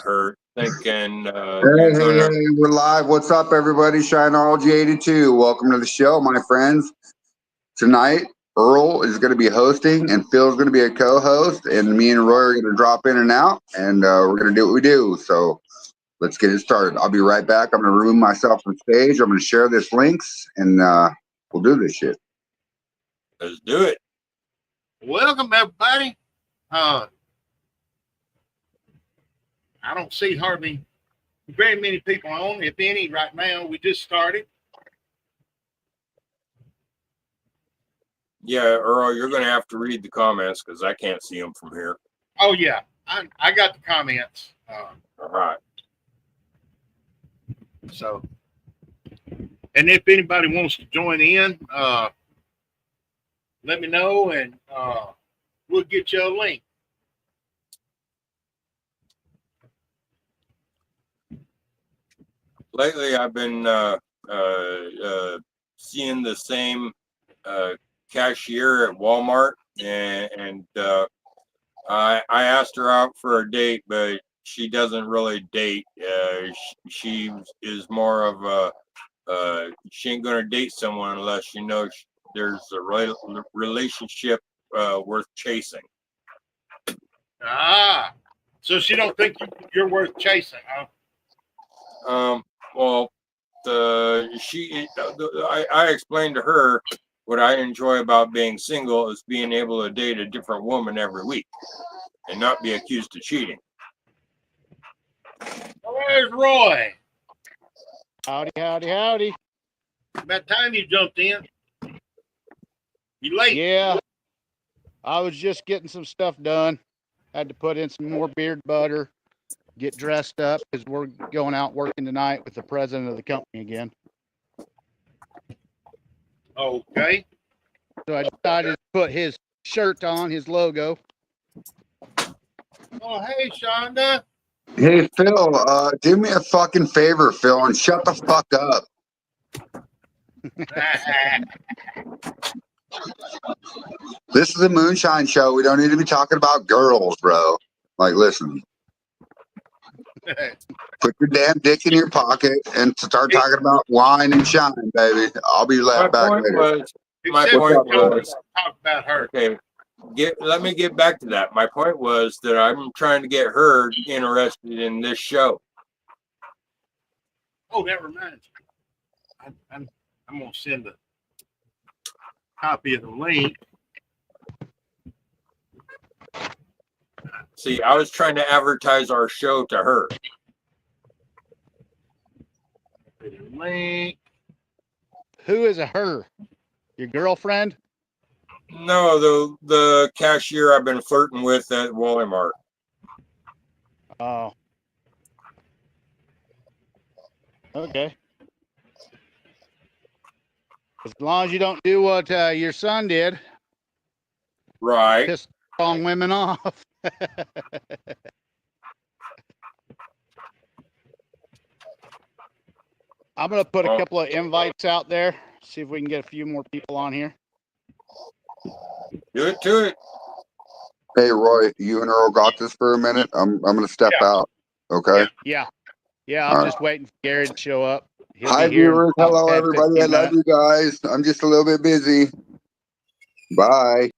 hurt thinking, Hey, we're live. What's up, everybody? Shineology 82. Welcome to the show, my friends. Tonight, Earl is going to be hosting, and Phil's going to be a co-host, and me and Roy are going to drop in and out, and we're going to do what we do. So let's get it started. I'll be right back. I'm going to remove myself from stage. I'm going to share this links, and we'll do this shit. let's do it. Welcome, everybody. I don't see hardly very many people on, if any, right now. We just started. Yeah, Earl, you're going to have to read the comments because I can't see them from here. Oh, yeah. I got the comments. All right. So, and if anybody wants to join in, let me know, and we'll get you a link. Lately, I've been seeing the same cashier at Walmart, and I asked her out for a date, but she doesn't really date. She is more of a she ain't gonna date someone unless she knows there's a relationship worth chasing. So she don't think you're worth chasing, huh? Well, I explained to her what I enjoy about being single is being able to date a different woman every week and not be accused of cheating. Where's Roy? Howdy, howdy, howdy. About time you jumped in. You late? Yeah, I was just getting some stuff done. Had to put in some more beard butter, get dressed up because we're going out working tonight with the president of the company again. Okay. So I decided to put his shirt on, his logo. Oh, hey, Shonda. Hey, Phil, do me a fucking favor, Phil, and shut the fuck up. This is a moonshine show. We don't need to be talking about girls, bro. Like, listen. Put your damn dick in your pocket and start talking about wine and shine, baby. I'll be back later. My point was talk about her. Okay, let me get back to that. My point was that I'm trying to get her interested in this show. Oh, that reminds me. I'm gonna send a copy of the link. See, I was trying to advertise our show to her. Link. Who is a her? Your girlfriend? No, the cashier I've been flirting with at Walmart. Oh. Okay. As long as you don't do what your son did. Right. Piss wrong women off. I'm going to put a couple of invites out there. See if we can get a few more people on here. Do it to it. Hey, Roy, you and Earl got this for a minute. I'm going to step out. Okay. Yeah. I'm just waiting for Gary to show up. Hi, viewers. Hello, everybody. I love you guys. I'm just a little bit busy. Bye.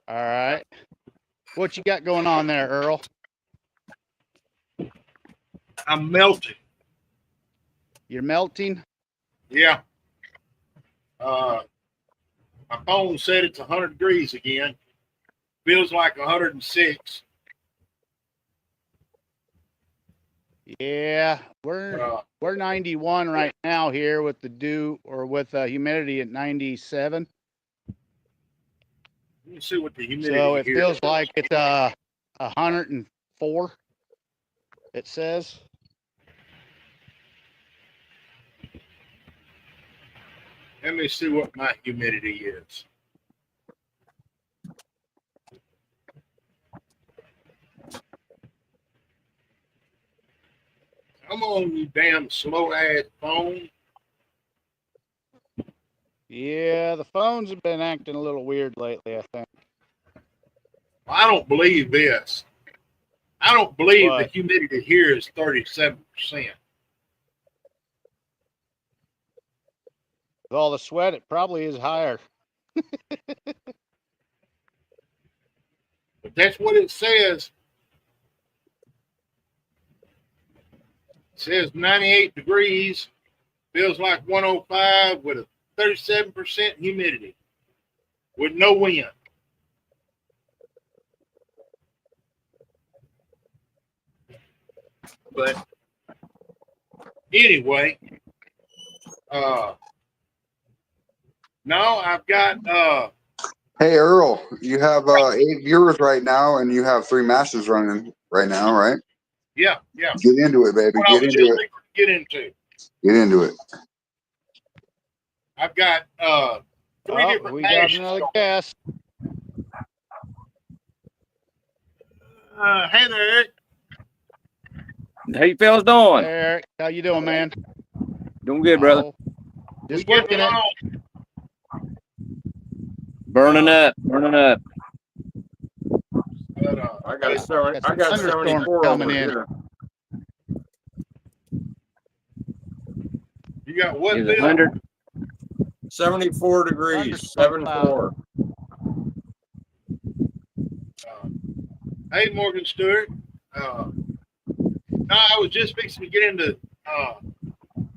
All right. What you got going on there, Earl? I'm melting. You're melting? Yeah. My phone said it's 100 degrees again. Feels like 106. Yeah, we're 91 right now here with the humidity at 97. Let me see what the humidity So it here feels is. like it's 104. It says. Let me see what my humidity is. Come on, you damn slow ass phone. Yeah, the phones have been acting a little weird lately, I think. Well, I don't believe this. I don't believe What? the humidity here is 37%. With all the sweat, it probably is higher. But that's what it says. It says 98 degrees, feels like 105 with a 37% humidity with no wind. But anyway, no, I've got Hey Earl, you have 8 viewers right now, and you have 3 masters running right now, right? yeah. Get into it, baby. What I Get was into just it. get into. Get into it. I've got 3 Oh, different we got mashes. another guest. Hey there, Eric. How you fellas doing? Hey, Eric, how you doing, man? Doing good, brother. Oh, We just getting working it. along. Burning up, burning up. But, I got 70. Got I got thunderstorms 74 coming over in. here. you got what, It's Bill? 100. 74 degrees. Thunderstorm 7-4. Hey, Morgan Stewart. No, I was just fixing to get into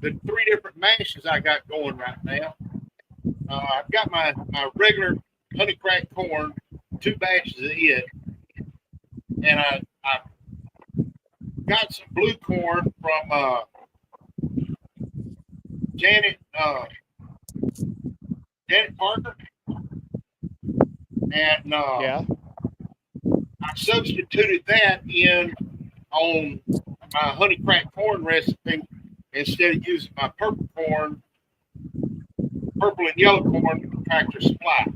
the 3 different mashes I got going right now. I've got my regular honey crack corn, 2 batches of it, and I got some blue corn from Janet Parker, and Yeah. I substituted that in on my honey crack corn recipe instead of using my purple and yellow corn from Tractor Supply.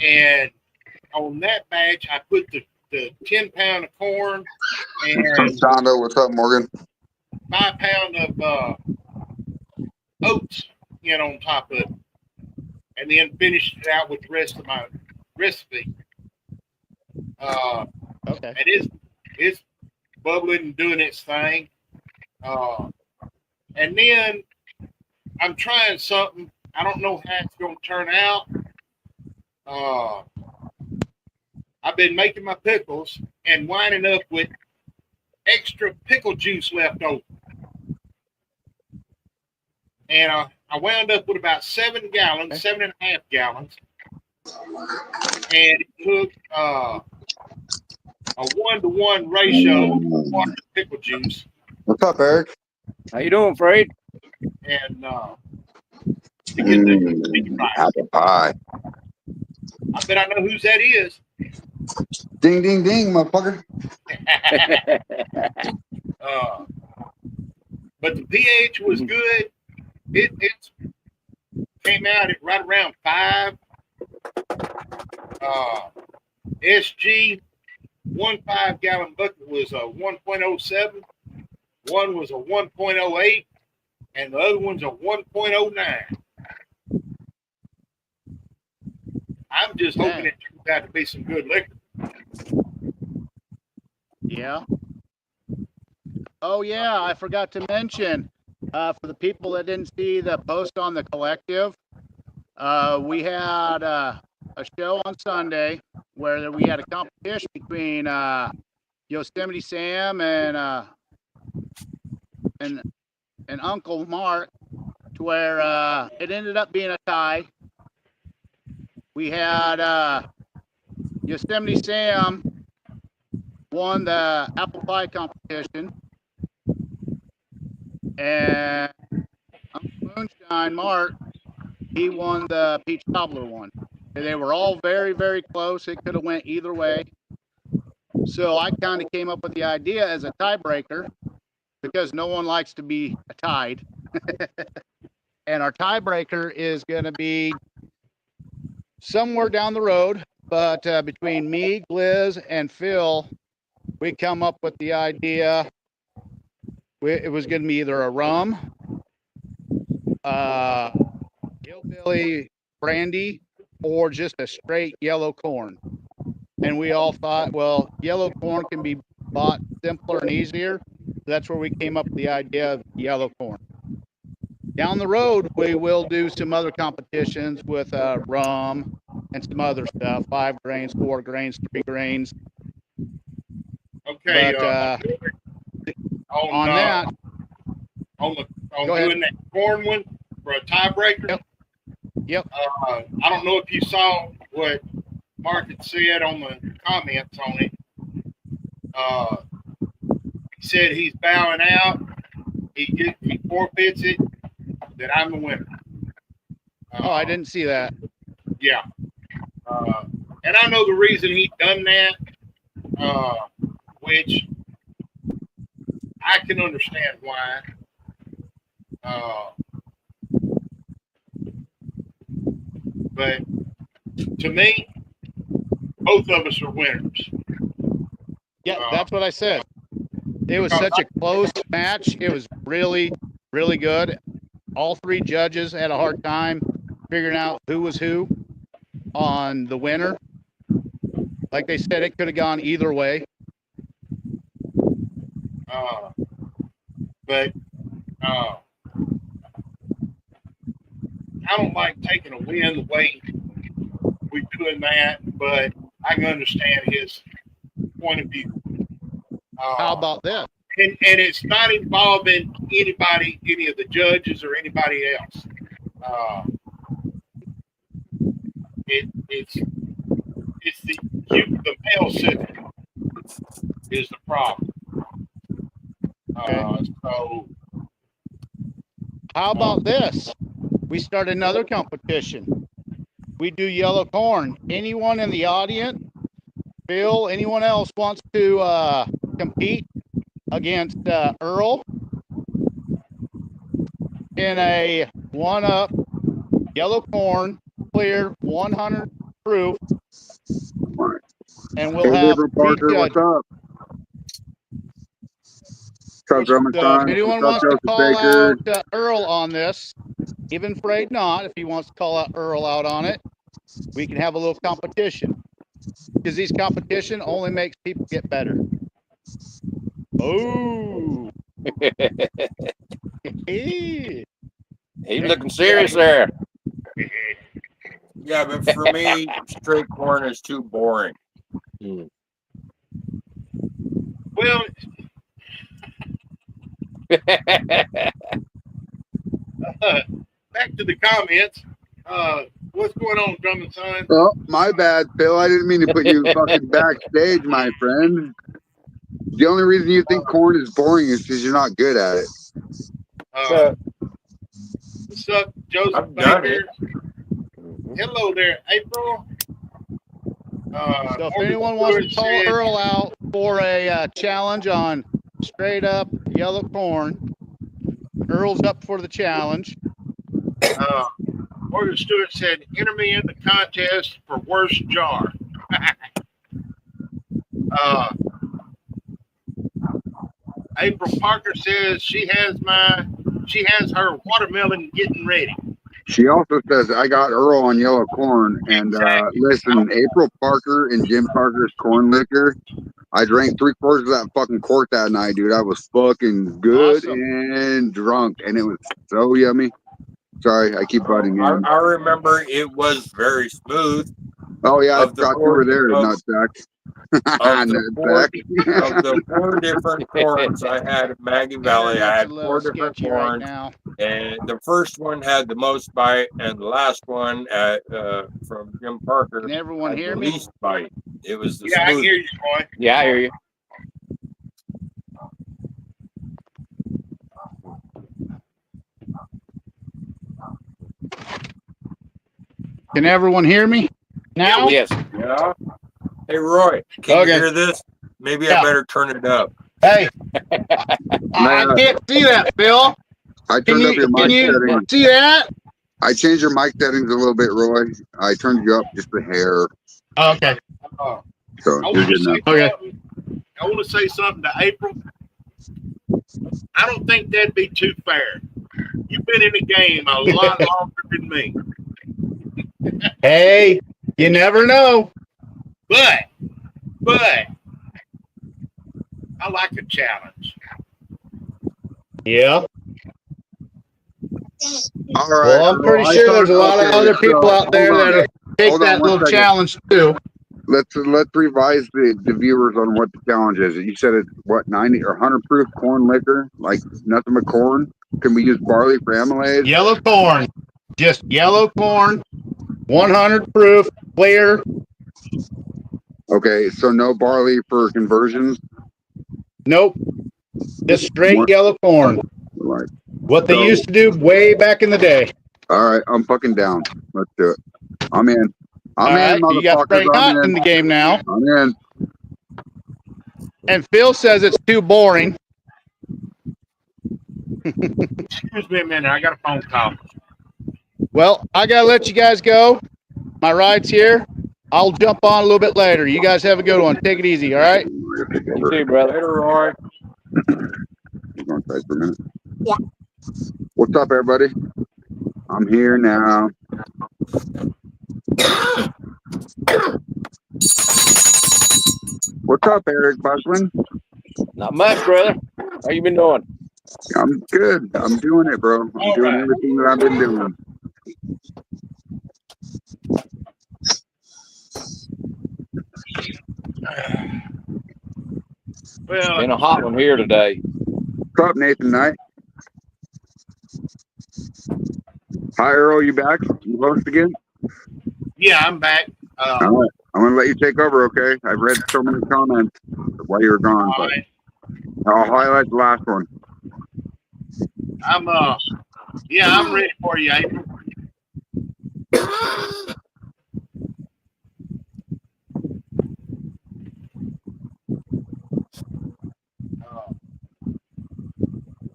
And on that batch, I put the 10-pound of corn and Sondo, what's up, Morgan? 5 pound of oats in on top of it, and then finished it out with the rest of my recipe. Okay. And it's bubbling and doing its thing. And then I'm trying something. I don't know how it's going to turn out. I've been making my pickles and winding up with extra pickle juice left over. And I wound up with about 7 gallons, 7.5 gallons. And it took a 1-to-1 ratio of water to pickle juice. What's up, Eric? How you doing, Fred? And to get the right. Apple pie. I bet I know whose that is. Ding, ding, ding, motherfucker. But the pH was good. It came out at right around 5. SG 1 5-gallon bucket was a 1.07. One was a 1.08, and the other one's a 1.09. I'm just hoping it turns out to be some good liquor. Yeah. Oh, yeah. I forgot to mention for the people that didn't see the post on the collective, we had a show on Sunday where we had a competition between Yosemite Sam and Uncle Mark, to where it ended up being a tie. We had Yosemite Sam won the apple pie competition, and Uncle Moonshine Mark, he won the peach cobbler one. And they were all very, very close. It could have went either way. So I kind of came up with the idea as a tiebreaker, because no one likes to be tied. And our tiebreaker is going to be somewhere down the road, but between me, Gliz, and Phil, we come up with the idea. It was going to be either a rum, hillbilly brandy, or just a straight yellow corn. and we all thought, well, yellow corn can be bought simpler and easier. That's where we came up with the idea of yellow corn. Down the road, we will do some other competitions with rum and some other stuff, 5 grains, 4 grains, 3 grains. Okay. But on Go doing that corn one for a tiebreaker. Yep. I don't know if you saw what Mark had said on the comments on it. He said he's bowing out. He forfeits it. That I'm the winner. I didn't see that. Yeah. And I know the reason he done that, which I can understand why. But to me, both of us are winners. Yeah, that's what I said. It was such a close match. It was really, really good. All 3 judges had a hard time figuring out who was who on the winner. Like they said, it could have gone either way. But I don't like taking a win the way we're doing that, but I can understand his point of view. How about that? And it's not involving anybody, any of the judges or anybody else. It's the male system is the problem. So how about this? We start another competition. We do yellow corn. Anyone in the audience, Phil, anyone else wants to compete against Earl in a 1-up yellow corn, clear, 100 proof, and we'll have April Parker, what's up? What's up, if anyone wants to call out Earl on this, even Frayed not, if he wants to call out Earl out on it, we can have a little competition. Because these competition only makes people get better. Oh. He's looking serious there. Yeah, but for me, straight corn is too boring. well, back to the comments. What's going on, Drum and Son? Oh, my bad, Phil. I didn't mean to put you fucking backstage, my friend. The only reason you think corn is boring is because you're not good at it. What's up, Joseph I've done Baker? Hello there, April. So if anyone wants to call Earl out for a challenge on straight up yellow corn, Earl's up for the challenge. Morgan Stewart said, enter me in the contest for worst jar. April Parker says she has her watermelon getting ready. She also says, I got Earl on yellow corn. And listen, April Parker and Jim Parker's corn liquor, I drank 3/4 of that fucking quart that night, dude. I was fucking good and drunk, and it was so yummy. Sorry, I keep butting in. I remember it was very smooth. Oh, yeah, I Of the thought you were there, nutsack. Of the 4 different corns I had at Maggie Valley, I had 4 different corns. Right, and the first one had the most bite, and the last one from Jim Parker can everyone had hear the me? least bite. It was the Yeah, smooth. I hear you, boy. Yeah, I hear you. Can everyone hear me now? Yes. Yeah. Hey, Roy, can you hear this? Maybe I better turn it up. Hey, I can't see that, Phil. I turned up your mic settings. See that? I changed your mic settings a little bit, Roy. I turned you up just a hair. Okay. So you're good now. Okay. I want to say something to April. I don't think that'd be too fair. You've been in the game a lot longer than me. Hey, you never know. But But I like a challenge. Yeah. All right. Well, I'm pretty sure there's a lot of other people out there that take that little challenge too. Let's revise the viewers on what the challenge is. You said it's what 90 or 100 proof corn liquor, like nothing but corn. Can we use barley for amylase? Yellow corn, just yellow corn, 100 proof, clear. Okay, so no barley for conversions. Nope, just straight yellow corn. Right. What they used to do way back in the day. All right, I'm fucking down. Let's do it. I'm in. I'm in, Right, you got Frank motherfuckers. Hunt in the game now. I'm in. And Phil says it's too boring. Excuse me a minute. I got a phone call. Well, I gotta let you guys go. My ride's here. I'll jump on a little bit later. You guys have a good one. Take it easy, all right? You too, brother. Later, Roy. You're going to for a minute. Yeah. What's up, everybody? I'm here now. What's up, Eric Buckland? Not much, brother. How you been doing? I'm good. I'm doing it, bro. I'm doing everything that I've been doing. Well, Been a hot one here today. What's up, Nathan Knight? Hi, Earl. You back? You host again? yeah, I'm back. All right. I'm going to let you take over, okay? I've read so many comments while you were gone, but right. I'll highlight the last one. I'm ready for you, April.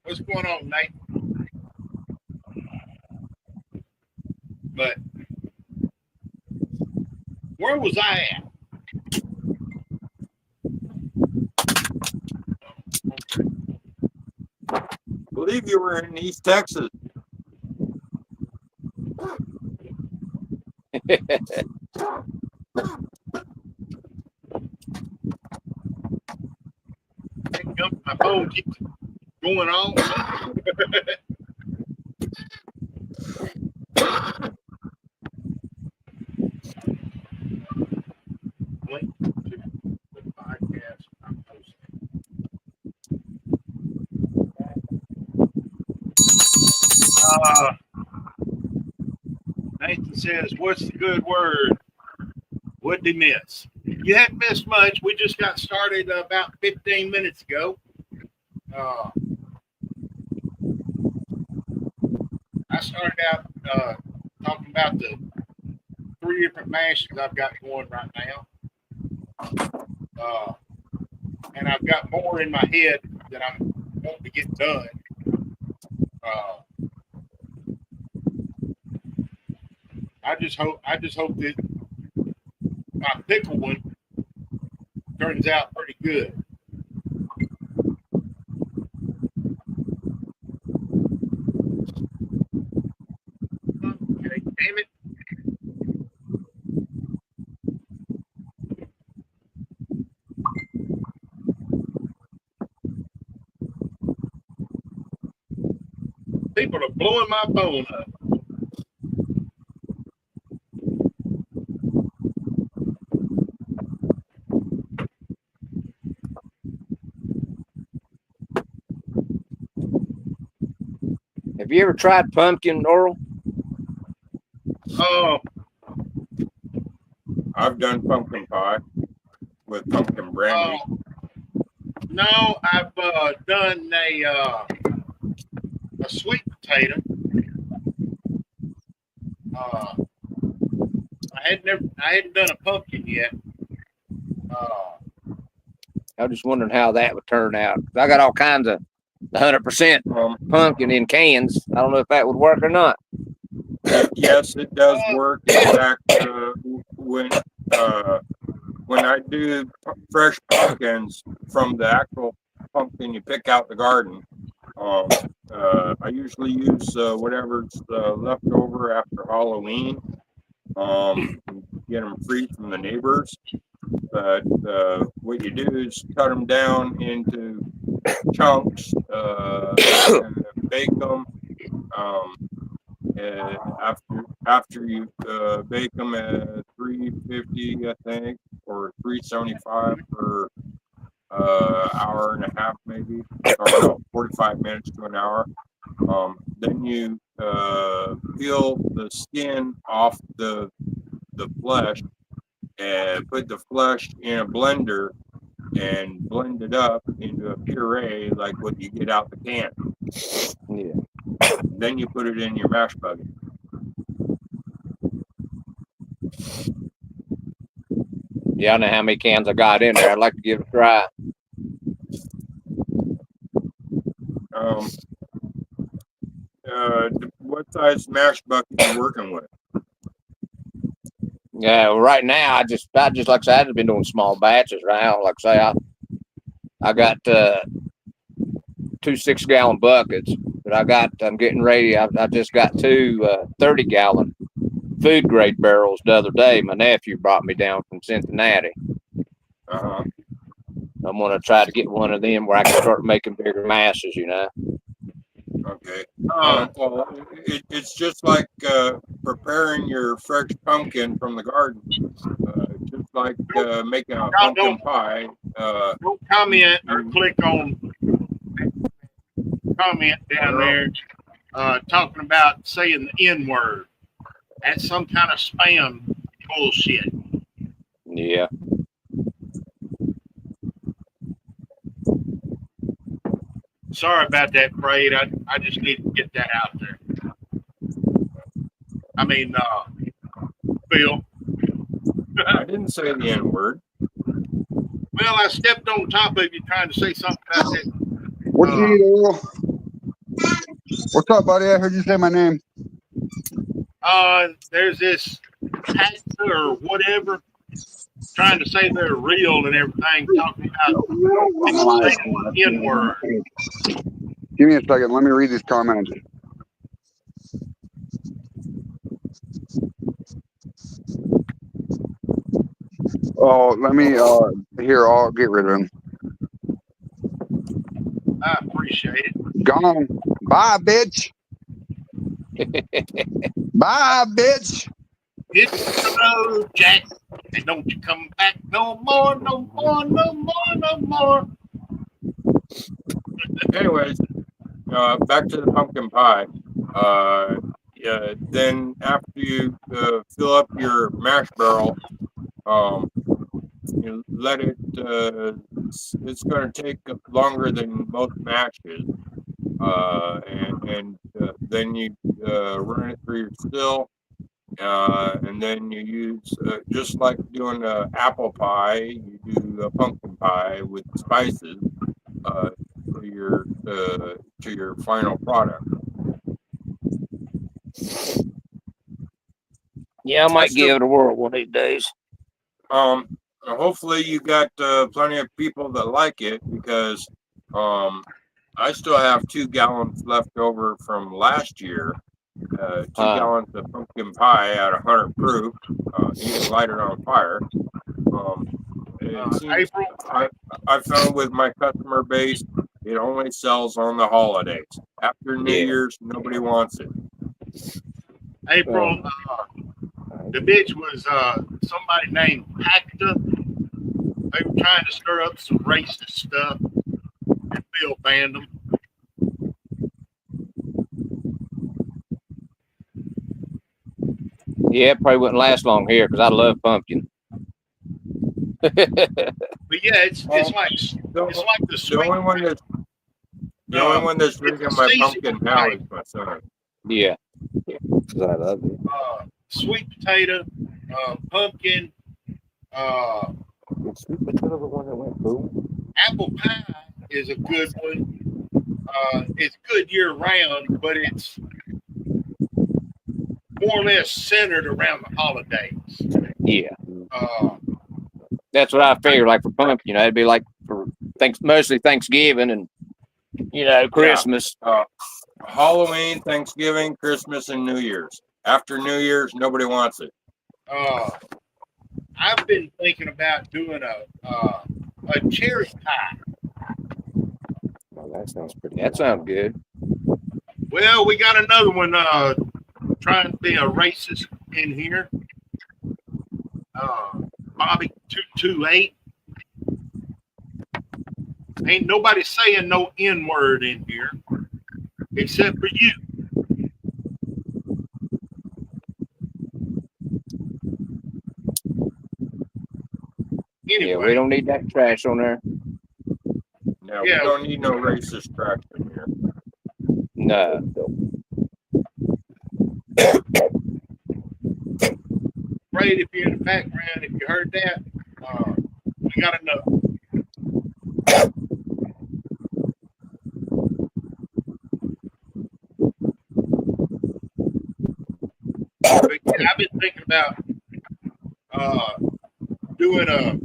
What's going on, Nate? But where was I at? I believe you were in East Texas. My phone keeps going on. Link to the podcast I'm posting. Nathan says, "What's the good word? What'd they miss?" You hadn't missed much. We just got started about 15 minutes ago. I started out talking about the 3 different mashes I've got going right now. And I've got more in my head that I want to get done. I just hope that my pickle one turns out pretty good. Okay, damn it. People are blowing my phone up. Have you ever tried pumpkin, Earl? I've done pumpkin pie with pumpkin brandy. No, I've done a sweet potato. I hadn't done a pumpkin yet. I was just wondering how that would turn out. I got all kinds of 100% pumpkin in cans. I don't know if that would work or not. Yes, it does work. In fact, when I do fresh pumpkins from the actual pumpkin you pick out the garden, I usually use whatever's left over after Halloween. Get them free from the neighbors, but what you do is cut them down into chunks, and bake them. After you bake them at 350, I think, or 375 for hour and a half, maybe, or no, 45 minutes to an hour. Then you peel the skin off the flesh and put the flesh in a blender and blend it up into a puree like what you get out the can. Yeah. Then you put it in your mash bucket. Yeah, I know how many cans I got in there. I'd like to give it a try. What size mash bucket you working with? Yeah, well, right now I just like I said, I've just been doing small batches right now. Like I say, I got 2 6-gallon buckets, but I'm getting ready. I just got 2 30-gallon food grade barrels the other day. My nephew brought me down from Cincinnati. Uh-huh. I'm gonna try to get one of them where I can start making bigger masses. Okay. Well, it's just like preparing your fresh pumpkin from the garden. Just like making a pumpkin pie. Don't comment or click on comment down there talking about saying the N word. That's some kind of spam bullshit. Yeah. Sorry about that, Braid. I just need to get that out there. I mean, Bill. I didn't say the N word. Well, I stepped on top of you trying to say something about that. What you need, Earl? What's up, buddy? I heard you say my name. There's this pastor or whatever trying to say they're real and everything, talking about the N word. Give me a second. Let me read these comments. Oh, let me, here, I'll get rid of them. I appreciate it. Gone. Bye, bitch. Bye, bitch. Hit the road, Jack, and don't you come back no more, no more, no more, no more. Anyways, back to the pumpkin pie. Then after you fill up your mash barrel, you let it. It's going to take longer than most mashes, and then you run it through your still, and then you use just like doing an apple pie, you do a pumpkin pie with spices to your final product. Yeah, I might give it a whirl one of these days. Hopefully you got plenty of people that like it, because I still have 2 gallons left over from last year. 2 gallons of pumpkin pie at 100 proof. You can light it on fire. It seems I found with my customer base, it only sells on the holidays. After New Year's, nobody wants it. April, the bitch was somebody named Pacta. They were trying to stir up some racist stuff, and Bill banned them. Yeah, it probably wouldn't last long here because I love pumpkin. But yeah, it's like the sweet. The only one that's drinking my pumpkin now is my son. Yeah. I love it. Sweet potato, pumpkin, Sweet potato the one that went boom. apple pie is a good one. It's good year round, but it's more or less centered around the holidays. Yeah. That's what I figured. Like for pumpkin, it'd be like for mostly Thanksgiving and Christmas. Halloween, Thanksgiving, Christmas, and New Year's. After New Year's, nobody wants it. I've been thinking about doing a cherry pie. Well, that sounds good. Well, we got another one trying to be a racist in here. Bobby 228. Ain't nobody saying no N-word in here except for you. Anyway, Yeah, we don't need that trash on there. No, Yeah. we don't need no racist trash in here. No. Afraid if you're in the background, if you heard that, we got enough. But yeah, I've been thinking about doing a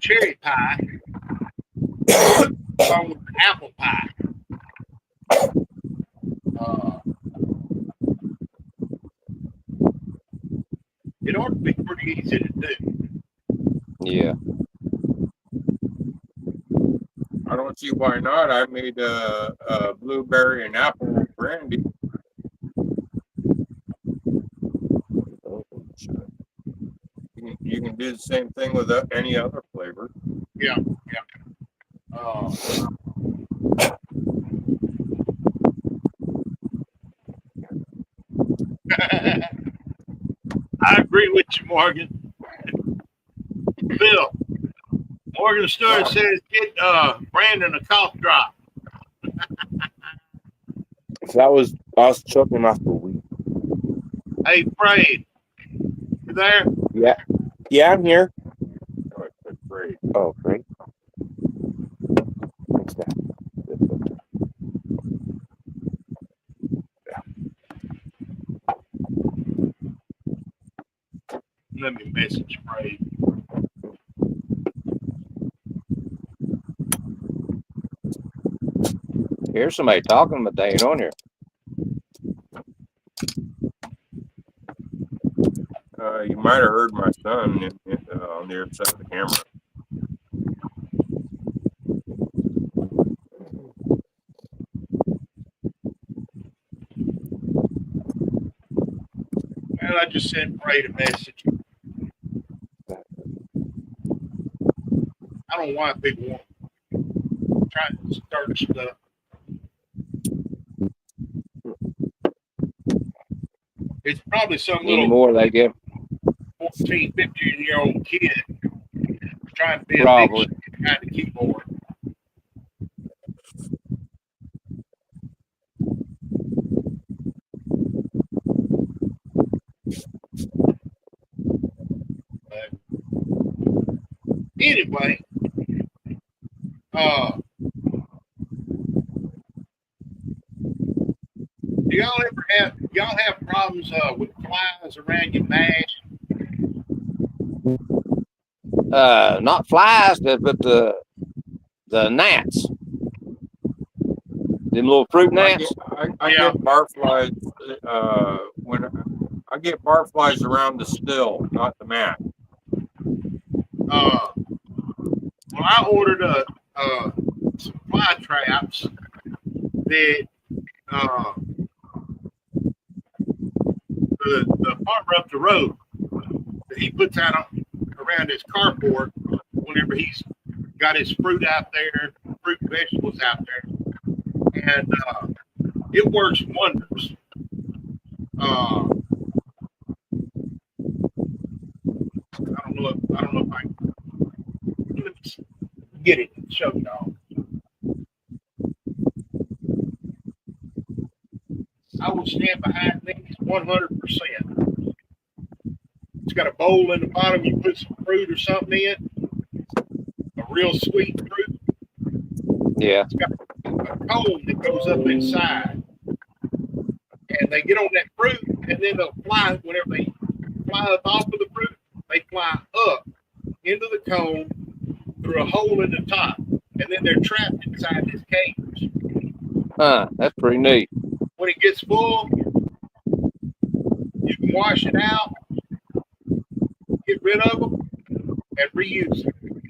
cherry pie along with apple pie. It ought to be pretty easy to do. Yeah. I don't see why not. I made a blueberry and apple brandy. You can do the same thing with any other flavor. Yeah. I agree with you, Morgan. Bill, Morgan Stewart says get Brandon a cough drop. So I was choking him after a week. Hey, Fred, you there? Yeah, I'm here. Oh, it's great. Oh, great. Thanks, Dad. Let me message Fred. Here's somebody talking, but they ain't on here. You might have heard my son on the other side of the camera. Well, I just sent Fred a message. I don't know why people want trying to start stuff. It's probably some little Anymore, they get 14, 15-year-old kid trying to be Probably. a big behind the keyboard. But anyway, do y'all have problems with flies around your mash? not flies, but the gnats. Them little fruit gnats. I Yeah. get barflies when I get barflies around the still, not the mat. Well, I ordered some fly traps that the farmer up the road that he puts out around his carport whenever he's got his fruit out there, fruit and vegetables out there, and it works wonders. I don't know if I let me get it and show y'all. I will stand behind these 100%. It's got a bowl in the bottom. You put some fruit or something in, a real sweet fruit. Yeah. It's got a cone that goes up inside, and they get on that fruit, and then they'll fly. Whenever they fly up off of the fruit, they fly up into the cone through a hole in the top, and then they're trapped inside this cage. Huh. That's pretty neat. when it gets full, you can wash it out, get rid of them, and reuse them.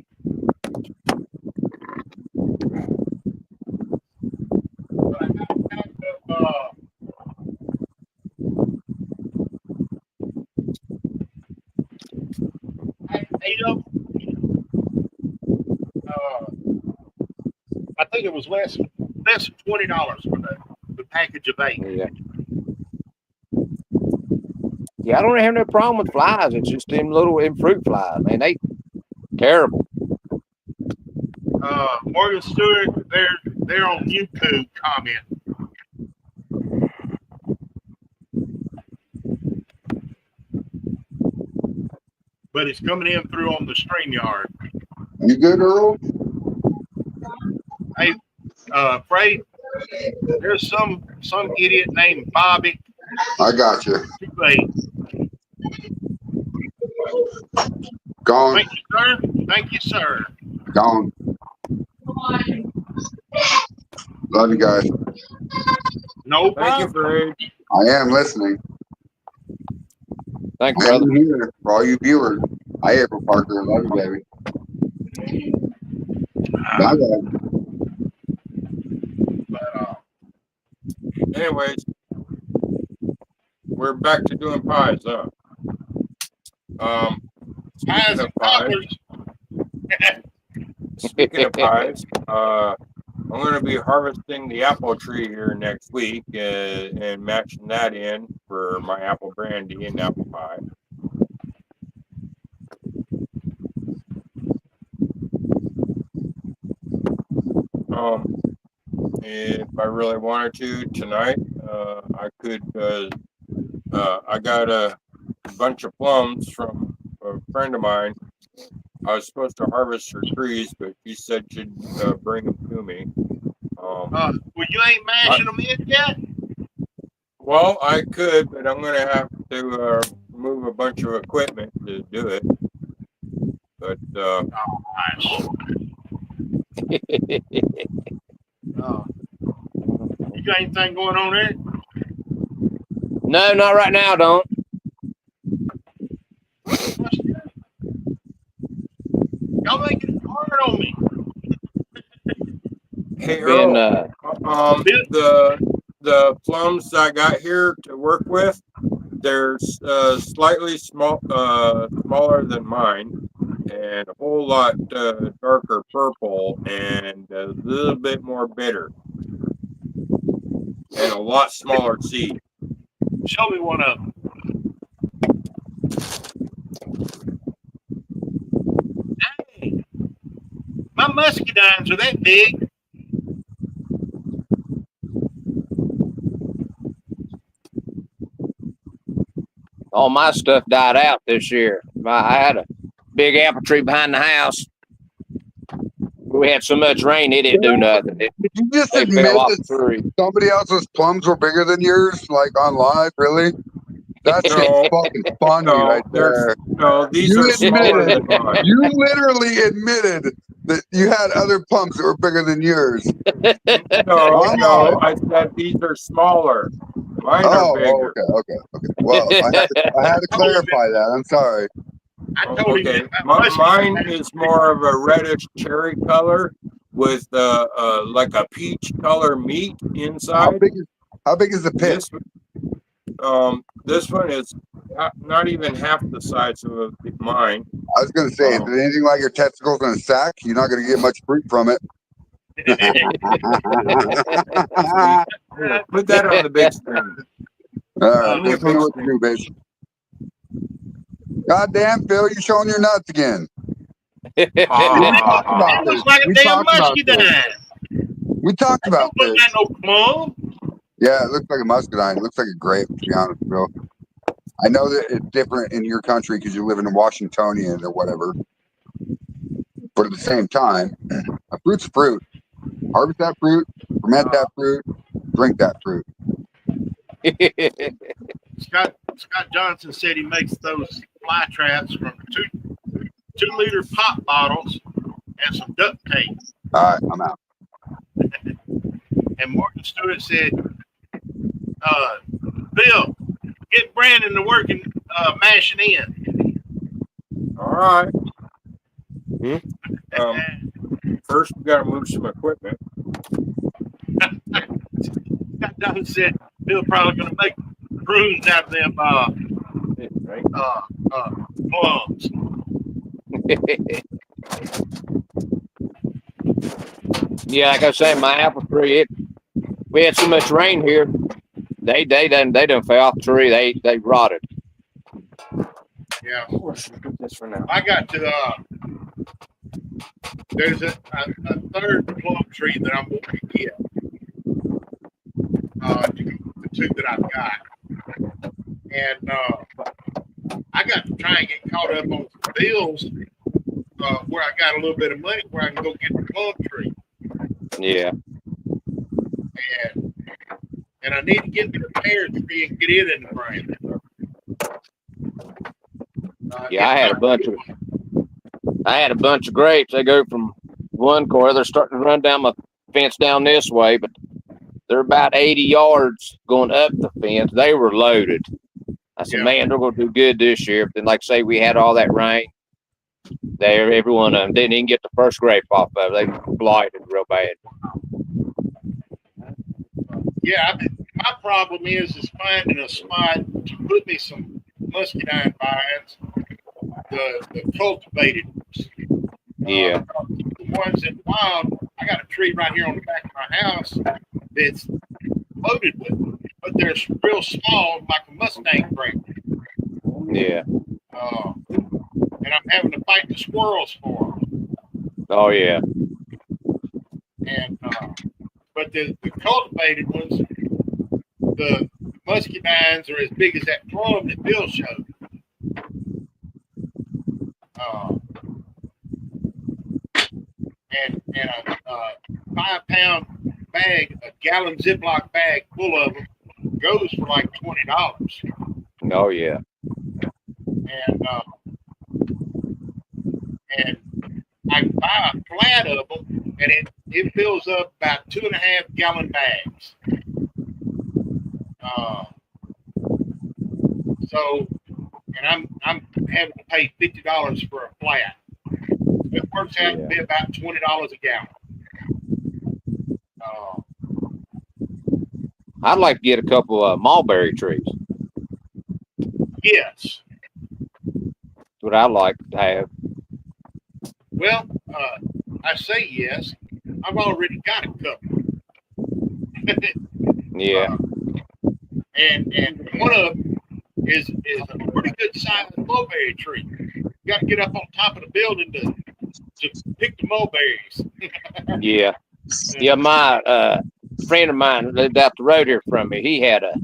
But I got a pack of, I had 8 of them. I think it was less than $20 for the package of 8. Yeah. Yeah, I don't have no problem with flies. It's just them fruit flies, man. They terrible. Morgan Stewart, they're on YouTube comment. But it's coming in through on the StreamYard. You good, Earl? Hey, Frey, there's some idiot named Bobby. I got you. Too late. Gone. Thank you, sir. Thank you, sir. Gone. Love you guys. No Thank you, problem. Fred. I am listening. Thanks, I brother. am here for all you viewers. Hi, April Parker. Love you, baby. Bye, guys. But, Anyways, we're back to doing pies, huh? pies Speaking and of pies, cobblers. speaking of pies, I'm going to be harvesting the apple tree here next week and matching that in for my apple brandy and apple pie. If I really wanted to tonight, I could. I got a bunch of plums from a friend of mine. I was supposed to harvest her trees, but she said she'd bring them to me. Well, you ain't mashing them in yet? Well, I could, but I'm going to have to move a bunch of equipment to do it. But Oh, gosh. You got anything going on there? No, not right now, don't. Y'all making it hard on me. hey, Been Earl, the plums I got here to work with, they're slightly smaller than mine, and a whole lot darker purple, and a little bit more bitter, and a lot smaller seed. Show me one of them. Dang. My muscadines are that big. all my stuff died out this year. I had a big apple tree behind the house. We had so much rain, it didn't do nothing. Did you just They admit fell off the that tree. somebody else's plums were bigger than yours, like on live? Really? That's No. fucking funny No, right there. no, these You are smaller admitted- than mine. You literally admitted that you had other plums that were bigger than yours. No, I said these are smaller. Mine are bigger. Okay. Well, I had to clarify that. I'm sorry. I told him Okay, that my mine muscadines is more of a reddish cherry color with like a peach color meat How inside. big is the pit? This one is not even half the size of mine. I was gonna say, is it anything like your testicles in a sack? You're not gonna get much fruit from it. Here, put that on the big screen. All right, Give me a tell me big what to do, babe. Goddamn, Phil, you're showing your nuts again. Ah, It looks like a We damn talked about muscadine. We talked about Don't look this. like no plum. Yeah, it looks like a muscadine. It looks like a grape, to be honest, Phil. I know that it's different in your country because you live in Washingtonian or whatever. But at the same time, a fruit's a fruit. Harvest that fruit, ferment that fruit, drink that fruit. Scott Johnson said he makes those fly traps from two-liter pop bottles and some duct tape. All right, I'm out. And Morgan Stewart said Bill, get Brandon to working mashing in. All right. And First, we got to move some equipment. got done said Bill probably gonna make prunes out of them Right? plums. Yeah, like I was saying, my apple tree, we had so much rain here. They done fell off the tree. They rotted. Yeah. Let's look at this for now. I got to there's a third plum tree that I'm going to get. To go with the two that I've got. And I got to try and get caught up on some bills where I got a little bit of money where I can go get the plum tree. Yeah. And I need to get the pear tree and get it in the ground. Yeah, I had a bunch of grapes. They go from one corner. They're starting to run down my fence down this way, but they're about 80 yards going up the fence. They were loaded. I said, man, they're going to do good this year. But then, like say, we had all that rain. Every one of them didn't even get the first grape off of it. They blighted real bad. Yeah, my problem is finding a spot to put me some muscadine vines, the cultivated ones. Yeah. The ones in wild, I got a tree right here on the back of my house that's loaded with them, but they're real small, like a Mustang grape. Yeah. And I'm having to fight the squirrels for them. Oh, yeah. And but the cultivated ones, the muscadines are as big as that plum that Bill showed. 5-pound bag, a gallon Ziploc bag full of them, goes for like $20. Oh, yeah. And I can buy a flat of them, and it fills up about 2.5 gallon bags. So, and I'm having to pay $50 for a flat. It works out to be about $20 a gallon. I'd like to get a couple of mulberry trees. Yes. That's what I'd like to have. Well, I say yes. I've already got a couple. Yeah. And one of them is a pretty good sized mulberry tree. You got to get up on top of the building to pick the mulberries. Yeah. Yeah, my friend of mine lived out the road here from me. He had a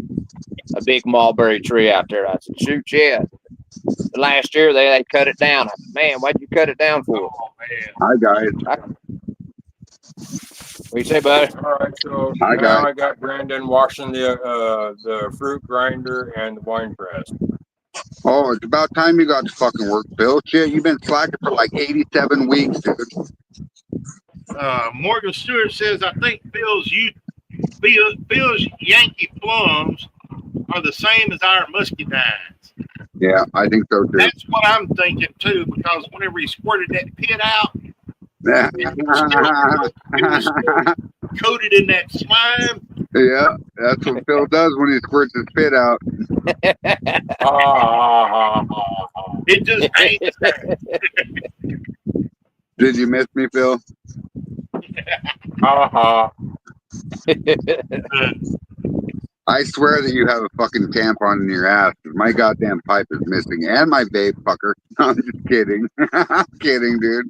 big mulberry tree out there. I said, shoot, yeah. Last year they cut it down. I said, man, why'd you cut it down for? Oh, man. Hi, guys. What you say, buddy? All right, so Hi, now guys. I got Brandon washing the fruit grinder and the wine press. Oh, it's about time you got to fucking work, Bill. Shit, you've been slacking for like 87 weeks, dude. Morgan Stewart says, I think Bill's Yankee plums are the same as our muscadines. Yeah, I think so too. That's what I'm thinking too, because whenever he squirted that pit out, Yeah. it was still coated in that slime. Yeah, that's what Phil does when he squirts his spit out. It just hangs there. Did you miss me, Phil? I swear that you have a fucking tampon in your ass. My goddamn pipe is missing, and my vape, fucker. I'm just kidding. I'm kidding, dude.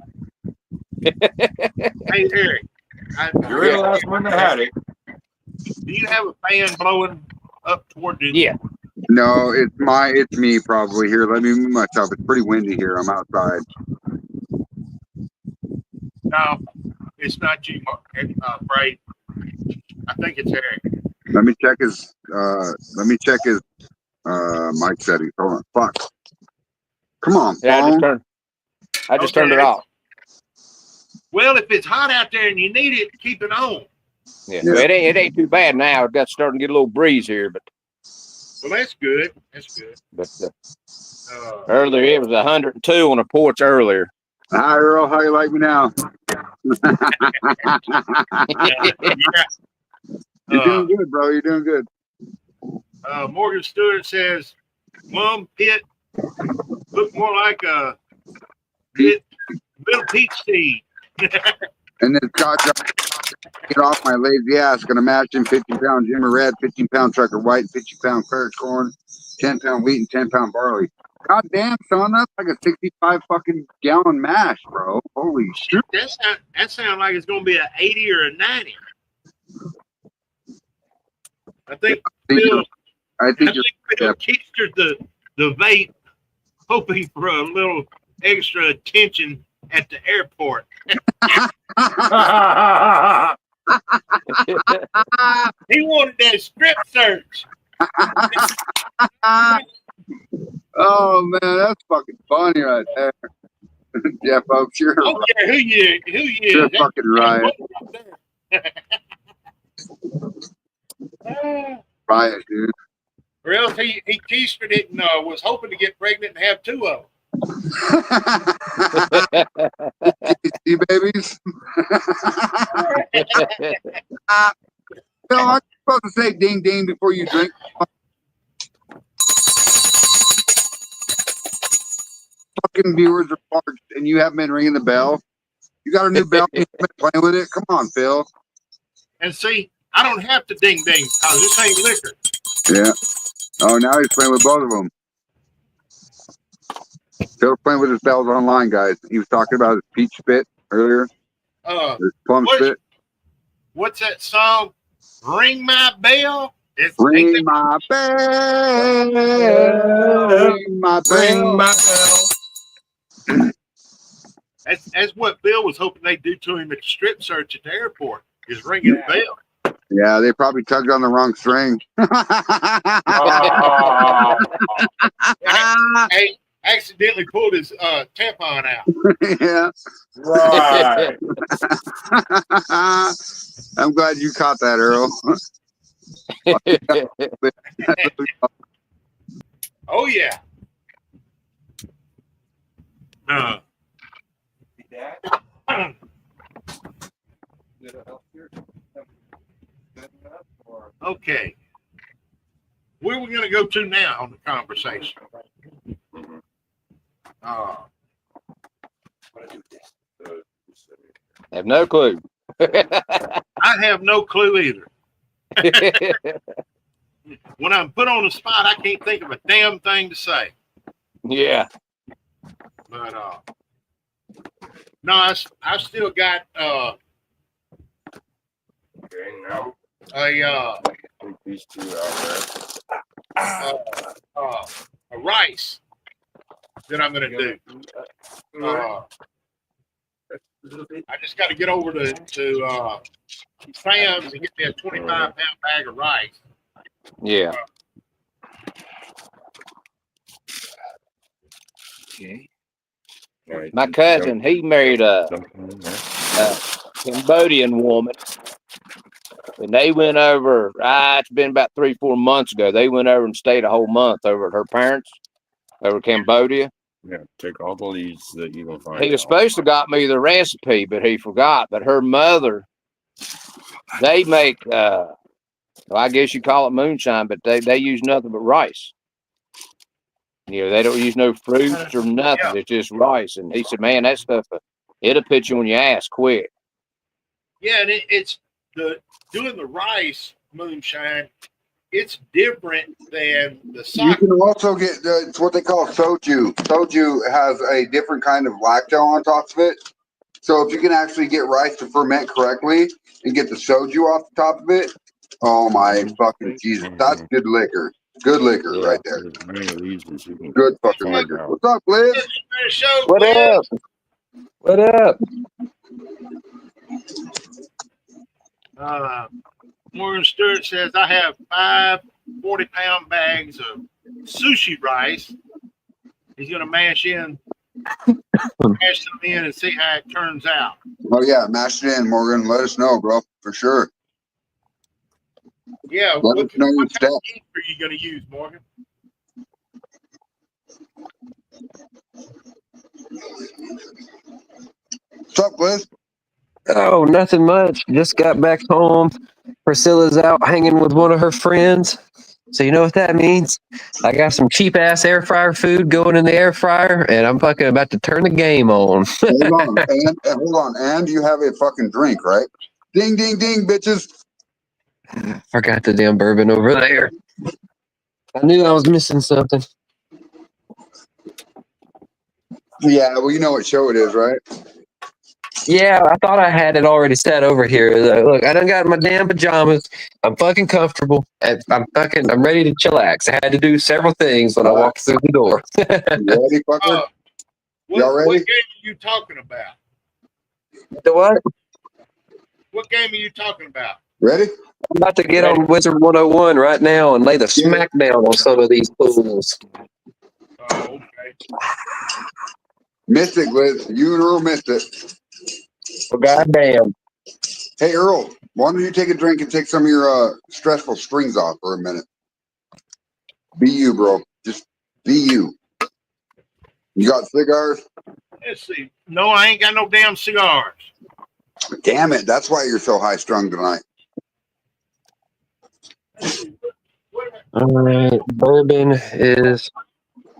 Hey, Eric. You're the last one that had it. Do you have a fan blowing up toward the? Yeah. No, it's me probably. Here, let me move myself. It's pretty windy here. I'm outside. No, it's not you, Bray. I think it's Eric. Let me check his mic settings. Hold on. Fuck. Come on, phone. I just turned it off. Well, if it's hot out there and you need it, keep it on. Yeah, Yeah. Well, it ain't too bad now. It got starting to get a little breeze here, but Well, that's good. That's good. uh, earlier it was 102 on the porch earlier. Hi, Earl. How you like me now? Yeah. You're doing good, bro. You're doing good. Morgan Stewart says, Plum Pit look more like a little peach seed. And then Scott, get off my lazy ass. Gonna mash in 50-pound Jimmy Red, 15-pound Trucker White, 50-pound Cracker Corn, 10-pound wheat, and 10-pound barley. God damn, son, that's like a 65 fucking gallon mash, bro. Holy shit. That sounds like it's going to be an 80 or a 90. I think Phil keistered the vape, hoping for a little extra attention at the airport. He wanted that strip search. Oh man, that's fucking funny right there. Jeff Oaks, you're Oh yeah, who you you're is? fucking riot. Riot, dude. Or else he keistered it and was hoping to get pregnant and have two of them. See, babies. No, I'm supposed to say ding ding before you drink. Fucking viewers are parched and you haven't been ringing the bell. You got a new bell, you've been playing with it. Come on, Phil. And see, I don't have to ding ding because this ain't liquor. Yeah. Oh, now he's playing with both of them. Phil's playing with his bells online, guys. He was talking about his peach spit earlier. His plum spit. What's that song? Ring my bell. Ring my bell. Ring my bell. Ring my bell. That's what Bill was hoping they'd do to him at the strip search at the airport. Is ringing the bell. Yeah, they probably tugged on the wrong string. Hey, accidentally pulled his tampon out. Yeah. Right. I'm glad you caught that, Earl. Oh yeah. Okay. Where are we going to go to now on the conversation? Have no clue. I have no clue either. When I'm put on the spot, I can't think of a damn thing to say. Yeah. But no, I still got Okay, now a these two out a rice that I'm going to do. I just got to get over to Sam's and get me a 25-pound bag of rice. Yeah. there. Right. My cousin, he married a Cambodian woman. And they went over, it's been about 3-4 months ago. They went over and stayed a whole month over at her parents over Cambodia. Yeah, take all the leads that you can find. He was supposed to got me the recipe, but he forgot. But her mother, they make, well, I guess you call it moonshine, but they use nothing but rice. You know, they don't use no fruits or nothing. Yeah. It's just rice. And he said, man, that stuff, it'll put you on your ass quick. Yeah, and it's doing the rice moonshine. It's different than the You sake. can also get it's what they call soju. Soju has a different kind of lactose on top of it. So if you can actually get rice to ferment correctly and get the soju off the top of it, oh my fucking Jesus, that's good liquor. Good liquor right there. Good fucking liquor. What's up, Liz? What up? What up? Morgan Stewart says, I have 5 40-pound bags of sushi rice. He's going to mash them in and see how it turns out. Oh yeah, mash it in, Morgan. Let us know, bro, for sure. Yeah. Let What us know your kind step. of yeast are you going to use, Morgan? What's up, Liz? Oh, nothing much. Just got back home. Priscilla's out hanging with one of her friends. So you know what that means? I got some cheap ass air fryer food going in the air fryer, and I'm fucking about to turn the game on. Hold on, and hold on, and you have a fucking drink, right? Ding, ding, ding, bitches. Forgot the damn bourbon over there. I knew I was missing something. Yeah, well, you know what show it is, right? Yeah, I thought I had it already set over here. Look, I done got my damn pajamas. I'm fucking comfortable. I'm ready to chillax. I had to do several things when I walked through the door. You ready, fucker? Y'all ready? What game are you talking about? The what? What game are you talking about? Ready? I'm about to get on Wizard 101 right now and lay the smackdown on some of these fools. Oh, okay. Missed it, Liz. You and Earl missed it. Well, goddamn. Hey, Earl, why don't you take a drink and take some of your stressful strings off for a minute? Be you, bro. Just be you. You got cigars? Let's see. No, I ain't got no damn cigars. Damn it. That's why you're so high strung tonight. All right, bourbon is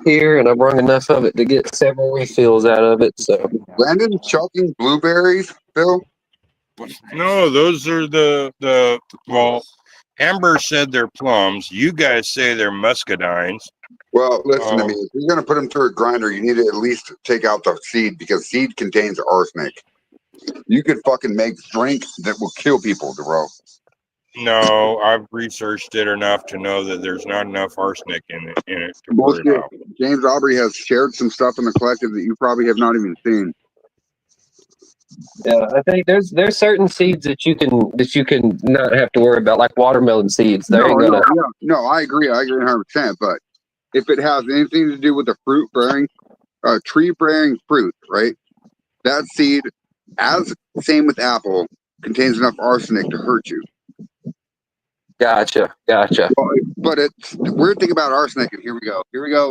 here, and I brought enough of it to get several refills out of it. So, Landon chucking blueberries, Phil? No, those are well, Amber said they're plums. You guys say they're muscadines. Well, listen to me. If you're going to put them through a grinder, you need to at least take out the seed because seed contains arsenic. You could fucking make drink that will kill people, bro. No, I've researched it enough to know that there's not enough arsenic in it to worry Bullshit. about. James Aubrey has shared some stuff in the collective that you probably have not even seen. yeah, I think there's certain seeds that you can not have to worry about, like watermelon seeds. They ain't gonna. No, I agree 100%. But if it has anything to do with a fruit bearing, tree bearing fruit, right? That seed, as same with apple, contains enough arsenic to hurt you. Gotcha. But it's the weird thing about arsenic, and here we go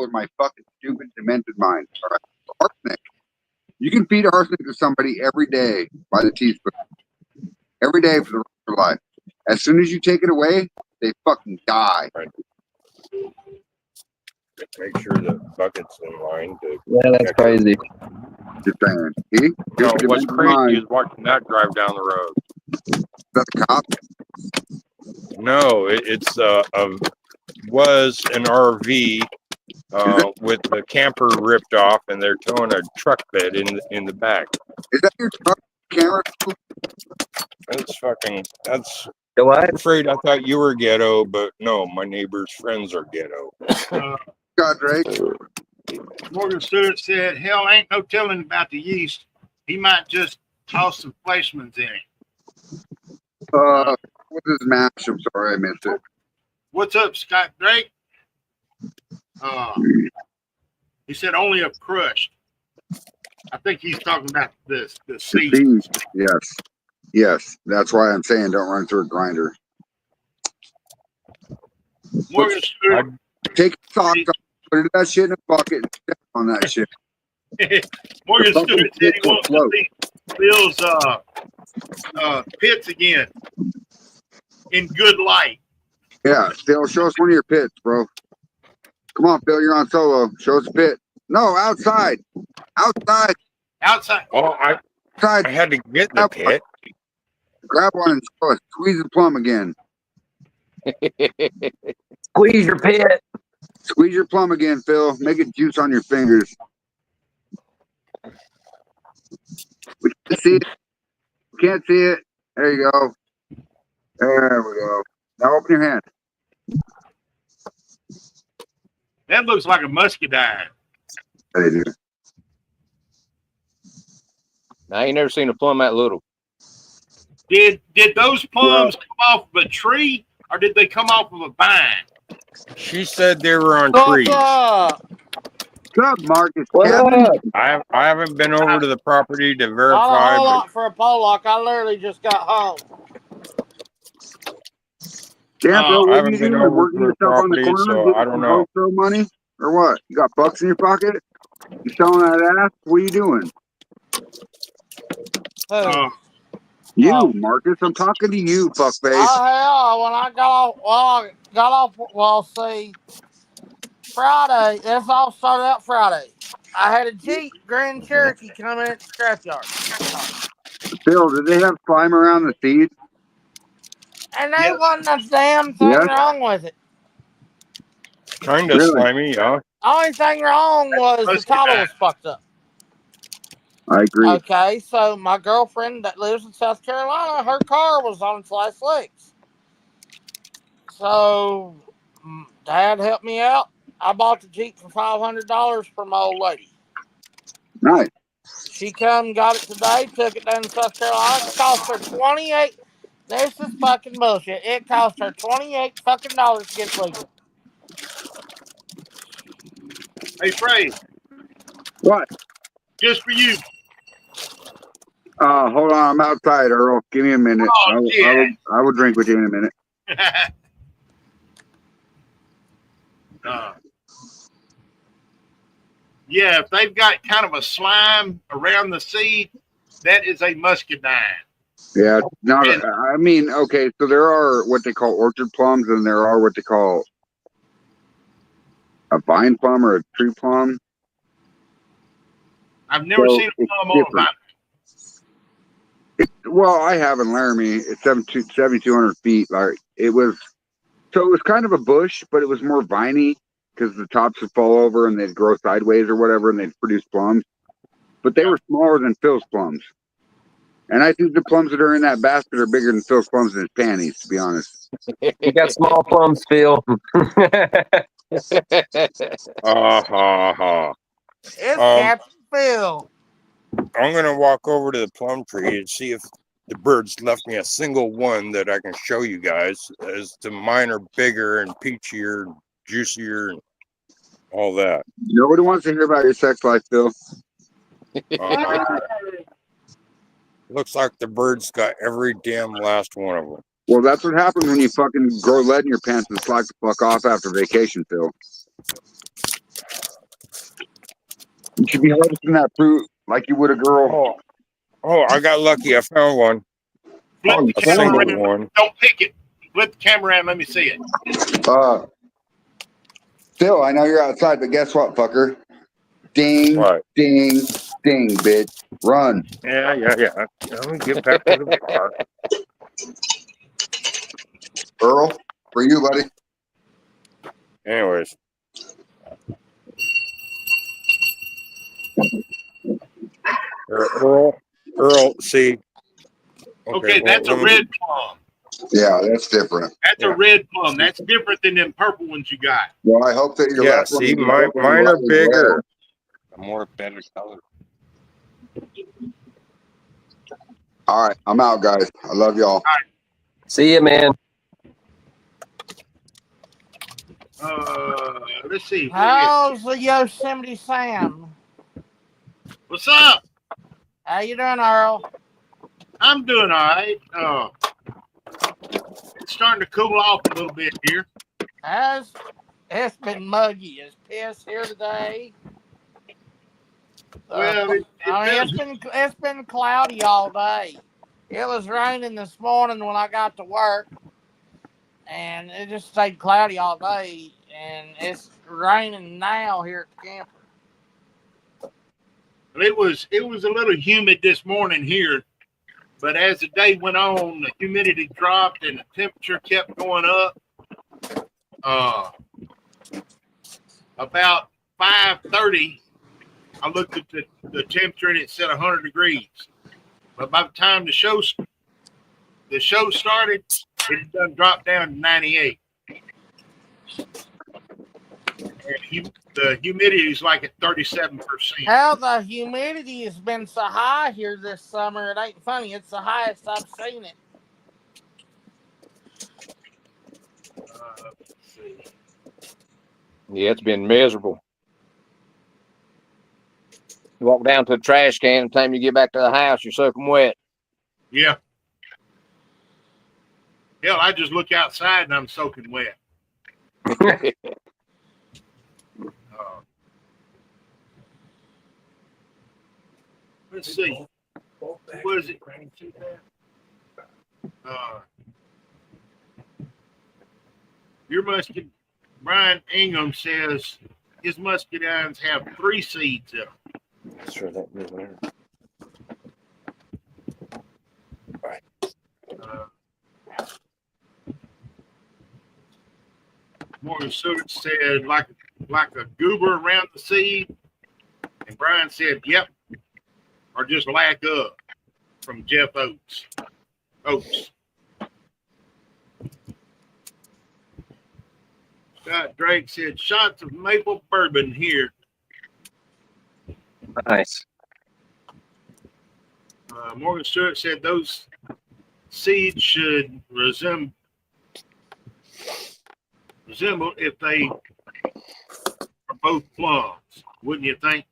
with my fucking stupid, demented mind. All right, arsenic. You can feed arsenic to somebody every day by the teaspoon, every day for the rest of their life. As soon as you take it away, they fucking die. Right. Make sure the bucket's in line. Yeah, that's crazy. Just saying. See? No, what's crazy is watching that drive down the road. Is that the cop? No, it's was an RV with the camper ripped off, and they're towing a truck bed in the back. Is that your truck camera? That's. The what? I'm afraid I thought you were ghetto, but no, my neighbor's friends are ghetto. God, Drake. Morgan Stewart said, hell, ain't no telling about the yeast. He might just toss some Fleischmann's in it. What is mash? I'm sorry, I missed it. What's up, Scott Drake? He said only if crushed. I think he's talking about the seeds. Yes. That's why I'm saying don't run through a grinder. Morgan Stewart. Take the socks off, put that shit in a bucket, and step on that shit. Morgan Stewart said he wants to see Bill's pits again in good light. Yeah, Phil, show us one of your pits, bro. Come on, Phil, you're on solo. Show us a pit. No, outside. Outside. Oh, I had to get the pit. Grab one and show us. Squeeze the plum again. Squeeze your pit. Squeeze your plum again, Phil. Make it juice on your fingers. We can't see it. We can't see it. There you go. There we go. Now open your hand. That looks like a muscadine. Hey, dude. I ain't never seen a plum that little. Did those plums come off of a tree or did they come off of a vine? She said they were on trees. What's up, Marcus? What up? I haven't been over to the property to verify. Hold on for a Pollock. I literally just got home. Yeah, Phil, Uh, I what are haven't you been doing? over Working to her yourself on the property, corner, so getting I don't some know. GoPro money, or what? You got bucks in your pocket? You selling that ass? What are you doing? Who? uh, You, Oh. Marcus. I'm talking to you, fuckface. Oh hell! When I got off. Well, see, Friday. This all started out Friday. I had a Jeep Grand Cherokee come in at the scrapyard, Phil, did they have slime around the seats? and there yes. wasn't a damn thing Yes, wrong with it. Kind of really. slimy, yeah. Only thing wrong was the title Muscadine. was fucked up. I agree. Okay, so my girlfriend that lives in South Carolina, her car was on its last legs. So Dad helped me out. I bought the Jeep for $500 from my old lady. Nice. She come got it today, took it down to South Carolina. It cost her 28. This is fucking bullshit. It cost her 28 fucking dollars to get it legal. Hey, Frey, What? just for you. Hold on. I'm outside, Earl. Give me a minute. Oh, I will drink with you in a minute. yeah. uh, yeah, if they've got kind of a slime around the seed, that is a muscadine. Yeah. Not. And I mean, okay. So there are what they call orchard plums, and there are what they call a vine plum or a tree plum. I've never So seen a it's plum on a different. vine. Well, I have in Laramie. It's 7,200 feet. Like it was. So it was kind of a bush, but it was more viney because the tops would fall over and they'd grow sideways or whatever, and they'd produce plums. But they Yeah. were smaller than Phil's plums. And I think the plums that are in that basket are bigger than Phil's plums in his panties, to be honest. You got small plums, Phil. Ha ha. It's Um, Captain Phil. I'm gonna walk over to the plum tree and see if the birds left me a single one that I can show you guys, as to mine are bigger and peachier, juicier, and all that. Nobody wants to hear about your sex life, Phil. Looks like the birds got every damn last one of them. Well, that's what happens when you fucking grow lead in your pants and slack the fuck off after vacation, Phil. You should be harvesting that fruit like you would a girl. Oh, I got lucky. I found one. Flip Oh, the A camera single around. one. Don't pick it. Flip the camera around. Let me see it. Phil, I know you're outside, but guess what, fucker? Ding, What? ding, ding, bitch. Run. Yeah. Let me get back to the car. Earl, for you, buddy. Anyways. Earl, see. Okay, well, that's a red plum. Yeah, that's different. That's Yeah. a red plum. That's different than them purple ones you got. Well, I hope that your Yeah, left one see, is mine are bigger. A more better color. All right, I'm out, guys. I love y'all. See you, man. Let's see. How's the Yosemite Sam? What's up? How you doing, Earl? I'm doing all right. It's starting to cool off a little bit here. It's been muggy as piss here today. Well, it does. It's been cloudy all day. It was raining this morning when I got to work, and it just stayed cloudy all day. And it's raining now here at the camper. It was a little humid this morning here, but as the day went on, the humidity dropped and the temperature kept going up. About 5:30, I looked at the temperature and it said 100 degrees. But by the time the show started, it done dropped down to 98. And the humidity is like at 37%. How the humidity has been so high here this summer, it ain't funny. It's the highest I've seen it. Let's see. Yeah, it's been miserable. You walk down to the trash can, the time you get back to the house, you're soaking wet. Yeah. Hell, I just look outside and I'm soaking wet. Let's see. What was it? Your musket, Brian Ingham says his muscadines have 3 seeds in them. Sure that was there. Morgan Stewart said like a goober around the seed, and Brian said, "Yep," or just lack of, from Jeff Oates. Scott Drake said, "Shots of maple bourbon here." Nice. Morgan Stewart said those seeds should resemble if they are both plums, wouldn't you think?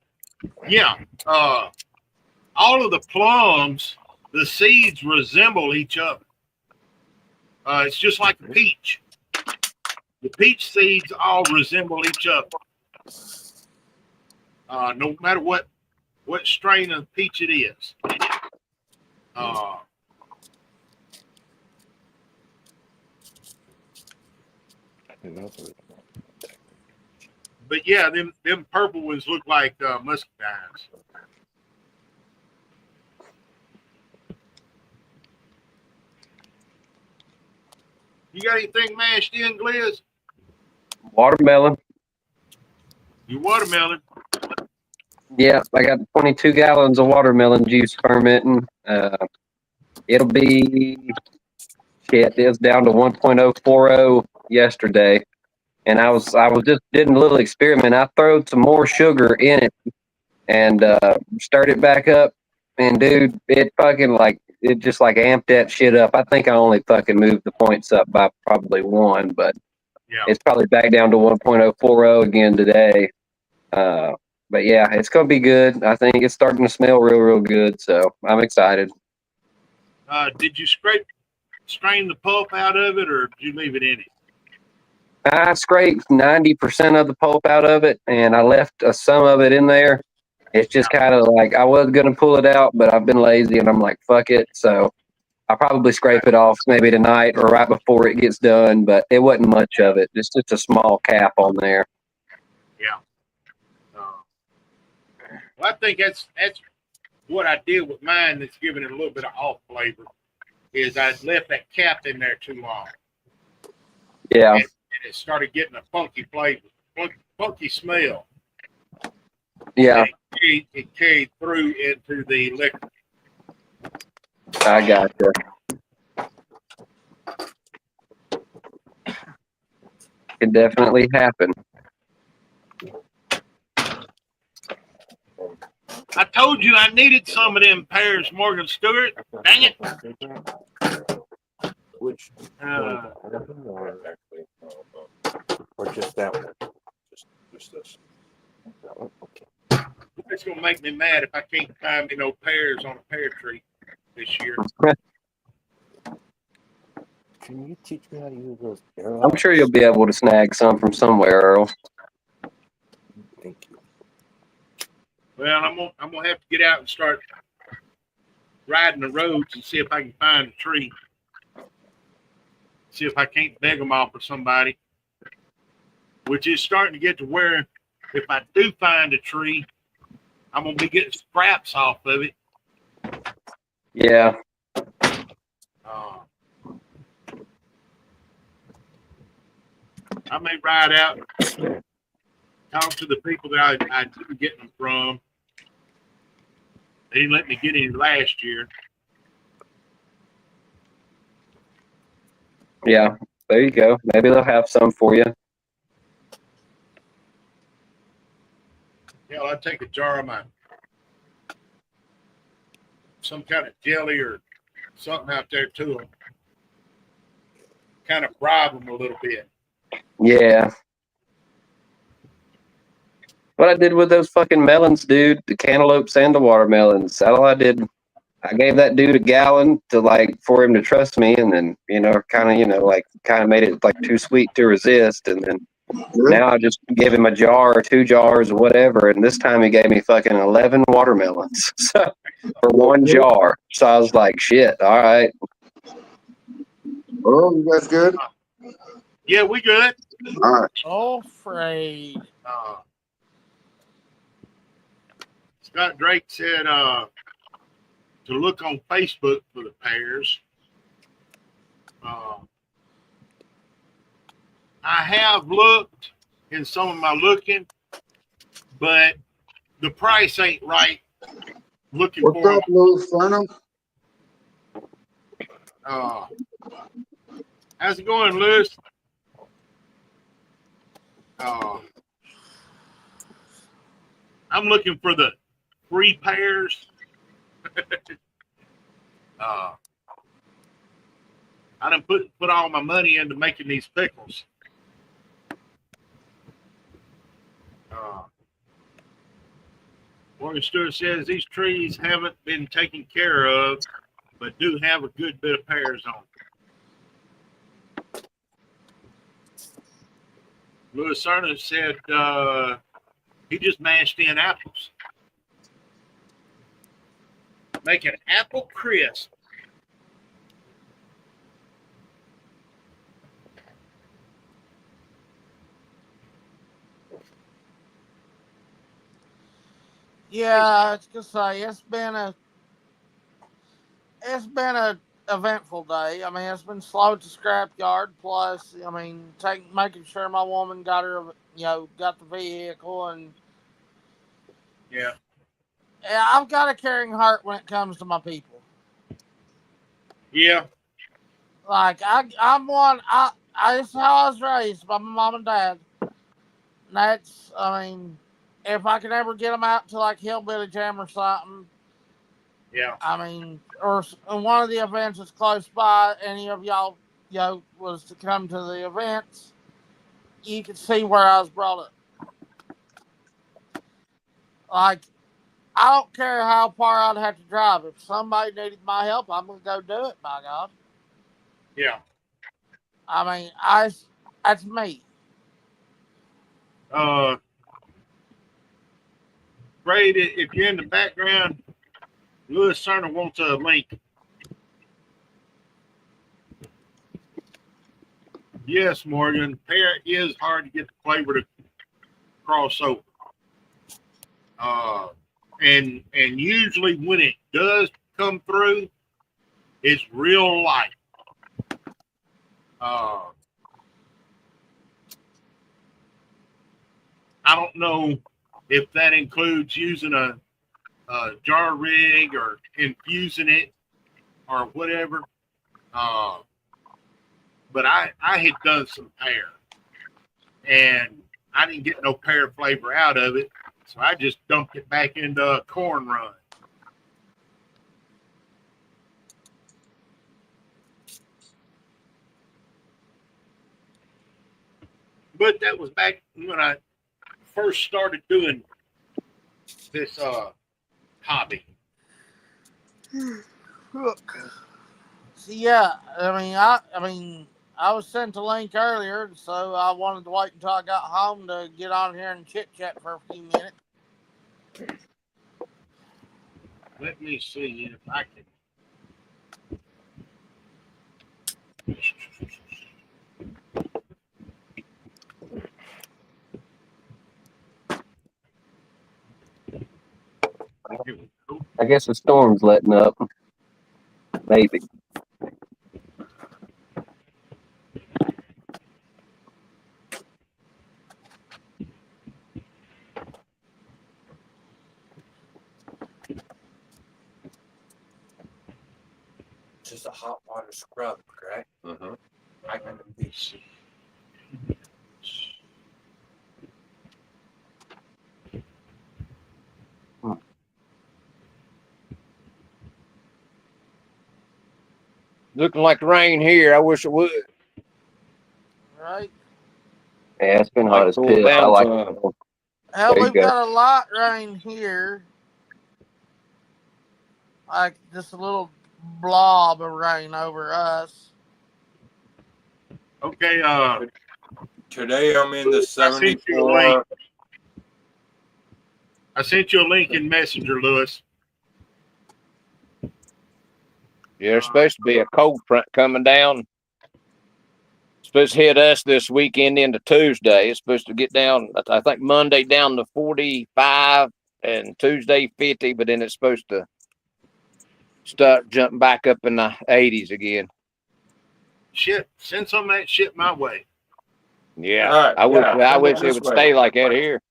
Yeah. All of the plums, the seeds resemble each other. It's just like a peach. The peach seeds all resemble each other. No matter what strain of peach it is. But yeah, them purple ones look like muscadines. You got anything mashed in, Gliz? Watermelon. Your watermelon. Yeah, I got 22 gallons of watermelon juice fermenting. It'll be shit. It was down to 1.040 yesterday, and I was just doing a little experiment. I threw some more sugar in it and stirred it back up, and dude, it just amped that shit up. I think I only fucking moved the points up by probably 1, but Yeah. it's probably back down to 1.040 again today. But yeah, it's gonna be good. I think it's starting to smell real good, so I'm excited. Did you strain the pulp out of it, or did you leave it in it? I scraped 90% of the pulp out of it, and I left some of it in there. It's just kind of like I was gonna pull it out, but I've been lazy, and I'm like, fuck it. So I'll probably scrape it off maybe tonight or right before it gets done. But it wasn't much of it. It's just a small cap on there. Yeah. Well, I think that's what I did with mine. That's giving it a little bit of off flavor. Is I left that cap in there too long. Yeah. And it started getting a funky flavor, funky smell. Yeah. It carried through into the liquor. I gotcha. It definitely happened. I told you I needed some of them pears, Morgan Stewart. Dang it. Which or just that one? Just this. Okay. It's gonna make me mad if I can't find me no pears on a pear tree this year. Can you teach me how to use those arrows? I'm sure you'll be able to snag some from somewhere, Earl. Thank you. Well, I'm gonna have to get out and start riding the roads and see if I can find a tree. See if I can't beg them off of somebody. Which is starting to get to where if I do find a tree, I'm gonna be getting scraps off of it. Yeah. I may ride out, talk to the people that I do get them from. They didn't let me get any last year. Yeah. There you go. Maybe they'll have some for you. Hell, I'd take a jar of some kind of jelly or something out there to them. Kind of bribe them a little bit. Yeah. What I did with those fucking melons, dude, the cantaloupes and the watermelons. That's all I did. I gave that dude a gallon to for him to trust me, and then kind of made it too sweet to resist, and then now I just give him a jar or 2 jars or whatever, and this time he gave me fucking 11 watermelons for one jar. So I was like, shit, all right. Oh, you guys good? Yeah, we good. All right. Oh, afraid. Scott Drake said to look on Facebook for the pairs. I have looked in some of my looking, but the price ain't right. Looking What's for up, Louis Furno? how's it going, Lewis? I'm looking for the free pairs. I done put all my money into making these pickles. Morgan Stewart says these trees haven't been taken care of, but do have a good bit of pears on them. Louis Cerna said he just mashed in apples. Making apple crisp. Yeah, I was gonna say it's been a eventful day. I mean, it's been slow at the scrapyard. Plus, I mean, making sure my woman got got the vehicle, and Yeah. I've got a caring heart when it comes to my people. Yeah. Like I'm one. This is how I was raised by my mom and dad. And that's, I mean, if I could ever get them out to Hillbilly Jam or something. Yeah. I mean, or one of the events that's close by, any of y'all, was to come to the events, you could see where I was brought up. Like, I don't care how far I'd have to drive. If somebody needed my help, I'm going to go do it, by God. Yeah. I mean, that's me. Brady, if you're in the background, Louis Cerna wants a link. Yes, Morgan. Pear is hard to get the flavor to cross over. And usually when it does come through, it's real light. I don't know if that includes using a jar rig or infusing it or whatever. But I had done some pear, and I didn't get no pear flavor out of it, so I just dumped it back into a corn run. But that was back when I first started doing this hobby. See, yeah, I mean, I was sent a link earlier, so I wanted to wait until I got home to get on here and chit chat for a few minutes. Let me see if I can. I guess the storm's letting up. Maybe. Just a hot water scrub, correct? Mm-hmm. I can be. Looking like rain here. I wish it would. Right? Yeah, it's been Like hot as cool piss. I down like some. it. Hell, There you we've go. got a light rain here. like just a little blob of rain over us. Okay, Today I'm in the I sent you a link. 74. I sent you a link in Messenger, Lewis. Yeah, there's supposed to be a cold front coming down. Supposed to hit us this weekend into Tuesday. It's supposed to get down, I think Monday down to 45 and Tuesday 50, but then it's supposed to start jumping back up in the 80s again. Shit, send some of that shit my way. Yeah, All right, I wish send it this would way. stay like that here.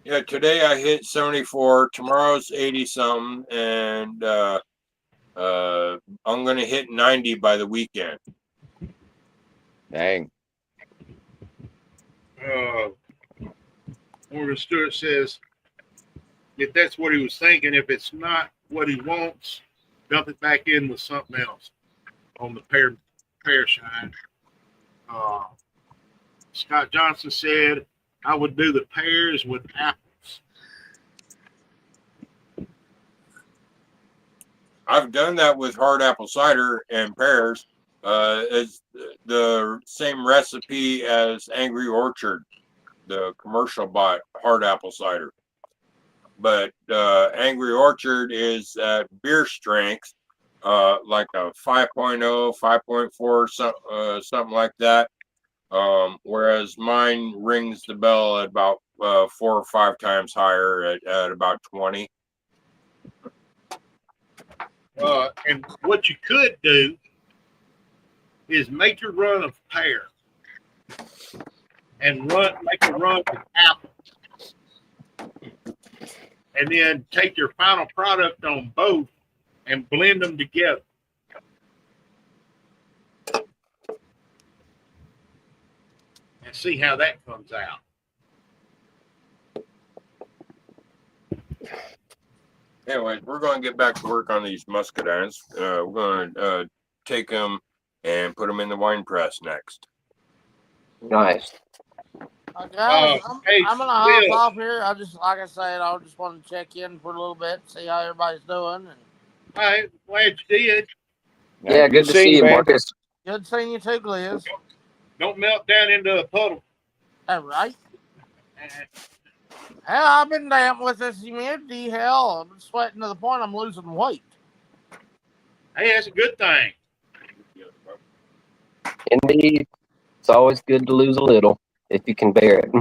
Yeah, today I hit 74. Tomorrow's 80 something, and I'm gonna hit 90 by the weekend. Dang. Morgan Stewart says, if that's what he was thinking, if it's not what he wants, dump it back in with something else on the pear shine. Scott Johnson said, I would do the pears with apples. I've done that with hard apple cider and pears. It's the same recipe as Angry Orchard, the commercial bought hard apple cider. But Angry Orchard is at beer strength, like a 5.0, 5.4, something like that. Whereas mine rings the bell at about 4 or 5 times higher at about 20. And what you could do is make your run of pear and make a run of apple. And then take your final product on both and blend them together. And see how that comes out. Anyways, we're going to get back to work on these muscadines. We're going to take them and put them in the wine press next. Nice. Guys, hey, I'm gonna hop Phil. off here. I just, like I said, I just want to check in for a little bit, see how everybody's doing. And All right, glad you did. Yeah, good to see you, man. Marcus. good seeing you too, Liz. Don't melt down into a puddle. All right. Hell, I've been damp with this humidity. Hell, I'm sweating to the point I'm losing weight. Hey, that's a good thing. Indeed. It's always good to lose a little if you can bear it.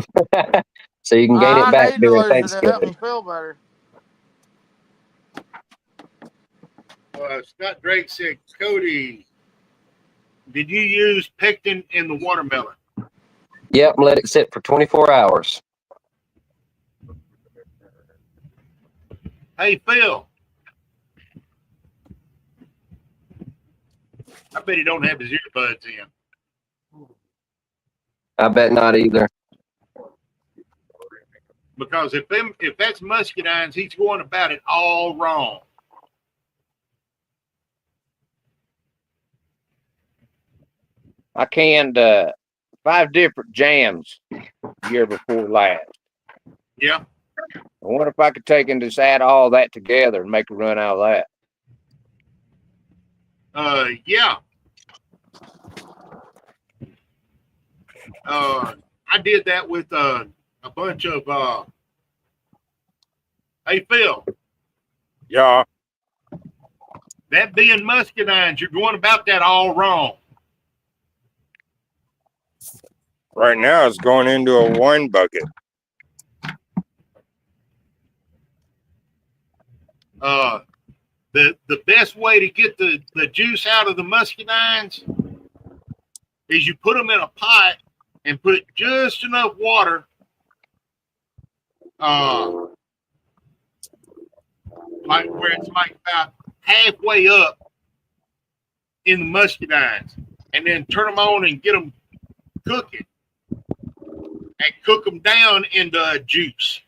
So you can gain it I back need to during lose it to help me Thanksgiving. feel better. Scott Drake said, Cody, did you use pectin in the watermelon? Yep, let it sit for 24 hours. Hey, Phil. I bet he don't have his earbuds in. I bet not either. Because if that's muscadines, he's going about it all wrong. I canned 5 different jams year before last. Yeah. I wonder if I could take and just add all that together and make a run out of that. Yeah. I did that with a bunch of hey, Phil. Yeah. That being muscadines, you're going about that all wrong. Right now it's going into a wine bucket. The best way to get the juice out of the muscadines is you put them in a pot and put just enough water like where it's like about halfway up in the muscadines, and then turn them on and get them cooking and cook them down into a juice.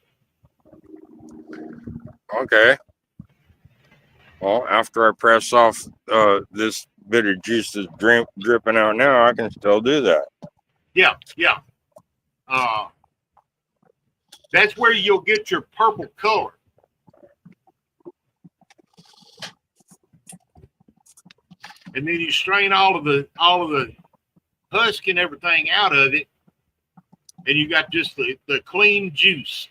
Okay. Well, after I press off this bit of juice that's dripping out now, I can still do that. Yeah. That's where you'll get your purple color. and then you strain all of the husk and everything out of it, and you got just the clean juice.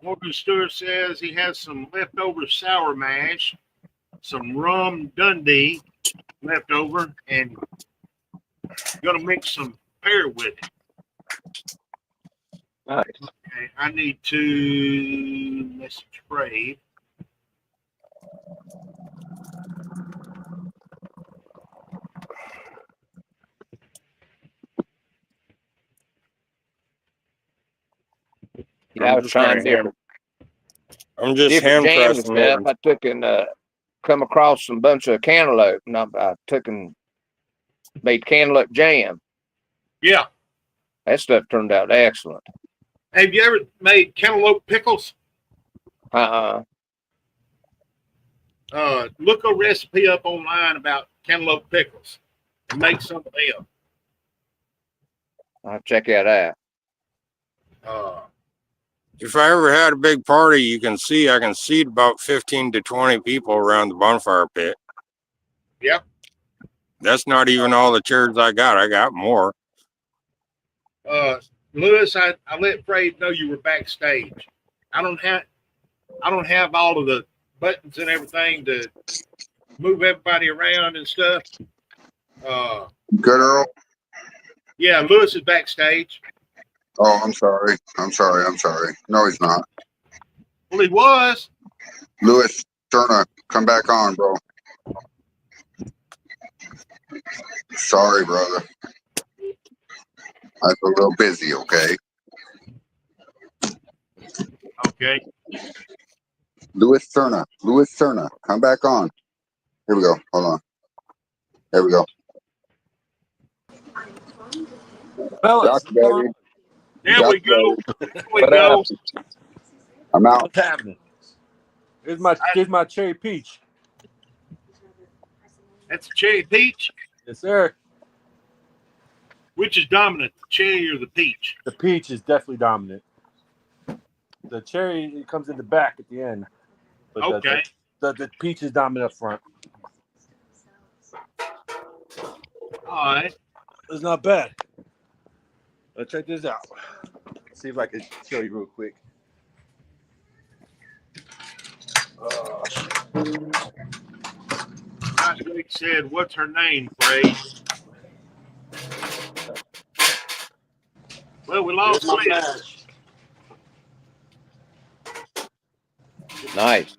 Morgan Stewart says he has some leftover sour mash, some rum Dundee left over, and gonna mix some pear with it. Nice. Okay, I need to message Brave. Yeah, I was trying different I'm just jams hand and pressing stuff. it. I took and come across some bunch of cantaloupe, and I took and made cantaloupe jam. Yeah. That stuff turned out excellent. Have you ever made cantaloupe pickles? Look a recipe up online about cantaloupe pickles and make some of them. I'll check that out. If I ever had a big party, I can seat about 15 to 20 people around the bonfire pit. Yep. That's not even all the chairs I got. I got more. Lewis, I let Fred know you were backstage. I don't have all of the buttons and everything to move everybody around and stuff. Good, Earl. Yeah, Lewis is backstage. Oh, I'm sorry. No, he's not. Well, he was. Lewis Turner, come back on, bro. Sorry, brother. I was a little busy, okay? Okay. Lewis Turner, come back on. Here we go. Hold on. There we go. Fellas, Gotcha, baby. There we go. There we go. I'm out. what's happening? Here's my cherry peach. That's a cherry peach. Yes, sir. Which is dominant, the cherry or the peach? The peach is definitely dominant. The cherry, it comes in the back at the end. But Okay. The peach is dominant up front. All right. It's not bad. Let's check this out. Let's see if I can show you real quick. Josh Blake said, "What's her name, Fred?" Well, we lost Here's my Liz. mash. Nice.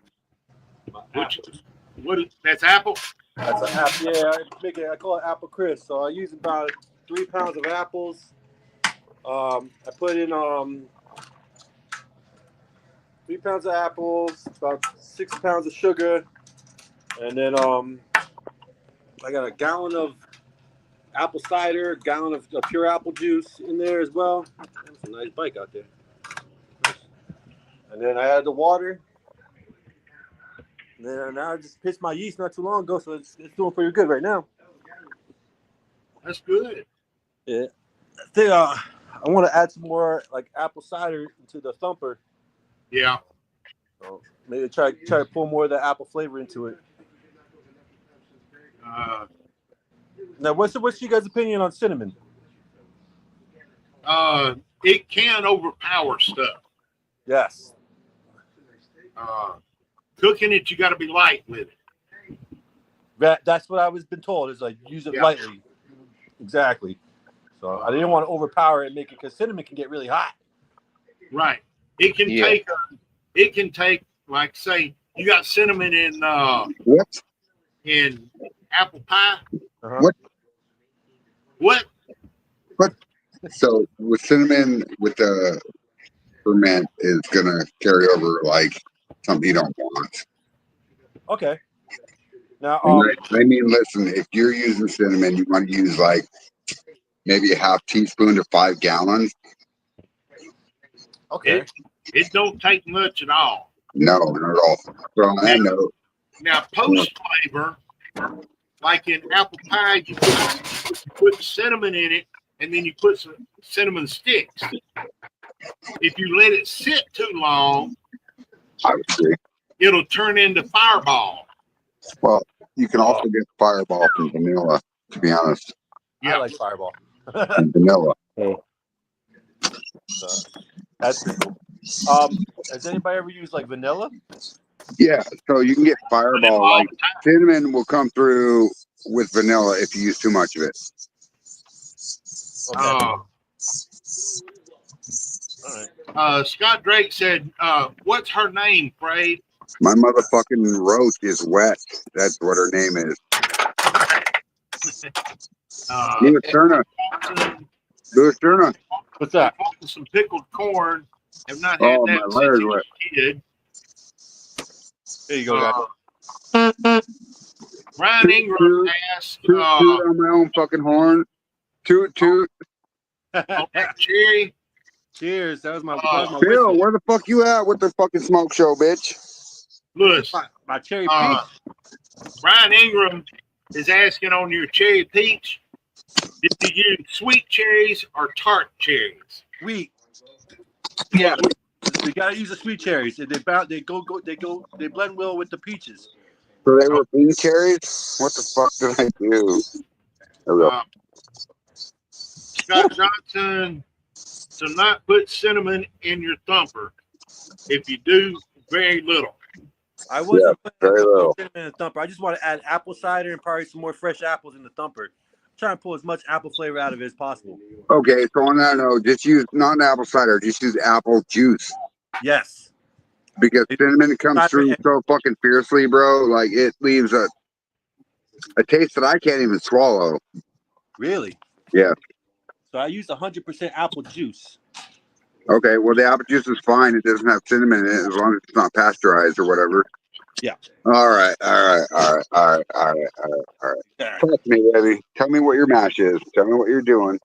That's apple? That's an apple. Yeah, I call it apple crisp. So I use about 3 pounds of apples. I put in 3 pounds of apples, about 6 pounds of sugar, and then I got a gallon of apple cider, a gallon of pure apple juice in there as well. That's a nice bike out there. And then I add the water. And then now I just pitched my yeast not too long ago, so it's doing pretty good right now. That's good. Yeah. I think I want to add some more like apple cider into the thumper. Yeah. So maybe try to pull more of the apple flavor into it. Now, what's you guys' opinion on cinnamon? It can overpower stuff. Yes. Cooking it, you got to be light with it. That's what I was been told. Is like use it lightly. Exactly. So I didn't want to overpower it and make it because cinnamon can get really hot. Right. It can take. It can take, like, say, you got cinnamon in apple pie. Uh-huh. What? So with cinnamon, with the ferment, is gonna carry over like something you don't want. Okay. Now, I mean, listen, if you're using cinnamon, you want to use like maybe a half teaspoon to 5 gallons. Okay. It don't take much at all. No, not at all. So on that note, now post flavor, like in apple pie, you put cinnamon in it, and then you put some cinnamon sticks. If you let it sit too long, I would agree. it'll turn into Fireball. Well, you can also get Fireball from vanilla, to be honest. Yeah. I like Fireball. From vanilla. So, that's pretty cool. Has anybody ever used like vanilla? Yeah, so you can get Fireball. all Like cinnamon will come through with vanilla if you use too much of it. Okay. All right. Scott Drake said, "What's her name, Fred?" My motherfucking roach is wet. That's what her name is. Louis Turner. Louis Turner. What's that? Some pickled corn. Have not had Oh, that my since legs he was wet. a kid. There you go, guys. Ryan Ingram Toot, asked, toot on my own fucking horn. Toot, toot. on that cherry. Cheers. That was my Bill, whiskey. where the fuck you at with the fucking smoke show, bitch? Lewis, My cherry peach. Ryan Ingram is asking on your cherry peach, did you use sweet cherries or tart cherries? Sweet. Yeah. We gotta use the sweet cherries. They blend well with the peaches. So they were bean cherries? What the fuck did I do? There we go. Scott Johnson, to not put cinnamon in your thumper. If you do, very little. I wasn't very putting little. cinnamon in the thumper. I just want to add apple cider and probably some more fresh apples in the thumper. Trying to pull as much apple flavor out of it as possible. Okay, so on that note, just use not apple cider, just use apple juice. Yes. Because cinnamon comes through so fucking fiercely, bro. Like it leaves a taste that I can't even swallow. Really? Yeah. So I used 100% apple juice. Okay, well the apple juice is fine. It doesn't have cinnamon in it as long as it's not pasteurized or whatever. Yeah. All right. Talk to me, baby. Tell me what your mash is. Tell me what you're doing.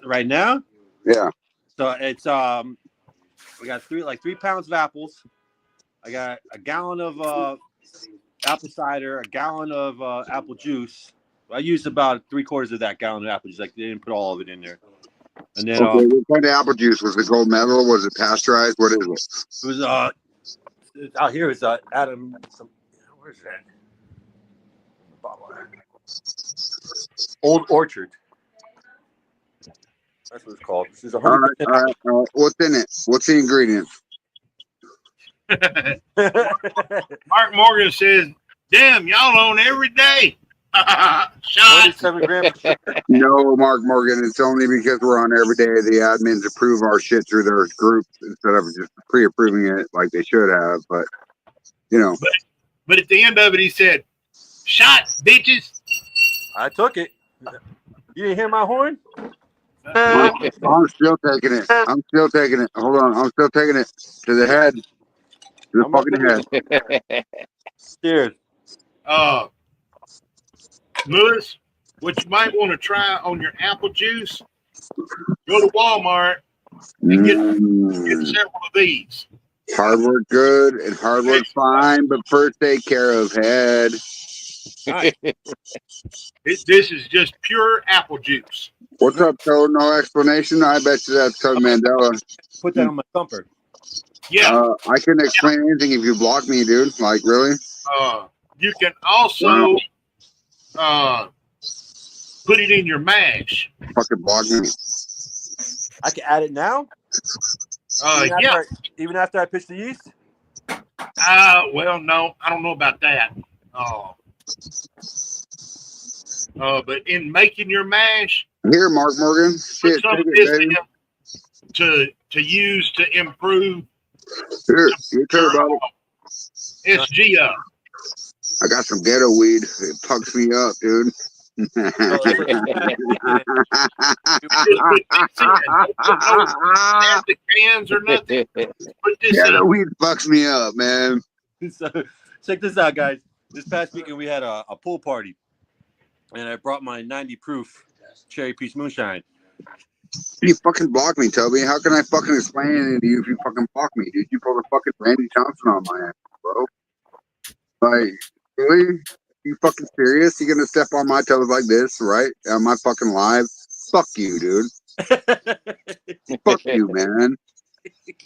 Right now? Yeah. So it's we got 3 pounds of apples. I got a gallon of apple cider, a gallon of apple juice. I used about 3/4 of that gallon of apple juice. Like they didn't put all of it in there. And then Okay, what kind of apple juice? Was it gold medal? Was it pasteurized? What is it? it was out here is Adam. Where's that? Old Orchard. That's what it's called. This is 100%. All right. What's in it? What's the ingredients? Mark Morgan says, damn, y'all on every day. Shot. 27 grams of sugar. No, Mark Morgan. It's only because we're on every day. The admins approve our shit through their groups instead of just pre-approving it like they should have. But you know. But at the end of it, he said, "Shot, bitches." I took it. You didn't hear my horn? I'm still taking it. I'm still taking it. Hold on. I'm still taking it to the head. To the I'm fucking head. Cheers. Lewis, what you might want to try on your apple juice, go to Walmart and get several of these. Hard work good and hard work fine, but first take care of head. Right. This is just pure apple juice. What's up, Toad? No explanation? I bet you that's Toad Mandela. Put that on my thumper. Yeah. I can explain anything if you block me, dude. Like, really? You can also put it in your mash. Fucking block me. I can add it now? Even after I pitch the yeast? Well, no, I don't know about that. But in making your mash, here, Mark Morgan, put some of this in to use to improve. Here, you care about it. SGO. I got some ghetto weed. It pucks me up, dude. The cans or nothing. Put this ghetto in. weed fucks me up, man. So check this out, guys. This past weekend we had a pool party, and I brought my 90 proof cherry peach moonshine. You fucking block me, Toby. How can I fucking explain anything to you if you fucking block me, dude? You pulled a fucking Randy Johnson on my ass, bro. Like, really? You fucking serious? You gonna step on my toes like this, right? On my fucking live? Fuck you, dude. Fuck you, man.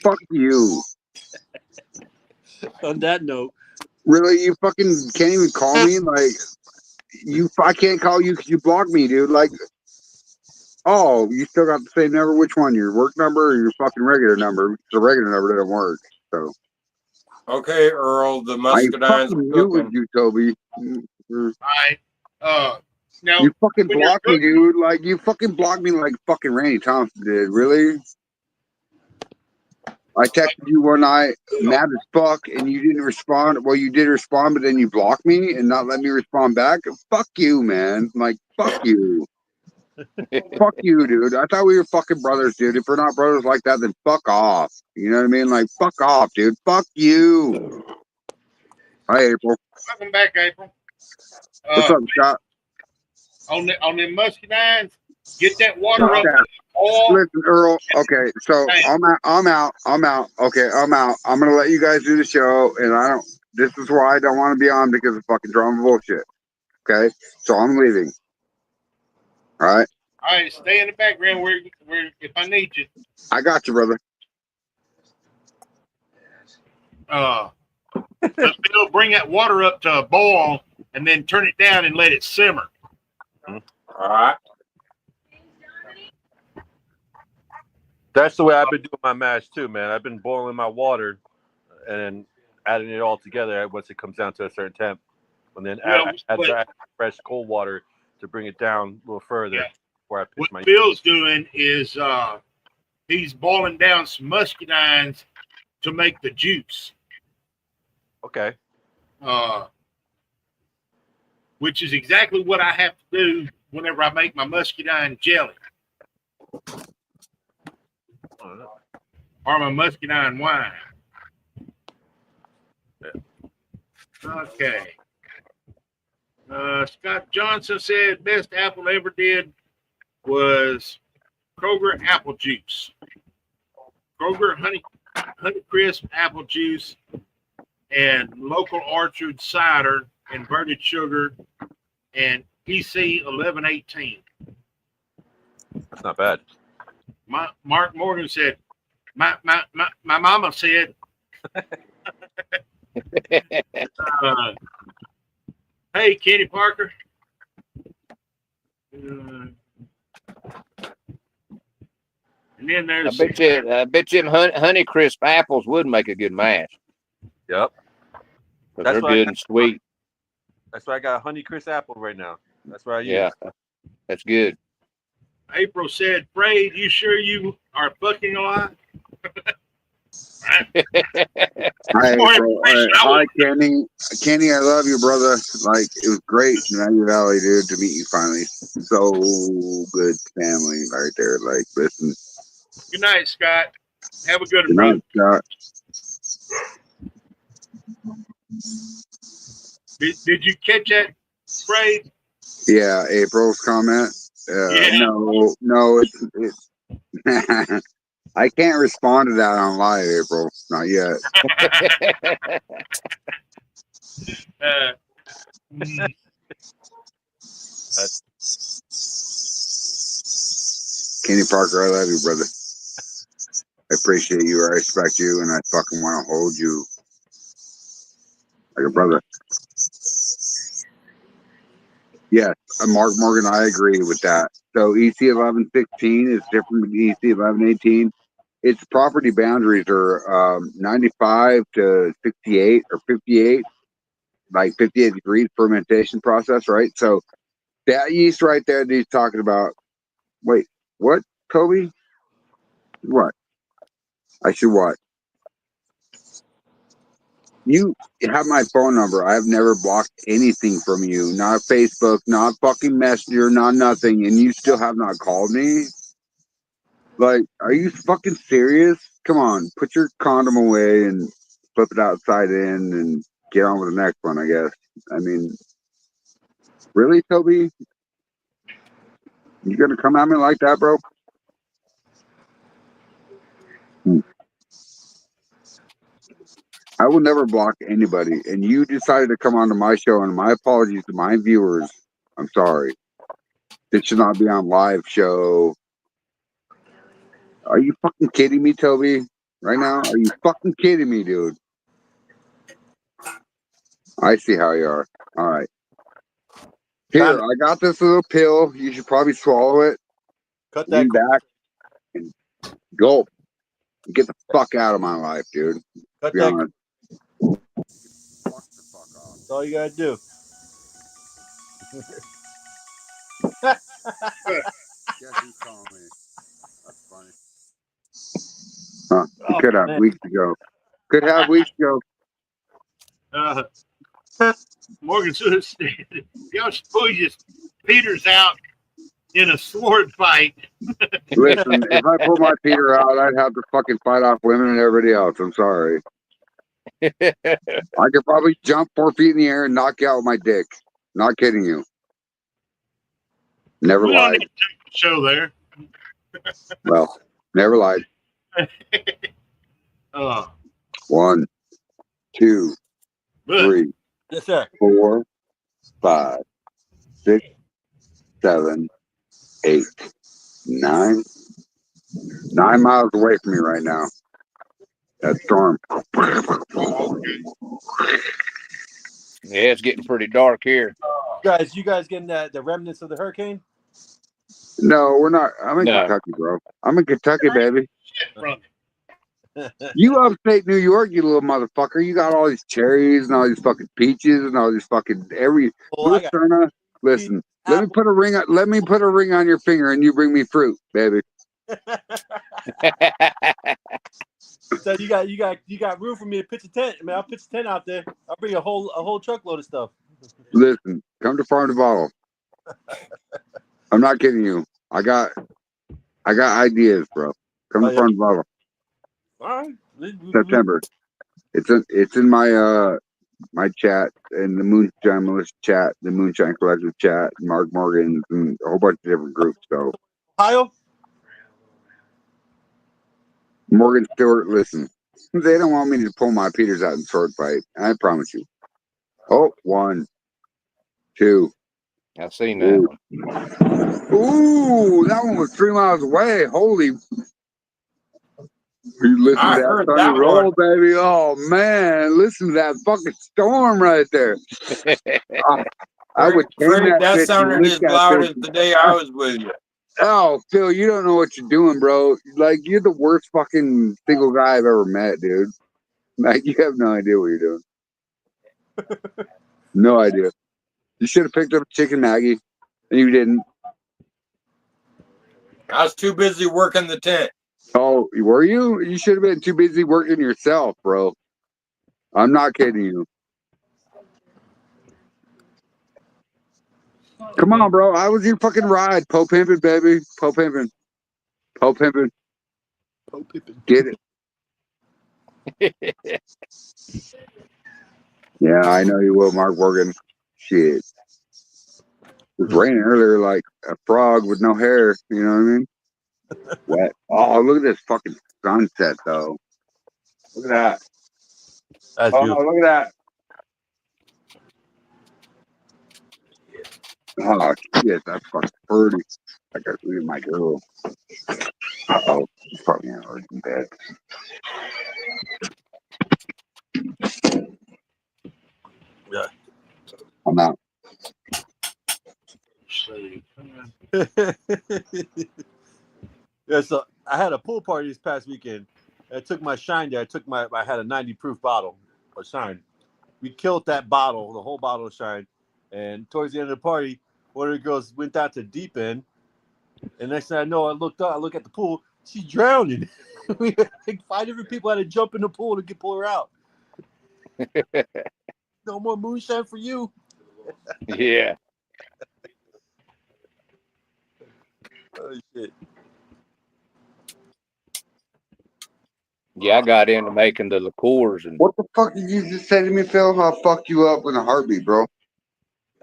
Fuck you. On that note, Really, you fucking can't even call me? Like, I can't call you because you blocked me, dude. Like, oh, you still got the same number? Which one? Your work number or your fucking regular number? The regular number didn't work. So Okay, Earl, the I muscadine's fucking knew it was cooking. you, Toby. All right. Now You fucking when you're blocked me, cooking, dude. Like, you fucking blocked me like fucking Randy Thompson did. Really? I texted you one night, mad as fuck, and you didn't respond. Well, you did respond, but then you blocked me and not let me respond back. Fuck you, man. Like, fuck you. Fuck you, dude. I thought we were fucking brothers, dude. If we're not brothers like that, then fuck off. You know what I mean? Like, fuck off, dude. Fuck you. Hi, April. welcome back, April. What's up, Scott? On them muscadines, get that water up. Okay. All Listen, Earl. Okay, so I'm out. Okay, I'm out. I'm gonna let you guys do the show, and I don't. This is why I don't want to be on because of fucking drama bullshit. Okay, so I'm leaving. All right. All right, stay in the background where if I need you. I got you, brother. But Bill, bring that water up to a boil and then turn it down and let it simmer. All right. that's the way I've been doing my mash too, man. I've been boiling my water and then adding it all together once it comes down to a certain temp, and then add fresh cold water to bring it down a little further. Yeah. Before I pitch What my Bill's doing is he's boiling down some muscadines to make the juice. Okay. Which is exactly what I have to do whenever I make my muscadine jelly or my muscadine wine. Okay. Scott Johnson said best apple ever did was Kroger apple juice. Kroger honey crisp apple juice and local orchard cider, inverted sugar, and EC 1118. That's not bad. Mark Morgan said, my mama said, hey, Kenny Parker. And then there's I bet you them honey crisp apples would make a good mash. Yep. But they're good and sweet. That's why I got a honey crisp apple right now. That's what I use. Yeah, that's good. April said, Fred, you sure you are fucking alive? Hi, April. Hi, Kenny. Kenny, I love you, brother. Like, it was great in Maggie Valley, dude, to meet you finally. So good family right there. Like, listen. Good night, Scott. Have a good Good one, night, Scott. Did you catch that, Fred? Yeah, April's comment. Yeah. No, it's I can't respond to that on live, April. Not yet. Kenny Parker, I love you, brother. I appreciate you. I respect you, and I fucking want to hold you like a brother. Yes, Mark Morgan, I agree with that. So EC 1116 is different from EC 1118. Its property boundaries are 95 to 68 or 58, like 58 degrees fermentation process, right? So that yeast right there that he's talking about. Wait, what, Kobe? What? I should what? You have my phone number. I've never blocked anything from you. Not Facebook, not fucking Messenger, not nothing. And you still have not called me? Like, are you fucking serious? Come on, put your condom away and flip it outside in and get on with the next one, I guess. I mean, really, Toby? You gonna come at me like that, bro? I will never block anybody. And you decided to come onto my show, and my apologies to my viewers. I'm sorry. This should not be on live show. Are you fucking kidding me, Toby? Right now? Are you fucking kidding me, dude? I see how you are. All right. Here, I got this little pill. You should probably swallow it. Cut that. Lean back and gulp. Get the fuck out of my life, dude. Cut Be that. honest. That's all you gotta do. Guess who's calling me? That's funny. Huh. Oh, Could have man. weeks ago. Could have weeks ago. Morgan should said, y'all suppose just Peter's out in a sword fight. Listen, if I pull my Peter out, I'd have to fucking fight off women and everybody else. I'm sorry. I could probably jump 4 feet in the air and knock you out with my dick. Not kidding you. Never We don't lied. need to take the show there. Well, never lied. Uh, 1, 2, but 3, Yes, sir. 4, 5, 6, 7, 8, 9. 9 miles away from me right now. That storm. Yeah, it's getting pretty dark here. You guys getting the remnants of the hurricane? No, we're not. I'm in No. Kentucky, bro. I'm in Kentucky, baby. shit from You upstate New York, you little motherfucker. You got all these cherries and all these fucking peaches and all these fucking Well, I got Listen, let me put a ring on your finger and you bring me fruit, baby. So you got room for me to pitch a tent. I mean, I'll pitch a tent out there. I'll bring a whole truckload of stuff. Listen, come to Farm to Bottle. I'm not kidding you. I got ideas, bro. Come to Farm to Bottle. All right. September. It's in my my chat and the Moonshine Militia chat, the Moonshine Collective chat, Mark Morgan, and a whole bunch of different groups. So Ohio? Morgan Stewart, listen. They don't want me to pull my Peters out in sword fight. I promise you. Oh, 1, 2. I've seen that one. Ooh, that one was 3 miles away. Holy. You listen I to that heard thunder that roll, one. baby. Oh, man. Listen to that fucking storm right there. I would tame Fred, that that bitch and sounded lick as that loud bitch. as the day I was with you. Oh, Phil, you don't know what you're doing, bro. Like, you're the worst fucking single guy I've ever met, dude. Like, you have no idea what you're doing. No idea. You should have picked up Chicken Maggie, and you didn't. I was too busy working the tent. Oh, were you? You should have been too busy working yourself, bro. I'm not kidding you. Come on, bro. I was your fucking ride. Po pimpin', baby. Po pimpin'. Po pimpin'. Get it. Yeah, I know you will, Mark Morgan. Shit. It was raining earlier like a frog with no hair. You know what I mean? Wet. Oh, look at this fucking sunset, though. Look at that. That's Oh, beautiful. look at that. Oh, shit. That's fucking pretty. I got to look at my girl. Uh-oh. She's probably already in bed. Yeah. I'm out. Yeah, so I had a pool party this past weekend. I took my Shine there. I had a 90 proof bottle of Shine. We killed that bottle, the whole bottle of Shine. And towards the end of the party, one of the girls went down to deep end. And next thing I know, I look at the pool. She's drowning. We had like 5 different people had to jump in the pool to pull her out. No more moonshine for you. Yeah. Oh shit. Yeah, I got into making the liqueurs and What the fuck did you just say to me, Phil? I'll fuck you up in a heartbeat, bro.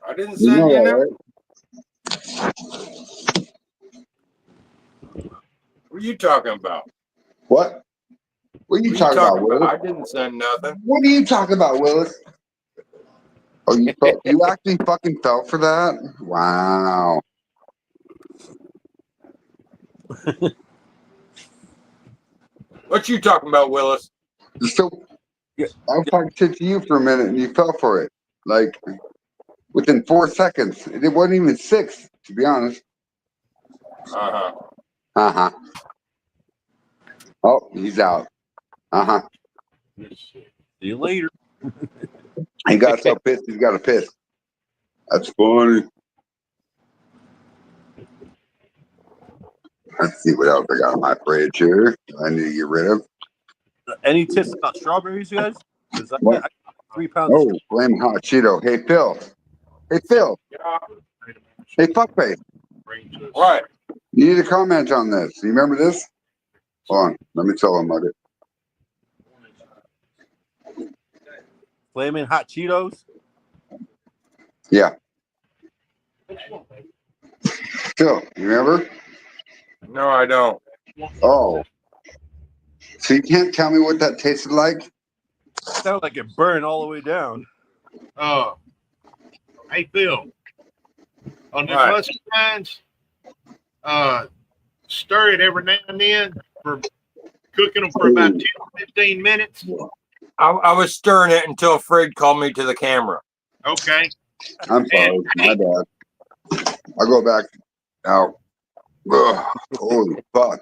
I didn't You send know you that, nothing. right? What are you talking about? What? What are you talking about, Willis? I didn't send nothing. What are you talking about, Willis? Oh, you actually fucking fell for that? Wow. What you talking about, Willis? So I fucking said to you for a minute and you fell for it. like within 4 seconds. It wasn't even 6, to be honest. Uh-huh. Uh-huh. Oh, he's out. Uh-huh. See you later. He got so pissed he's got to piss. That's funny. Let's see what else I got in my fridge here. I need to get rid of. Any tips about strawberries, you guys? Because I What? got 3 pounds. Oh, flame hot Cheeto. Hey, Phil. Hey, Phil. Hey, fuckface. What? You need to comment on this. You remember this? Hold on. Let me tell him about it. Flaming hot Cheetos. Yeah. Phil, you remember? No, I don't. Oh. So you can't tell me what that tasted like? Sounded like it burned all the way down. Hey Phil, on the Right. muscadines, stir it every now and then for cooking them for about 10 or 15 minutes. I was stirring it until Fred called me to the camera. Okay. I'm sorry. My bad. I'll go back out. Ugh, holy fuck.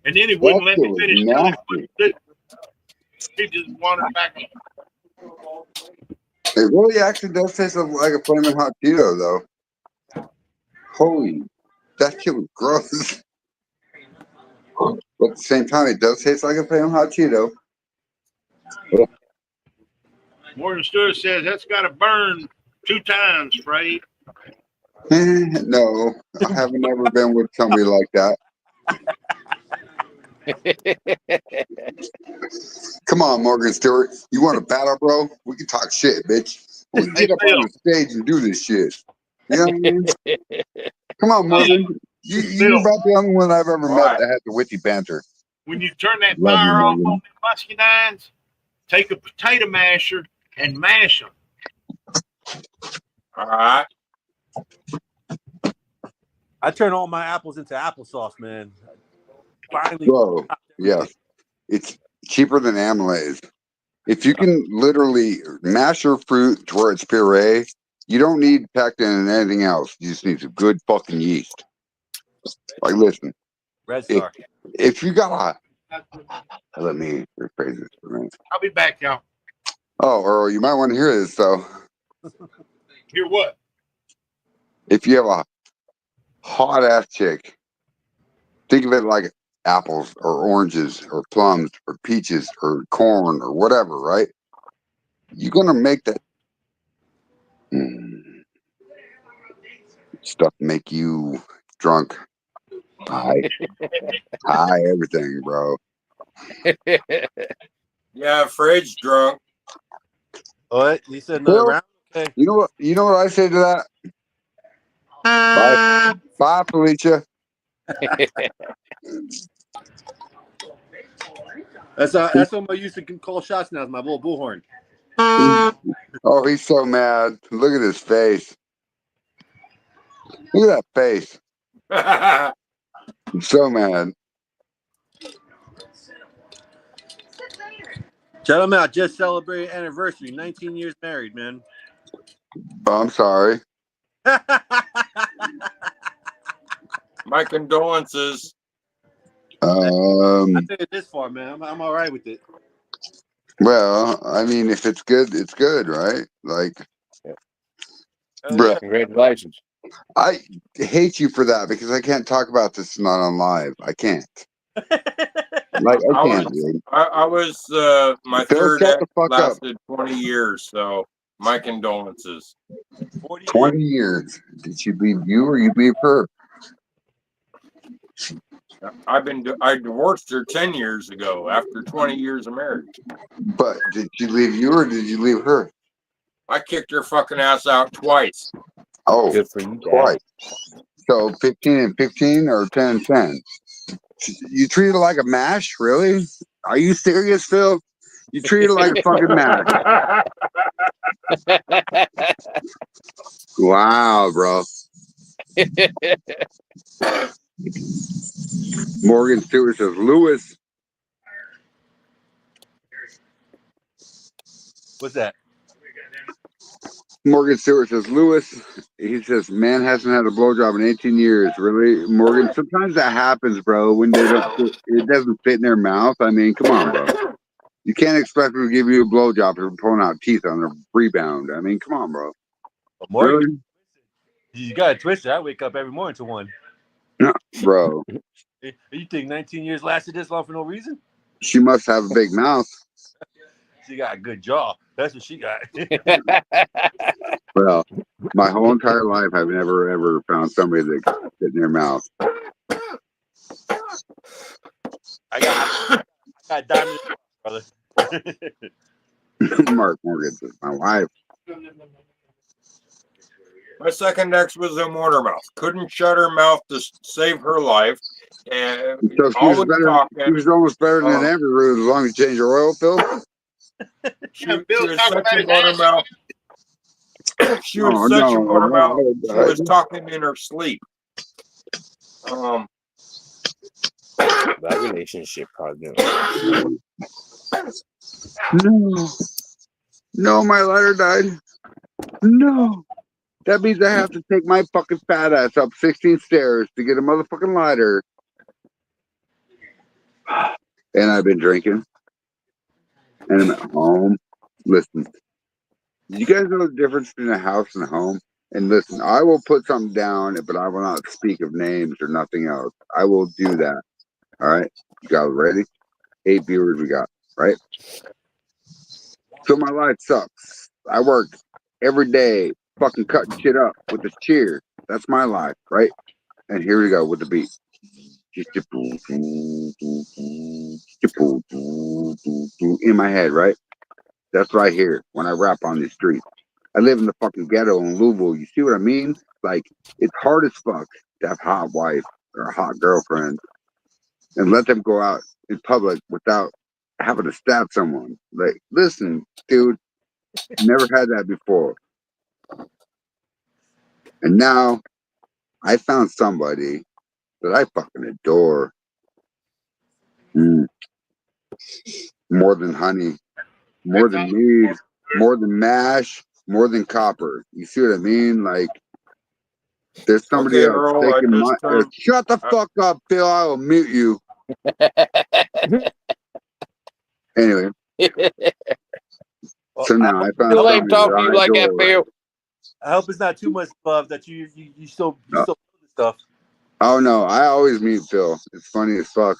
And then he wouldn't That let me shit was finish doing nasty. what he did. He just wandered back in. It really actually does taste like a flaming hot Cheeto, though. Holy, that shit was gross. But at the same time, it does taste like a flaming hot Cheeto. Morgan Stewart says that's got to burn 2 times, Fred. No, I haven't ever been with somebody like that. Come on, Morgan Stewart. You want to battle, bro? We can talk shit, bitch. We can get up on the stage and do this shit. You know what I mean? Come on, Morgan. You're about the only one I've ever met that had the witty banter. When you turn that Love you, fire off Morgan. on the muscadines, take a potato masher and mash them. All right. I turn all my apples into applesauce, man. Finally. Bro, yes. It's cheaper than amylase. If you can literally mash your fruit to where it's puree, you don't need pectin and anything else. You just need some good fucking yeast. Like, listen, Red Star. if you got a, let me rephrase this for a minute. I'll be back, y'all. Oh, Earl, you might want to hear this though. Hear what? If you have a hot ass chick, think of it like apples or oranges or plums or peaches or corn or whatever, right? You're gonna make that stuff make you drunk, high, everything, bro. Yeah, Fred's drunk. What? You said another Phil, round? Okay. You know what? You know what I say to that? Bye, Felicia. That's what I used to call shots now. Is my little bullhorn. Oh, he's so mad. Look at his face. Look at that face. He's so mad. Gentlemen, I just celebrated anniversary. 19 years married, man. Oh, I'm sorry. My condolences. I made it this far, man. I'm all right with it. Well, I mean, if it's good, it's good, right? Like, Yeah. Congratulations. I hate you for that because I can't talk about this not on live. I can't. Like, I can't. I was my Phil, third shut ex the fuck lasted 20 years, so my condolences. 20 years. Did she leave you or you leave her? I divorced her 10 years ago after 20 years of marriage. But did she leave you or did you leave her? I kicked her fucking ass out twice. Oh, Good for you, Dad. twice. So 15 and 15 or 10 and 10? You treat it like a mash? Really? Are you serious, Phil? You treat it like a fucking mash. Wow, bro. Morgan Stewart says, Lewis. What's that? Morgan Stewart says, Lewis, he says, man hasn't had a blowjob in 18 years. Really, Morgan? Sometimes that happens, bro, when they don't, it doesn't fit in their mouth. I mean, come on, bro. You can't expect them to give you a blowjob for pulling out teeth on their rebound. I mean, come on, bro. Morgan, Really? you got to twist it. I wake up every morning to one. No, bro. You think 19 years lasted this long for no reason? She must have a big mouth. She got a good jaw. That's what she got. Well, my whole entire life, I've never ever found somebody that could fit in their mouth. I got diamond, brother. Mark Morgan says, my wife. My second ex was a motor mouth. Couldn't shut her mouth to save her life. And So she was always better. talking. She was almost better than ever, as long as you change your oil, Phil. She Yeah, Bill was talking such about a his motor ass. mouth. She was Oh, such a no, motor mouth. She no, was talking in her sleep. That relationship probably. No, my lighter died. No. That means I have to take my fucking fat ass up 16 stairs to get a motherfucking lighter. And I've been drinking. And I'm at home. Listen, you guys know the difference between a house and a home? And listen, I will put something down, but I will not speak of names or nothing else. I will do that. All right? You guys ready? 8 viewers we got, right? So my life sucks. I work every day, fucking cutting shit up with the cheer. That's my life, right? And here we go with the beat. In my head, right? That's what I hear when I rap on the street. I live in the fucking ghetto in Louisville. You see what I mean? Like, it's hard as fuck to have a hot wife or a hot girlfriend and let them go out in public without having to stab someone. Like, listen, dude, never had that before. And now I found somebody that I fucking adore. More than honey, more than mead, more than mash, more than copper. You see what I mean? Like, there's somebody Okay, else Earl, I taking just my. turned. Shut the fuck up, Phil. I will mute you. Anyway, so now I found Still ain't somebody talking to you that I like that, adore. Bill. I hope it's not too much love that you still feel the stuff. Oh no, I always mute Phil. It's funny as fuck.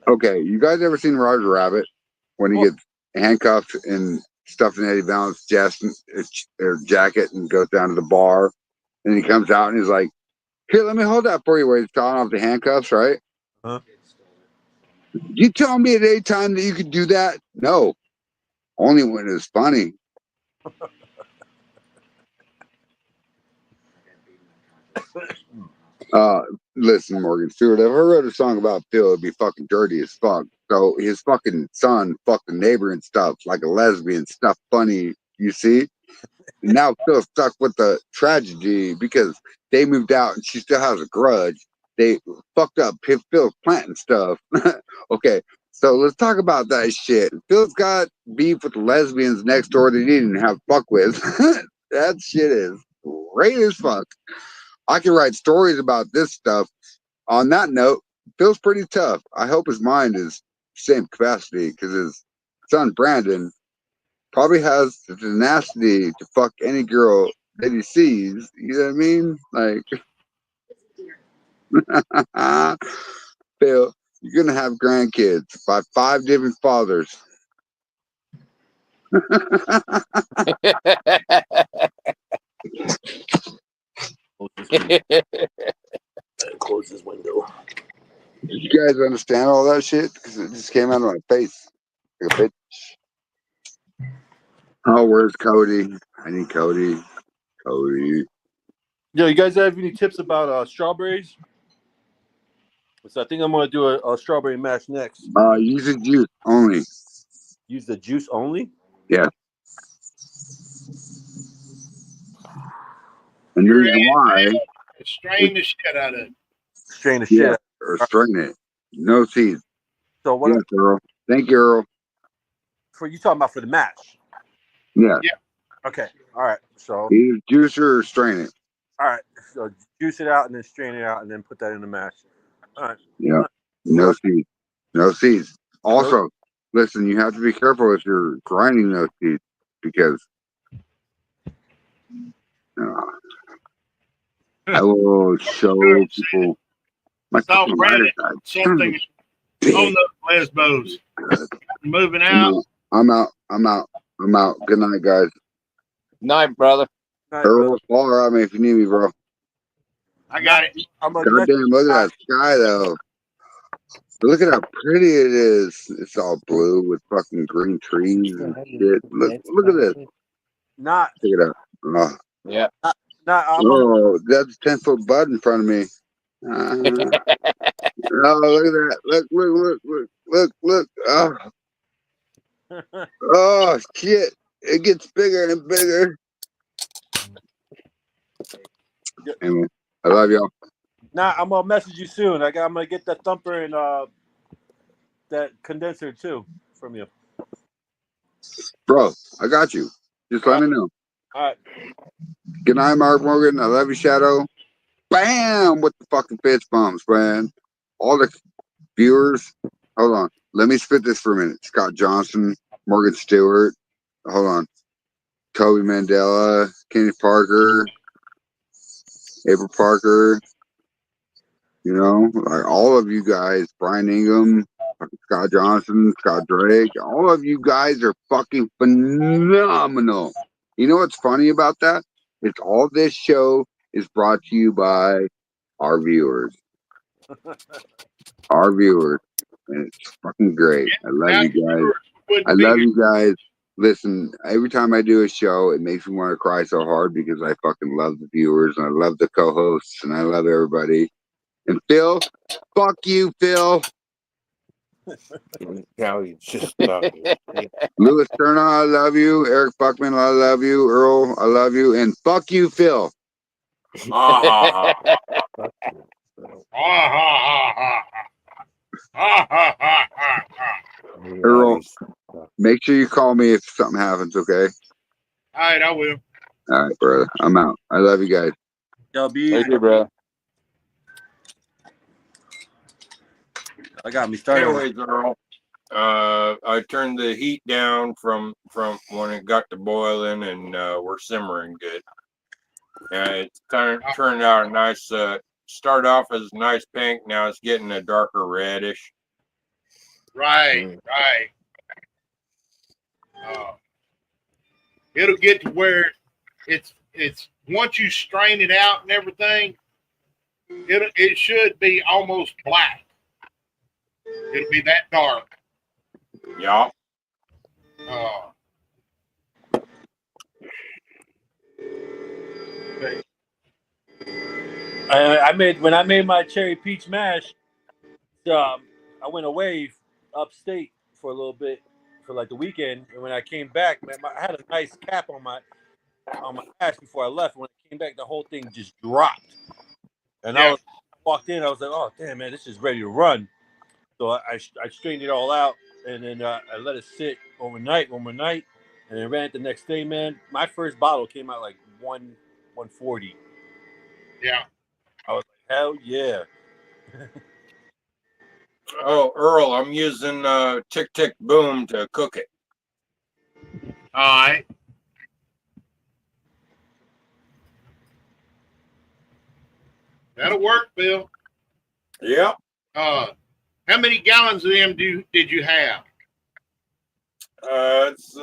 Okay, you guys ever seen Roger Rabbit when he gets handcuffed and stuffed in Eddie Valent's jacket and goes down to the bar, and he comes out and he's like, "Here, let me hold that for you." Where he's calling off the handcuffs, right? Huh? You tell me at any time that you could do that? No, only when it's funny. Listen, Morgan Stewart, if I wrote a song about Phil, it'd be fucking dirty as fuck. So his fucking son fucked the neighbor and stuff, like a lesbian stuff, funny, you see? And now Phil's stuck with the tragedy because they moved out and she still has a grudge. They fucked up Phil's planting stuff. Okay, so let's talk about that shit. Phil's got beef with the lesbians next door that he didn't have fuck with. That shit is great as fuck. I can write stories about this stuff. On that note, Phil's pretty tough. I hope his mind is same capacity because his son Brandon probably has the tenacity to fuck any girl that he sees. You know what I mean? Like, Phil, you're gonna have grandkids by 5 different fathers. Close this window. Did you guys understand all that shit? Because it just came out of my face like a bitch. Oh, where's Cody? I need Cody. Cody. Yo, you guys have any tips about strawberries? So I think I'm gonna do a strawberry mash next. Use the juice only. Use the juice only. Yeah. And the Your reason why, strain the shit out of it. Strain the shit. or strain it. No seeds. So what? Yes, Earl. Thank you, Earl. For you talking about for the mash? Yeah. Yeah. Okay. All right. So, Either juice or strain it. all right. So juice it out and then strain it out and then put that in the mash. All right. Yeah. No seeds. No seeds. No- Also, listen, you have to be careful if you're grinding those seeds because I will show people my Saw fucking Brandon lighter guide. something on the Lesbos. Moving out. I'm out. Good night, guys. Night, brother. All right, Earl, brother. holler at me if you need me, bro. I got it. I'm gonna Goddamn, look at that sky, though. Look at how pretty it is. It's all blue with fucking green trees and shit. Look at this. not. Check it out. Oh, Yeah. Not. I'm on. oh that's 10-foot bud in front of me. Oh, look at that. Look. Oh, shit. It gets bigger and bigger. Anyway, I love y'all. Nah, I'm gonna message you soon. I'm gonna get that thumper and that condenser too from you. Bro, I got you. Just let me know. All right. Good night, Mark Morgan. I love you, Shadow. Bam! With the fucking fist bumps, man. All the viewers. Hold on. Let me spit this for a minute. Scott Johnson, Morgan Stewart. Hold on. Kobe Mandela, Kenny Parker, April Parker. You know, like all of you guys, Brian Ingham, Scott Johnson, Scott Drake, all of you guys are fucking phenomenal. You know what's funny about that? It's all this show is brought to you by our viewers. Our viewers. And it's fucking great. I love you guys. I love you guys. Listen, every time I do a show, it makes me want to cry so hard because I fucking love the viewers and I love the co-hosts and I love everybody. And Phil, fuck you, Phil. Now he's just Louis Turner, I love you. Eric Buckman, I love you. Earl, I love you. And fuck you, Phil. Ah, ha, ha. Ha ha ha ha ha ha ha ha. Earl, make sure you call me if something happens, okay? All right, I will. All right, brother. I'm out. I love you guys. Yo, be Thank you, bro. I got me started. Anyways, Earl, I turned the heat down from when it got to boiling, and we're simmering good. It's kind of turned out a nice. Start off as a nice pink. Now it's getting a darker reddish. Right. It'll get to where it's once you strain it out and everything, it should be almost black. It'll be that dark. Yeah. When I made my cherry peach mash. I went away upstate for a little bit for like the weekend, and when I came back, man, I had a nice cap on my mash before I left. When I came back, the whole thing just dropped, and I walked in. I was like, "Oh damn, man, this is ready to run." So I strained it all out, and then I let it sit overnight, and then ran it the next day. Man, my first bottle came out like 140. Yeah. I was like, hell yeah. Oh, Earl, I'm using Tick Tick Boom to cook it. All right. That'll work, Bill. Yep. How many gallons of them did you have? It's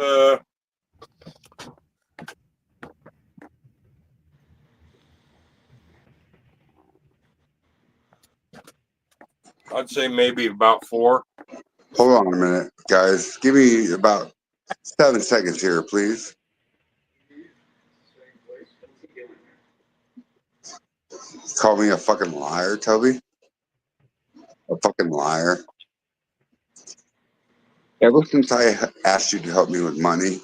I'd say maybe about 4. Hold on a minute, guys. Give me about 7 seconds here, please. Call me a fucking liar, Toby. A fucking liar. Ever since I asked you to help me with money,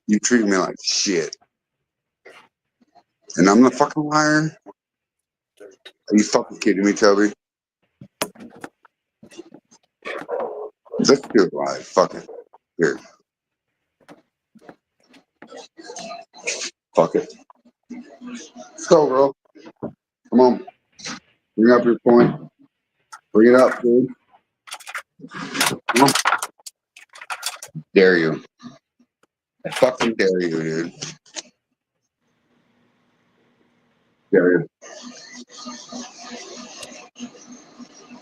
you treat me like shit. And I'm the fucking liar? Are you fucking kidding me, Toby? Let's do it live. Fuck it. Here. Fuck it. Let's go, bro. Come on. Bring up your point. Bring it up, dude. Come on. Dare you. I fucking dare you, dude. Dare you.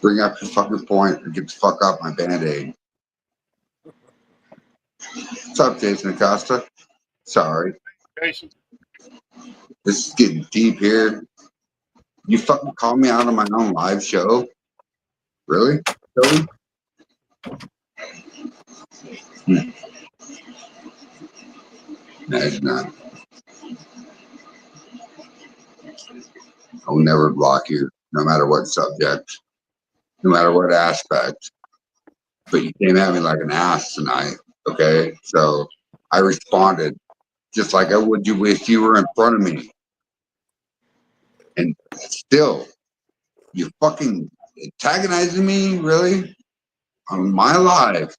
Bring up your fucking point or get the fuck off my band-aid. What's up, Jason Acosta? Sorry. Jason. This is getting deep here. You fucking call me out on my own live show? Really? Toby? Imagine that. I will never block you, no matter what subject, no matter what aspect. But you came at me like an ass tonight, okay? So I responded just like I would you if you were in front of me. And still, you fucking antagonizing me, really? On my live.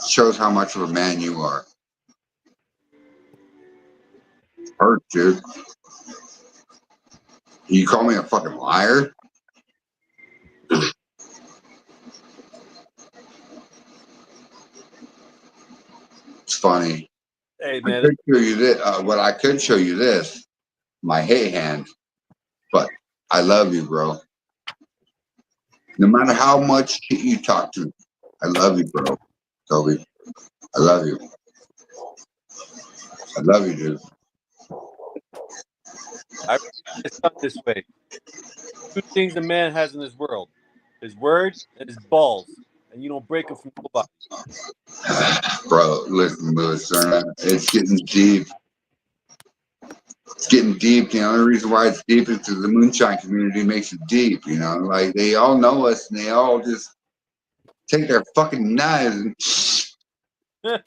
Shows how much of a man you are. Hurt, dude. You call me a fucking liar? It's funny. Hey, I man. could show you this. What I could show you this, my hate hand. But I love you, bro. No matter how much shit you talk to me, I love you, bro. Toby, I love you. I love you, dude. It's not this way. Two things a man has in this world: his word and his balls, and you don't break them from nobody. Bro, listen, Lewis, it's getting deep. It's getting deep. The only reason why it's deep is because the moonshine community makes it deep, you know? Like, they all know us, and they all just take their fucking knives and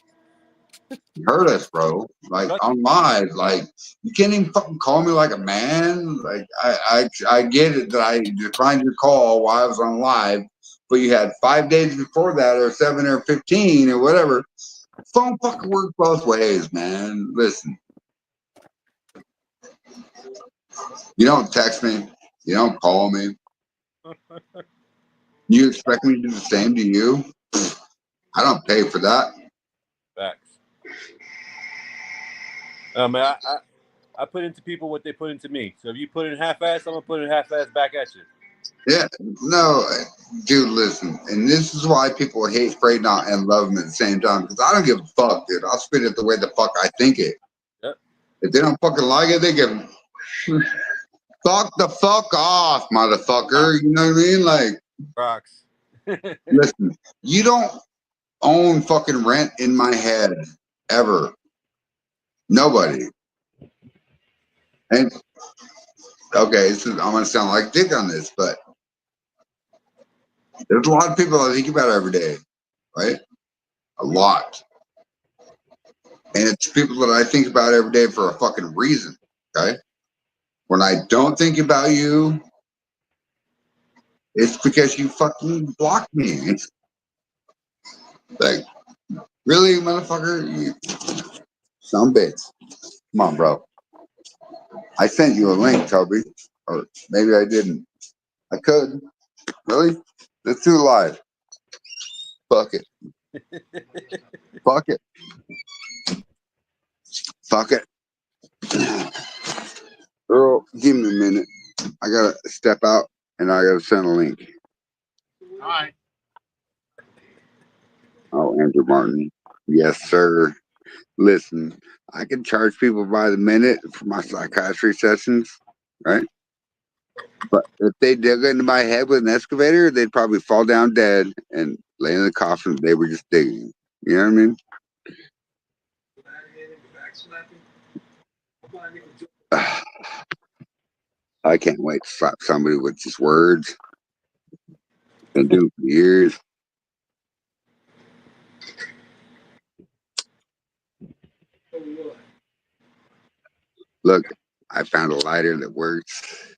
hurt us, bro. Like, on live. Like, you can't even fucking call me like a man. Like, I get it that I declined your call while I was on live, but you had 5 days before that, or 7 or 15 or whatever. Phone fucking works both ways, man. Listen. You don't text me. You don't call me. You expect me to do the same to you? I don't pay for that. Facts. I put into people what they put into me. So if you put in half-ass, I'm gonna put in half-ass back at you. Yeah, no, dude, listen. And this is why people hate Spray Not and love him at the same time. Because I don't give a fuck, dude. I'll spit it the way the fuck I think it. Yep. If they don't fucking like it, they can fuck the fuck off, motherfucker. You know what I mean? Like, Rocks. listen, you don't own fucking rent in my head ever. Nobody. And okay, I'm gonna sound like dick on this, but there's a lot of people I think about every day, right? A lot. And it's people that I think about every day for a fucking reason, okay? When I don't think about you, it's because you fucking blocked me. Like, really, motherfucker? You some bitch. Come on, bro. I sent you a link, Toby. Or maybe I didn't. I could. Really? Let's do it live. Fuck it. Fuck it. Fuck it. Earl, give me a minute. I gotta step out and I gotta send a link. All right. Oh, Andrew Martin. Yes, sir. Listen, I can charge people by the minute for my psychiatry sessions, right? But if they dug into my head with an excavator, they'd probably fall down dead and lay in the coffin. They were just digging. You know what I mean? I can't wait to slap somebody with just words and do it for years. Look, I found a lighter that works.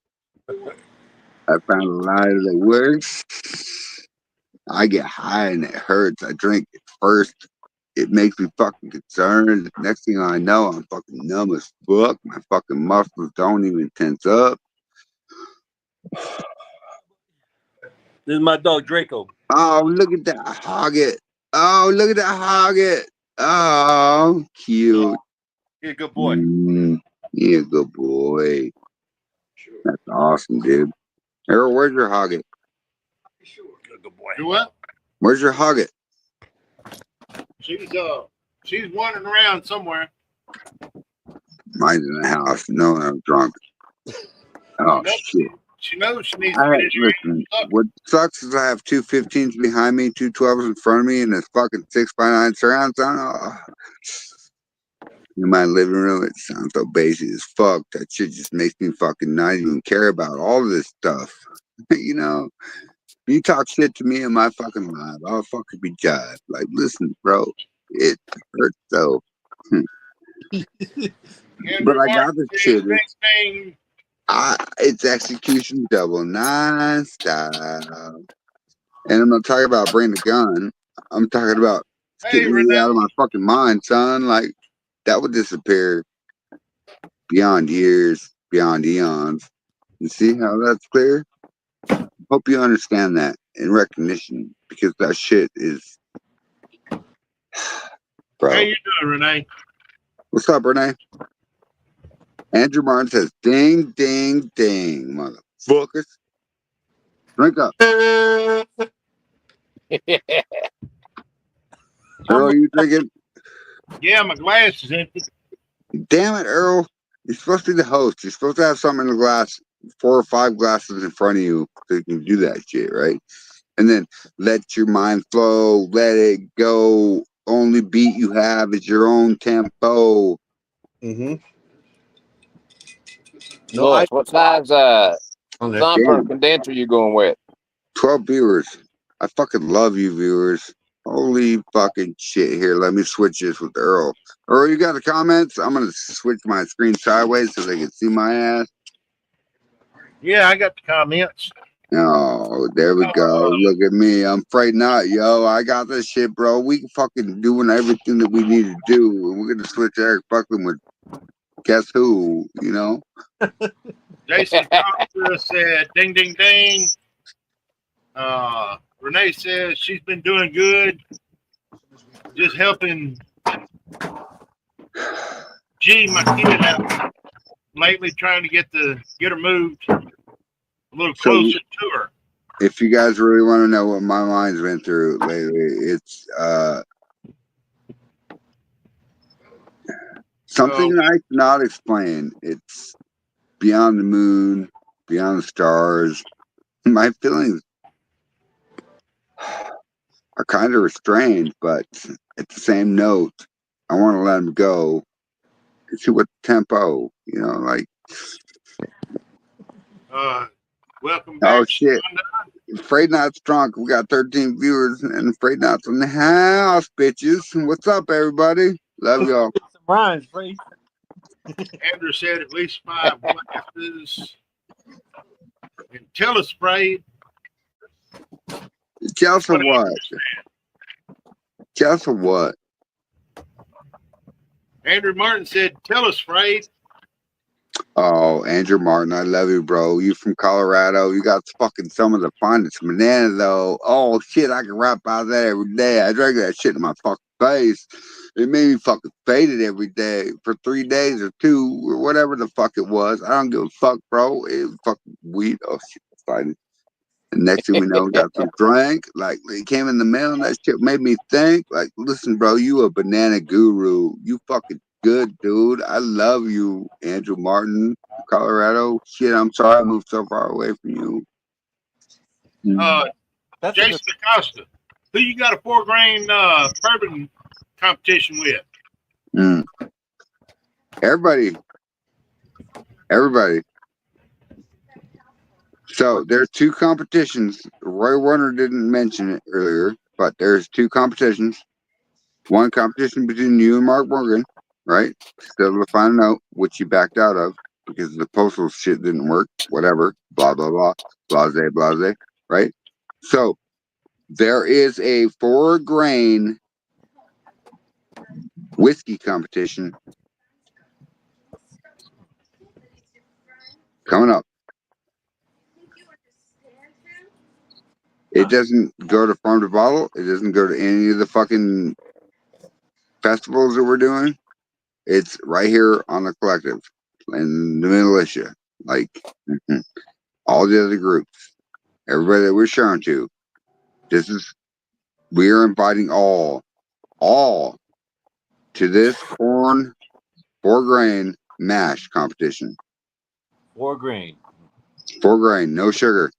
I found a lighter that works. I get high and it hurts. I drink it first. it makes me fucking concerned. Next thing I know, I'm fucking numb as fuck. My fucking muscles don't even tense up. This is my dog Draco. Oh, look at that hogget. Oh, look at that hogget. Oh, cute. He's a good boy. Yeah, good boy. That's awesome, dude. Errol, where's your hogget? Good boy. Do what? Where's your hogget? She's wandering around somewhere. Mine's in the house. No, I'm drunk. Oh, shit. She knows she needs All to right, get in here. listen. What sucks is I have two 15s behind me, two 12s in front of me, and this fucking 6x9 surround sound. Oh. In my living room, it sounds so basic as fuck. That shit just makes me fucking not even care about all this stuff. You know, you talk shit to me in my fucking live, I'll fucking be jived. Like, listen, bro, it hurts so. But I got this shit. It's execution double non-stop. And I'm not talking about bring the gun. I'm talking about getting me out of my fucking mind, son. Like, that would disappear beyond years, beyond eons. You see how that's clear? Hope you understand that in recognition, because that shit is, bro. How you doing, Renee? What's up, Renee? Andrew Martin says, ding, ding, ding, motherfuckers. Drink up. Earl, you drinking? Yeah, my glass is empty. Damn it, Earl. You're supposed to be the host. You're supposed to have something in the glass, 4 or 5 glasses in front of you so you can do that shit, right? And then let your mind flow, let it go. Only beat you have is your own tempo. Mm-hmm. Look, what size thumper condenser you going with? 12 viewers. I fucking love you, viewers. Holy fucking shit. Here, let me switch this with Earl. Earl, you got the comments? I'm going to switch my screen sideways so they can see my ass. Yeah, I got the comments. Oh, there we go. Look at me. I'm afraid not, yo. I got this shit, bro. We fucking doing everything that we need to do. And we're going to switch Eric Buckland with guess who, you know? Jason Costa said, ding, ding, ding. Renee says she's been doing good. Just helping my kid out lately, trying to get her moved a little closer to her. If you guys really want to know what my mind's been through lately, it's something that I cannot explain. It's beyond the moon, beyond the stars. My feelings are kind of restrained, but at the same note, I want to let them go and see what tempo, you know, like. Welcome back. Oh shit! Afraid Not's drunk. We got 13 viewers, and Afraid Not's in the house, bitches. What's up, everybody? Love y'all. Some rhymes, Free. Andrew said at least 5 glasses. And telespray. Just what? Just what? Andrew Martin said, tell us, Frey. Oh, Andrew Martin, I love you, bro. You from Colorado. You got fucking some of the finest banana, though. Oh, shit, I can rap about that every day. I drank that shit in my fucking face. It made me fucking faded every day for 3 days or 2 or whatever the fuck it was. I don't give a fuck, bro. It was fucking weed. Oh, shit, fine. And next thing we know, we got some drink. Like, it came in the mail, and that shit made me think. Like, listen, bro, you a banana guru. You fucking good, dude. I love you, Andrew Martin, Colorado. Shit, I'm sorry I moved so far away from you. Jason Acosta, who you got a 4 grain bourbon competition with? Everybody. So there's 2 competitions. Roy Warner didn't mention it earlier, but there's 2 competitions. One competition between you and Mark Morgan, right? Still to find out, which he backed out of because the postal shit didn't work. Whatever. Blah blah blah. Blase. Right? So there is a 4 grain whiskey competition coming up. It doesn't go to Farm to Bottle. It doesn't go to any of the fucking festivals that we're doing. It's right here on the collective and the militia. Like all the other groups, everybody that we're showing to. We are inviting all to this corn 4-grain mash competition. 4 grain. 4-grain, no sugar.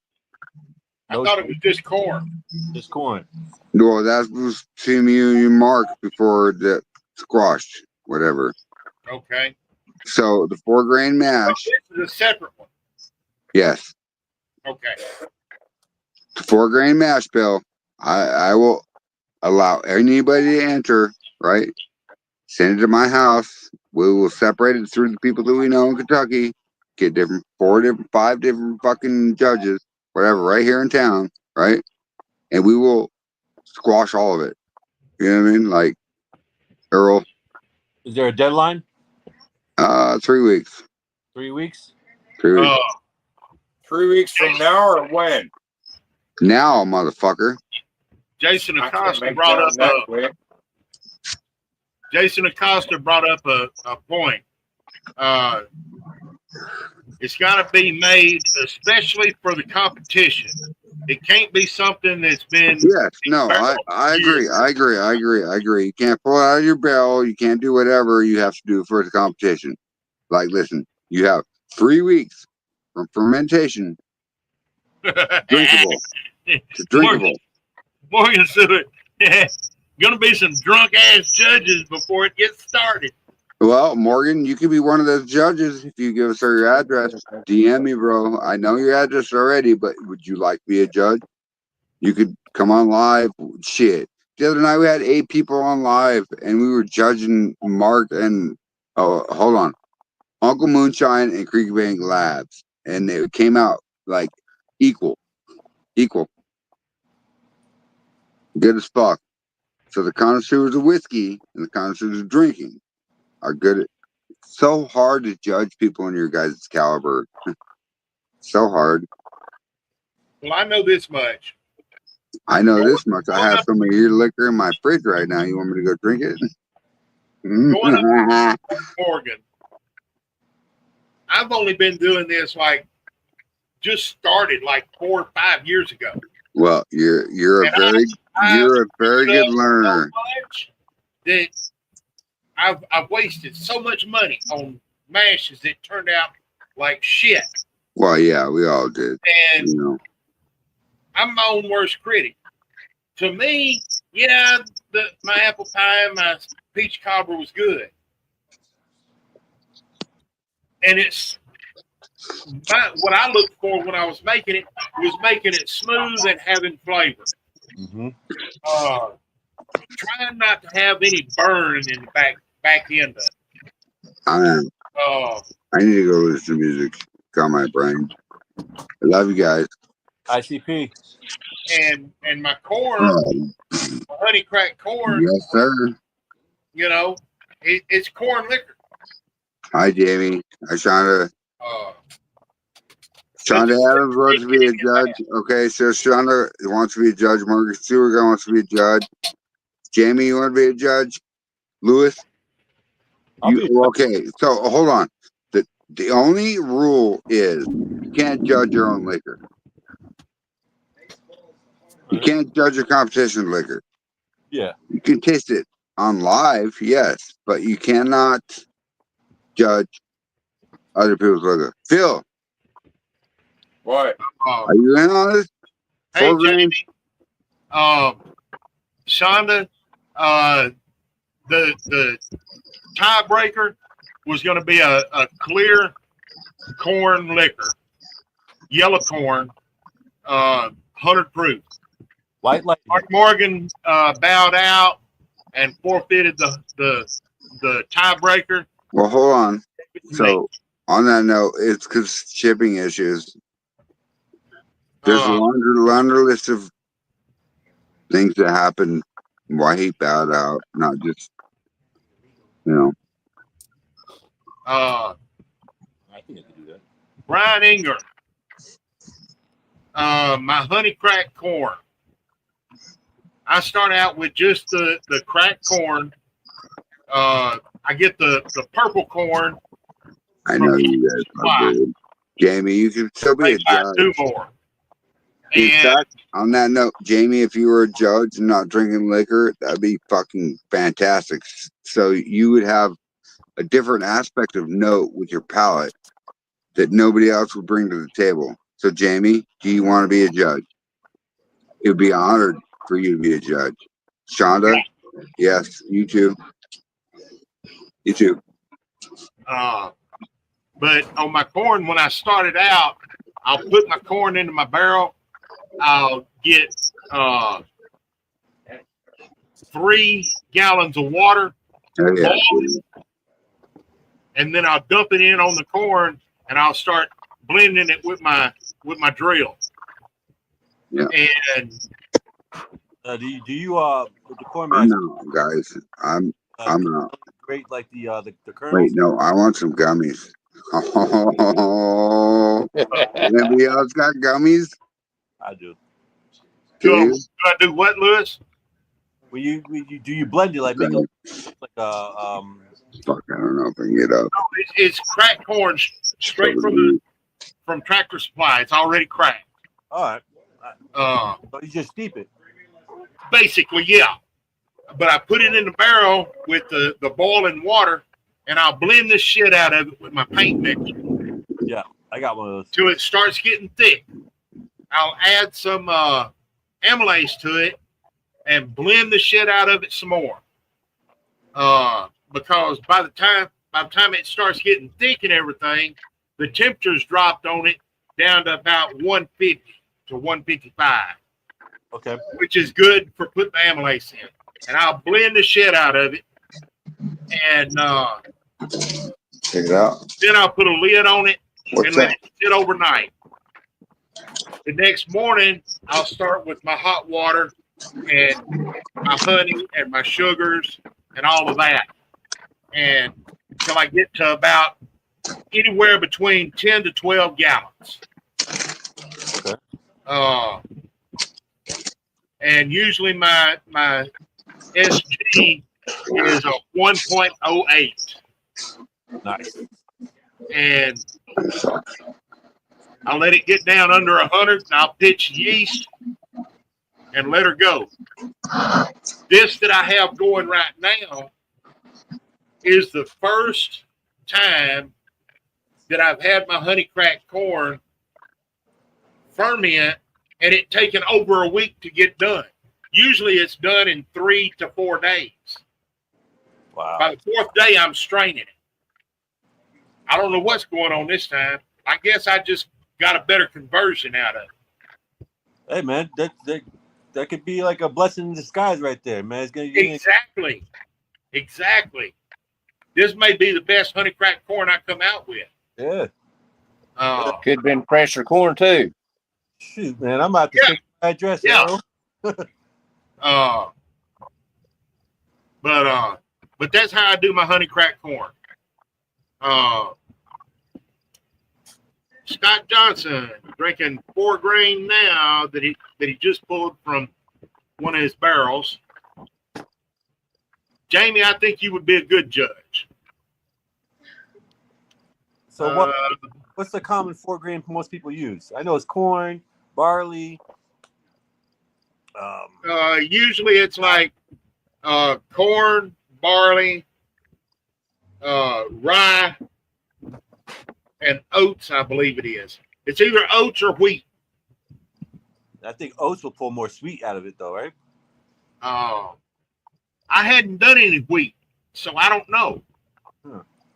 I thought it was just corn. Just corn. Well, that was to me and Mark before the squashed, whatever. Okay. So the 4-grain mash. This is a separate one. Yes. Okay. The 4-grain mash bill. I will allow anybody to enter, right? Send it to my house. We will separate it through the people that we know in Kentucky. Get 5 different fucking judges, whatever, right here in town, right? And we will squash all of it. You know what I mean? Like Earl. Is there a deadline? 3 weeks. 3 weeks? 3 weeks. 3 weeks from now or when? Now, motherfucker. Jason I can't Acosta make brought that up that quick. Jason Acosta brought up a point. It's got to be made, especially for the competition. It can't be something that's been. Yes, no, I agree. I agree. You can't pull it out of your barrel. You can't do whatever you have to do for the competition. Like, listen, you have 3 weeks from fermentation, drinkable, to drinkable. Morgan said, "Gonna be some drunk ass judges before it gets started." Well, Morgan, you could be one of those judges if you give us your address. DM me, bro. I know your address already, but would you like to be a judge? You could come on live. Shit. The other night we had 8 people on live, and we were judging Mark and hold on, Uncle Moonshine and Creek Bank Labs, and it came out like equal, good as fuck. So the connoisseurs of whiskey and the connoisseurs of drinking are good. So hard to judge people in your guys' caliber. So hard. Well, I know this much. I know this much. I have some of your liquor in my fridge right now. You want me to go drink it? Going up Morgan, I've only been doing this just started 4 or 5 years ago. Well, you're a very good learner. So much that I've wasted so much money on mashes that turned out like shit. Well, yeah, we all did. And you know. I'm my own worst critic. To me, yeah, my apple pie and my peach cobbler was good. And what I looked for when I was making it was making it smooth and having flavor. Mm-hmm. Trying not to have any burn in the back end of it. I need to go listen to music. Got my brain. I love you guys. ICP. And my corn, honey cracked corn. Yes, sir. You know, it's corn liquor. Hi, Jamie. Hi, Shonda. Shonda Adams wants to be a judge. Okay, so Shonda wants to be a judge. Margaret Stewart wants to be a judge. Jamie, you want to be a judge? Lewis? Okay, so hold on. The only rule is you can't judge your own liquor. You can't judge a competition liquor. Yeah. You can taste it on live, yes, but you cannot judge other people's liquor. Phil. What? Are you in on this? Hey, Jamie. Shonda, the tiebreaker was going to be a clear corn liquor, yellow corn, 100 proof. White light. Mark Morgan bowed out and forfeited the tiebreaker. Well, hold on. So, on that note, it's because shipping issues. There's a longer list of things that happened why he bowed out, not just You know. Uh, I think I could do that. Brian Inger. My honey cracked corn. I start out with just the cracked corn. I get the purple corn. I know you guys are good. Jamie, you could still be a They buy judge. 2 more. In And fact, on that note, Jamie, if you were a judge and not drinking liquor, that'd be fucking fantastic. So you would have a different aspect of note with your palate that nobody else would bring to the table. So, Jamie, do you want to be a judge? It would be honored for you to be a judge. Shonda, yes, you too. You too. but on my corn, when I started out, I'll put my corn into my barrel. I'll get 3 gallons of water, Oh, yeah. and then I'll dump it in on the corn, and I'll start blending it with my drill. Yeah. And Do you with the corn I'm mash? out, guys. I'm out. Great, like the Wait, kernels. no, I want some gummies. Oh, anybody else got gummies? I do. Do do you? I do what, Lewis? When you do you blend it like make it like a Fuck, I don't know if I can get up. It's cracked corn straight from Tractor Supply. It's already cracked. all right. So you just steep it. Basically, yeah. But I put it in the barrel with the boiling water, and I'll blend the shit out of it with my paint mixer Yeah, I got one of those. till it starts getting thick. I'll add some amylase to it and blend the shit out of it some more. Because by the time it starts getting thick and everything, the temperature's dropped on it down to about 150 to 155, Okay. which is good for putting the amylase in. And I'll blend the shit out of it, and Check it out. then I'll put a lid on it What's and let that? it sit overnight. The next morning, I'll start with my hot water and my honey and my sugars and all of that, and until I get to about anywhere between 10 to 12 gallons. Okay. And usually my SG is a 1.08. Nice. And I'll let it get down under 100, and I'll pitch yeast and let her go. This that I have going right now is the first time that I've had my honey cracked corn ferment and it taken over a week to get done. Usually it's done in 3 to 4 days. Wow. By the 4th day, I'm straining it. I don't know what's going on this time. I guess I just got a better conversion out of it. Hey man, that could be like a blessing in disguise right there, man. It's gonna Exactly. This may be the best honey cracked corn I come out with. Yeah. Could have been fresher corn too. Shoot, man, I'm about to take my address. Yeah. Arrow. But that's how I do my honey cracked corn. Scott Johnson drinking 4 grain now that he just pulled from one of his barrels. Jamie, I think you would be a good judge. So what's the common 4 grain most people use? I know it's corn, barley. Usually it's like corn, barley, rye, and oats, I believe it is. It's either oats or wheat. I think oats will pull more sweet out of it, though, right? I hadn't done any wheat, so I don't know.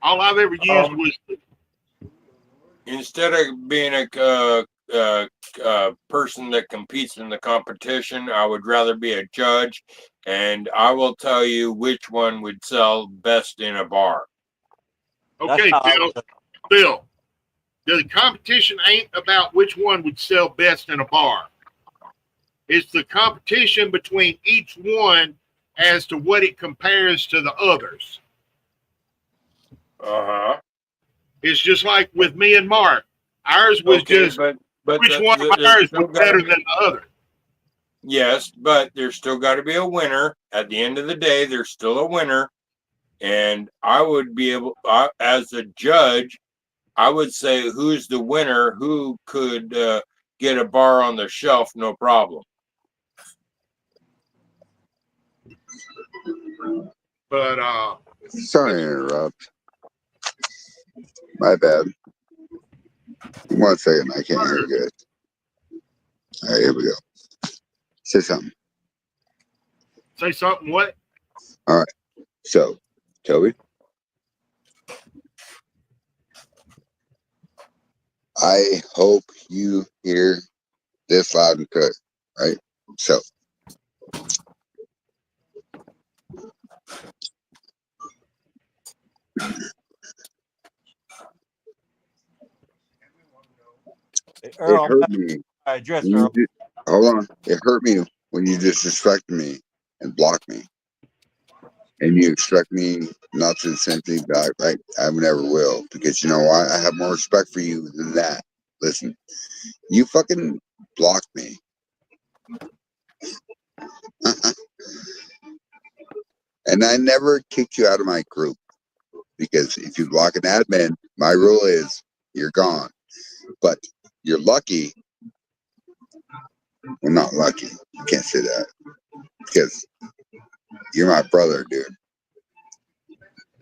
All I've ever used was. Instead of being a person that competes in the competition, I would rather be a judge, and I will tell you which one would sell best in a bar. Okay, Bill, the competition ain't about which one would sell best in a bar. It's the competition between each one as to what it compares to the others. Uh-huh. It's just like with me and Mark. Ours was Okay, just but which one of there's ours still was gotta better be, than the other. yes, but there's still got to be a winner. At the end of the day, there's still a winner, and I would be able, as a judge, I would say who's the winner, who could get a bar on the shelf, no problem. But Sorry to interrupt. My bad. 1 second, I can't hear you good. All right, here we go. Say something. say something. What? All right. So, Toby, I hope you hear this loud and clear, right? So, Hey, it Earl, hurt me. I address when you Earl. hold on. It hurt me when you disrespected me and blocked me. And you expect me not to send anything back. Like, I never will. Because you know why? I have more respect for you than that. Listen, you fucking blocked me. And I never kicked you out of my group. Because if you block an admin, my rule is you're gone. But you're lucky. Well, not lucky. You can't say that. Because you're my brother, dude.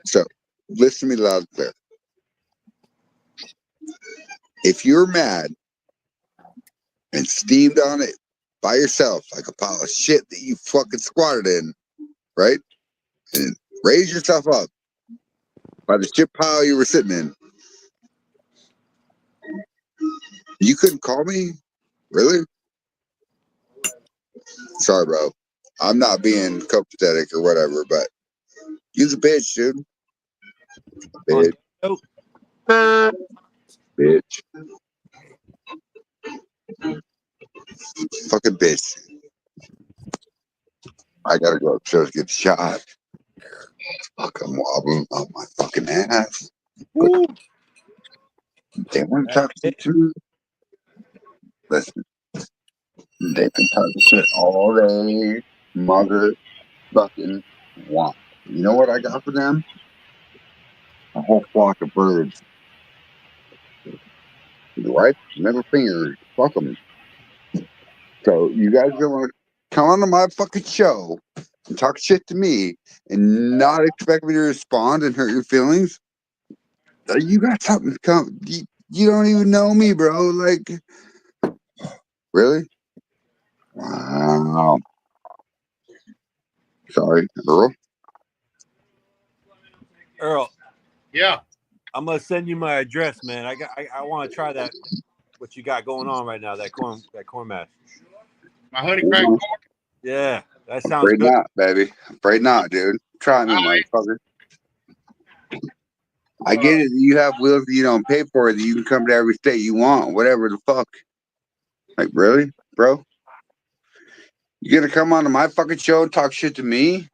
So, listen to me loud and clear. If you're mad and steamed on it by yourself, like a pile of shit that you fucking squatted in, right? And raise yourself up by the shit pile you were sitting in. You couldn't call me? Really? Sorry, bro. I'm not being copacetic or whatever, but you's a bitch, dude. Bitch. Bitch. Fucking bitch. I gotta go upstairs to get shot. Fuck, I'm wobbling on my fucking ass. Woo. They want to talk to me. Listen, they've been talking shit all day. Mother fucking want. You know what I got for them? A whole flock of birds. Right? Middle fingers. Fuck them. So you guys gonna want to come onto my fucking show and talk shit to me and not expect me to respond and hurt your feelings? You got something to come. You don't even know me, bro. Like, really? Wow. Sorry, Earl. Earl, Yeah. I'm gonna send you my address, man. I want to try that. What you got going on right now? That corn mash. My honey crack corn. Yeah, that sounds Afraid good. not, baby. Afraid not, dude. Try me, All motherfucker. I get it. You have wheels that you don't pay for. That you can come to every state you want, whatever the fuck. Like, really, bro? You gonna come onto my fucking show and talk shit to me?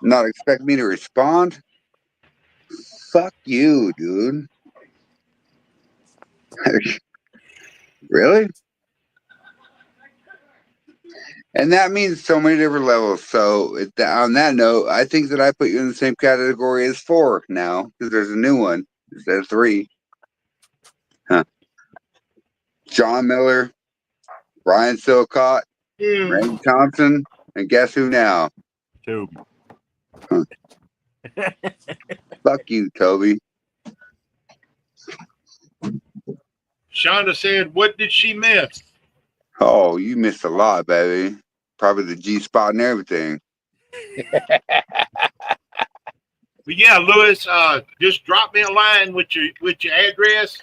Not expect me to respond? Fuck you, dude. Really? And that means so many different levels. So on that note, I think that I put you in the same category as 4 now because there's a new one instead of 3. Huh. John Miller, Brian Silcott, Randy Thompson, and guess who now? Toby. Huh. Fuck you, Toby. Shonda said, "What did she miss?" Oh, you missed a lot, baby. Probably the G spot and everything. But yeah, Lewis, just drop me a line with your address,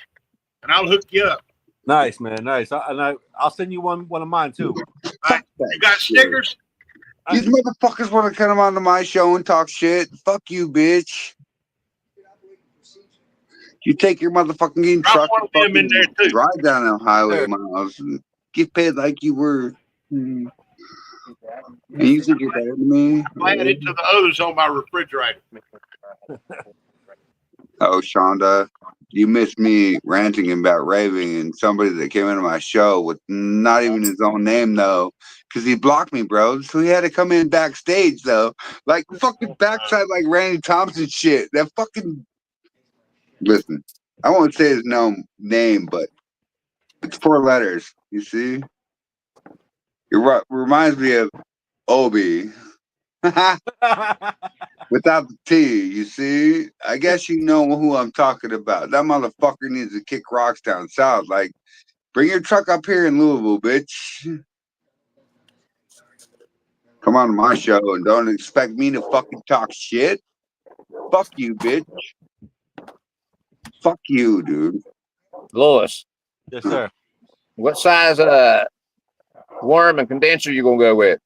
and I'll hook you up. Nice, man. Nice. I'll send you one of mine too. Fuck You that got shit. stickers? These motherfuckers want to come onto my show and talk shit. Fuck you, bitch. You take your motherfucking game Drop truck one of them in and there too. drive down the highway Sure. miles and get paid like you were. And you think you're better than me? I'll add it to the others on my refrigerator. Oh, Shonda, you missed me ranting about raving and somebody that came into my show with not even his own name, though, because he blocked me, bro. So he had to come in backstage, though. Like fucking backside, like Randy Thompson shit. That fucking. Listen, I won't say his name, but it's 4 letters. You see? It reminds me of Obi. Without the T, you see? I guess you know who I'm talking about. That motherfucker needs to kick rocks down south. Like, bring your truck up here in Louisville, bitch. Come on to my show and don't expect me to fucking talk shit. Fuck you, bitch. Fuck you, dude. Lewis, Yes, sir. what size worm and condenser you gonna go with?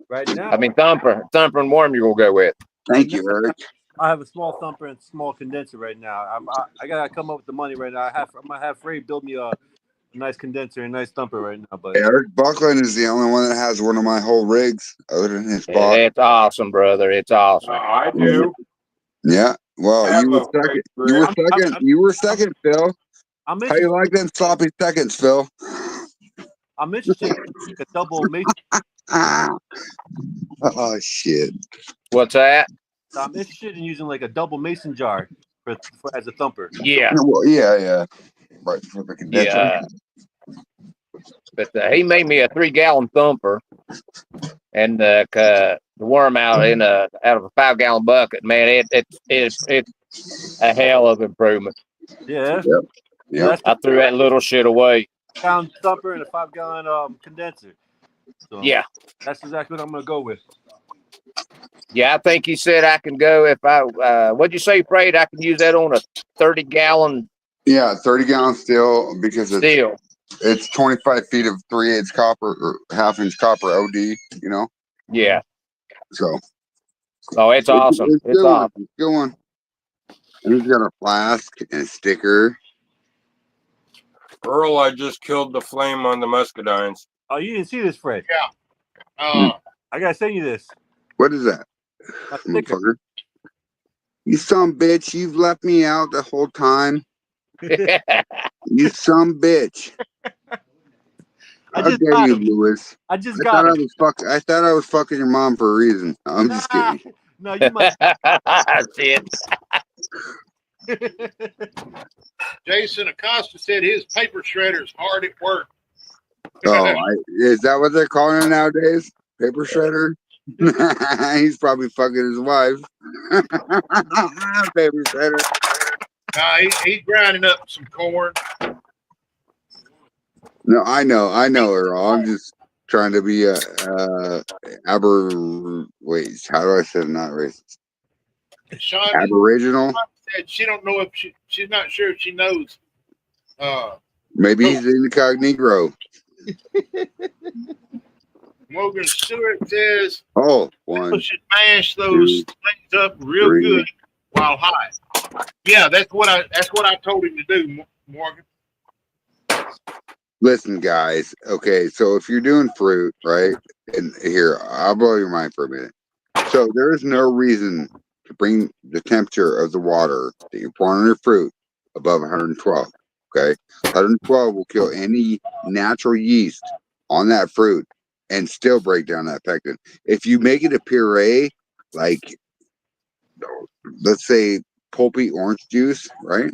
Right now, I mean thumper and worm you gonna go with? Thank you, Eric. I have a small thumper and small condenser right now. I gotta come up with the money right now. I'm gonna have Ray build me a nice condenser and a nice thumper right now. But Eric Buckland is the only one that has one of my whole rigs other than his Yeah, boss. that's awesome, brother. It's awesome. I do. Yeah. Well, I have you were a second. big You were rig. second. You were second, Phil. I'm How you like them sloppy seconds, Phil? I'm interested in like a double mason. Ah. Oh shit. What's that? I'm interested in using like a double mason jar for as a thumper. Yeah, Well, yeah. Right for the condenser. yeah. But he made me a 3-gallon thumper and the worm out of a 5-gallon bucket. Man, it's a hell of improvement. Yeah, Yep. yeah. That's I threw that little shit away. a pound thumper and a 5-gallon condenser. So Yeah, that's exactly what I'm gonna go with. yeah. I think he said I can go if I. What'd you say, Fred? I can use that on a 30-gallon Yeah, 30-gallon steel because steel. it's 25 feet of 3/8 copper or half-inch copper OD. You know, Yeah. so Oh, it's awesome. it's It's good one. awesome. It's good one. And he's got a flask and a sticker. Earl, I just killed the flame on the muscadines. Oh, you didn't see this, Fred? Uh, I gotta send you this. What is that, My sticker. motherfucker? You some bitch! You've left me out the whole time. You some bitch! I How just dare got you, him. Lewis? I just I got thought I him. was I thought I was fucking your mom for a reason. I'm just kidding. No, you might. Shit. Jason Acosta said his paper shredder's hard at work. Oh, is that what they're calling it nowadays? Paper shredder? He's probably fucking his wife. Paper shredder. Nah, he's grinding up some corn. No, I know, Earl. I'm just trying to be wait, how do I say it? Not racist? Sean Aboriginal? said she don't know if she's not sure if she knows. Maybe he's incognito. Morgan Stewart says Oh, people 1, should mash those 2, things up real 3. good while hot. Yeah, that's what I told him to do, Morgan. Listen, guys. Okay, so if you're doing fruit, right? And here, I'll blow your mind for a minute. So there is no reason to bring the temperature of the water that you're pouring on your fruit above 112. Okay, 112 will kill any natural yeast on that fruit and still break down that pectin. If you make it a puree, like let's say pulpy orange juice, right?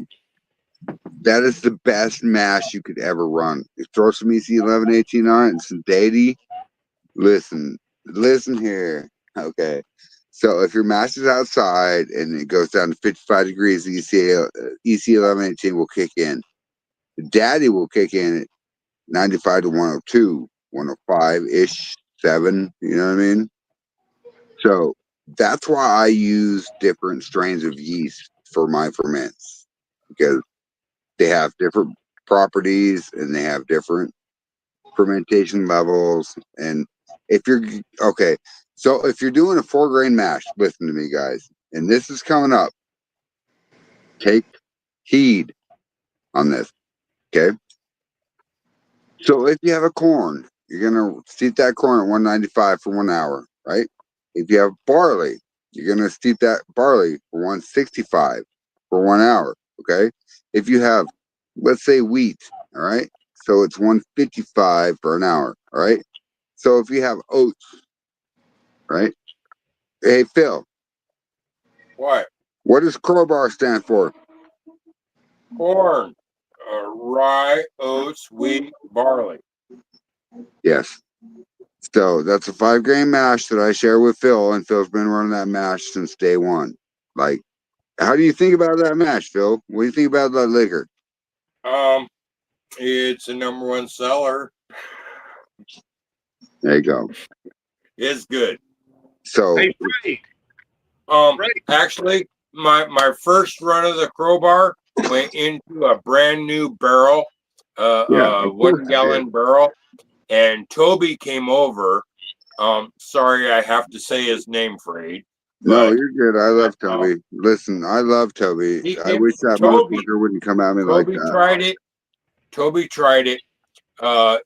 That is the best mash you could ever run. You throw some EC1118 on it and some deity. Listen here. Okay. So if your mash is outside and it goes down to 55 degrees, the EC1118 will kick in. The daddy will kick in at 95 to 102, 105-ish, 7, you know what I mean? So that's why I use different strains of yeast for my ferments, because they have different properties and they have different fermentation levels. And if you're okay, so if you're doing a 4-grain mash, listen to me, guys, and this is coming up. Take heed on this, okay? So if you have a corn, you're gonna steep that corn at 195 for 1 hour, right? If you have barley, you're gonna steep that barley for 165. for 1 hour. Okay. If you have, let's say, wheat, all right, so it's 155 for an hour. All right. So if you have oats, right? Hey, Phil, What? what does crowbar stand for? Corn, rye, oats, wheat, barley. Yes. So that's a 5-grain mash that I share with Phil, and Phil's been running that mash since day one. Like, how do you think about that mash, Phil? What do you think about that liquor? It's a #1 seller. There you go. It's good. So, Hey, Ray, Ray, Actually, my first run of the crowbar went into a brand new barrel, yeah, of course 1 it gallon did. barrel, and Toby came over. Sorry, I have to say his name, Freed. No, But you're good. I love Toby. Listen, I love Toby. he I came. wish that Toby, motherfucker wouldn't come at me like Toby that. tried it. Toby tried it.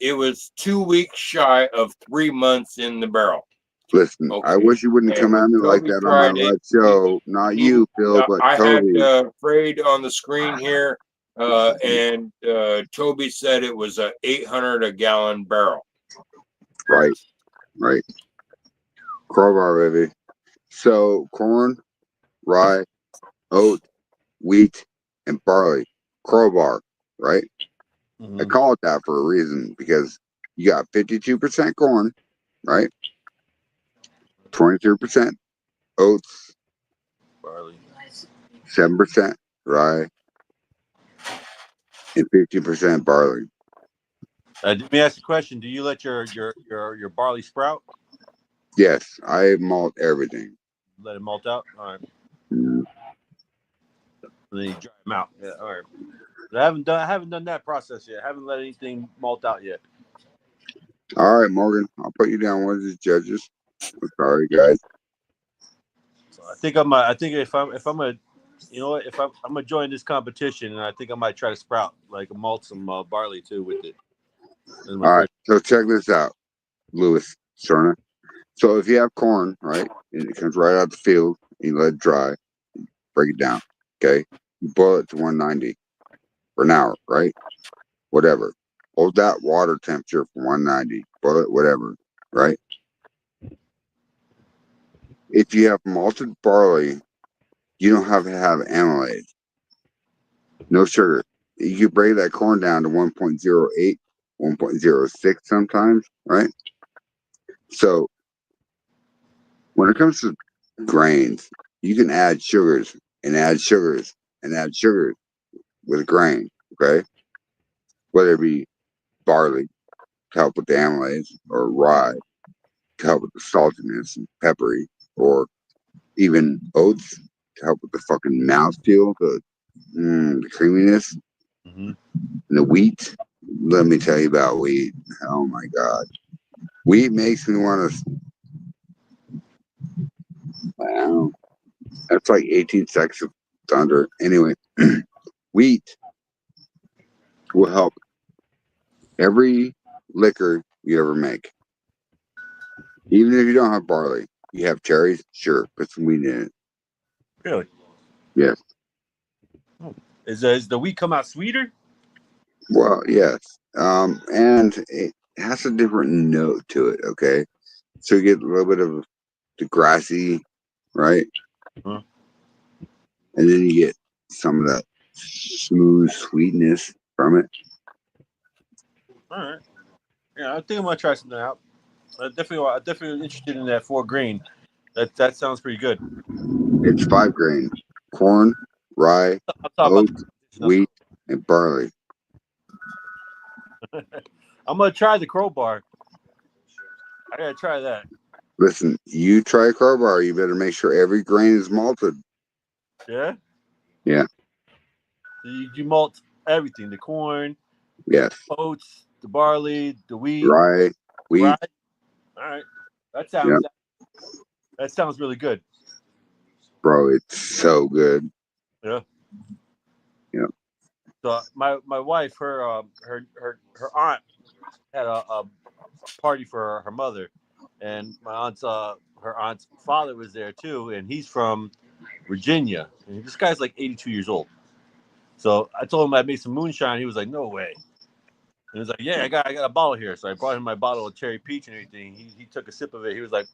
It was 2 weeks shy of 3 months in the barrel. Listen, I Okay, wish you wouldn't and come at when me like Toby that on my tried it, live show. Not you, Phil, but I had Toby. Freed on the screen here, and Toby said it was a 800 a gallon barrel. Right, right. Crowbar, baby. So, corn, rye, oat, wheat, and barley. Crowbar, right? I call it that for a reason because you got 52% corn, right? 23% oats, Barley. 7% rye, and 15% barley. Let me ask you a question. Do you let your barley sprout? Yes, I malt everything. Let it malt out? All right. Mm. And then you dry them out. Yeah, all right. I haven't done that process yet. I haven't let anything malt out yet. All right, Morgan, I'll put you down one of the judges. I'm sorry, guys. So I think if I'm a, you know what, if I'm gonna join this competition, and I think I might try to sprout, like malt some barley too with it. All right, so check this out, Louis Cerna. So if you have corn, right, and it comes right out the field, you let it dry, break it down, okay? You boil it to 190 for an hour, right? Whatever. Hold that water temperature for 190. Boil it, whatever, right? If you have malted barley, you don't have to have amylase. No sugar. You can break that corn down to 1.08, 1.06 sometimes, right? So when it comes to grains, you can add sugars and add sugars and add sugars with grain, okay? Whether it be barley to help with the amylase or rye to help with the saltiness and peppery, or even oats to help with the fucking mouthfeel, the creaminess, and the wheat. Let me tell you about wheat. Oh my god, wheat makes me want to. Wow, that's like 18 seconds of thunder. Anyway, wheat will help every liquor you ever make. Even if you don't have barley, you have cherries, sure, put some wheat in it. Really? Yes. Is the wheat come out sweeter? Well, yes. And it has a different note to it, okay? So you get a little bit of the grassy, right? Huh. And then you get some of that smooth sweetness from it. All right. Yeah, I think I'm gonna try something out. I'm definitely interested in that 4 grain. That sounds pretty good. It's 5 grain: corn, rye, I'll talk about oats, wheat, and barley. I'm gonna try the crowbar. I gotta try that. Listen, you try a crowbar, you better make sure every grain is malted. Yeah. Yeah. So you malt everything: the corn, Yes. oats, the barley, the wheat, Rye, wheat. rye. All right. That Yeah. sounds really good. Bro, it's so good. Yeah. Yeah. So my wife, her aunt had a party for her mother, and my aunt's her aunt's father was there too, and he's from Virginia. And this guy's like 82 years old. So I told him I made some moonshine. He was like, "No way." And he was like, "Yeah, I got a bottle here." So I brought him my bottle of cherry peach and everything. He took a sip of it. He was like,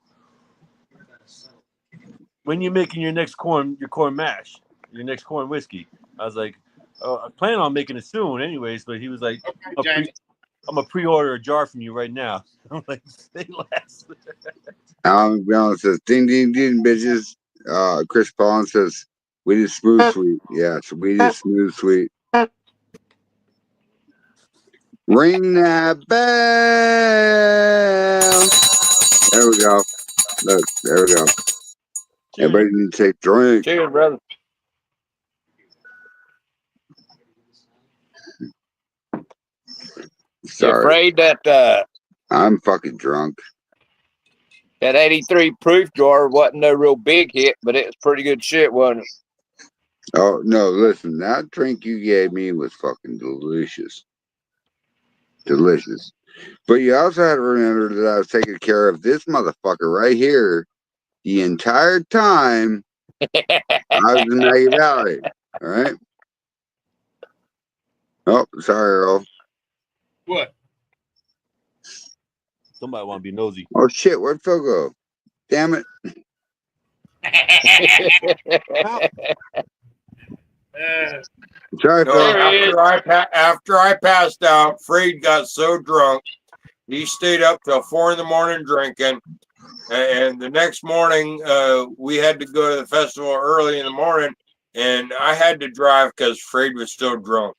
"When you making your corn mash, your next corn whiskey?" I was like, "Oh, I plan on making it soon, anyways." But he was like, Okay, James. "I'm gonna pre-order a jar from you right now." I'm like, "Say less." Alan Brown says, "Ding ding ding, bitches." Chris Paul says, "We did smooth sweet." Yeah, so we did smooth sweet. Ring that bell. There we go. Look, there we go. Everybody needs to take a drink. Cheers, brother. You Sorry, afraid that I'm fucking drunk. that 83 proof jar wasn't no real big hit, but it was pretty good shit, wasn't it? Oh no, listen, that drink you gave me was fucking delicious. Delicious. But you also had to remember that I was taking care of this motherfucker right here the entire time I was in Maggie Valley. All right. Oh, sorry, Earl. What? Somebody want to be nosy. Oh shit, where'd Phil go? Damn it. Sorry, No, Phil. after I passed out, Freed got so drunk, he stayed up till 4 a.m. drinking. And the next morning, we had to go to the festival early in the morning, and I had to drive because Freed was still drunk.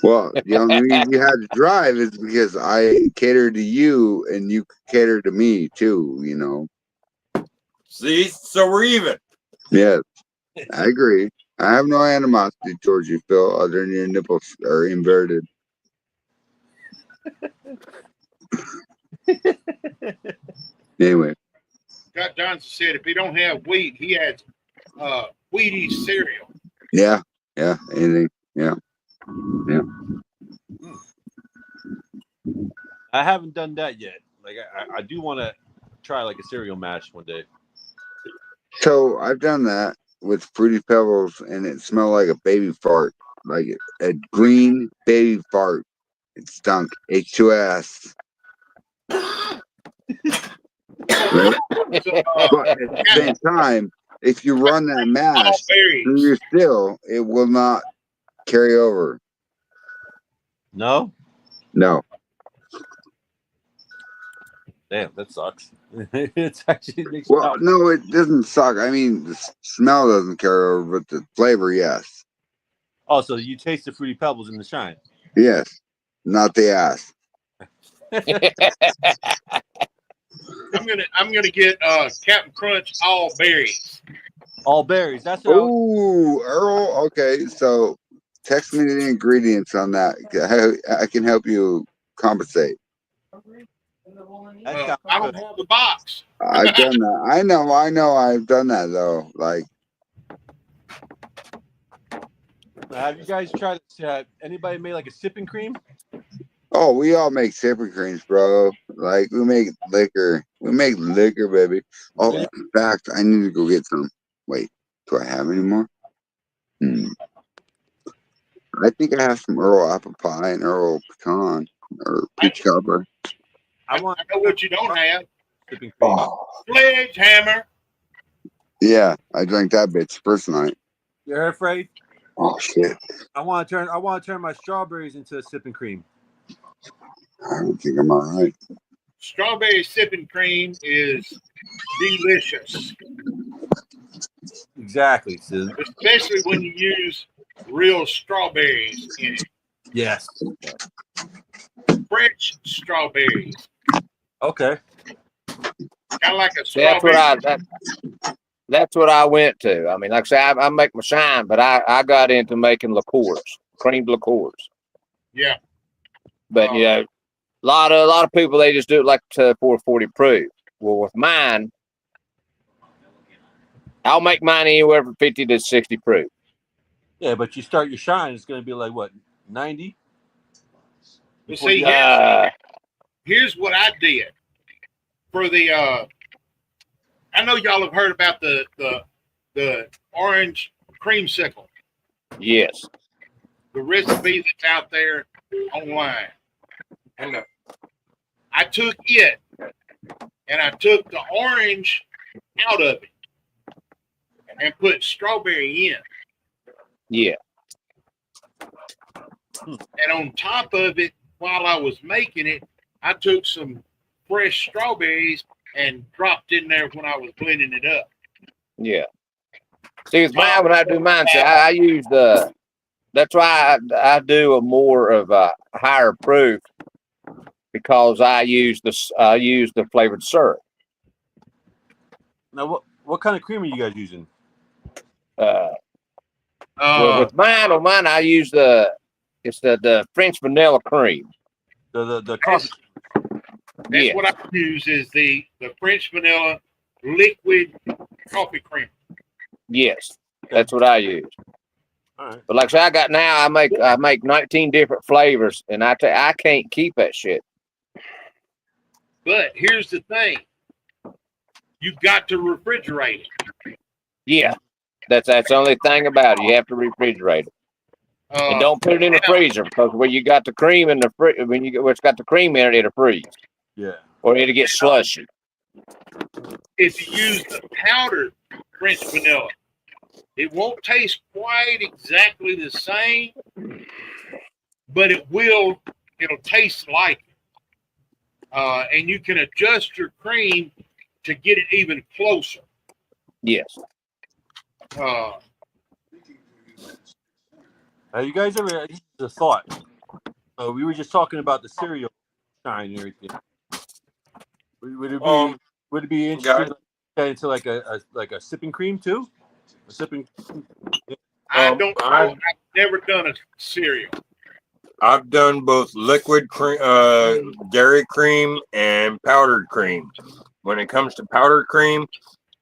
Well, the only reason you had to drive is because I catered to you and you catered to me too, you know. See, so we're even. Yes, I agree. I have no animosity towards you, Phil, other than your nipples are inverted. Anyway. Scott Johnson said if he don't have wheat, he has Wheaties cereal. Yeah, anything. Yeah. I haven't done that yet. Like I do want to try like a cereal mash one day. So I've done that with Fruity Pebbles, and it smelled like a baby fart, like a green baby fart. It stunk. H2S. Right? So, But at the same time, if you run that mash through your still, it will not carry over. No? No. Damn, that sucks. It's actually makes Well, no, it doesn't suck. I mean, the smell doesn't carry over, but the flavor, yes. Oh, so you taste the Fruity Pebbles in the shine? Yes. Not the ass. I'm gonna get Captain Crunch all berries. All berries. That's what Oh, Earl. Okay, so text me the ingredients on that. I can help you compensate. I don't have the box. I've done that. I know. I've done that though. Like, have you guys tried? Anybody made like a sipping cream? oh, we all make sipping creams, bro. Like, we make liquor. We make liquor, baby. Oh, in fact, I need to go get some. Wait, do I have any more? I think I have some Earl apple pie and Earl pecan or peach cobbler. I know what you don't have. Sipping cream. Oh, Sledgehammer. yeah, I drank that bitch first night. You're afraid? Oh shit! I want to turn my strawberries into a sipping cream. I don't think I'm all right. Strawberry sipping cream is delicious. Exactly. So, Especially when you use real strawberries in it. yes. Fresh strawberries. Okay. Kind of like a strawberry. That's what I went to. I mean, like I say, I make my shine, but I got into making liqueurs, creamed liqueurs. Yeah. But you know, a lot of people, they just do it like to 440 proof. Well, with mine, I'll make mine anywhere from 50 to 60 proof. Yeah, but you start your shine, it's going to be like what, 90? You see, here's what I did for the. I know y'all have heard about the the orange creamsicle, Yes. the recipe that's out there online. And I took it and I took the orange out of it and put strawberry in. Yeah. And on top of it, while I was making it, I took some fresh strawberries and dropped in there when I was blending it up. Yeah. See, with mine, when I do mine, see, I use the. That's why I do a more of a higher proof because I use the flavored syrup. Now, what kind of cream are you guys using? Well, with mine, I use the French vanilla cream. The coffee. That's what I use is the French vanilla liquid coffee cream. Yes, that's what I use. All right. But like I got now, I make 19 different flavors, and I can't keep that shit. But here's the thing: you've got to refrigerate it. Yeah, that's the only thing about it. You have to refrigerate it, and don't put it in the freezer because when you got the cream in the when it's got the cream in it, it'll freeze. Yeah. Or it'll get slushy. If you use the powdered French vanilla, it won't taste quite exactly the same, but it'll taste like it. And you can adjust your cream to get it even closer. Yes. Uh, You guys ever? This is a thought. We were just talking about the cereal shine and everything. Would it be interesting to get into like a sipping cream too? A sipping. I don't know. I've never done a cereal. I've done both liquid cream, dairy cream, and powdered cream. When it comes to powdered cream,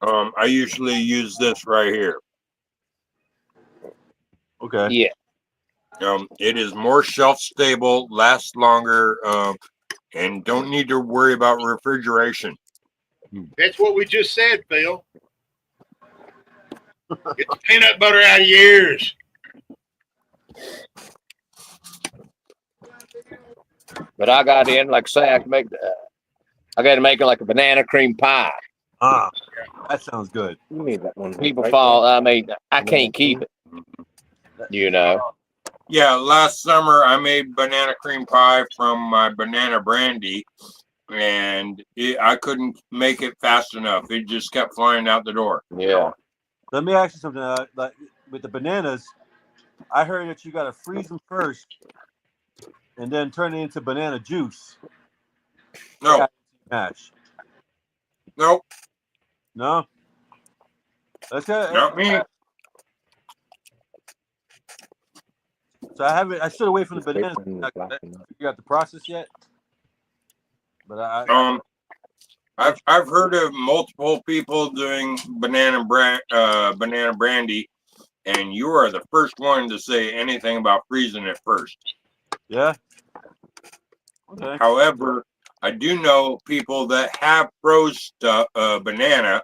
I usually use this right here. Okay. Yeah. It is more shelf stable, lasts longer, and don't need to worry about refrigeration. That's what we just said, Phil. Get the peanut butter out of your ears. But I got in, like say, I got to make it like a banana cream pie. That sounds good. You need that one. People fall. I mean, I can't keep it. You know. Yeah, last summer I made banana cream pie from my banana brandy, and I couldn't make it fast enough. It just kept flying out the door. Yeah. Let me ask you something. Like with the bananas, I heard that you got to freeze them first, and then turn it into banana juice. No. Mash. Nope. No. That's not me. So I still wait for the bananas. I figure out the process yet. But I've heard of multiple people doing banana brandy, and you are the first one to say anything about freezing it first. Yeah. Okay. However, I do know people that have froze banana.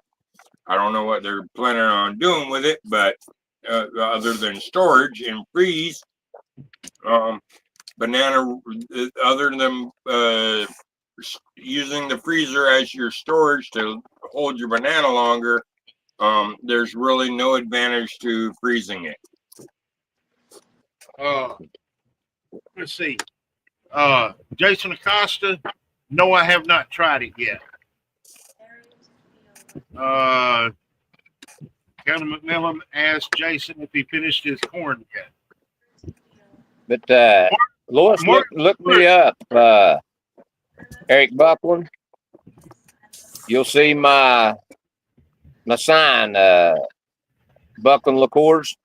I don't know what they're planning on doing with it, but other than storage and freeze, banana, other than using the freezer as your storage to hold your banana longer, there's really no advantage to freezing it. Let's see. Jason Acosta, no, I have not tried it yet. Kevin McMillan asked Jason if he finished his corn yet. But Lois, look me up, Eric Buckland. You'll see my sign, Buckland Liqueurs.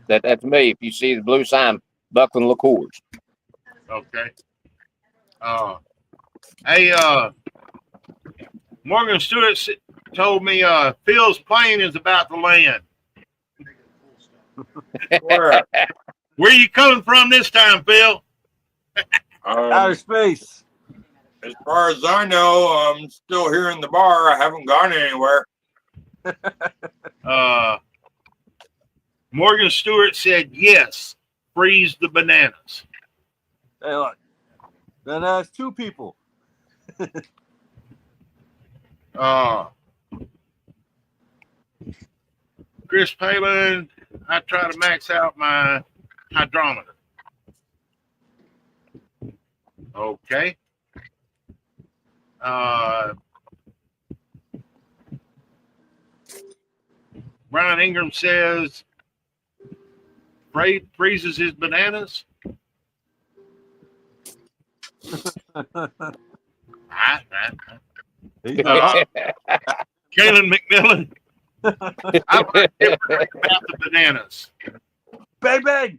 That's me. If you see the blue sign, Buckland Liqueurs. Okay. Hey, Morgan Stewart told me Phil's plane is about to land. Where are you coming from this time, Phil? Outer space. As far as I know, I'm still here in the bar. I haven't gone anywhere. Morgan Stewart said, yes, freeze the bananas. Hey, look. Then that's two people. Chris Palin, I try to max out my hydrometer. Okay. Brian Ingram says, freezes his bananas. Right. Kaylin McMillan, I've heard different about the bananas. Bang, bang.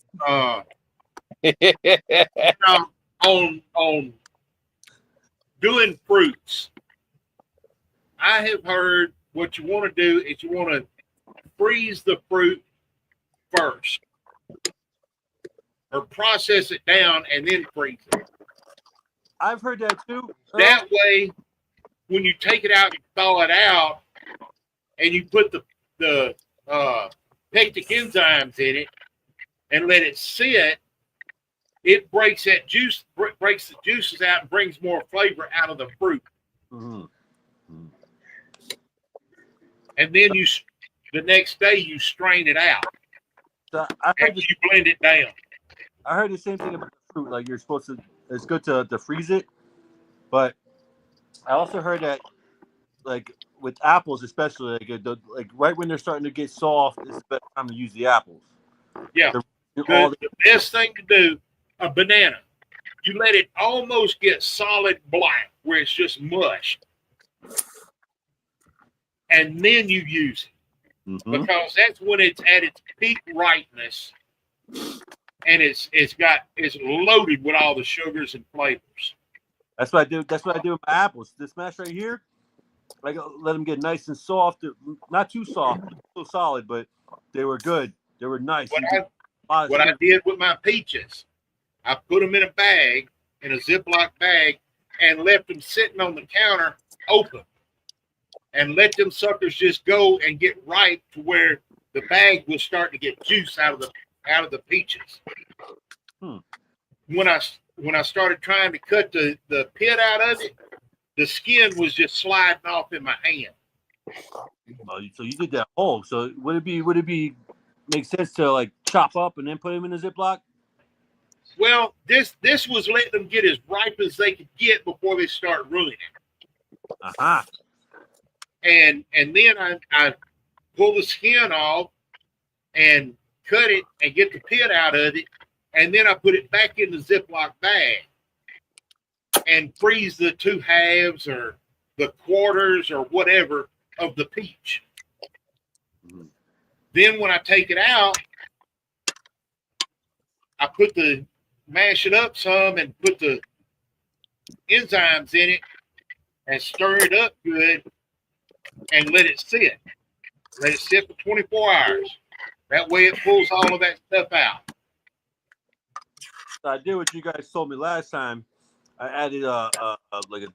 On doing fruits, I have heard what you want to do is you want to freeze the fruit first, or process it down and then freeze it. I've heard that too. That way, when you take it out, you thaw it out, and you put the pectic enzymes in it and let it sit. It breaks that juice, breaks the juices out, and brings more flavor out of the fruit. Mm-hmm. And then the next day you strain it out. So I heard you blend it down. I heard the same thing about the fruit. Like you're supposed to, it's good to freeze it. But I also heard that, like with apples, especially, like right when they're starting to get soft, it's the best time to use the apples. Yeah. The best thing to do, a banana, you let it almost get solid black, where it's just mush, and then you use it, because that's when it's at its peak ripeness, and it's loaded with all the sugars and flavors. That's what I do. That's what I do with my apples. This mash right here, I let them get nice and soft. Not too soft, not so solid, but they were good. They were nice. What I did with my peaches, I put them in a bag, in a Ziploc bag, and left them sitting on the counter open, and let them suckers just go and get ripe to where the bag was starting to get juice out of the peaches. When I started trying to cut the pit out of it, the skin was just sliding off in my hand. So you did that whole. So would it be make sense to like chop up and then put them in a Ziploc? Well, this was letting them get as ripe as they could get before they start ruining it. And then I pull the skin off and cut it and get the pit out of it, and then I put it back in the Ziploc bag and freeze the 2/2 or the quarters or whatever of the peach. Then when I take it out, I mash it up some and put the enzymes in it and stir it up good and let it sit. Let it sit for 24 hours. That way it pulls all of that stuff out. So I did what you guys told me last time. I added like a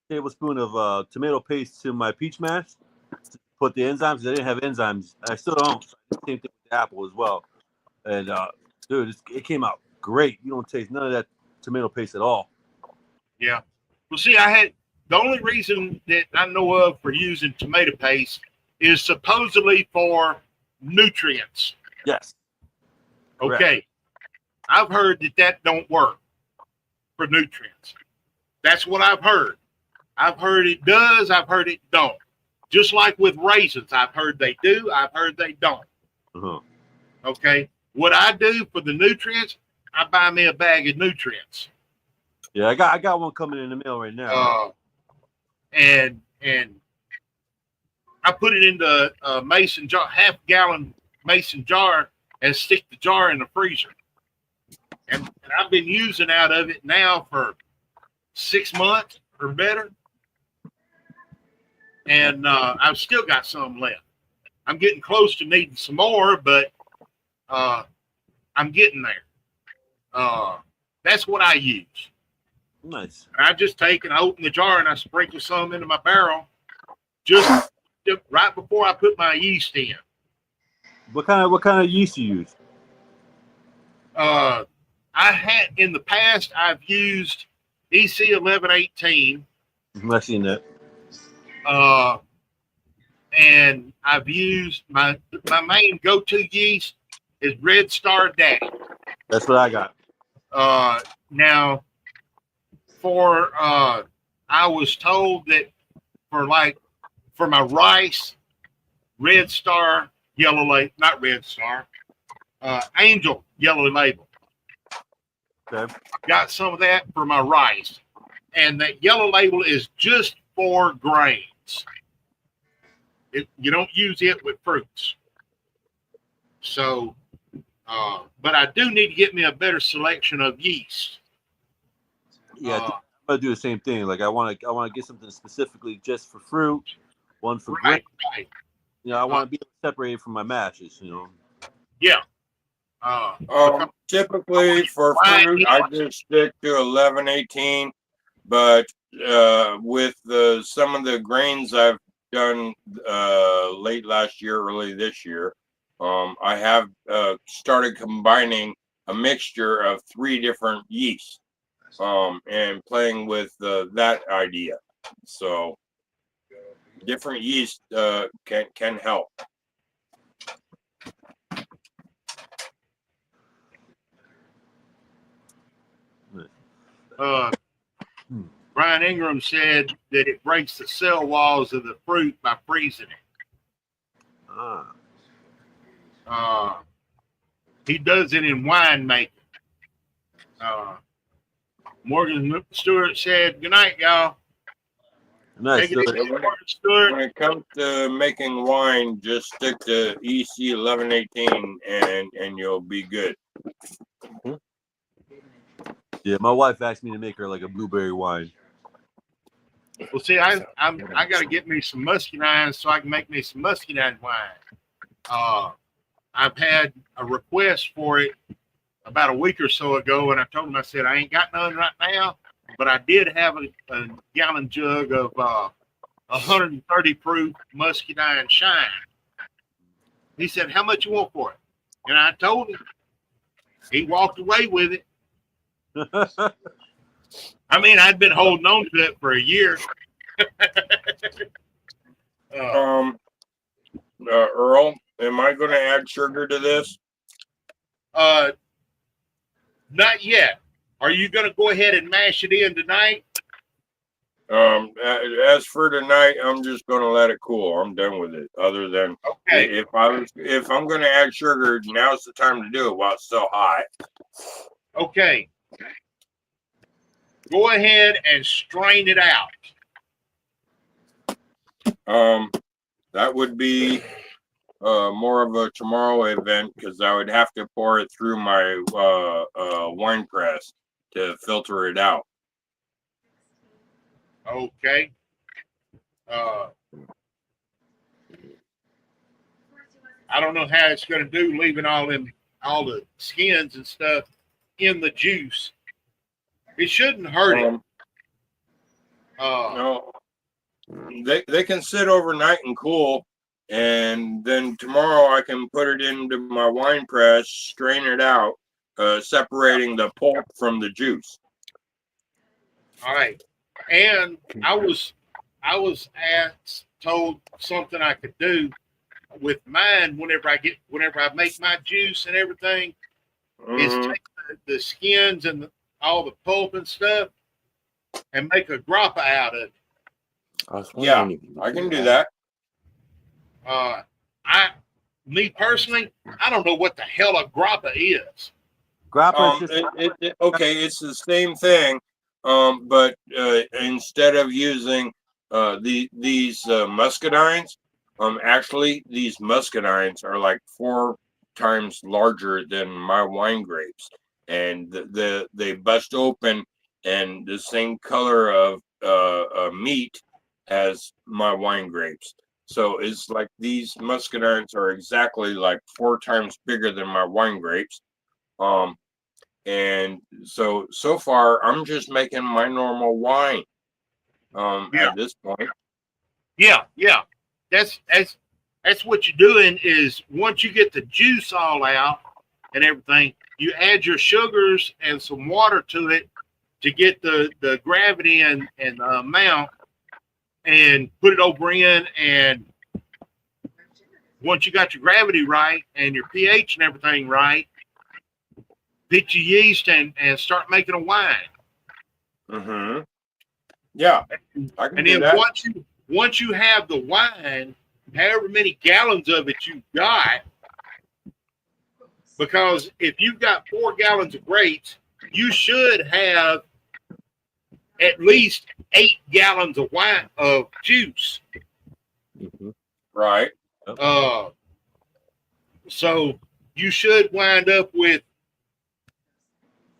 tablespoon of tomato paste to my peach mash to put the enzymes. I didn't have enzymes. I still don't. So I did the same thing with the apple as well. And dude, it came out great. You don't taste none of that tomato paste at all. Yeah. Well, see, the only reason that I know of for using tomato paste is supposedly for nutrients. Yes. Okay. Correct. I've heard that don't work for nutrients. That's what I've heard. I've heard it does. I've heard it don't. Just like with raisins, I've heard they do. I've heard they don't. Okay. What I do for the nutrients, I buy me a bag of nutrients. Yeah, I got one coming in the mail right now. And I put it into a mason jar, half-gallon mason jar, and stick the jar in the freezer. And I've been using out of it now for 6 months or better. And I've still got some left. I'm getting close to needing some more, but I'm getting there. That's what I use. Nice. I just take and I open the jar and I sprinkle some into my barrel just right before I put my yeast in. What kind of yeast you use? I had in the past I've used EC 1118. I've seen that. And I've used my main go-to yeast is Red Star Daddy. That's what I got. Now for I was told that for my rice, Red Star yellow label, not Red Star, Angel yellow label. Okay. Got some of that for my rice, and that yellow label is just for grains. You don't use it with fruits. So, but I do need to get me a better selection of yeast. Yeah, I'm gonna do the same thing. Like I want to get something specifically just for fruit, one for grain. Right. You know, I want to be separated from my mashes. You know. Yeah. Typically for fruit, I just stick to 1118, but with some of the grains I've done late last year, early this year, I have started combining a mixture of 3 different yeasts and playing with that idea. So different yeast can help. Brian Ingram said that it breaks the cell walls of the fruit by freezing it. He does it in wine making. Morgan Stewart said, "Good night, y'all." Nice. Take it easy, Morgan Stewart. When it comes to making wine, just stick to EC 1118 and you'll be good. Yeah, my wife asked me to make her like a blueberry wine. Well, see, I got to get me some muscadine so I can make me some muscadine wine. I've had a request for it about a week or so ago, and I told him, I said, I ain't got none right now, but I did have a gallon jug of 130 proof muscadine shine. He said, how much you want for it? And I told him. He walked away with it. I mean, I'd been holding on to it for a year. Earl, am I going to add sugar to this? Not yet. Are you going to go ahead and mash it in tonight? As for tonight, I'm just going to let it cool. I'm done with it. Other than if I'm going to add sugar, now's the time to do it while it's still hot. Okay. Go ahead and strain it out. That would be more of a tomorrow event because I would have to pour it through my wine press to filter it out. Okay. I don't know how it's going to do leaving all the skins and stuff in the juice. It shouldn't hurt it. No, they can sit overnight and cool, and then tomorrow I can put it into my wine press, strain it out, separating the pulp from the juice. All right. And I was told something I could do with mine whenever I make my juice and everything is take the skins and all the pulp and stuff and make a grappa out of it. Yeah, I can do that. Me personally, I don't know what the hell a grappa is. Grappa is just okay, it's the same thing, but instead of using these muscadines, actually these muscadines are like 4 times larger than my wine grapes, and they bust open and the same color of meat as my wine grapes. So it's like these muscadines are exactly like 4 times bigger than my wine grapes. And so far I'm just making my normal wine at this point. Yeah. That's That's what you're doing is once you get the juice all out and everything, you add your sugars and some water to it to get the gravity and the amount, and put it over in. And once you got your gravity right and your pH and everything right, pick your yeast and start making a wine. Mm-hmm. Yeah, I can And do then that. once you have the wine, however many gallons of it you got, because if you've got 4 gallons of grapes, you should have at least 8 gallons of wine of juice. Right. So you should wind up with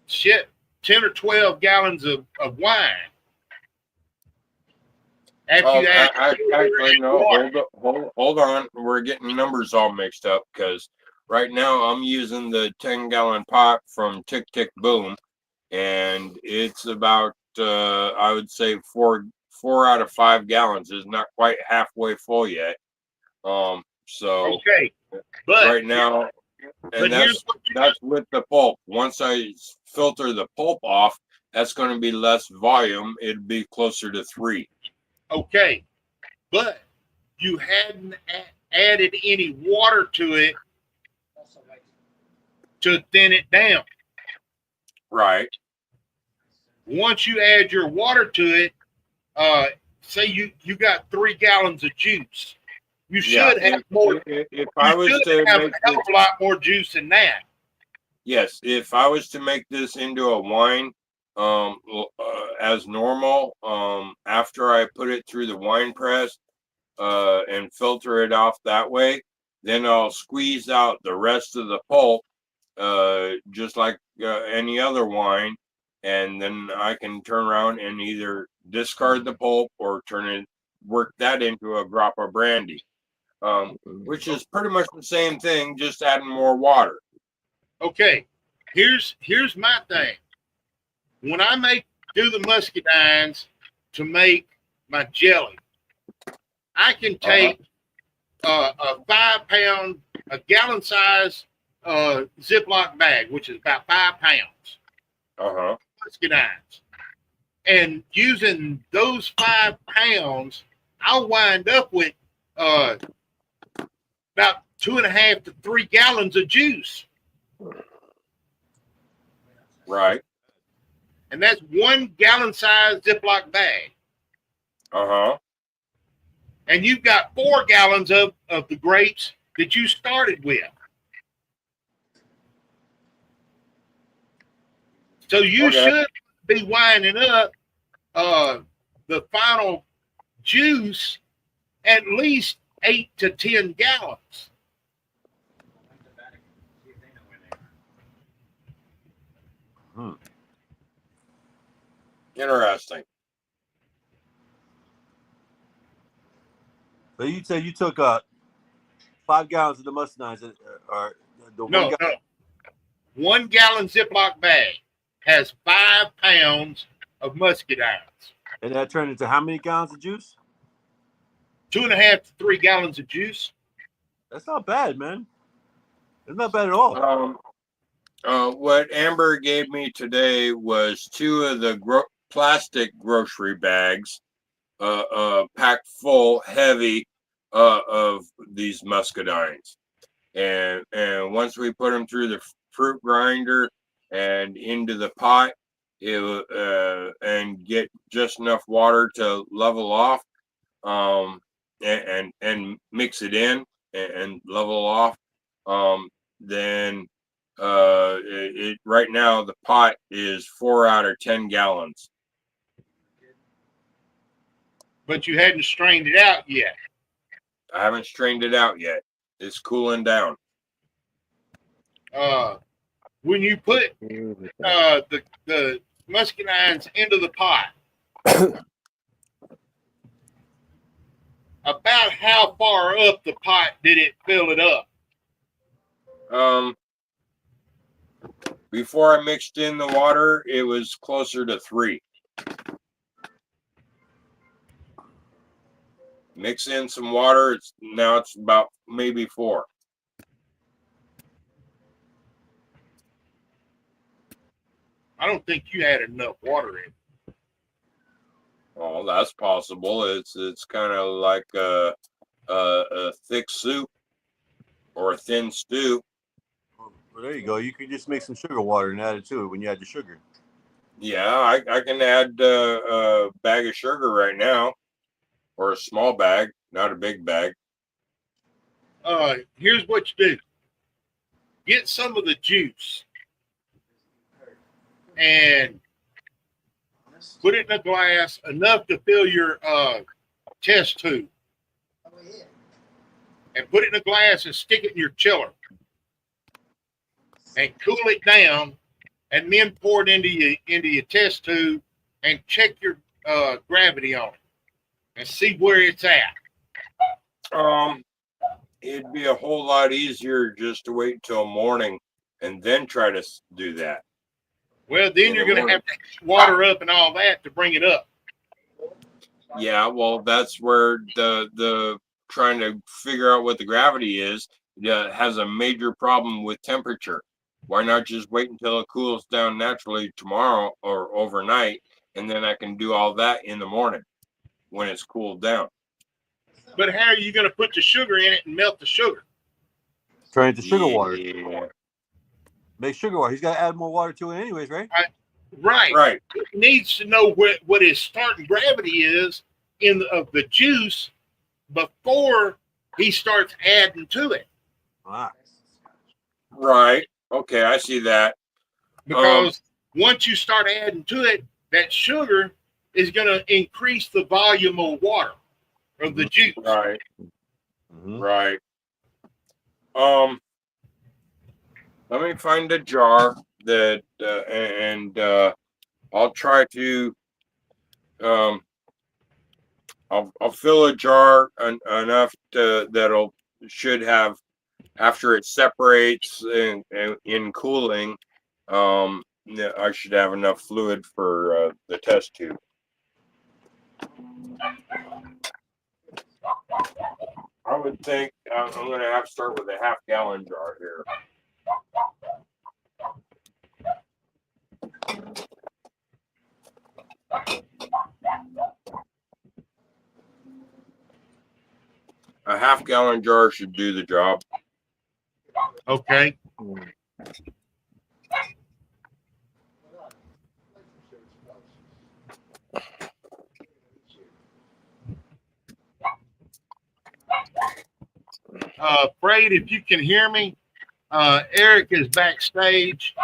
10 or 12 gallons of wine. After you add Actually, no, water. hold on. We're getting numbers all mixed up because right now I'm using the 10-gallon pot from Tick Tick Boom, and it's about I would say four out of 5 gallons is not quite halfway full yet. So Okay, but right now, and that's with the pulp. Once I filter the pulp off, that's going to be less volume. It'd be closer to 3. okay, but you hadn't added any water to it to thin it down. Right. Once you add your water to it, say you got 3 gallons of juice, you should have more. If I was to have make a hell of a lot more juice than that. yes, if I was to make this into a wine, as normal, after I put it through the wine press, and filter it off that way, then I'll squeeze out the rest of the pulp, just like any other wine, and then I can turn around and either discard the pulp or work that into a drop of brandy, which is pretty much the same thing, just adding more water. Okay, here's my thing. When I do the muscadines to make my jelly, I can take a 5-pound, a gallon size Ziploc bag, which is about 5 pounds. Muscadines, and using those 5 pounds, I'll wind up with about 2.5 to 3 gallons of juice. Right. And that's 1 gallon size Ziploc bag. And you've got 4 gallons of the grapes that you started with. So you should be winding up the final juice at least 8 to 10 gallons. Interesting. So you said you took 5 gallons of the muscadines, or the No. 1 gallon Ziploc bag has 5 pounds of muscadines. And that turned into how many gallons of juice? 2.5 to 3 gallons of juice. That's not bad, man. It's not bad at all. What Amber gave me today was 2 of the plastic grocery bags, packed full, heavy, of these muscadines, and once we put them through the fruit grinder and into the pot, and get just enough water to level off, and mix it in and level off, then right now the pot is 4 out of 10 gallons. But you hadn't strained it out yet. I haven't strained it out yet. It's cooling down. When you put the muscadines into the pot, about how far up the pot did it fill it up? Before I mixed in the water, it was closer to 3. Mix in some water. Now it's about maybe 4. I don't think you had enough water in. Oh, that's possible. It's kind of like a thick soup or a thin stew. Well, there you go. You could just make some sugar water and add it to it when you add the sugar. Yeah, I can add a bag of sugar right now, or a small bag, not a big bag. Here's what you do. Get some of the juice and put it in a glass enough to fill your test tube. And put it in a glass and stick it in your chiller. And cool it down, and then pour it into your test tube and check your gravity on it and see where it's at. It'd be a whole lot easier just to wait until morning and then try to do that. Well, then you're going to have to water up and all that to bring it up. Yeah, well, that's where the trying to figure out what the gravity is has a major problem with temperature. Why not just wait until it cools down naturally tomorrow or overnight, and then I can do all that in the morning when it's cooled down. But how are you going to put the sugar in it and melt the sugar? Turn it to sugar water. Yeah. Make sugar water. He's got to add more water to it anyways, right? Right. It needs to know what his starting gravity is of the juice before he starts adding to it. Right. Okay, I see that. Because once you start adding to it, that sugar is going to increase the volume of water of the juice. Right. Mm-hmm. Right. Let me find a jar that and I'll try to I'll fill a jar enough that'll should have, after it separates in cooling, I should have enough fluid for the test tube. I would think I'm going to have to start with a half-gallon jar here. A half-gallon jar should do the job. Okay. Fred, if you can hear me, Eric is backstage.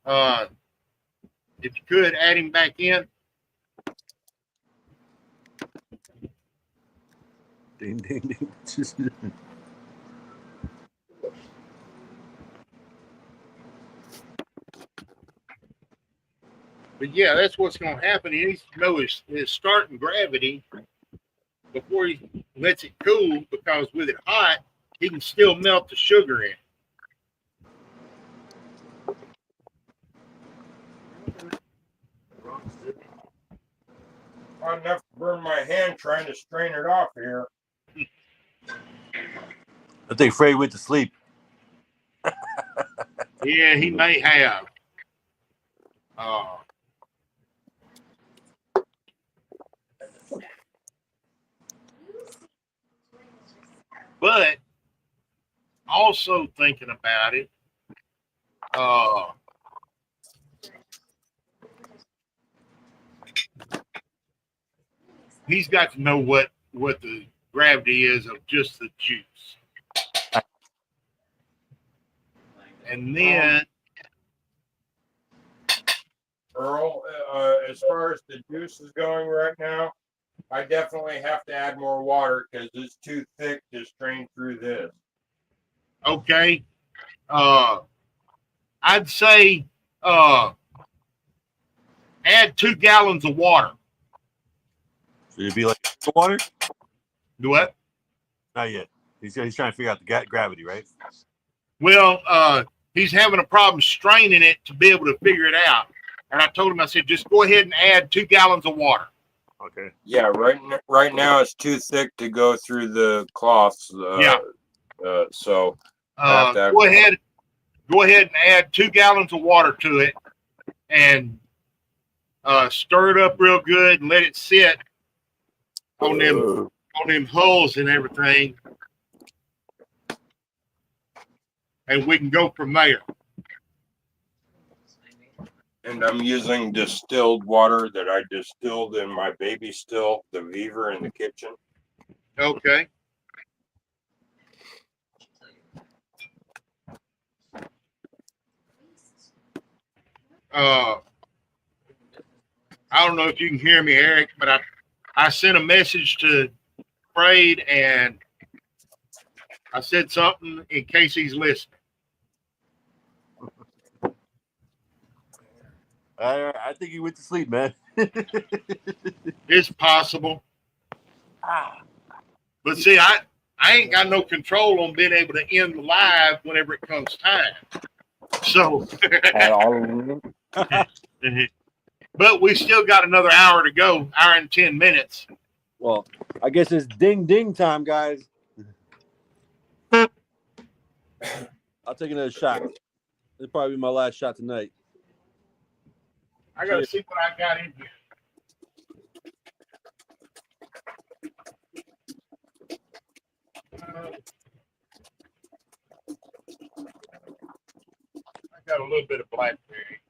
If you could add him back in. Ding, ding, ding. But yeah, that's what's going to happen. He needs to know his starting gravity before he lets it cool, because with it hot, he can still melt the sugar in. I enough to burn my hand trying to strain it off here. I think Fred went to sleep. Yeah, he may have. But also thinking about it, he's got to know what the gravity is of just the juice. And then Earl, as far as the juice is going right now, I definitely have to add more water because it's too thick to strain through this. okay, I'd say add 2 gallons of water. So it'd be like water? Do what? Not yet. He's trying to figure out the gravity, right? Well, he's having a problem straining it to be able to figure it out. And I told him, I said, just go ahead and add 2 gallons of water. Okay. Yeah, right now it's too thick to go through the cloths. Yeah. So I have to have, Go ahead and add 2 gallons of water to it and stir it up real good and let it sit on them hulls and everything. And we can go from there. and I'm using distilled water that I distilled in my baby still, the Beaver in the kitchen. Okay. I don't know if you can hear me, Eric, but I sent a message to Braid and I said something in case he's listening. I think he went to sleep, man. It's possible. But see, I ain't got no control on being able to end the live whenever it comes time. So, but we still got another hour to go, hour and 10 minutes. Well, I guess it's ding ding time, guys. I'll take another shot. It'll probably be my last shot tonight. I got to see what I got in here. I got a little bit of blackberry.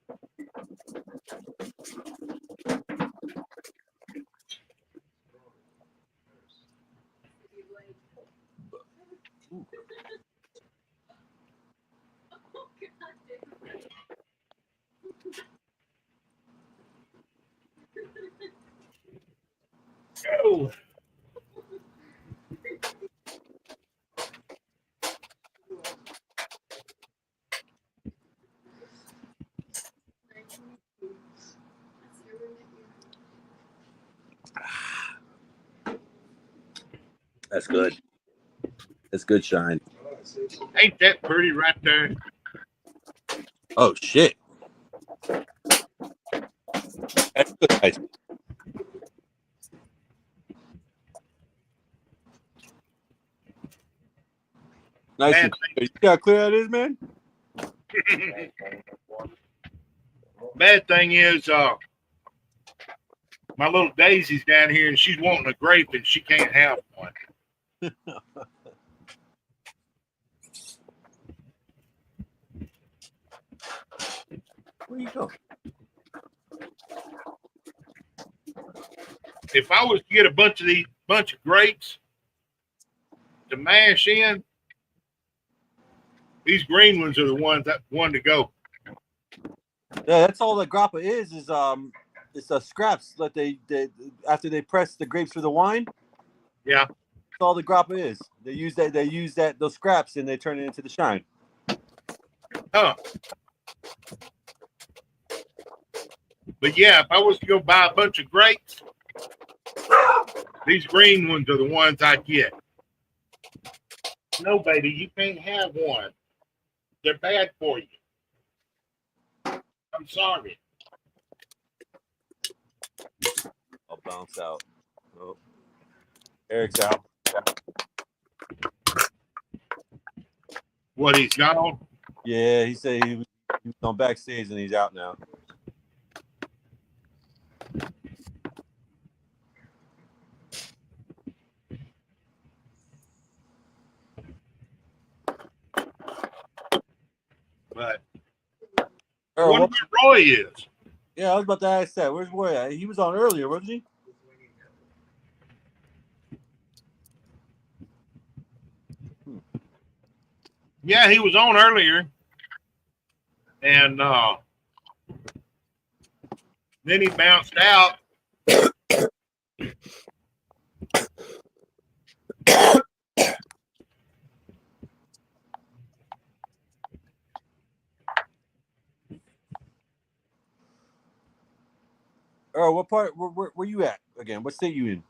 Go. That's good. That's good, Shine. Ain't that pretty right there? Oh shit. That's good, guys. Nice Man, and clear. You see how clear that is, man? bad thing is, my little Daisy's down here and she's wanting a grape and she can't have one. Where you go? If I was to get a bunch of grapes to mash in, these green ones are the ones that one to go. Yeah, that's all the grappa is it's scraps that they after they press the grapes for the wine. Yeah. That's all the grappa is. They use those scraps and they turn it into the shine. Huh. But yeah, if I was to go buy a bunch of grapes, these green ones are the ones I'd get. No, baby, you can't have one. They're bad for you. I'm sorry. I'll bounce out. Oh. Eric's out. What, he's gone? Yeah, he said he was on backstage and he's out now. But I wonder where Roy is. Yeah, I was about to ask that. Where's Roy at? He was on earlier, wasn't he? Yeah, he was on earlier. And then he bounced out. Oh, what part? Where you at again? What state you in?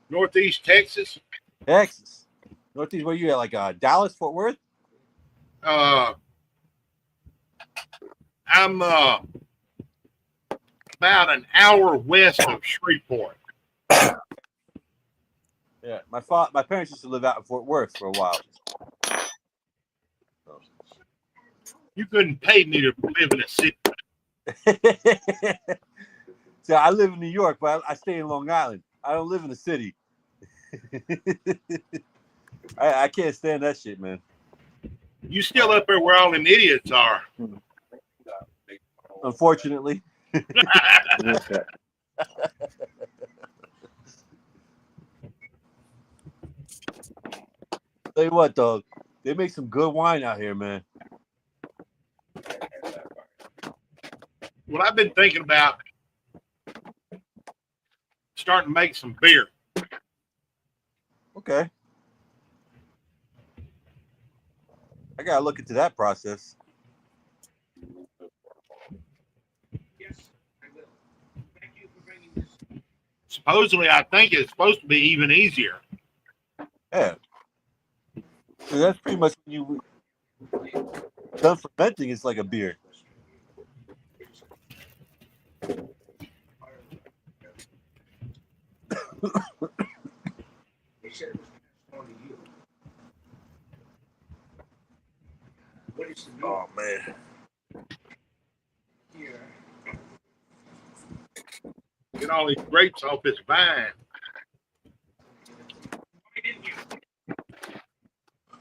Northeast Texas. Texas. Northeast. Where you at? Like Dallas, Fort Worth? I'm about an hour west of Shreveport. Yeah, my parents used to live out in Fort Worth for a while. You couldn't pay me to live in a city. So I live in New York, but I stay in Long Island. I don't live in the city. I can't stand that shit, man. You still up there where all them idiots are. Unfortunately. Tell you what, dog, they make some good wine out here, man. Well, I've been thinking about starting to make some beer. Okay. I gotta look into that process. Supposedly, I think it's supposed to be even easier. Yeah. So that's pretty much when you done fermenting. It's like a beer. Oh man. Get all these grapes off this vine.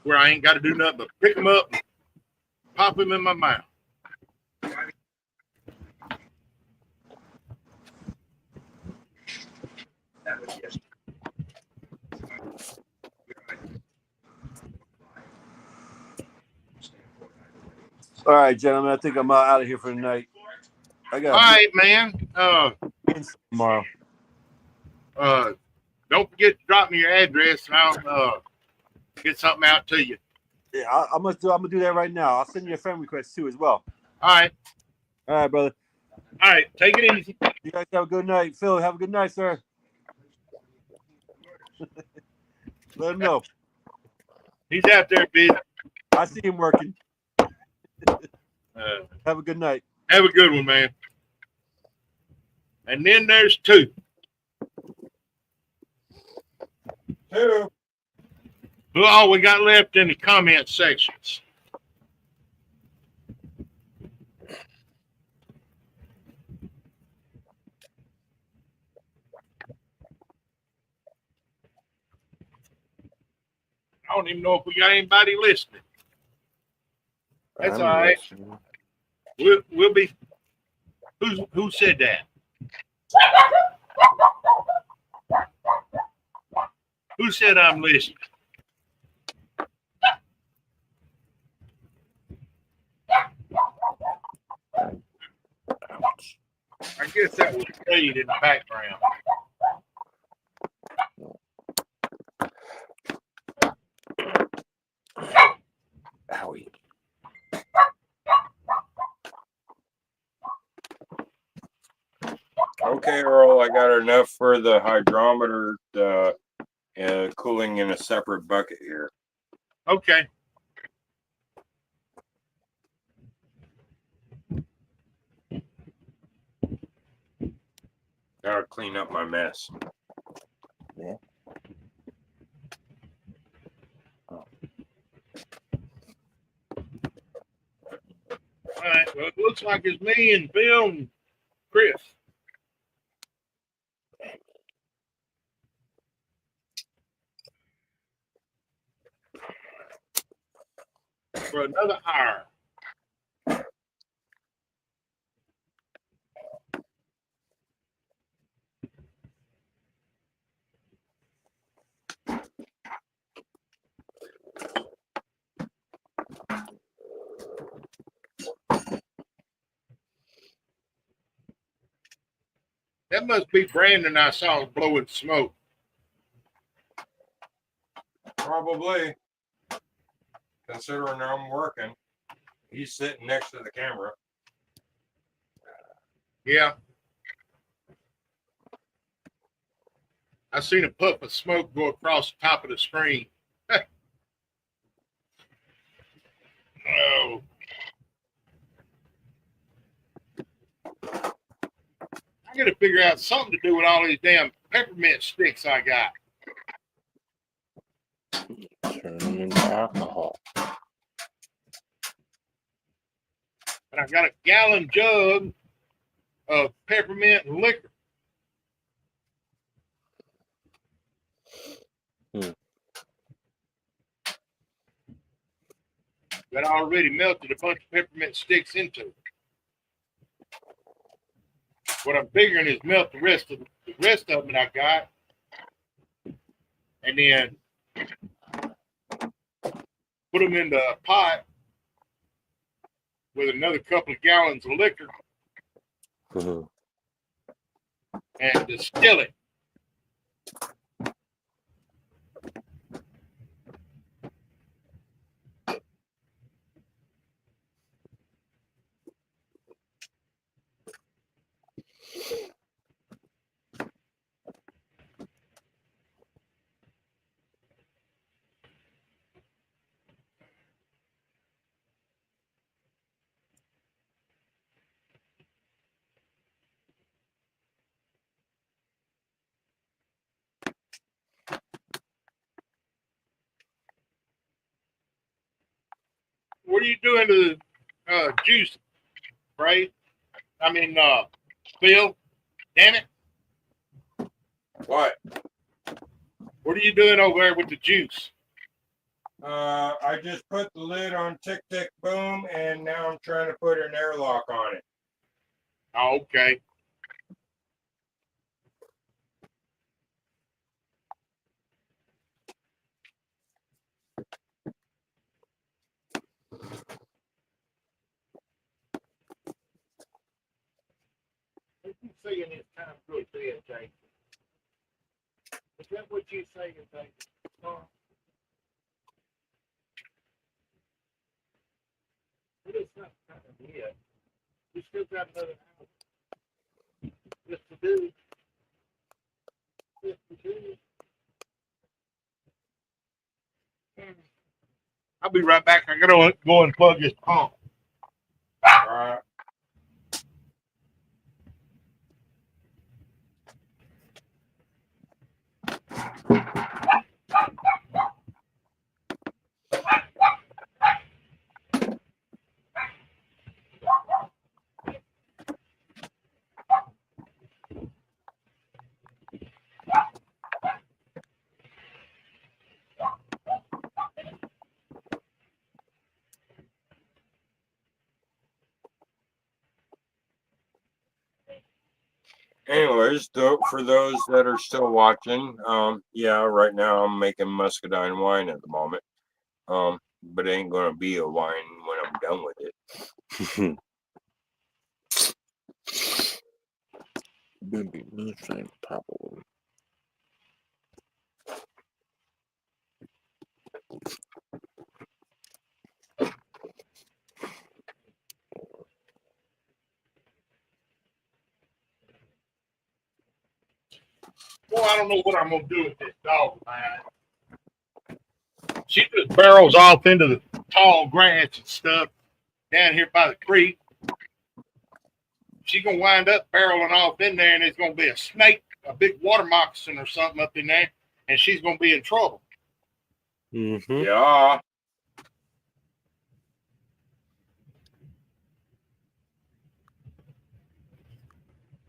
Where I ain't got to do nothing but pick them up and pop them in my mouth. All right, gentlemen. I think I'm out of here for the night. I got All right, man. tomorrow. Don't forget to drop me your address and I'll get something out to you. Yeah, I'm gonna do that right now. I'll send you a friend request too as well. All right. All right, brother. All right. Take it easy. You guys have a good night. Phil, have a good night, sir. Let him know. He's out there busy. I see him working. Have a good night. Have a good one, man. And then there's two. Who all we got left in the comment sections? I don't even know if we got anybody listening. That's all right. We'll be. Who said that? Who said I'm listening? I guess that was played in the background. Owie. Okay, Earl, I got enough for the hydrometer cooling in a separate bucket here. Okay. Gotta clean up my mess. Yeah. All right. Well, it looks like it's me and Bill and Chris. For another hour. That must be Brandon I saw blowing smoke. Probably. Considering I'm working. He's sitting next to the camera. Yeah. I seen a puff of smoke go across the top of the screen. Oh. I gotta figure out something to do with all these damn peppermint sticks I got. Turn them into alcohol. And I got a gallon jug of peppermint liquor. That I already melted a bunch of peppermint sticks into. What I'm figuring is melt the rest of them that I got, and then put them in the pot with another couple of gallons of liquor and distill it. What are you doing to the juice, right? I mean, Phil, damn it. What? What are you doing over there with the juice? I just put the lid on Tick Tick Boom, and now I'm trying to put an airlock on it. Oh, okay. What you saying it's time to go to bed, Jason? Is that what you saying, Jason? It is not time yet. We still got another hour. Just to do. Just to do. I'll be right back. I gotta go and plug this pump. All right. Anyways, for those that are still watching, yeah, right now I'm making muscadine wine at the moment. But it ain't gonna be a wine when I'm done with it. Baby, moonshine, probably. Boy, I don't know what I'm gonna do with this dog, man. She just barrels off into the tall grass and stuff down here by the creek. She's gonna wind up barreling off in there, and it's gonna be a snake, a big water moccasin or something up in there, and she's gonna be in trouble. Mm-hmm. Yeah.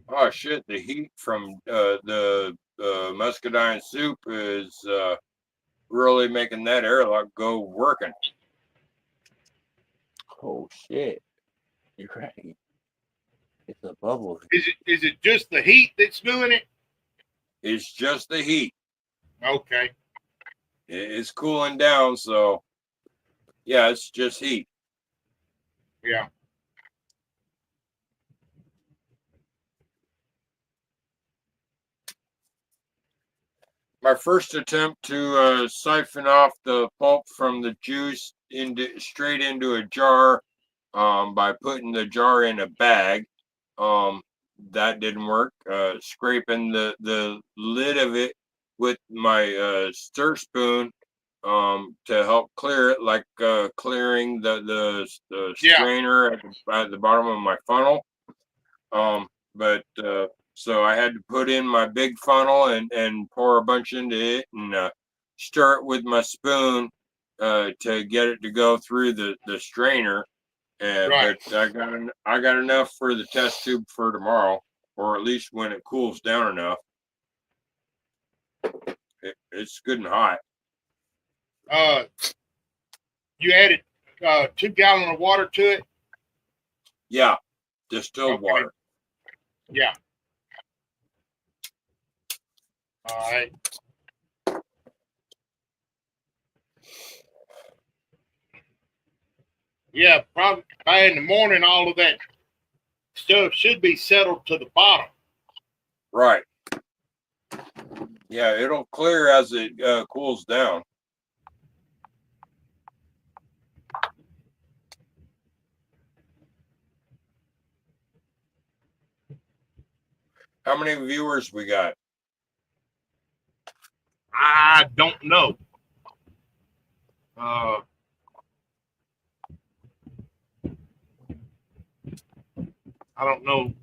Oh shit! The heat from the muscadine soup is really making that airlock go working. Oh shit! You're right. It's a bubble. Is it just the heat that's doing it? It's just the heat. Okay. It's cooling down, so yeah, it's just heat. Yeah. My first attempt to siphon off the pulp from the juice straight into a jar by putting the jar in a bag. That didn't work. Scraping the lid of it with my stir spoon to help clear it, like clearing the strainer at the bottom of my funnel. But so I had to put in my big funnel and pour a bunch into it and start with my spoon to get it to go through the strainer. Right. But I got enough for the test tube for tomorrow, or at least when it cools down enough. It's good and hot. You added 2 gallons of water to it. Yeah, distilled water. Yeah. All right. Yeah, probably by in the morning, all of that stuff should be settled to the bottom. Right. Yeah, it'll clear as it cools down. How many viewers we got? I don't know. I don't know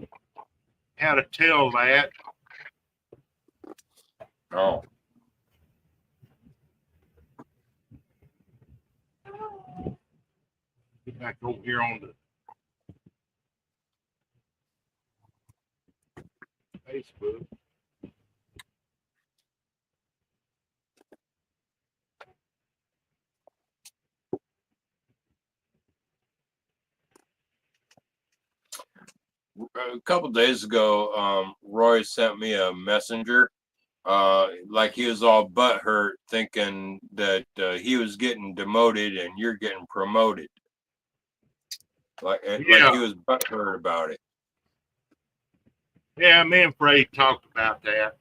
how to tell that. Oh. Get back over here on the Facebook. A couple days ago, Roy sent me a messenger. Like he was all butthurt, thinking that he was getting demoted and you're getting promoted. Like he was butthurt about it. Yeah, me and Fred talked about that.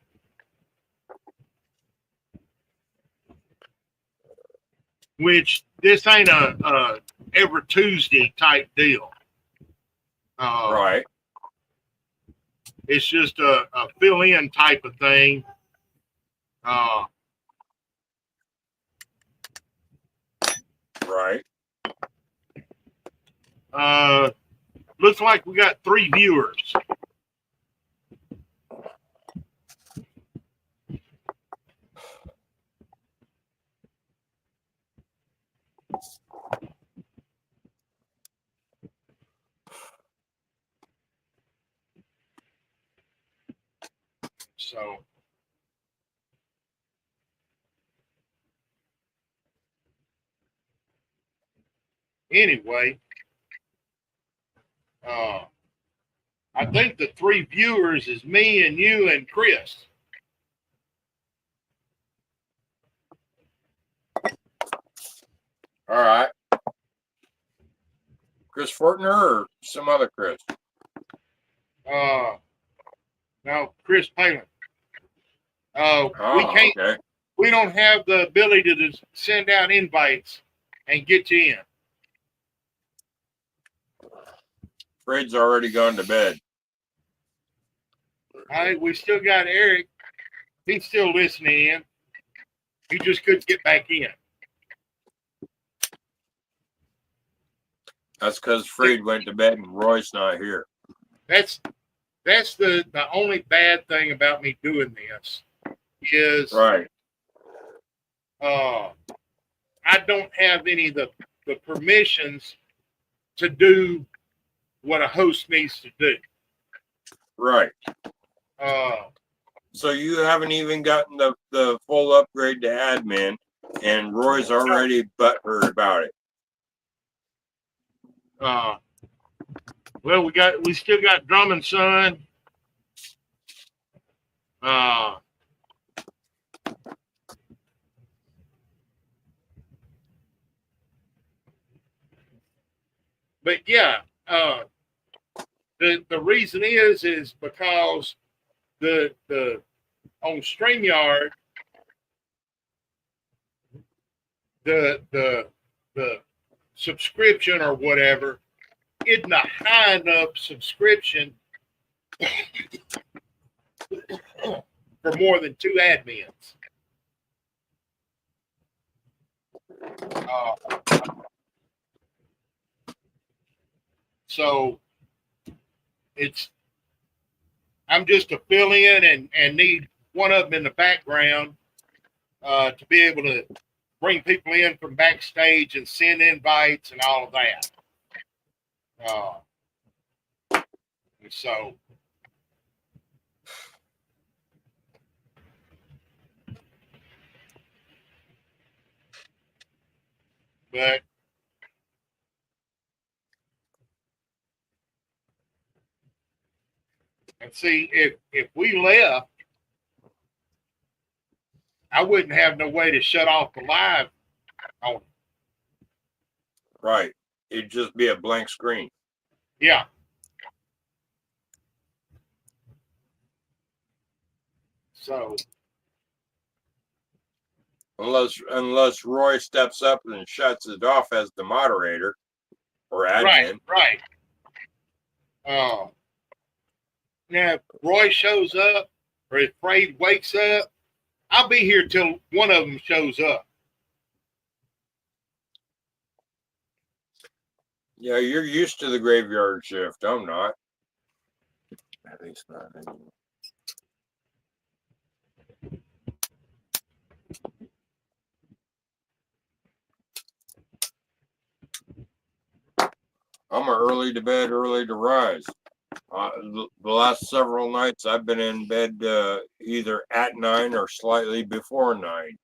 Which this ain't a every Tuesday type deal. Right. It's just a fill-in type of thing. Right. Looks like we got 3 viewers. So anyway, I think the 3 viewers is me and you and Chris. All right. Chris Fortner or some other Chris? No, Chris Palin. Oh, We can't. okay. We don't have the ability to send out invites and get you in. Fred's already gone to bed. All right, we still got Eric. He's still listening in. He just couldn't get back in. That's because Fred went to bed and Roy's not here. That's the only bad thing about me doing this is Right. I don't have any of the permissions to do what a host needs to do. Right. So you haven't even gotten the full upgrade to admin, and Roy's already butthurt about it. Well, we still got Drummond Son. But yeah, the reason is because the on StreamYard the subscription or whatever isn't a high enough subscription for more than 2 admins. So I'm just a fill in and need one of them in the background to be able to bring people in from backstage and send invites and all of that. And so, but and see, if we left, I wouldn't have no way to shut off the live on. Right. It'd just be a blank screen. Yeah. So unless Roy steps up and shuts it off as the moderator or admin. right. Now if Roy shows up or if Fraid wakes up, I'll be here till one of them shows up. Yeah, you're used to the graveyard shift. I'm not. At least not anymore. I'm an early to bed, early to rise. The last several nights I've been in bed either at 9 or slightly before 9.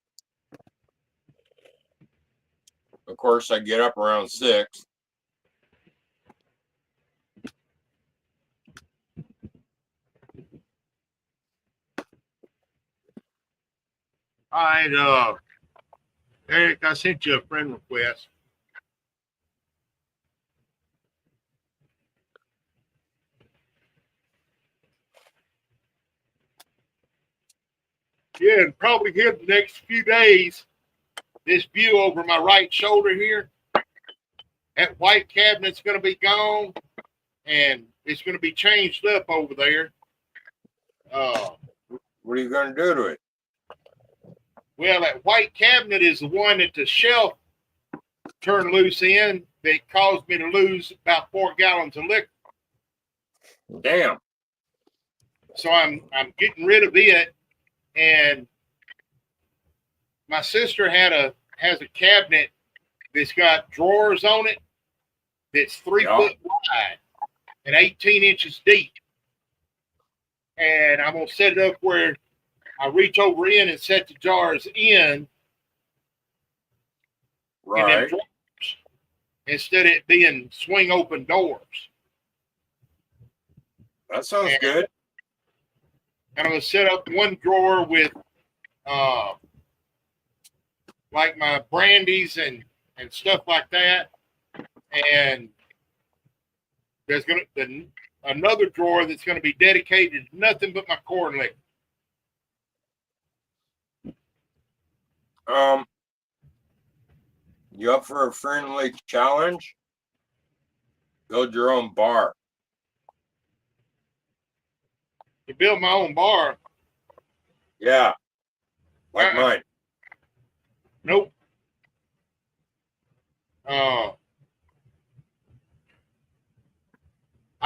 Of course, I get up around 6. All right, Eric, I sent you a friend request. Yeah, and probably here the next few days, this view over my right shoulder here, that white cabinet's going to be gone, and it's going to be changed up over there. What are you going to do to it? Well, that white cabinet is the one that the shelf turned loose in that caused me to lose about 4 gallons of liquor. Damn. So I'm getting rid of it, and my sister has a cabinet that's got drawers on it that's 3 foot wide and 18 inches deep. And I'm gonna set it up where I reach over in and set the jars in, right, in them drawers, instead of it being swing open doors. That sounds good. And I'm gonna set up one drawer with like my brandies and stuff like that. And there's gonna be another drawer that's gonna be dedicated to nothing but my corn liquor. You up for a friendly challenge? Build your own bar. To build my own bar? Yeah, like mine. Nope. I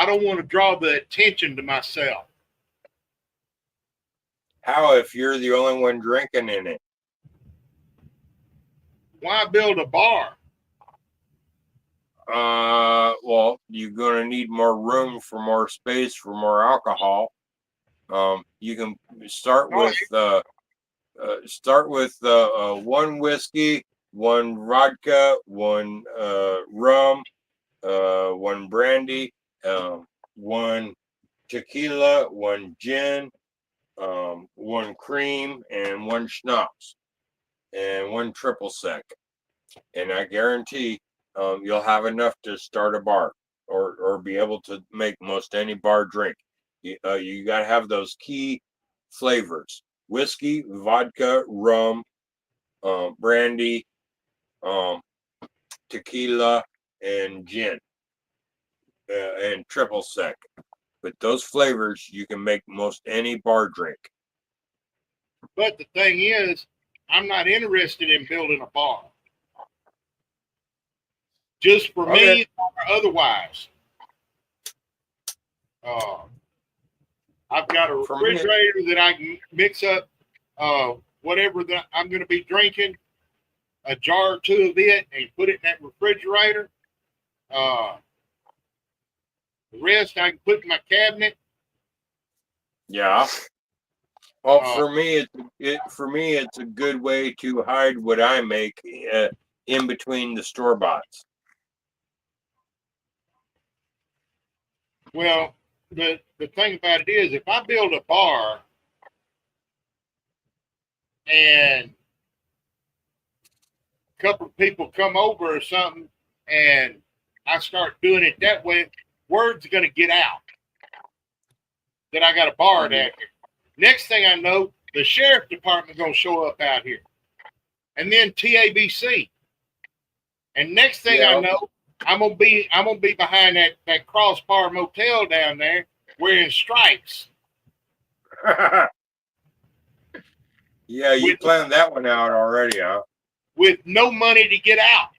don't want to draw the attention to myself. How if you're the only one drinking in it? Why build a bar? Well, you're going to need more room for more space for more alcohol. You can start with one whiskey, one vodka, one rum, one brandy, one tequila, one gin, one cream, and one schnapps, and one triple sec. And I guarantee you'll have enough to start a bar or be able to make most any bar drink. You got to have those key flavors: whiskey, vodka, rum, brandy, tequila, and gin, and triple sec. With those flavors, you can make most any bar drink. But the thing is, I'm not interested in building a bar. Just for me or otherwise. I've got a refrigerator that I can mix up whatever that I'm going to be drinking, a jar or two of it, and put it in that refrigerator. The rest I can put in my cabinet. Yeah. Well, Uh, for me, it's a good way to hide what I make in between the store bots. Well, the thing about it is, if I build a bar and a couple of people come over or something, and I start doing it that way, word's going to get out that I got a bar down here. Next thing I know, the sheriff department going to show up out here, and then TABC. And next thing I know, I'm gonna be behind that Crossbar Motel down there wearing stripes. Yeah, you planned that one out already, huh? With no money to get out.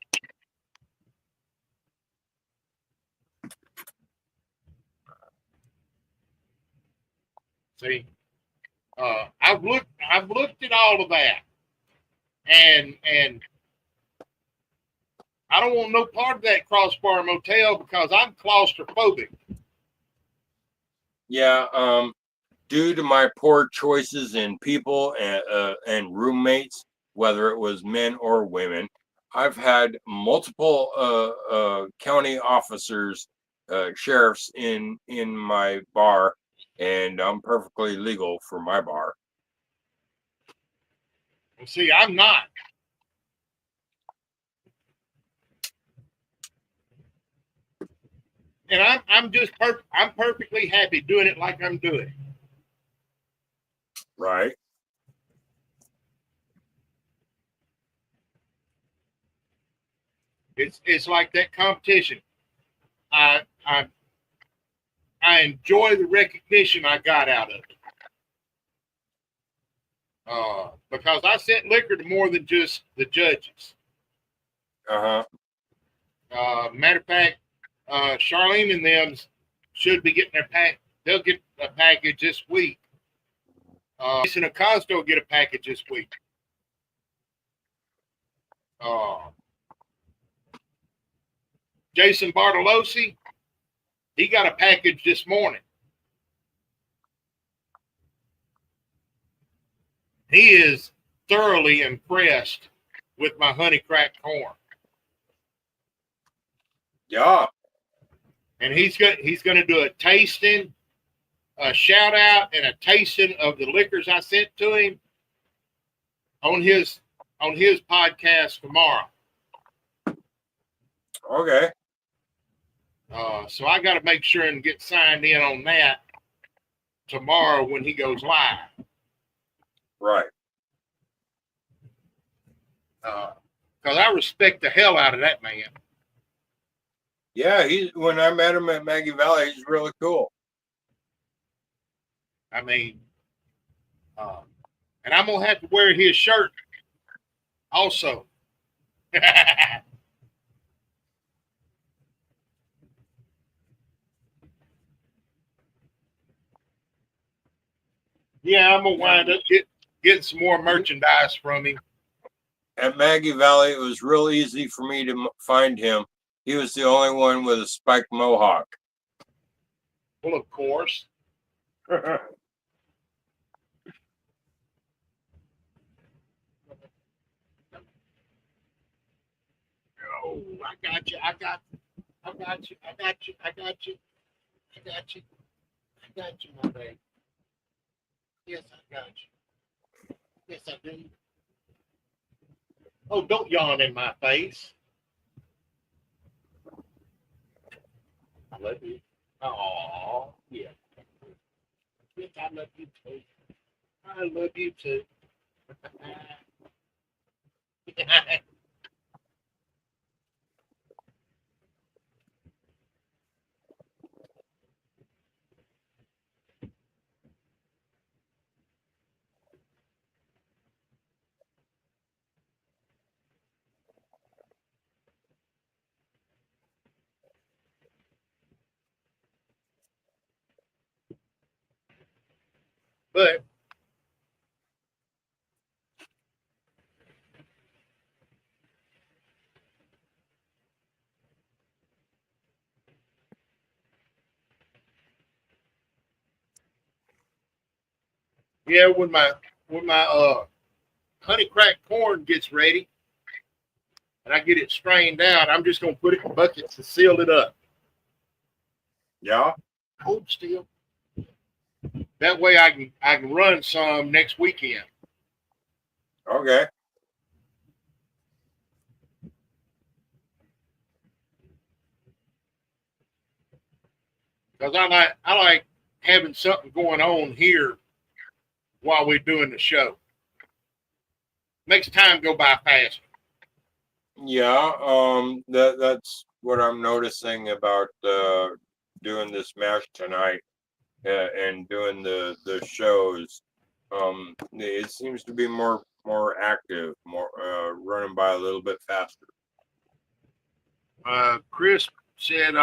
See, I've looked at all of that, and I don't want no part of that Crossbar Motel because I'm claustrophobic. Yeah, due to my poor choices in people and roommates, whether it was men or women, I've had multiple county officers, sheriffs in my bar, and I'm perfectly legal for my bar. Well, see, I'm not. And I'm perfectly happy doing it like I'm doing. Right. It's like that competition. I enjoy the recognition I got out of it. Because I sent liquor to more than just the judges. Matter of fact, Charlene and them should be getting their pack. They'll get a package this week. Jason Acosta will get a package this week. Jason Bartolosi, he got a package this morning. He is thoroughly impressed with my honey cracked corn. Yeah. And he's going to do a tasting, a shout out, and a tasting of the liquors I sent to him on his podcast tomorrow. Okay. So I got to make sure and get signed in on that tomorrow when he goes live. Right. Because I respect the hell out of that man. Yeah, when I met him at Maggie Valley, he's really cool. I mean, and I'm gonna have to wear his shirt also. Yeah, I'm gonna wind up getting some more merchandise from him. At Maggie Valley, it was real easy for me to find him. He was the only one with a spiked mohawk. Well, of course. Oh, I got you. I got you. I got you. I got you. I got you. I got you. I got you, my baby. Yes, I got you. Yes, I do. Oh, don't yawn in my face. I love you. Oh, yeah. Yes, I love you too. I love you too. But Yeah, when my honey cracked corn gets ready and I get it strained out, I'm just gonna put it in buckets and seal it up. Yeah. Hold still. That way I can run some next weekend. Okay. Because I like having something going on here while we're doing the show. Makes time go by faster. Yeah. That's what I'm noticing about doing this mash tonight and doing the shows. It seems to be more active, more running by a little bit faster. Chris said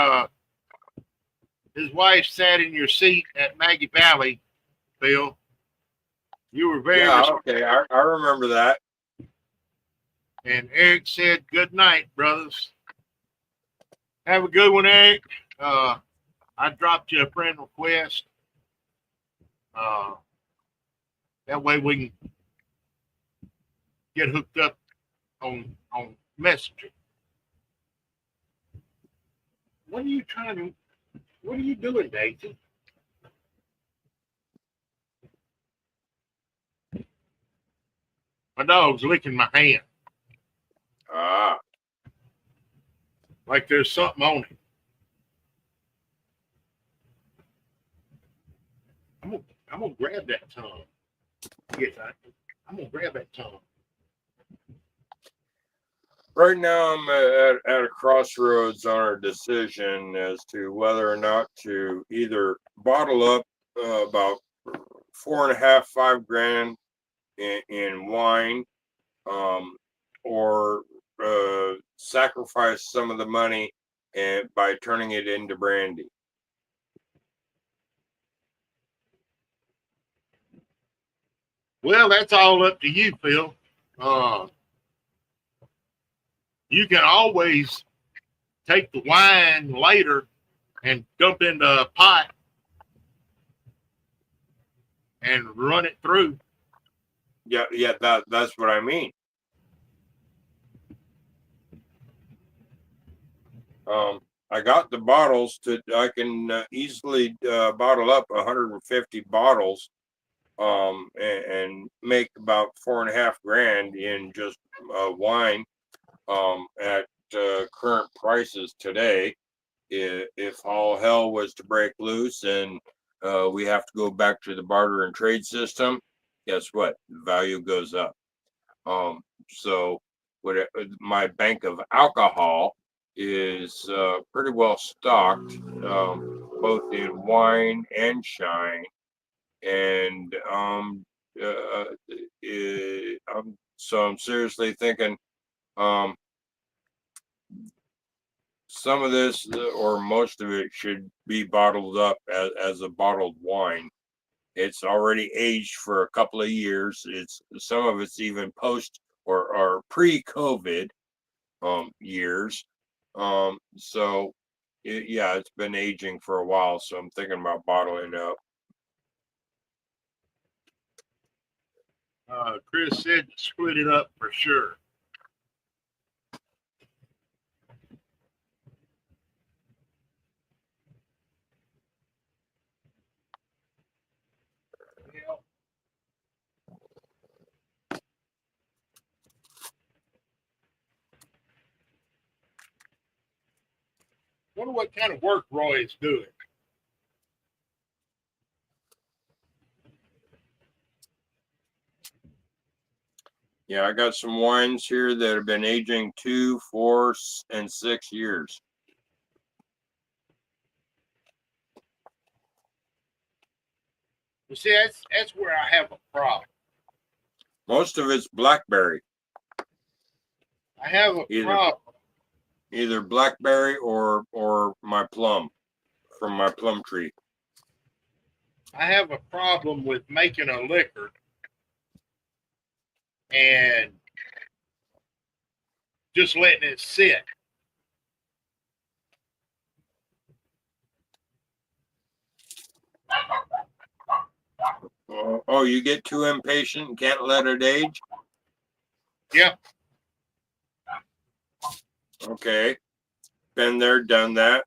his wife sat in your seat at Maggie Valley, Phil. You were very Yeah. Okay. I remember that. And Eric said, "Good night, brothers. Have a good one, Eric. I dropped you a friend request. Uh, that way we can get hooked up on Messenger." What are you trying to? What are you doing, Daisy? My dog's licking my hand Ah. like there's something on it. I'm gonna grab that tongue. Yes, I'm gonna grab that tongue. Right now, I'm at a crossroads on a decision as to whether or not to either bottle up about 4.5, 5 grand in wine, or sacrifice some of the money and by turning it into brandy. Well, that's all up to you, Phil. You can always take the wine later and dump into a pot and run it through. Yeah, that's what I mean. I got the bottles I can easily bottle up 150 bottles, and make about 4.5 grand in just wine, at current prices today. If all hell was to break loose and we have to go back to the barter and trade system, guess what? The value goes up. So my bank of alcohol is pretty well stocked, both in wine and shine, and I'm seriously thinking some of this or most of it should be bottled up as a bottled wine. It's already aged for a couple of years. It's some of it's even post or pre-COVID years. So yeah, it's been aging for a while. So I'm thinking about bottling up. Chris said split it up for sure. Wonder what kind of work Roy is doing. Yeah, I got some wines here that have been aging 2, 4, and 6 years. You see, that's where I have a problem. Most of it's blackberry. I have a problem. Either blackberry or my plum from my plum tree. I have a problem with making a liquor and just letting it sit. Oh, you get too impatient and can't let it age? Yeah. Okay. Been there, done that.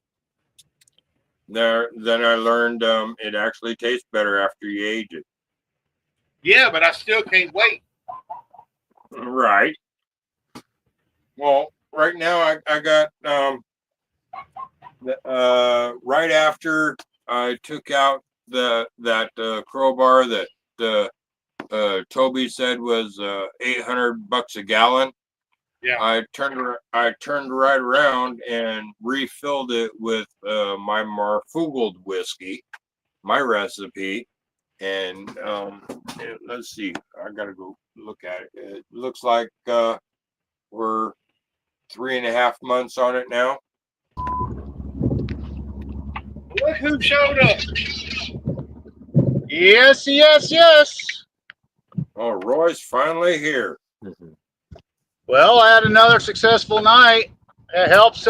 Then I learned it actually tastes better after you age it. Yeah, but I still can't wait. Right. Well, right now I got right after I took out that crowbar that Toby said was $800 a gallon. Yeah. I turned right around and refilled it with my Marfugald whiskey, my recipe, and let's see. I gotta go look at it. It looks like we're 3.5 months on it now. Look who showed up. Yes, yes, yes. Oh, Roy's finally here. Well, I had another successful night. It helps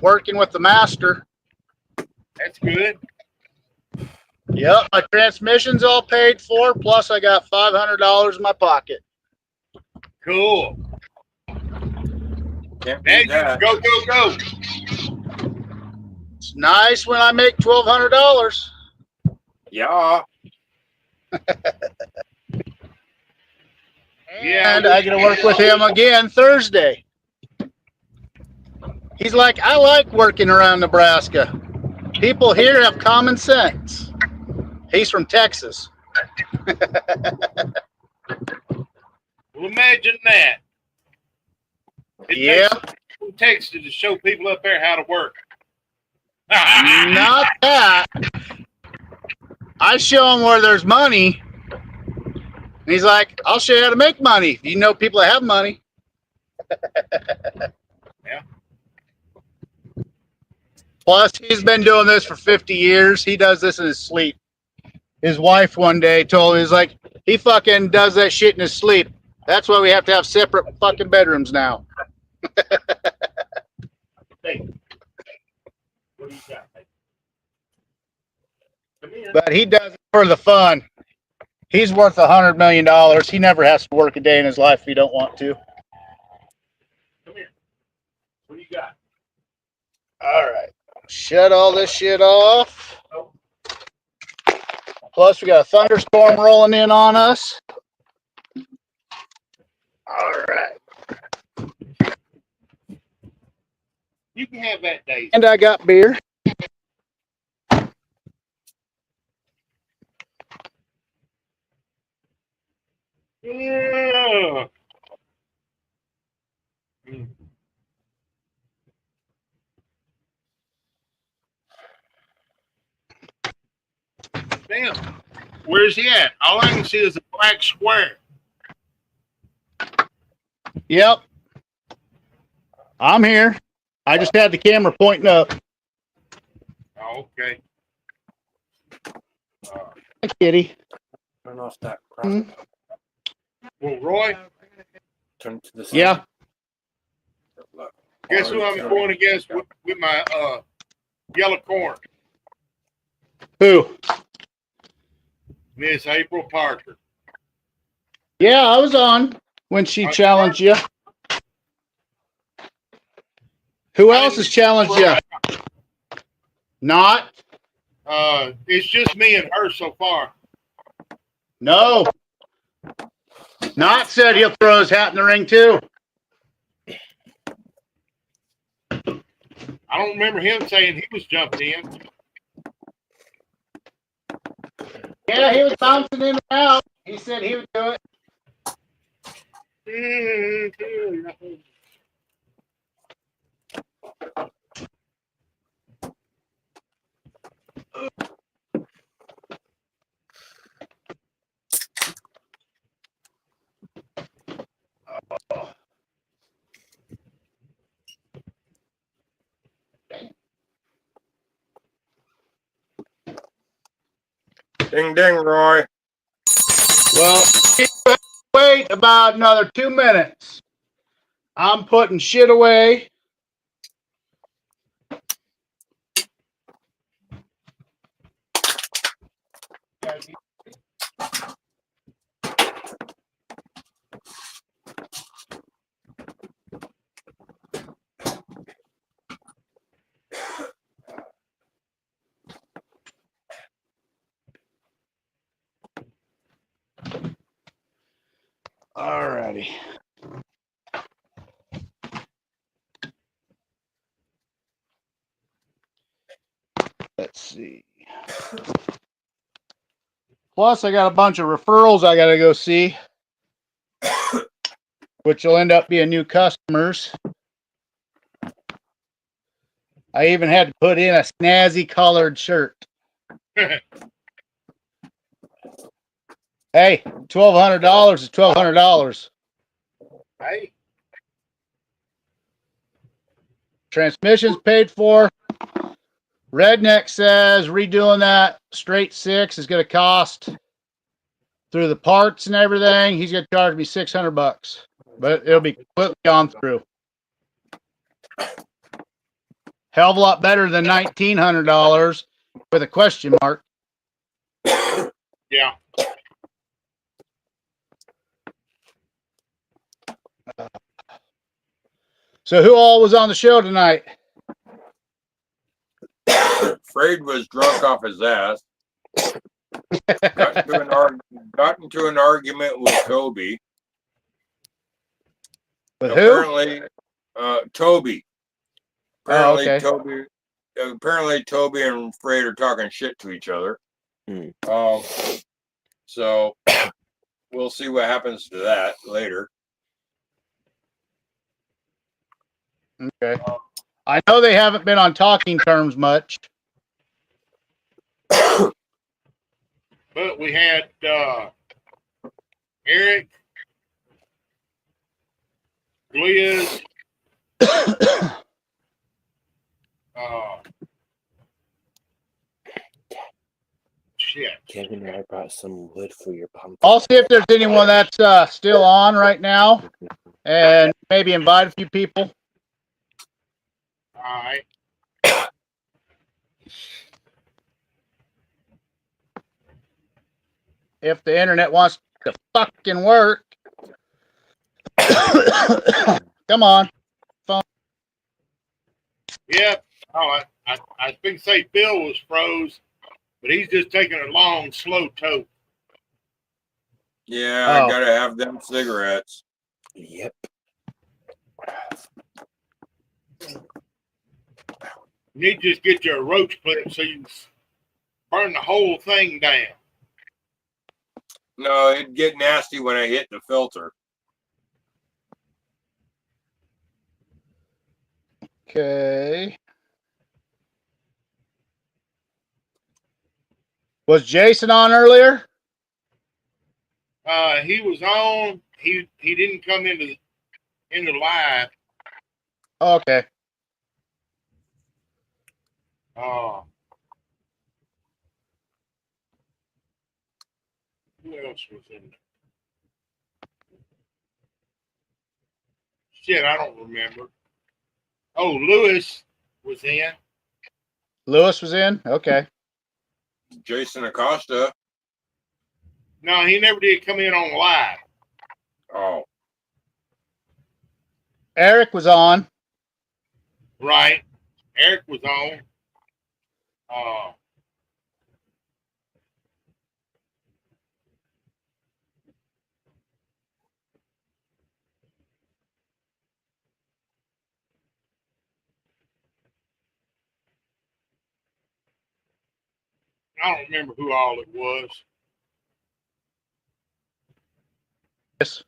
working with the master. That's good. Yep, my transmission's all paid for. Plus, I got $500 in my pocket. Cool. Can't Now beat you that. go. It's nice when I make $1,200. Yeah. And I get to work with him again Thursday. He's like, I like working around Nebraska. People here have common sense. He's from Texas. Well, imagine that. Yeah. It takes to show people up there how to work. Not that. I show him where there's money. And he's like, I'll show you how to make money. You know people that have money. Yeah. Plus, he's been doing this for 50 years. He does this in his sleep. His wife one day told him, he's like, he fucking does that shit in his sleep. That's why we have to have separate fucking bedrooms now. Hey, what do you got? Come in. But he does it for the fun. He's worth $100 million. He never has to work a day in his life if he don't want to. Come here. What do you got? All right. Shut all this shit off. Plus, we got a thunderstorm rolling in on us. All right. You can have that, Dave. And I got beer. Yeah. Damn. Where's he at? All I can see is a black square. Yep. I'm here. I just had the camera pointing up. Oh, okay. Hi, kitty. Turn off that. Hmm? Well, Roy, Turn to the side. Yeah. guess who I'm going against with my yellow corn? Who? Miss April Parker. Yeah, I was on when she challenged you. Who else has challenged you? Not? It's just me and her so far. No. Not said he'll throw his hat in the ring too. I don't remember him saying he was jumping in. Yeah, he was bouncing in and out. He said he would do it. Ding ding, Roy. Well, wait about another 2 minutes. I'm putting shit away. Alrighty. Let's see. Plus, I got a bunch of referrals I got to go see, which will end up being new customers. I even had to put in a snazzy colored shirt. Hey, $1,200 is $1,200. Hey, Transmission's paid for. Redneck says redoing that straight six is going to cost through the parts and everything. He's going to charge me $600, but it'll be completely gone through. Hell of a lot better than $1,900 with a question mark. yeah. So who all was on the show tonight? Fraid was drunk off his ass. Got into an argument with Toby. With who? Apparently, Toby. Oh, Apparently, okay. Toby and Fraid are talking shit to each other. Mm. So we'll see what happens to that later. Okay. I know they haven't been on talking terms much. But we had Eric, Gliz, shit. Kevin, I brought some wood for your pumpkin. I'll see if there's anyone that's still on right now, and maybe invite a few people. All right. If the internet wants to fucking work. Come on. Yeah. Oh, I was going to say Phil was froze, but he's just taking a long, slow toke. Yeah, Oh. I gotta have them cigarettes. Yep. You need to just get you a roach clip so you can burn the whole thing down. No, it'd get nasty when I hit the filter. Okay. Was Jason on earlier? He was on. He didn't come into live. Okay. Who else was in there? Shit, I don't remember. Oh, Lewis was in. Lewis was in? Okay. Jason Acosta. No, he never did come in on live. Oh. Eric was on. Right. Eric was on. I don't remember who all it was. Yes.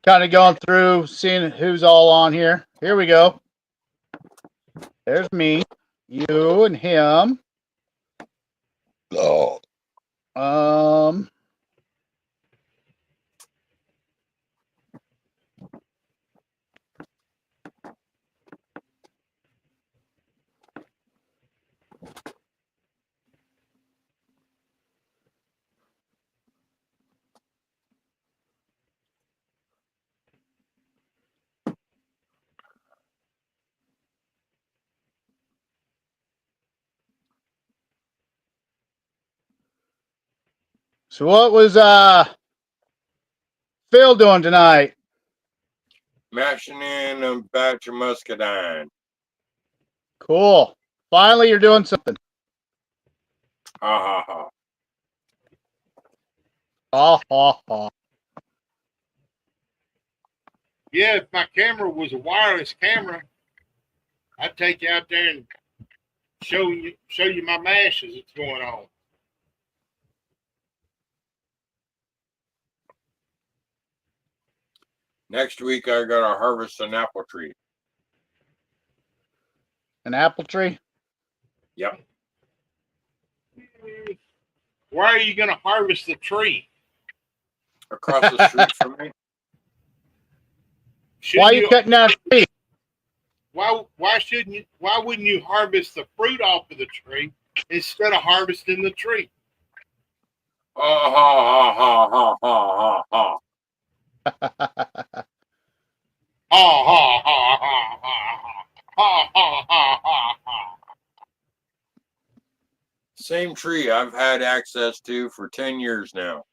Kind of going through, seeing who's all on here. Here we go. There's me, you, and him. Oh. So what was Phil doing tonight? Mashing in a batch of muscadine. Cool. Finally, you're doing something. Ha ha ha. Ha ha ha. Yeah, if my camera was a wireless camera, I'd take you out there and show you my mashes that's going on. Next week I gotta harvest an apple tree. An apple tree? Yep. Why are you going to harvest the tree? Across the street from me. Shouldn't Why are you cutting down a tree? Why shouldn't you? Why wouldn't you harvest the fruit off of the tree instead of harvesting the tree? Ha ha ha ha ha ha ha. Ha ha ha ha ha ha ha ha ha ha. Same tree I've had access to for 10 years now.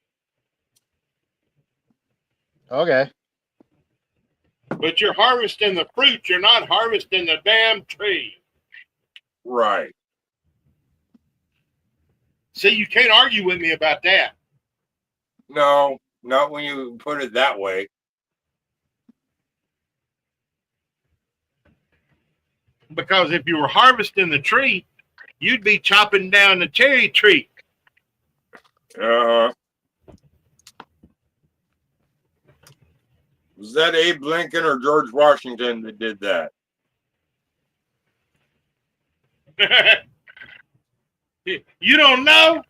Okay. But you're harvesting the fruit. You're not harvesting the damn tree. Right. See, you can't argue with me about that. No, not when you put it that way. Because if you were harvesting the tree, you'd be chopping down the cherry tree. Was that Abe Lincoln or George Washington that did that? You don't know?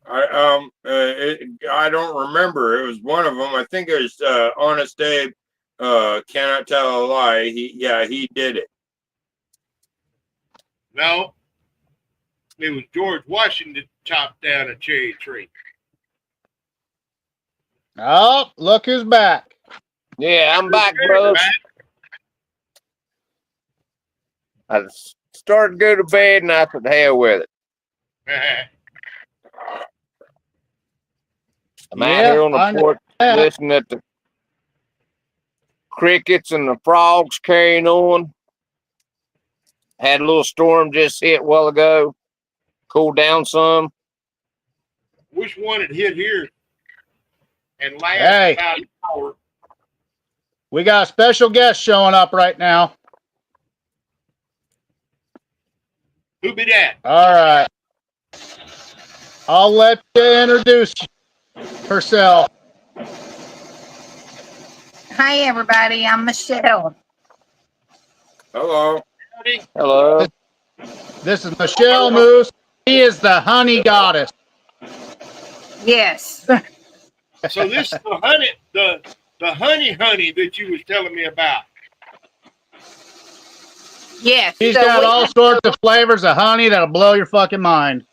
I don't remember. It was one of them. I think it was Honest Abe. Cannot tell a lie. He did it. No. It was George Washington chopped down a cherry tree. Oh, look who's back. Yeah, I'm back, brothers. I started to go to bed and I said, hell with it. I'm out here on the porch listening to the crickets and the frogs carrying on. Had a little storm just hit a while ago. Cooled down some. Which one had hit here and last about an hour? We got a special guest showing up right now. Who be that? All right. I'll let you introduce herself. Hi, everybody. I'm Michelle. Hello. Hello. This is Michelle Moose. She is the honey goddess. Yes. So this is the honey that you was telling me about. Yes. She's so got all sorts of flavors of honey that'll blow your fucking mind.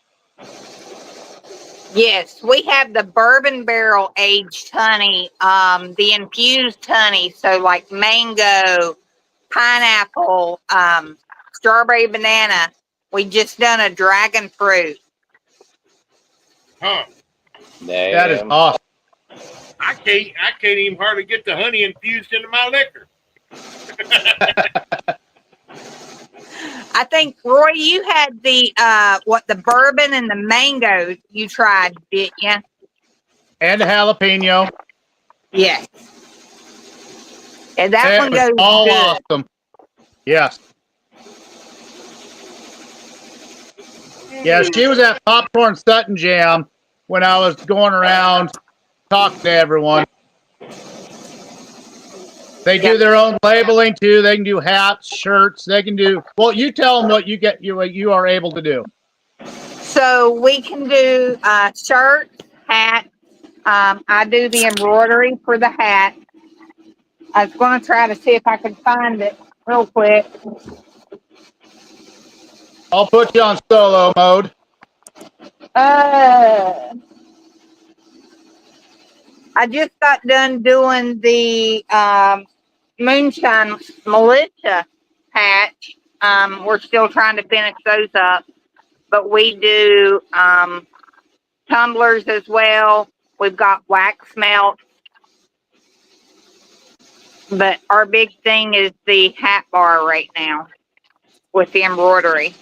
Yes, we have the bourbon barrel aged honey, the infused honey. So like mango, pineapple, strawberry, banana. We just done a dragon fruit. Huh. Damn. That is awesome. I can't even hardly get the honey infused into my liquor. I think, Roy, you had the the bourbon and the mango you tried, didn't you? And the jalapeno. Yes. And that one goes all good. awesome. Yes. Yeah, she was at Popcorn Sutton Jam when I was going around talking to everyone. They do their own labeling too. They can do hats, shirts. They can do. Well, you tell them what you are able to do. So we can do shirts, hats. I do the embroidery for the hat. I was going to try to see if I could find it real quick. I'll put you on solo mode. I just got done doing the Moonshine Militia patch. We're still trying to finish those up, but we do tumblers as well. We've got wax melt. But our big thing is the hat bar right now with the embroidery.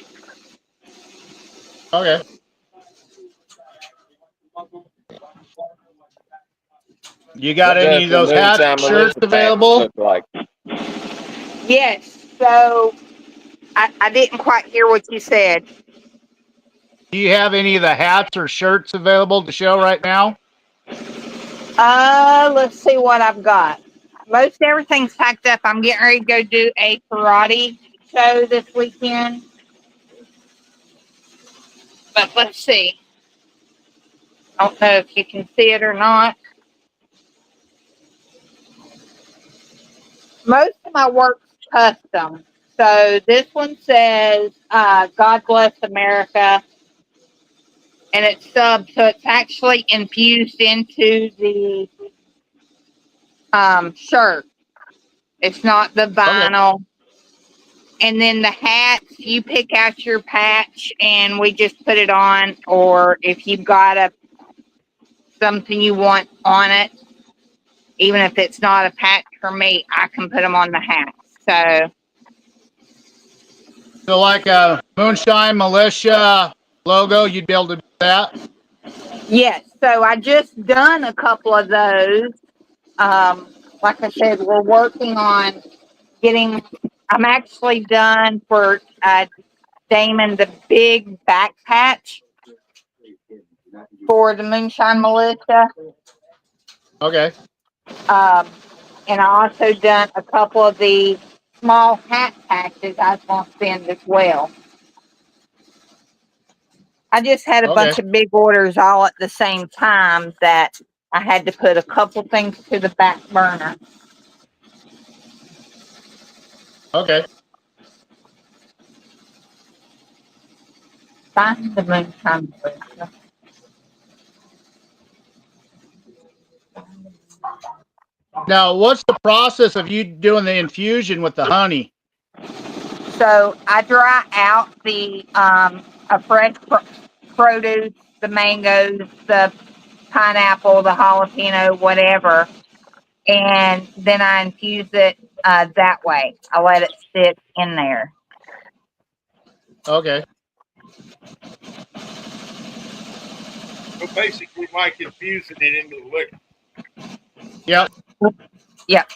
Okay. You got What any of those hats, Moonshine shirts Melissa package available? look like? Yes. So I didn't quite hear what you said. Do you have any of the hats or shirts available to show right now? Let's see what I've got. Most everything's packed up. I'm getting ready to go do a karate show this weekend. But let's see. I don't know if you can see it or not. Most of my work's custom. So this one says, God bless America. And it's subbed, so it's actually infused into the shirt. It's not the vinyl. Okay. And then the hats, you pick out your patch and we just put it on. Or if you've got something you want on it, even if it's not a patch for me, I can put them on the hat. So like a Moonshine Militia logo, you'd be able to do that? Yes. So I just done a couple of those. Like I said, we're working on I'm actually done for Damon the big back patch for the Moonshine Militia. Okay. And I also done a couple of the small hat patches I was going to send as well. I just had a bunch of big orders all at the same time that I had to put a couple things to the back burner. Okay. Find the Moonshine Militia. Now, what's the process of you doing the infusion with the honey? So I dry out the a fresh produce, the mangoes, the pineapple, the jalapeno, whatever, and then I infuse it that way. I let it sit in there. Okay. So basically, like infusing it into the liquor. Yep. Yep.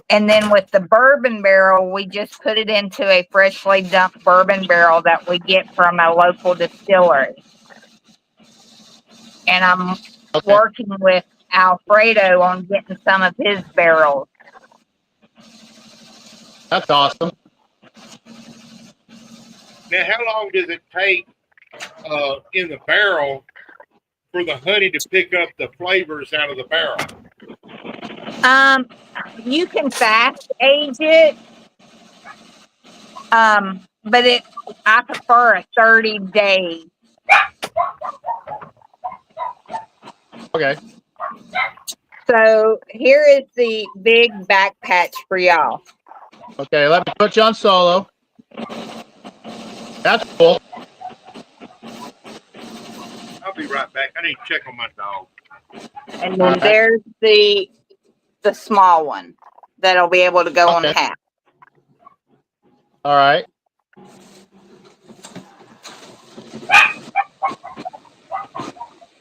And then with the bourbon barrel, we just put it into a freshly dumped bourbon barrel that we get from a local distillery. And I'm working with Alfredo on getting some of his barrels. That's awesome. Now, how long does it take in the barrel for the honey to pick up the flavors out of the barrel? You can fast age it, but I prefer a 30 days. Okay. So here is the big back patch for y'all. Okay, let me put you on solo. That's cool. I'll be right back. I need to check on my dog. And then there's the small one that'll be able to go on the hat. All right.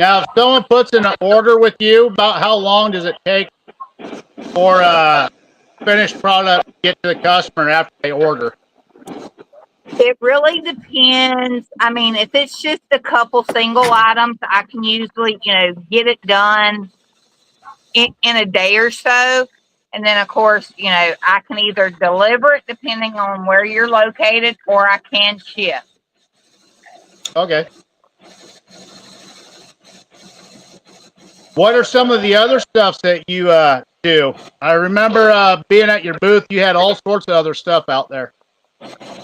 Now, if someone puts in an order with you, about how long does it take for a finished product to get to the customer after they order? It really depends. I mean, if it's just a couple single items, I can usually, get it done in a day or so. And then, of course, I can either deliver it depending on where you're located, or I can ship. Okay. What are some of the other stuff that you do? I remember being at your booth, you had all sorts of other stuff out there.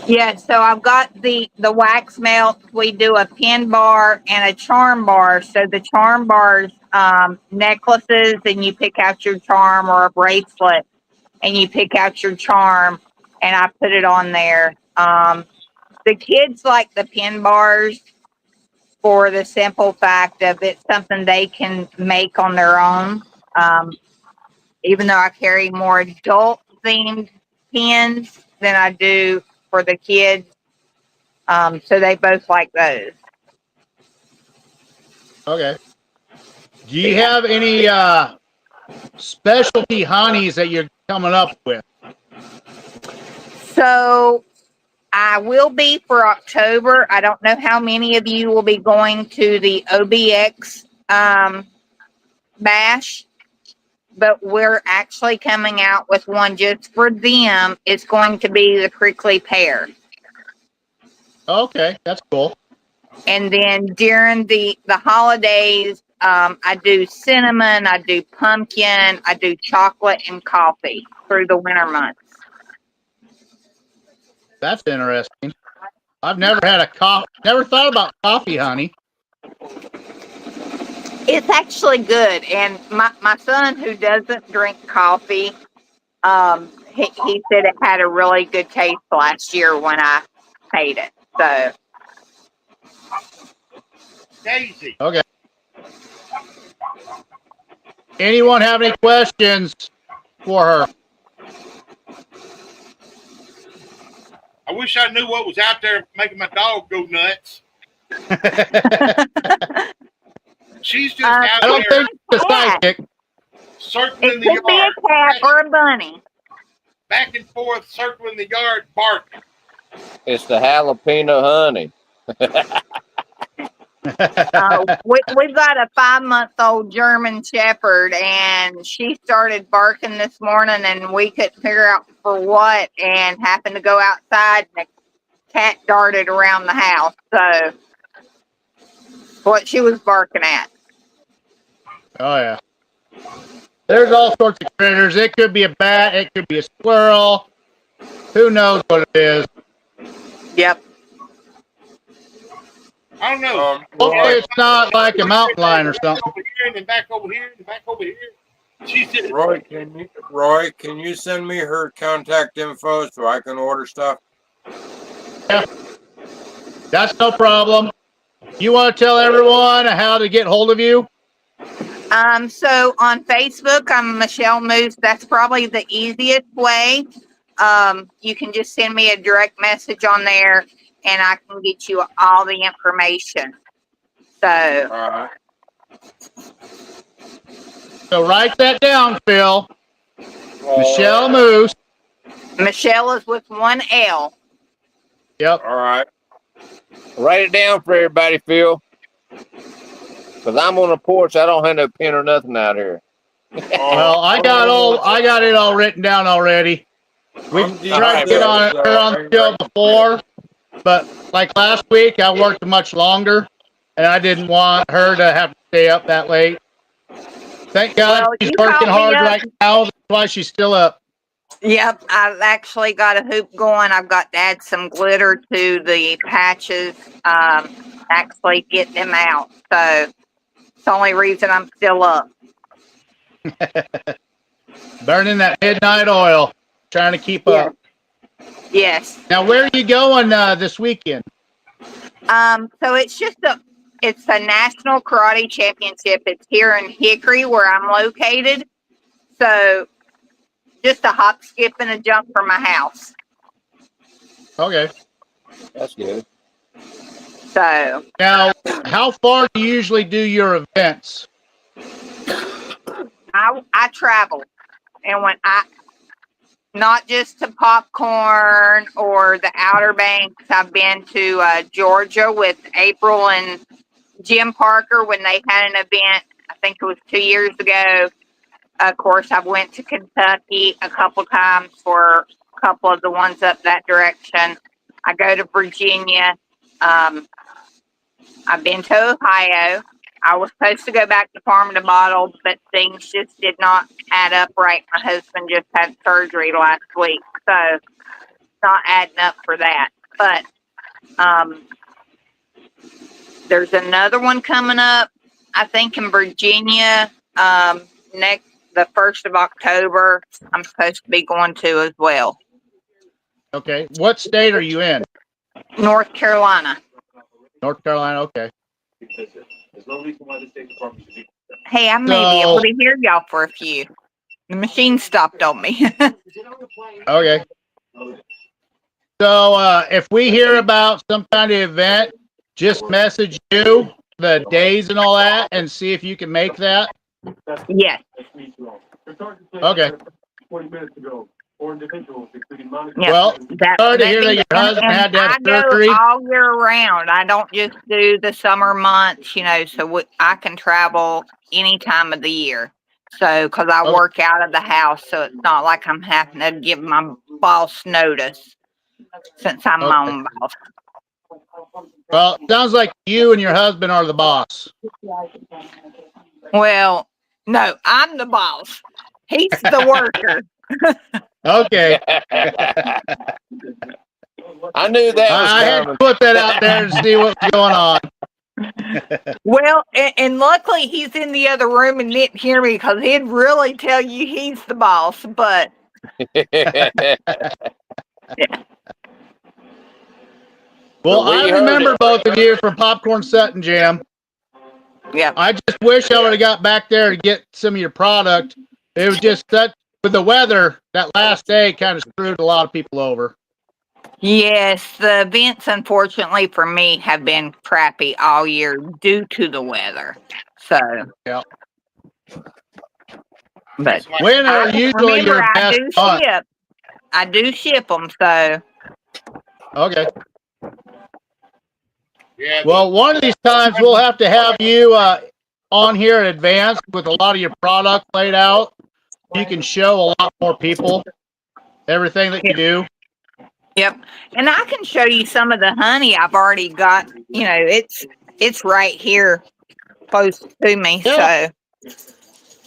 Yeah, so I've got the wax melt. We do a pin bar and a charm bar. So the charm bars, necklaces, and you pick out your charm, or a bracelet, and you pick out your charm, and I put it on there. The kids like the pin bars for the simple fact of it's something they can make on their own. Even though I carry more adult themed pens than I do for the kids. So they both like those. Okay. Do you have any specialty honeys that you're coming up with? So I will be for October. I don't know how many of you will be going to the OBX bash, but we're actually coming out with one just for them. It's going to be the prickly pear. Okay, that's cool. And then during the holidays, I do cinnamon, I do pumpkin, I do chocolate and coffee through the winter months. That's interesting. I've never had never thought about coffee honey. It's actually good. And my son, who doesn't drink coffee, he said it had a really good taste last year when I made it. So Daisy. Okay. Anyone have any questions for her? I wish I knew what was out there making my dog go nuts. She's just out I don't there think it's a sidekick. circling it the could be yard, a cat or a bunny. back and forth, circling the yard, barking. It's the jalapeno honey. We've got a 5-month-old German Shepherd, and she started barking this morning, and we couldn't figure out for what, and happened to go outside, and a cat darted around the house. So, what she was barking at. Oh yeah. There's all sorts of critters. It could be a bat. It could be a squirrel. Who knows what it is? Yep. I don't know. Hopefully it's not like a mountain lion or something. Over here and then back over here and back over here. She's just Roy, can you send me her contact info so I can order stuff? Yeah. That's no problem. You want to tell everyone how to get hold of you? So on Facebook, I'm Michelle Moose. That's probably the easiest way. You can just send me a direct message on there, and I can get you all the information. So, All right. So write that down, Phil. Michelle Moose. Michelle is with one L. Yep. All right. Write it down for everybody, Phil. Because I'm on the porch. I don't have no pen or nothing out here. Well, I got it all written down already. We've tried to get on her on the show before, but like last week, I worked much longer, and I didn't want her to have to stay up that late. Thank God Well, she's you working called me hard up. right now. That's why she's still up. Yep, I've actually got a hoop going. I've got to add some glitter to the patches, actually get them out. So it's the only reason I'm still up. Burning that midnight oil, trying to keep up. Yes. Now, where are you going this weekend? So it's a national karate championship. It's here in Hickory where I'm located. So just a hop, skip, and a jump from my house. Okay. That's good. So now, how far do you usually do your events? I travel, and when not just to Popcorn or the Outer Banks, I've been to Georgia with April and Jim Parker when they had an event. I think it was 2 years ago. Of course, I went to Kentucky a couple times for a couple of the ones up that direction. I go to Virginia. I've been to Ohio. I was supposed to go back to Farm to Bottle, but things just did not add up right. My husband just had surgery last week, so it's not adding up for that. But there's another one coming up, I think, in Virginia the 1st of October. I'm supposed to be going to as well. Okay. What state are you in? North Carolina. North Carolina. Okay. Hey, I may be able to hear y'all for a few. The machine stopped on me. Okay. So if we hear about some kind of event, just message you the days and all that and see if you can make that. Yes. Okay. Yep. Well, sorry to hear that your husband had to have I go surgery. all year round. I don't just do the summer months, so I can travel any time of the year. So, because I Okay. work out of the house, so it's not like I'm having to give my boss notice since I'm my Okay. own boss. Well, it sounds like you and your husband are the boss. Well, no, I'm the boss. He's the worker. Okay. I knew that was I had to coming. put that out there and see what's going on. Well, and luckily he's in the other room and didn't hear me because he'd really tell you he's the boss. But Well, But we I heard remember it. both of you from Popcorn Sutton Jam. yeah, I just wish I would have got back there to get some of your product. It was just that with the weather, that last day kind of screwed a lot of people over. yes, the events unfortunately for me have been crappy all year due to the weather. So, Yeah. but When are usually remember your I best do months? ship. I do ship them. So Okay. Yeah. Well, one of these times we'll have to have you on here in advance with a lot of your product laid out. You can show a lot more people everything that you do. yep, and I can show you some of the honey I've already got. It's right here close to me. Yeah. So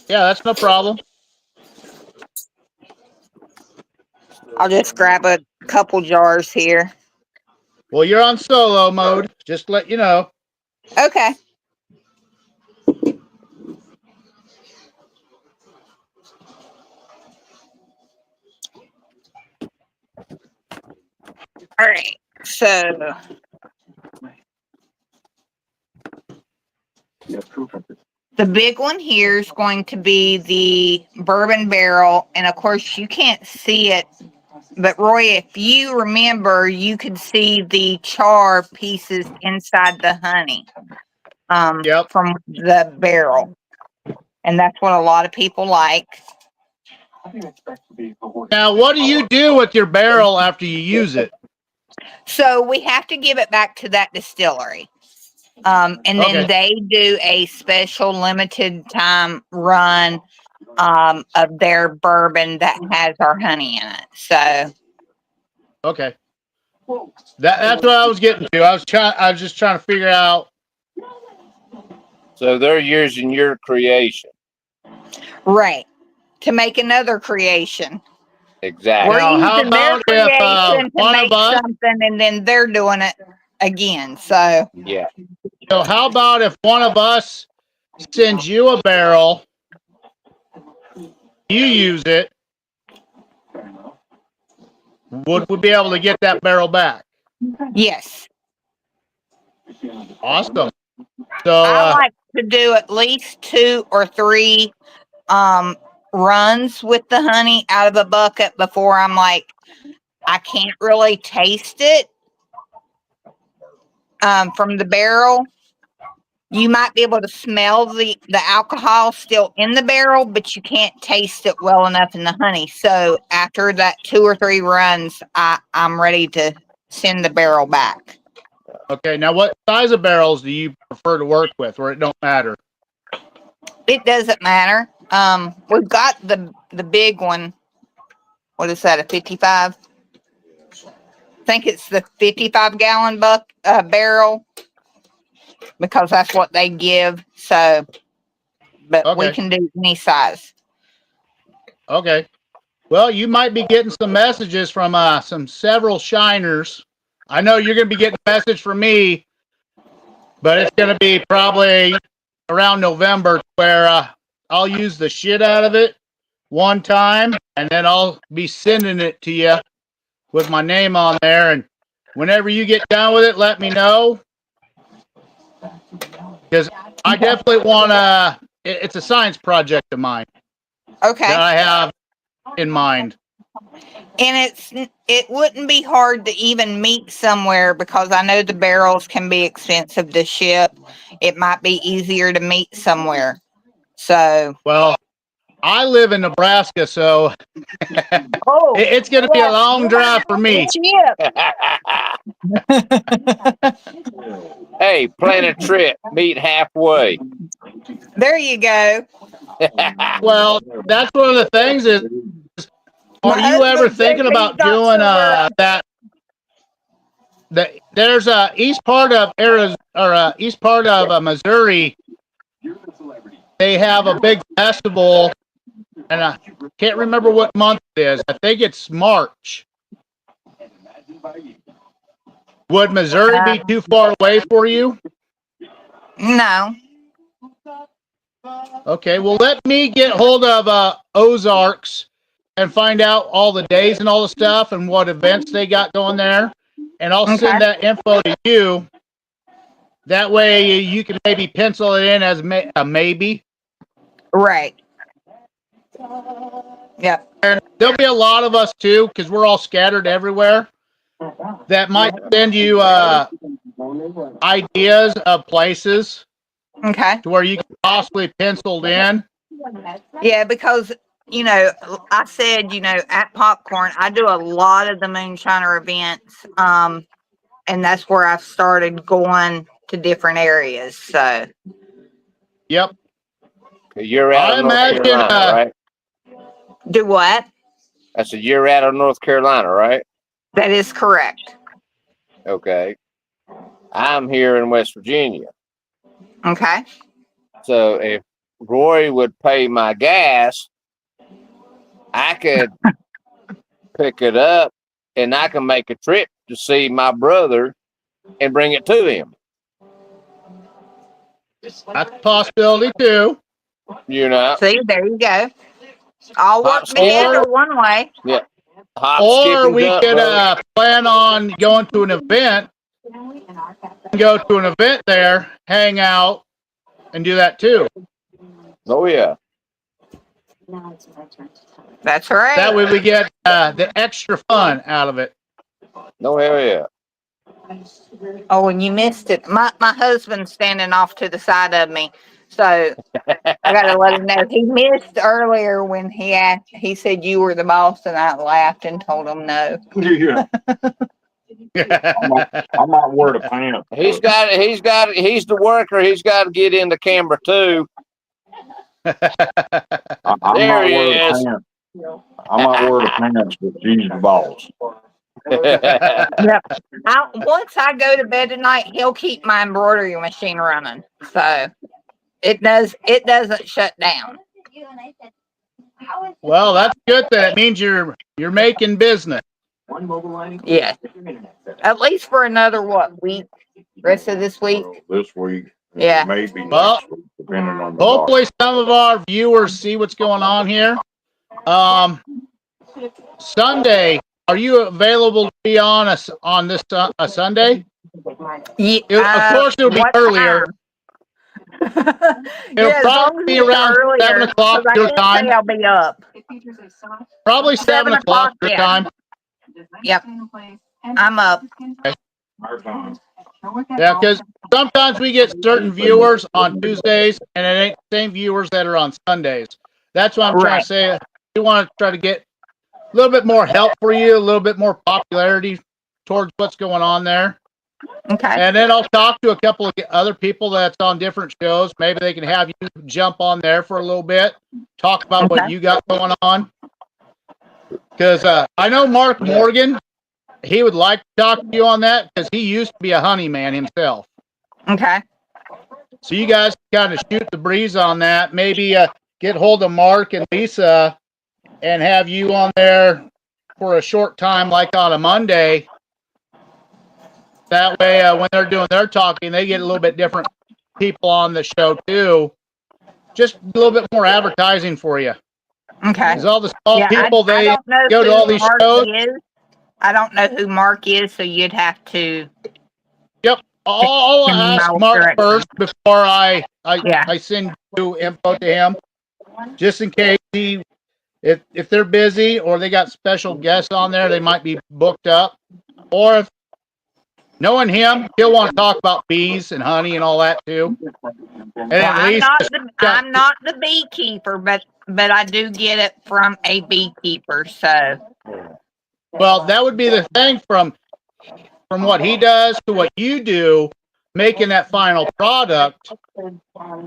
Yeah, that's no problem. I'll just grab a couple jars here. Well, you're on solo mode, just to let you know. Okay. All right. So the big one here is going to be the bourbon barrel. And of course, you can't see it. But Roy, if you remember, you could see the char pieces inside the honey Yep. from the barrel. And that's what a lot of people like. Now, what do you do with your barrel after you use it? So we have to give it back to that distillery. And then Okay. they do a special limited time run of their bourbon that has our honey in it. So Okay. That's what I was getting to. I was just trying to figure out. So they're using your creation. right, to make another creation. Exactly. We're Now, how using their about if creation to one of make us? something, and then they're doing it again. So Yeah. So, how about if one of us sends you a barrel, you use it, would we be able to get that barrel back? yes, Awesome. So, I like to do at least 2 or 3 runs with the honey out of a bucket before I'm like, I can't really taste it from the barrel. You might be able to smell the alcohol still in the barrel, but you can't taste it well enough in the honey. So after that 2 or 3 runs, I'm ready to send the barrel back. okay. Now, what size of barrels do you prefer to work with, or it don't matter? It doesn't matter. We've got the big one. What is that? A 55? I think it's the 55-gallon barrel because that's what they give. So, but we Okay. can do any size. Okay. Well, you might be getting some messages from several shiners. I know you're going to be getting a message from me, but it's going to be probably around November where I'll use the shit out of it one time, and then I'll be sending it to you with my name on there. And whenever you get done with it, let me know. because I definitely want to. It's a science project of mine Okay. that I have in mind. And it wouldn't be hard to even meet somewhere because I know the barrels can be expensive to ship. It might be easier to meet somewhere. So, Well, I live in Nebraska, so oh, it's going to be a long drive for me. ship. Hey, plan a trip. Meet halfway. There you go. Well, that's one of the things is, are My you ever husband said thinking he's about not doing sure. that? There's a east part of Arizona or east part of Missouri. They have a big festival, and I can't remember what month it is. I think it's March. Would Missouri be too far away for you? No. Okay, well, let me get hold of Ozarks and find out all the days and all the stuff and what events they got going there. And I'll Okay. send that info to you. That way you can maybe pencil it in as a maybe. Right. Yep. And there'll be a lot of us too, because we're all scattered everywhere, that might send you ideas of places Okay. to where you can possibly pencil in. Yeah, because I said, at Popcorn, I do a lot of the Moonshiner events, and that's where I've started going to different areas. So, Yep. You're out I of North imagine, Carolina, right? do what? I said you're out of North Carolina, right? That is correct. Okay. I'm here in West Virginia. Okay. So if Roy would pay my gas, I could pick it up and I can make a trip to see my brother and bring it to him. that's a possibility too. You know, See, there you go. All work hop, skip, together one way. yeah, hop, skip, Or and we jump, could brother. plan on going to an event, go to an event there, hang out, and do that too. Oh yeah. That's right. That way we get the extra fun out of it. No hell yeah. Oh, and you missed it. My husband's standing off to the side of me, so I gotta let him know. He missed earlier when he said you were the boss, and I laughed and told him no. Yeah. I might wear the pants. He's the worker. He's got to get in the camera too. I There might he wear is. the pants. I might wear the pants, but she's the boss. Yep. Once I go to bed tonight, he'll keep my embroidery machine running, so it doesn't shut down. Well, that's good. That means you're making business. Yeah. At least for another week? Rest of this week? Well, this week, Yeah. maybe Well, next week, depending on the hopefully some of our viewers see what's going on here. Sunday, are you available to be on this a Sunday? Yeah, Of course, it'll be what earlier. time? It'll Yeah, as long probably as be it's around earlier, 7 o'clock 'cause I your can't time. say I'll be up. Probably 7 o'clock your yeah. time. Yep. I'm up. our time. Yeah, because sometimes we get certain viewers on Tuesdays, and it ain't the same viewers that are on Sundays. That's what I'm trying Right. to say. We want to try to get a little bit more help for you, a little bit more popularity towards what's going on there. Okay. And then I'll talk to a couple of other people that's on different shows. Maybe they can have you jump on there for a little bit, talk about what Okay. you got going on. Because I know Mark Morgan, he would like to talk to you on that because he used to be a honey man himself. Okay. So you guys kind of shoot the breeze on that. Maybe get hold of Mark and Lisa and have you on there for a short time, like on a Monday. That way, when they're doing their talking, they get a little bit different people on the show too. Just a little bit more advertising for you. Okay. Because all the small Yeah, people, I they don't know go to who all these Mark shows. is. I don't know who Mark is, so you'd have to. Yep. I'll ask Mark first before I Yeah. send you info to him, just in case if they're busy or they got special guests on there, they might be booked up. Or if knowing him, he'll want to talk about bees and honey and all that too. And Well, at least I'm not the beekeeper, but I do get it from a beekeeper. So well, that would be the thing from what he does to what you do, making that final product.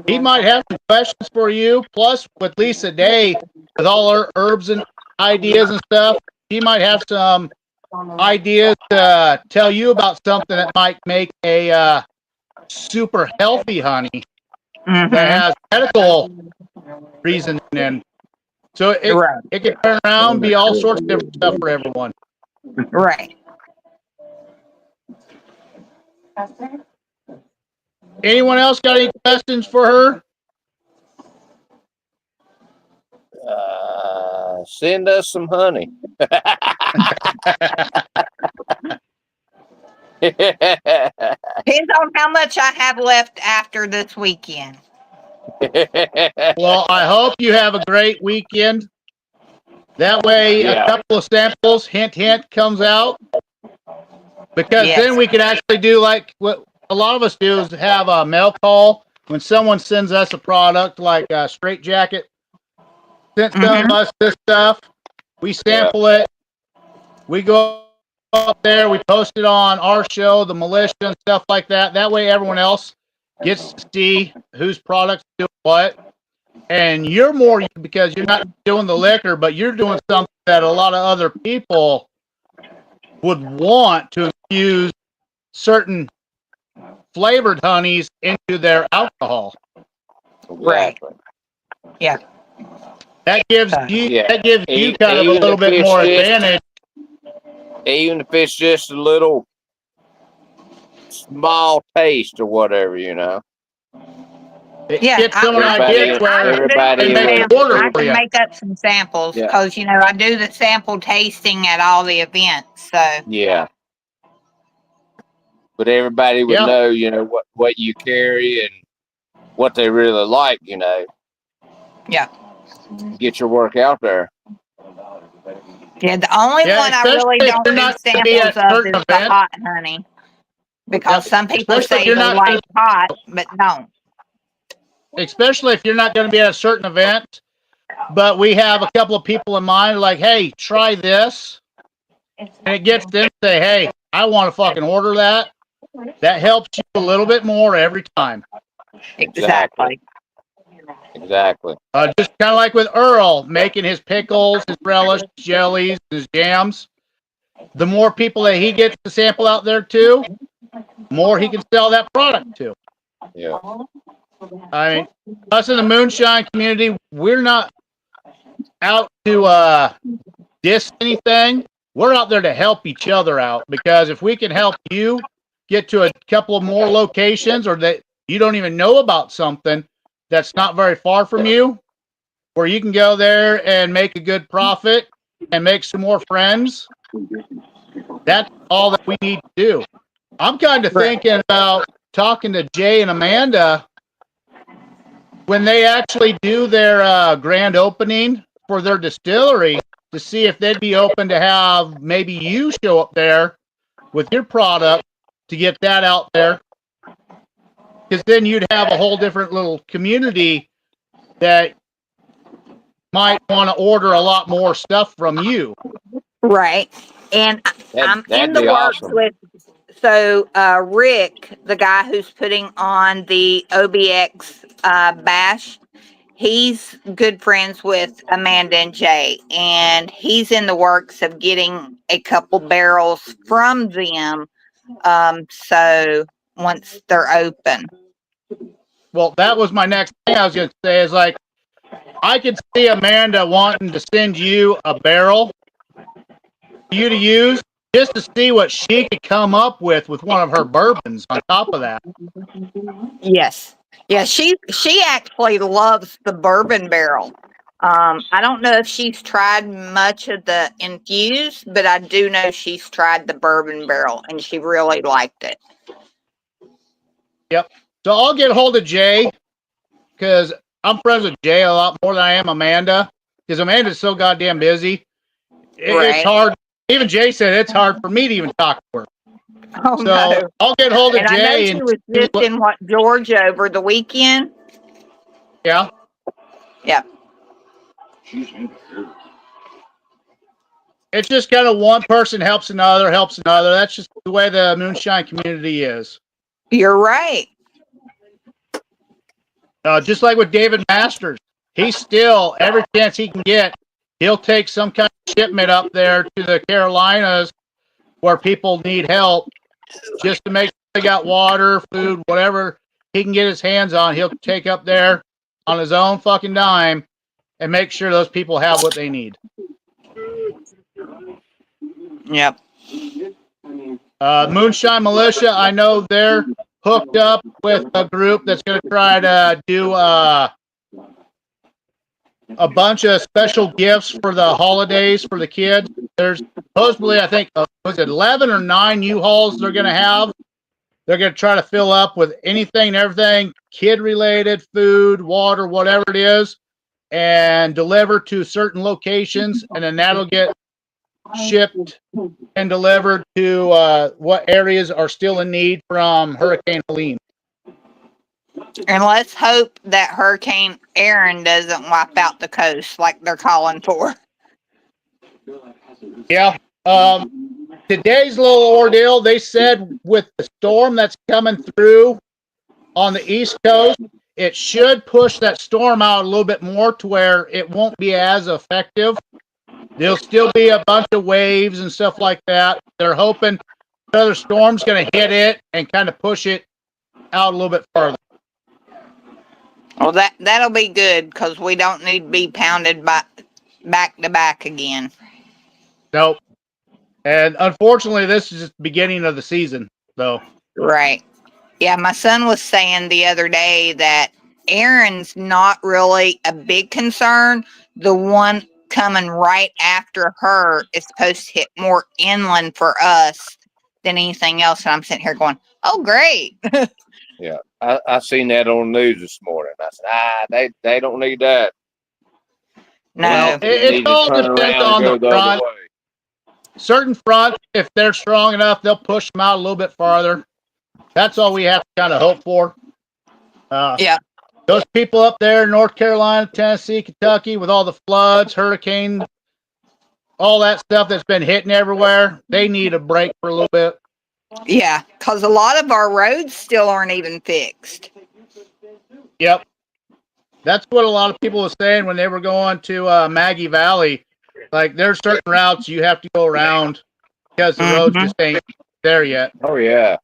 He might have some questions for you. Plus, with Lisa Day, with all her herbs and ideas and stuff, she might have some ideas to tell you about something that might make a super healthy honey that has medical reason in. So it can turn around, be all sorts of different stuff for everyone. right. Anyone else got any questions for her? Send us some honey. Depends on how much I have left after this weekend. Well, I hope you have a great weekend. That way, a couple of samples, hint, hint, comes out. Because then we could actually do like what a lot of us do is have a mail call when someone sends us a product like a Straight Jacket sent some of us this stuff. We sample it. We go up there. We post it on our show, the militia and stuff like that. That way, everyone else gets to see whose products do what. And you're more because you're not doing the liquor, but you're doing something that a lot of other people would want to infuse certain flavored honeys into their alcohol. Right. Yeah. That gives you kind of a little bit more advantage. Even if it's just a little small taste or whatever, you know. Yeah, I can make up some samples because I do the sample tasting at all the events. So yeah, but everybody would know, what you carry and what they really like, Yeah. Get your work out there. Yeah, the only one I really don't do samples of is the hot honey. Because some people say they like hot, but don't. Especially if you're not going to be at a certain event, but we have a couple of people in mind, like, hey, try this. And it gets them to say, hey, I want to fucking order that. That helps you a little bit more every time. Exactly. Just kind of like with Earl making his pickles, his relish, jellies, his jams. The more people that he gets to sample out there too, more he can sell that product to. Yeah. I mean, us in the moonshine community, we're not out to diss anything. We're out there to help each other out, because if we can help you get to a couple of more locations, or that you don't even know about something that's not very far from you, where you can go there and make a good profit and make some more friends, that's all that we need to do. I'm kind of thinking about talking to Jay and Amanda when they actually do their grand opening for their distillery, to see if they'd be open to have maybe you show up there with your product to get that out there. Because then you'd have a whole different little community that might want to order a lot more stuff from you. Right. And I'm in the works with, Rick, the guy who's putting on the OBX bash, he's good friends with Amanda and Jay, and he's in the works of getting a couple barrels from them. So once they're open. Well, that was my next thing I was going to say, is like, I could see Amanda wanting to send you a barrel for you to use, just to see what she could come up with one of her bourbons on top of that. Yes. Yeah, she actually loves the bourbon barrel. I don't know if she's tried much of the infused, but I do know she's tried the bourbon barrel and she really liked it. So I'll get a hold of Jay because I'm friends with Jay a lot more than I am Amanda because Amanda's so goddamn busy. It's Right. hard. Even Jay said it's hard for me to even talk to her. Oh So no. I'll get hold of And I know Jay she and was just in Georgia over the weekend. yeah. Yeah. It's just kind of one person helps another. That's just the way the moonshine community is. You're right. Just like with David Masters, he's still every chance he can get, he'll take some kind of shipment up there to the Carolinas where people need help, just to make sure they got water, food, whatever he can get his hands on. He'll take up there on his own fucking dime and make sure those people have what they need. Yep. Moonshine Militia, I know they're hooked up with a group that's going to try to do a bunch of special gifts for the holidays for the kids. There's supposedly, I think, was it 11 or 9 U-Hauls they're going to have. They're going to try to fill up with anything and everything kid-related, food, water, whatever it is, and deliver to certain locations, and then that'll get shipped and delivered to what areas are still in need from Hurricane Helene. And let's hope that Hurricane Aaron doesn't wipe out the coast like they're calling for. Yeah. Today's little ordeal, they said with the storm that's coming through on the East Coast, it should push that storm out a little bit more to where it won't be as effective. There'll still be a bunch of waves and stuff like that. They're hoping another storm's going to hit it and kind of push it out a little bit further. Well, that'll be good because we don't need to be pounded back to back again. Nope. And unfortunately, this is just the beginning of the season, though. Right. Yeah, my son was saying the other day that Aaron's not really a big concern. The one coming right after her is supposed to hit more inland for us than anything else. And I'm sitting here going, oh, great. Yeah, I seen that on the news this morning. I said, they don't need that. No. They need It to all turn depends around and on go the the other front. way. Certain fronts, if they're strong enough, they'll push them out a little bit farther. That's all we have to kind of hope for. Yeah. Those people up there in North Carolina, Tennessee, Kentucky, with all the floods, hurricanes, all that stuff that's been hitting everywhere, they need a break for a little bit. Yeah, because a lot of our roads still aren't even fixed. Yep. That's what a lot of people were saying when they were going to Maggie Valley. Like, there's certain routes you have to go around because the roads just ain't there yet. Oh, yeah.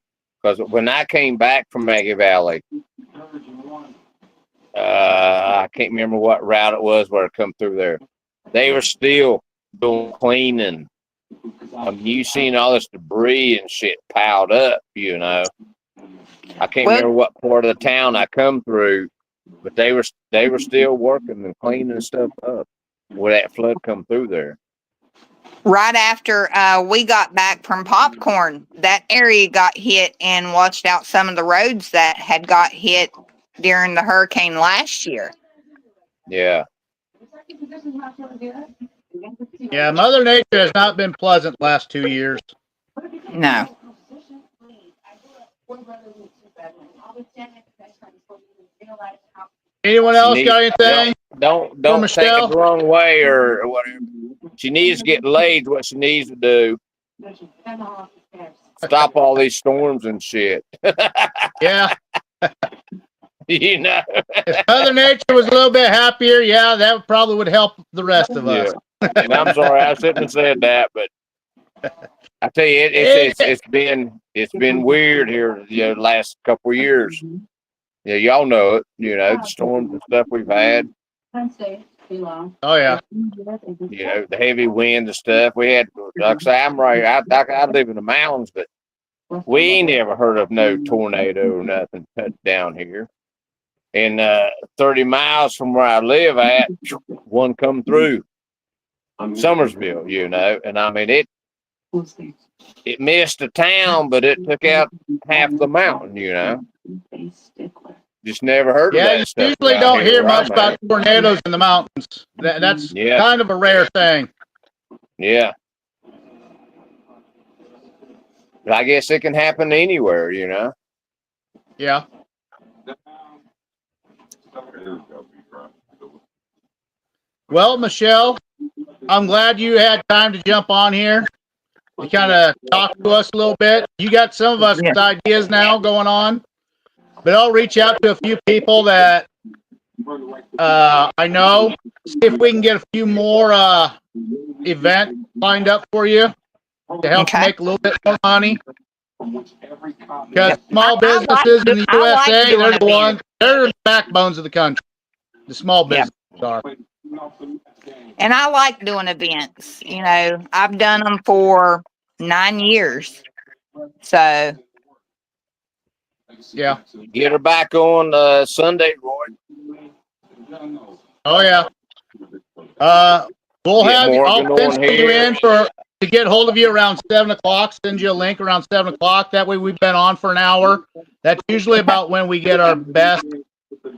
Because when I came back from Maggie Valley, I can't remember what route it was where it come through there. They were still doing cleaning. You seen all this debris and shit piled up, you know. I can't remember what part of the town I come through, but they were still working and cleaning stuff up where that flood come through there. Right after we got back from Popcorn, that area got hit and washed out some of the roads that had got hit during the hurricane last year. Yeah. Yeah, Mother Nature has not been pleasant last 2 years. No. Anyone else got anything? Don't take it the wrong way or whatever. She needs to get laid. What she needs to do. Stop all these storms and shit. Yeah. You know. If Mother Nature was a little bit happier, yeah, that probably would help the rest of us. And I'm sorry I shouldn't have said that, but I tell you, it's been weird here the last couple of years. Yeah, y'all know it. You know, the storms and stuff we've had. Oh yeah. You know, the heavy winds and stuff. We had, like I say, I live in the mountains, but we ain't ever heard of no tornado or nothing down here. And 30 miles from where I live at, one come through Summersville, you know. And I mean, it missed the town, but it took out half the mountain, you know. Just never heard of Yeah, that you stuff usually around don't here hear where much I'm about at. tornadoes in the mountains. That's Yeah. kind of a rare thing. Yeah. But I guess it can happen anywhere, you know. Yeah. Well, Michelle, I'm glad you had time to jump on here to kind of talk to us a little bit. You got some of us Yeah. ideas now going on, but I'll reach out to a few people that I know, see if we can get a few more events lined up for you to help Okay. make a little bit more money. Because Yep. small businesses in the I like USA, doing they're the ones, events. they're the backbones of the country. The small Yep. businesses are. And I like doing events. You know, I've done them for 9 years. So, Yeah. Get her back on Sunday, Roy. Oh yeah. We'll Get have you. I'll Morgan on pencil you here. in to get hold of you around 7 o'clock. Send you a link around 7 o'clock. That way we've been on for an hour. That's usually about when we get our best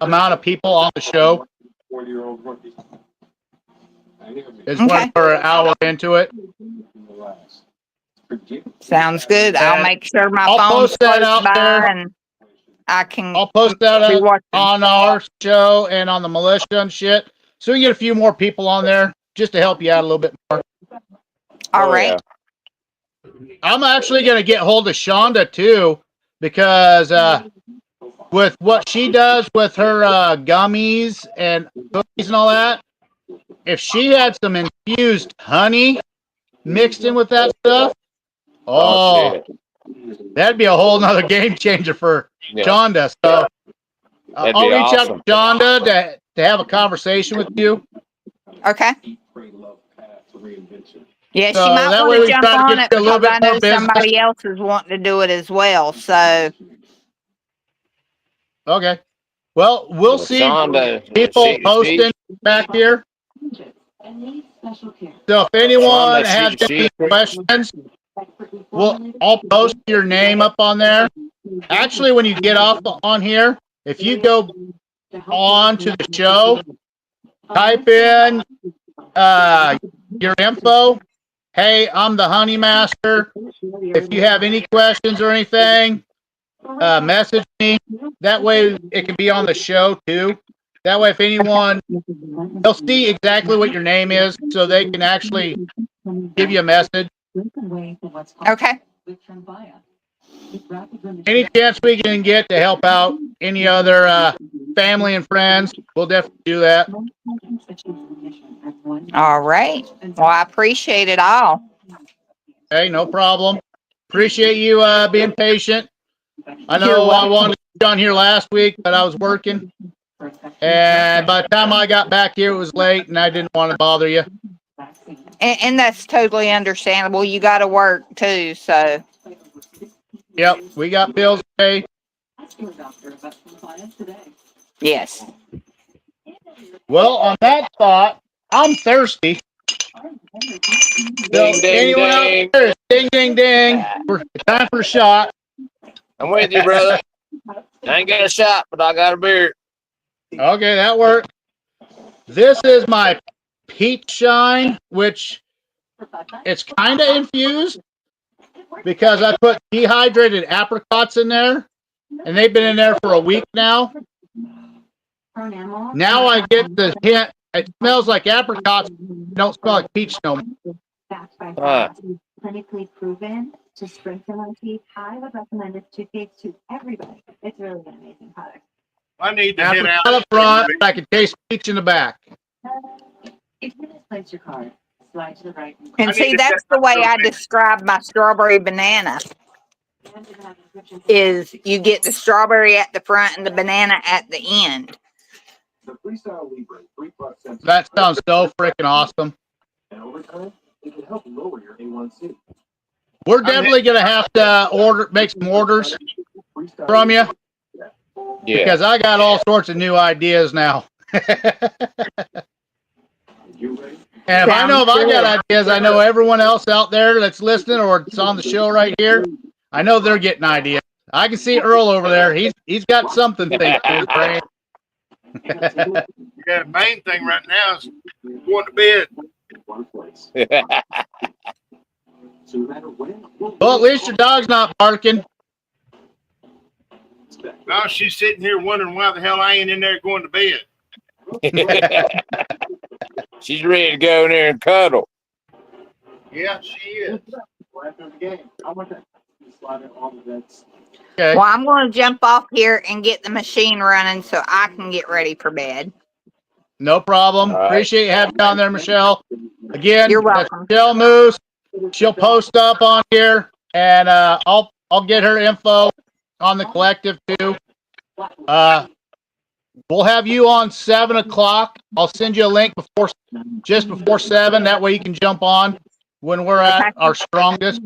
amount of people on the show. Is when okay. we're an hour into it. Sounds good. I'll And make sure my I'll phone's post that close out by there. and I can I'll post that be up watching. on our show and on the militia and shit. So we can get a few more people on there just to help you out a little bit more. All Oh, right. yeah. I'm actually going to get hold of Shonda too, because with what she does with her gummies and cookies and all that, if she had some infused honey mixed in with that stuff, Oh, shit. that'd be a whole nother game changer for Yeah. Shonda. So That'd I'll be reach awesome. out to Shonda to have a conversation with you. Okay. Yeah, So she might that want way to we jump try to on get it you a little because bit I more know business. somebody else is wanting to do it as well. So, Okay. Well, we'll Well, see Shonda, people posting back here. So if anyone has any questions, I'll post your name up on there. Actually, when you get off on here, if you go on to the show, type in your info. Hey, I'm the Honey Master. If you have any questions or anything, message me. That way it can be on the show too. That way if anyone, they'll see exactly what your name is so they can actually give you a message. okay. Any chance we can get to help out any other family and friends, we'll definitely do that. All right. Well, I appreciate it all. Hey, no problem. Appreciate you being patient. I You're know I welcome. wanted to be on here last week, but I was working. And by the time I got back here, it was late and I didn't want to bother you. And that's totally understandable. You got to work too. So, Yep, we got bills to pay. yes. Well, on that thought, I'm thirsty. So Ding, ding, anyone out ding. there, ding, ding, ding. Time for a shot. I'm with you, brother. I ain't got a shot, but I got a beer. Okay, that worked. This is my peach shine, which it's kind of infused because I put dehydrated apricots in there, and they've been in there for a week now. Now I get the hint. It smells like apricots. Don't smell like peach no more. Clinically proven to strengthen our teeth. I would recommend this toothpaste to everybody. It's really an amazing product. I need to head Apricot out. up front, I can taste peach in the back. If you misplace your card, slide to the right. And see, that's the way I describe my strawberry banana. Is you get the strawberry at the front and the banana at the end. That sounds so freaking awesome. We're definitely gonna have to make some orders from you because I got all sorts of new ideas now. And if I got ideas, I know everyone else out there that's listening or it's on the show right here. I know they're getting ideas. I can see Earl over there. He's got something thinking in his brain. Yeah, the main thing right now is going to bed. Well, at least your dog's not barking. Now she's sitting here wondering why the hell I ain't in there going to bed. She's ready to go in there and cuddle. Yeah, she is. Okay. Well, I'm going to jump off here and get the machine running so I can get ready for bed. No problem. All right. Appreciate you having you on there, Michelle. Again, You're that's welcome. Michelle Moose. She'll post up on here, and I'll get her info on the collective too. We'll have you on 7 o'clock. I'll send you a link just before 7. That way you can jump on when we're at our strongest.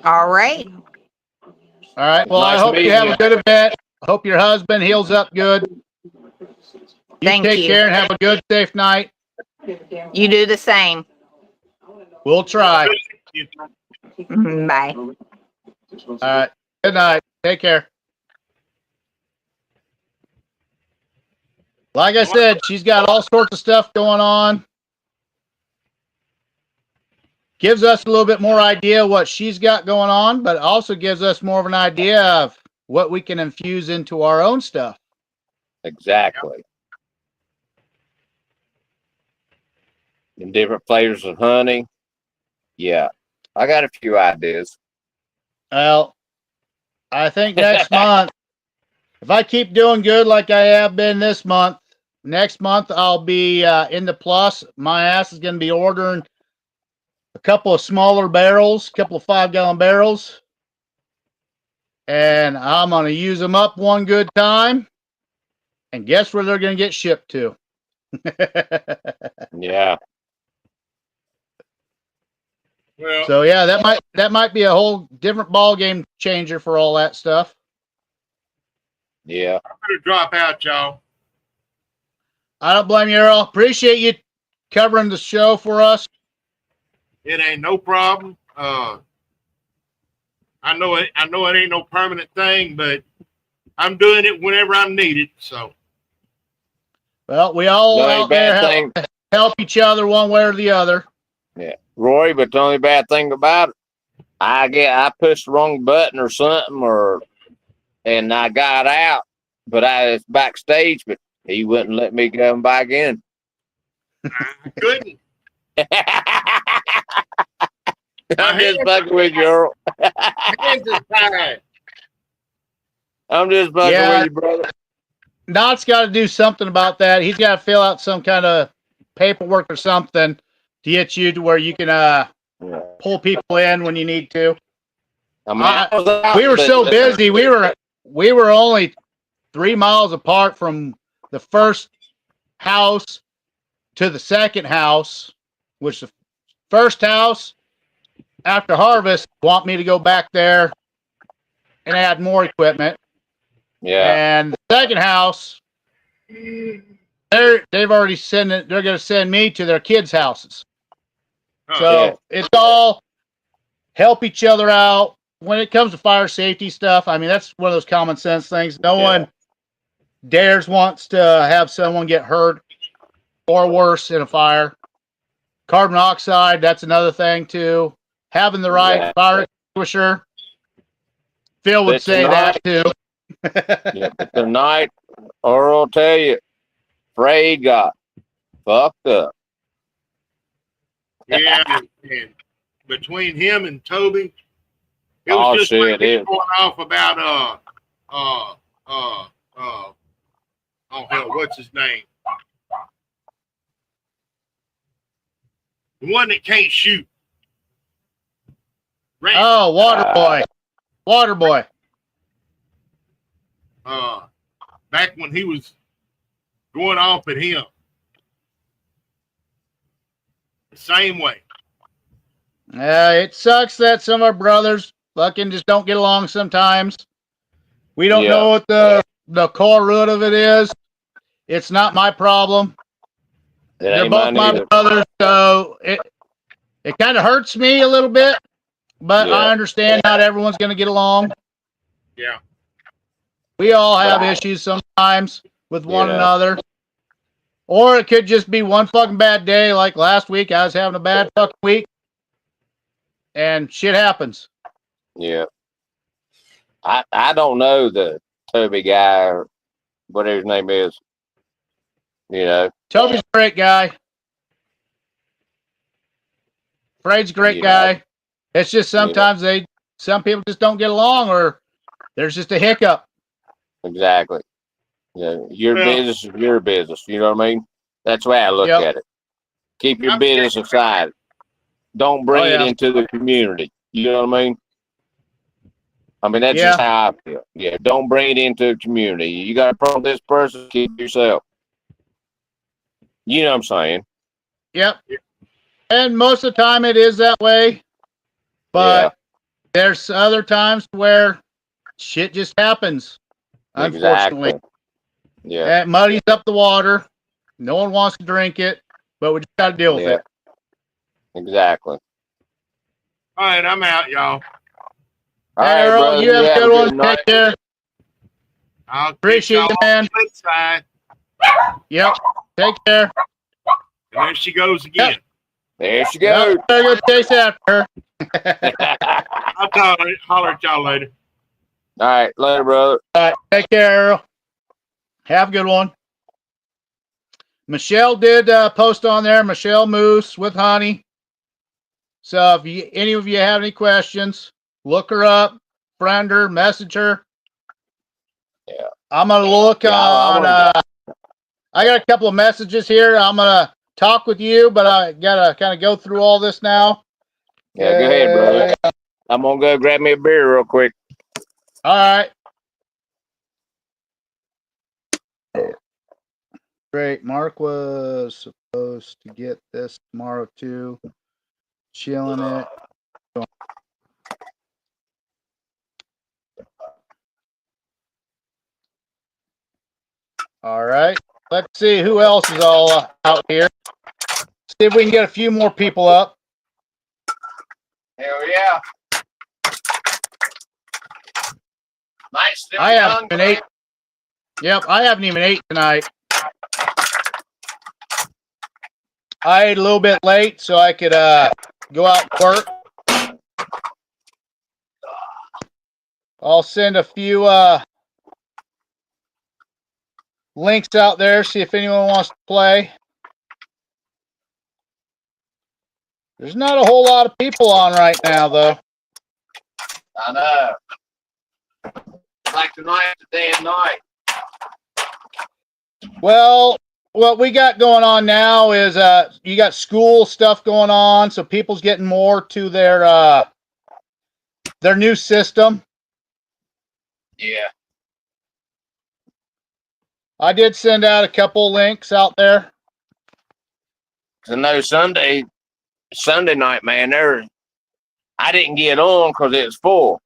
All right. All right. Well, I Nice hope you meeting have you. a good event. I hope your husband heals up good. Thank take you. care and have a good, safe night. You do the same. We'll try. Bye. All right. Good night. Take care. Like I said, she's got all sorts of stuff going on. Gives us a little bit more idea what she's got going on, but also gives us more of an idea of what we can infuse into our own stuff. Exactly. And different flavors of honey. Yeah. I got a few ideas. Well, I think next month, if I keep doing good like I have been this month, next month I'll be in the plus. My ass is going to be ordering a couple of smaller barrels, a couple of 5-gallon barrels, and I'm going to use them up one good time. And guess where they're going to get shipped to? Yeah. Well, So yeah, that might be a whole different ball game changer for all that stuff. Yeah. I'm gonna drop out, y'all. I don't blame you, Earl. Appreciate you covering the show for us. It ain't no problem. I know it ain't no permanent thing, but I'm doing it whenever I'm needed. So Well, we all The only out there bad thing, help each other one way or the other. yeah, Roy. But the only bad thing about it, I pushed the wrong button or something, and I got out, but I was backstage, but he wouldn't let me come back in. I couldn't. I'm just fucking with you, Earl. Hands is tied. I'm just fucking with you, brother. Knott's got to do something about that. He's got to fill out some kind of paperwork or something to get you to where you can pull people in when you need to. I mean, I was out, we were but- so busy. We were only 3 miles apart from the first house to the second house, which the first house after harvest want me to go back there and add more equipment. Yeah. And the second house, they've already sent it. They're going to send me to their kids' houses. So it's all help each other out when it comes to fire safety stuff. I mean, that's one of those common sense things. No one wants to have someone get hurt or worse in a fire. Carbon monoxide, that's another thing too. Having the right fire extinguisher. Phil would say that too. Yeah, but tonight, Earl will tell you, Frey got fucked up. Yeah, and between him and Toby, it Oh, was just shit, like me it is. going off about oh hell, what's his name? The one that can't shoot. Randy. Oh, Waterboy. Waterboy. Back when he was going off at him. The same way. It sucks that some of our brothers fucking just don't get along sometimes. We don't know what the core root of it is. It's not my problem. They're both my brothers, so it kind of hurts me a little bit but Yeah. I understand not everyone's going to get along. Yeah. We all have Right. issues sometimes with one Yeah. another. Or it could just be one fucking bad day. Like last week, I was having a bad fucking week. And shit happens. Yeah. I don't know the Toby guy or whatever his name is. You know. Toby's a great guy. Fred's a great Yeah. guy. It's just sometimes some people just don't get along, or there's just a hiccup. Exactly. Yeah. Your Well- business is your business. You know what I mean? That's the way I look Yep. at it. Keep your I'm business aside. Don't bring Oh, it yeah. into the community. You know what I mean? I mean, that's Yeah. just how I feel. Yeah, don't bring it into the community. You got a problem with this person, keep it yourself. You know what I'm saying? Yep. And most of the time it is that way. But there's other times where shit just happens. Unfortunately. Exactly. Yeah. It muddies up the water. No one wants to drink it, but we just got to deal with Yeah. it. Exactly. All right, I'm out, y'all. All Hey, right, Earl, brother. you have a good one. night. Take care. I'll Appreciate catch you, y'all on man. the flip side. Yep. Take care. And there she goes again. There she Yep. goes. Better go chase after her. I'll holler at y'all later. All right, later, brother. All right. Take care, Earl. Have a good one. Michelle did post on there. Michelle Moose with Honey. So if any of you have any questions, look her up, friend her, message her. Yeah. I'm gonna look on. I got a couple of messages here. I'm gonna talk with you, but I gotta kind of go through all this now. Yeah, go ahead, brother. I'm gonna go grab me a beer real quick. All right. Great. Mark was supposed to get this tomorrow too. Chilling it. All right. Let's see who else is all out here. See if we can get a few more people up. Hell yeah. Nice. I haven't even ate. Yep, I haven't even ate tonight. I ate a little bit late so I could go out and work. I'll send a few links out there, see if anyone wants to play. There's not a whole lot of people on right now, though. I know. Like tonight's the day and night. Well, what we got going on now is you got school stuff going on, so people's getting more to their new system. Yeah. I did send out a couple links out there. I know Sunday night, man, I didn't get on because it was full.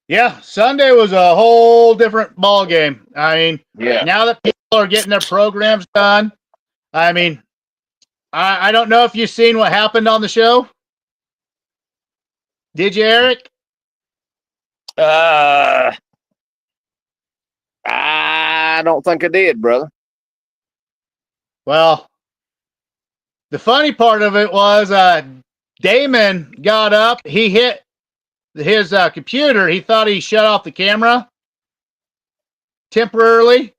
Yeah, Sunday was a whole different ball game. I mean, Yeah. now that people are getting their programs done, I mean, I don't know if you've seen what happened on the show. Did you, Eric? I don't think I did, brother. Well, the funny part of it was Damon got up. He hit his computer. He thought he shut off the camera temporarily.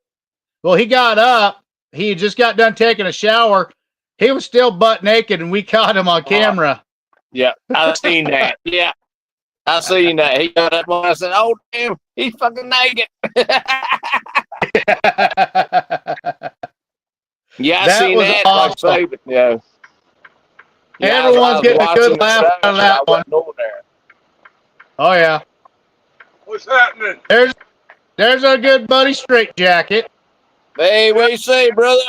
Well, he got up. He just got done taking a shower. He was still butt naked, and we caught him on camera. Yeah, I seen that. Yeah, I seen that. He got up and I said, "Oh damn, he's fucking naked." Yeah, I That seen was that. awesome. Like, so, yeah. Everyone's I was getting a good watching the laugh show, out of that I one. wasn't over there. Oh yeah. What's happening? There's our good buddy Straight Jacket. Hey, what you say, brother?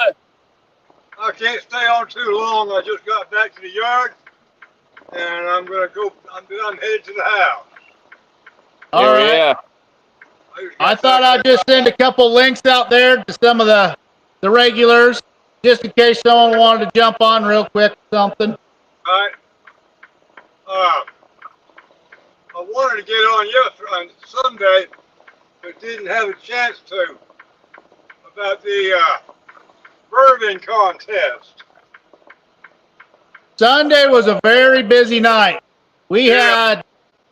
I can't stay on too long. I just got back to the yard, and I'm headed to the house. All Hell right. yeah. I thought I'd just send a couple links out there to some of the regulars, just in case someone wanted to jump on real quick or something. All right. wanted to get on on Sunday, but didn't have a chance to, about the bourbon contest. Sunday was a very busy night. We had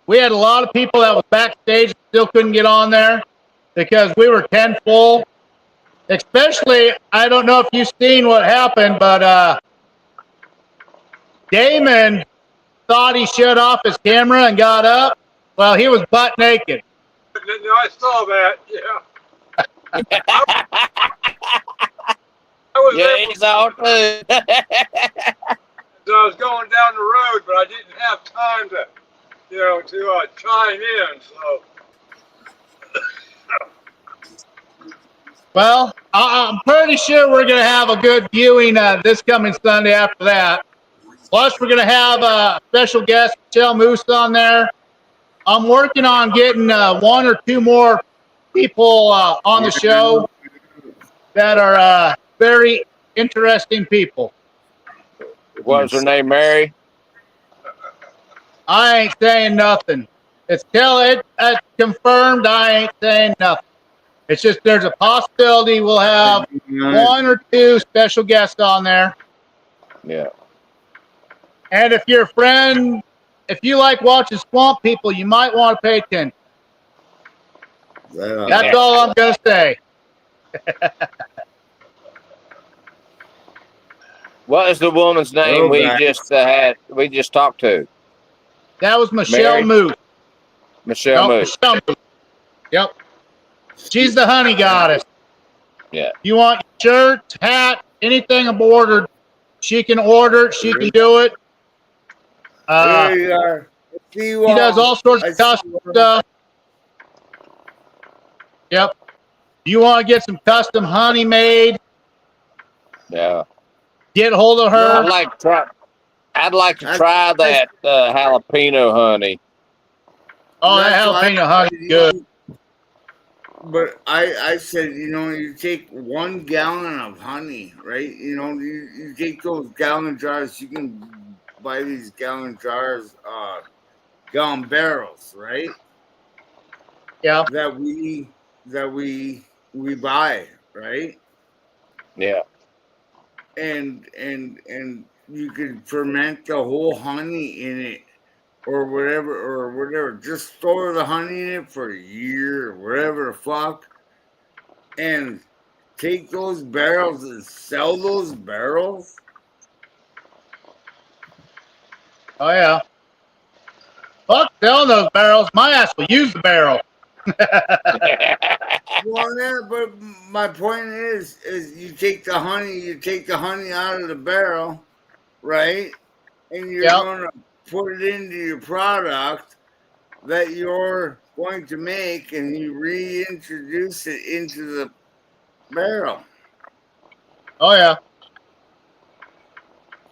a lot of people that was backstage still couldn't get on there because we were 10 full. Especially, I don't know if you've seen what happened, but Damon thought he shut off his camera and got up. Well, he was butt naked. No, I saw that. Yeah. I was Yeah, able he's all too. So I was going down the road, but I didn't have time to, chime in. So. Well, I'm pretty sure we're going to have a good viewing this coming Sunday after that. Plus, we're going to have a special guest, Michelle Moose, on there. I'm working on getting one or two more people on the show that are very interesting people. What was her name, Mary? I ain't saying nothing. It's confirmed. I ain't saying nothing. It's just there's a possibility we'll have one or two special guests on there. Yeah. And if you're a friend, if you like watching swamp people, you might want to pay attention. That's all I'm going to say. What is the woman's name we just talked to? That was Michelle Mary? Moose. Michelle Moose. Michelle Moose. Yep. She's the honey goddess. Yeah. You want shirts, hat, anything embroidered, she can order it. She can do it. There you are. She does all sorts of custom stuff. Yep. You want to get some custom honey made? Yeah. Get a hold of her. I'd like to try that jalapeno honey. Oh, that jalapeno honey is good. But I said, you take 1 gallon of honey, right? You take those gallon jars. You can buy these gallon jars, gallon barrels, right? Yeah. That we buy, right? Yeah. And you could ferment the whole honey in it. Or whatever. Just store the honey in it for a year or whatever the fuck. And take those barrels and sell those barrels. Oh, yeah. Fuck selling those barrels. My ass will use the barrel. Well, yeah, but my point is you take the honey out of the barrel, right? And you're gonna put it into your product that you're going to make, and you reintroduce it into the barrel. Oh, yeah.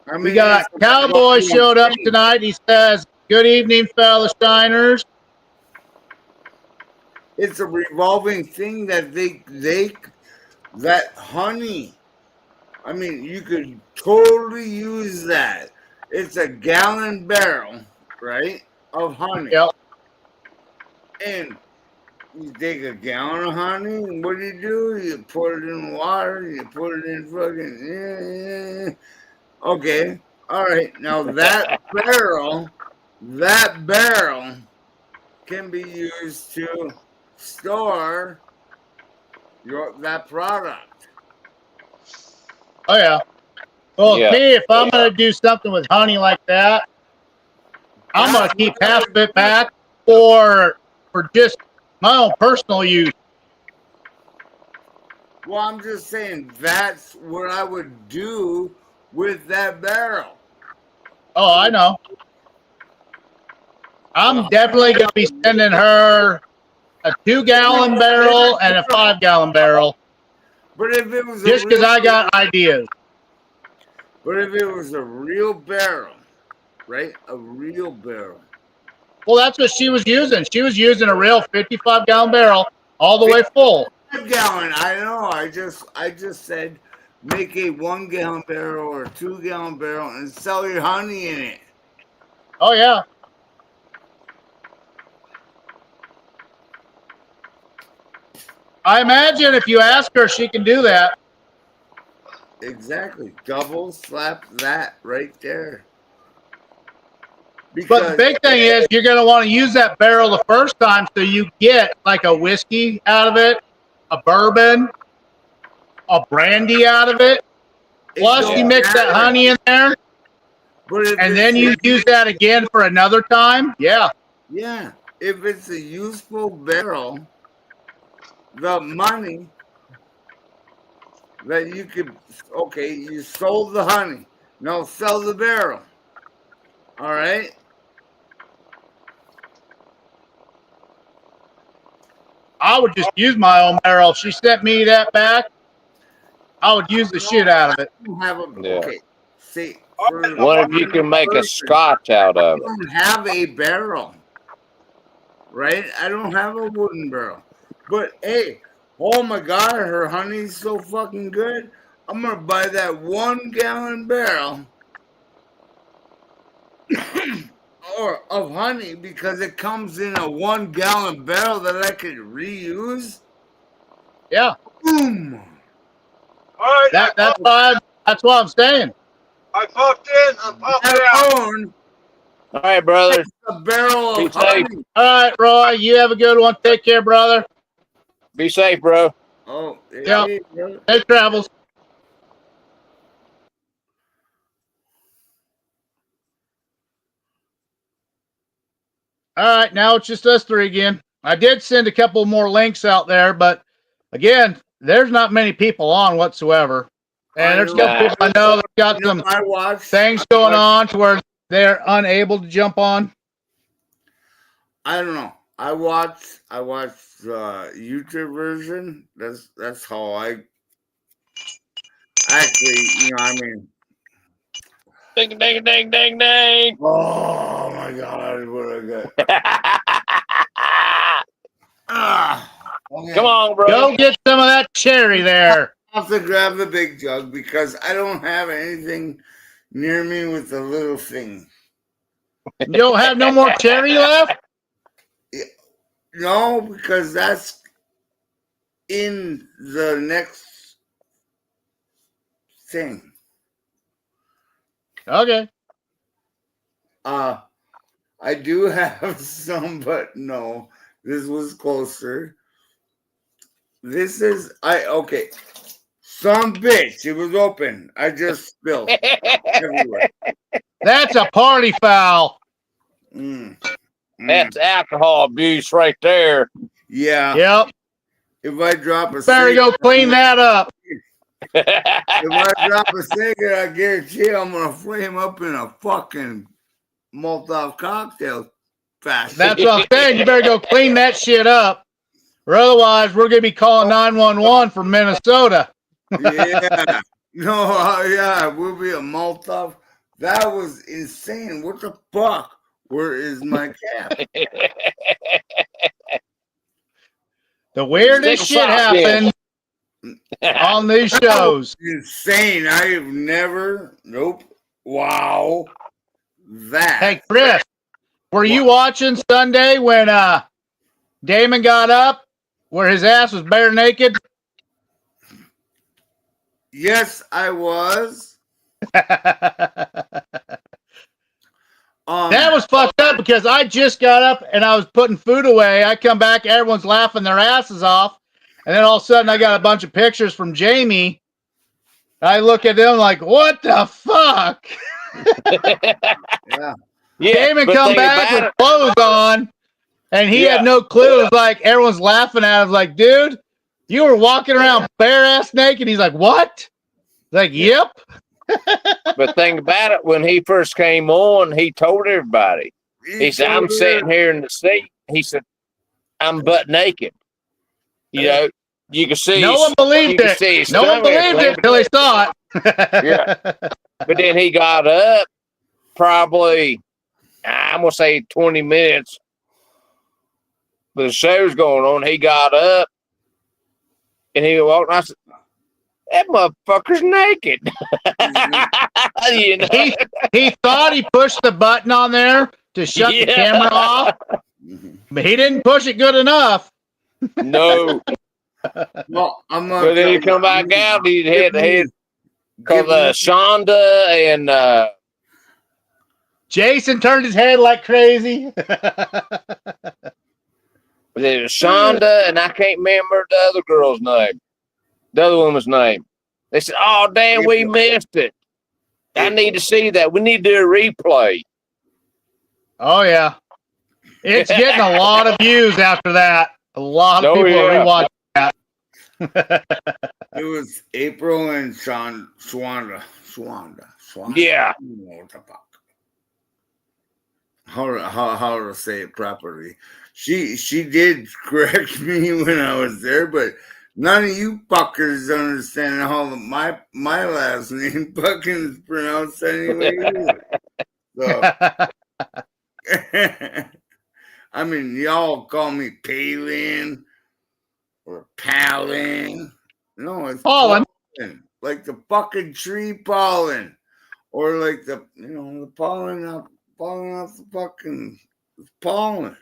I mean, We got Cowboy showed up tonight. He says, "Good evening, fellow Shiners." It's a revolving thing that that honey. I mean, you could totally use that. It's a gallon barrel, right, of honey. Yep. And you take a gallon of honey, and what do? You put it in water. You put it in fucking. Okay. All right. Now that barrel can be used to store that product. Oh, yeah. Well, me, if I'm going to do something with honey like that, I'm going to keep half of it back for just my own personal use. Well, I'm just saying that's what I would do with that barrel. Oh, I know. I'm definitely going to be sending her a 2-gallon barrel and a 5-gallon barrel. But if it was just because I got ideas. But if it was a real barrel, right? A real barrel. Well, that's what she was using. She was using a real 55-gallon barrel all the way full. 5-gallon. I know. I just said make a 1-gallon barrel or a 2-gallon barrel and sell your honey in it. Oh, yeah. I imagine if you ask her, she can do that. Exactly. Double slap that right there. But the big thing is you're going to want to use that barrel the first time so you get like a whiskey out of it, a bourbon, a brandy out of it. Plus you mix that honey in there, and then you use that again for another time. Yeah. Yeah. If it's a useful barrel, the money that you could, okay, you sold the honey. Now sell the barrel. All right. I would just use my own barrel. She sent me that back. I would use the shit out of it. Okay. See, what if you can make a scotch out of I it? don't have a barrel, right? I don't have a wooden barrel. But hey, oh my God, her honey's so fucking good. I'm gonna buy that 1 gallon barrel or of honey because it comes in a 1 gallon barrel that I could reuse. Yeah. Boom. All right. That's why I'm saying. I popped in. I'm popping out. All right, brother. A barrel Be of safe. honey. All right, Roy. You have a good one. Take care, brother. Be safe, bro. Oh, yeah. hey, Safe travels. All right, now it's just us three again. I did send a couple more links out there, but again, there's not many people on whatsoever. And there's some people I know that got some things going on to where they're unable to jump on. I don't know. I watched the YouTube version. That's how I actually, I mean. Ding, ding, ding, ding, ding. Oh my God, what I got. Okay. Come on, bro. Go get some of that cherry there. I have to grab the big jug because I don't have anything near me with the little thing. You don't have no more cherry left? No, because that's in the next thing. Okay. I do have some, but no, this was closer. This is okay. Some bitch, it was open. I just spilled everywhere. That's a party foul. That's alcohol abuse right there. Yeah. Yep. If I drop a better go clean that up. If I drop a cigarette, I guarantee I'm gonna flame up in a fucking Molotov cocktail fast. That's what I'm saying. You better go clean that shit up. Or otherwise, we're going to be calling 911 from Minnesota. Yeah. No, yeah, we'll be a Molotov. That was insane. What the fuck? Where is my cap? The weirdest shit happened on these shows. Insane. I have never. Nope. Wow. That. Hey, Chris, were you watching Sunday when Damon got up where his ass was bare naked? Yes, I was. That was fucked up because I just got up and I was putting food away. I come back, everyone's laughing their asses off. And then all of a sudden I got a bunch of pictures from Jamie. I look at them like, what the fuck? Yeah. Damon come back with clothes on and he had no clue. It was like everyone's laughing at him like, dude, you were walking around bare ass naked. He's like, what? Like, yep. But think about it, when he first came on, he told everybody. He said, I'm sitting here in the seat. He said, I'm butt naked. You know, you can see. No one believed it. No one believed it until he saw it. Yeah. But then he got up probably, I'm going to say 20 minutes. But the show's going on. He got up and he walked. And I said, that motherfucker's naked. You know? He thought he pushed the button on there to shut the camera off, but he didn't push it good enough. No. Well, I'm not. But then he come back out. He had cause Shonda and Jason turned his head like crazy. there's Shonda and I can't remember the other girl's name, the other woman's name. They said, "Oh damn, we missed it. I need to see that. We need to do a replay." Oh yeah, it's getting a lot of views after that. A lot of people are rewatching that. It was April and Shonda. Yeah. What the fuck? How to say it properly? She did correct me when I was there, but none of you fuckers understand how my last name fucking is pronounced anyway. So, I mean, y'all call me Palin or Palin. No, it's pollen. Like the fucking tree pollen, or like the the pollen off the fucking pollen.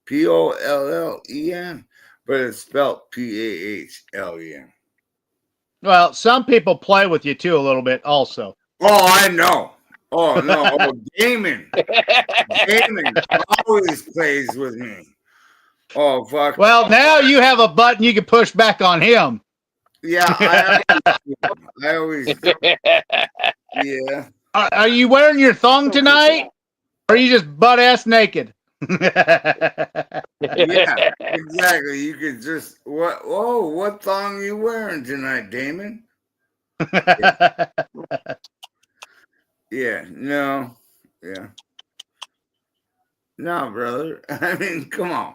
Pollen, but it's spelled Pahlen. Well, some people play with you too a little bit, also. Oh, I know. Oh no, Damon always plays with me. Oh fuck. Well, now you have a button you can push back on him. Yeah, I always. Yeah. Are you wearing your thong tonight? Or are you just butt ass naked? Yeah, exactly. You could just what thong are you wearing tonight, Damon? Yeah, no. Yeah. No, brother. I mean, come on.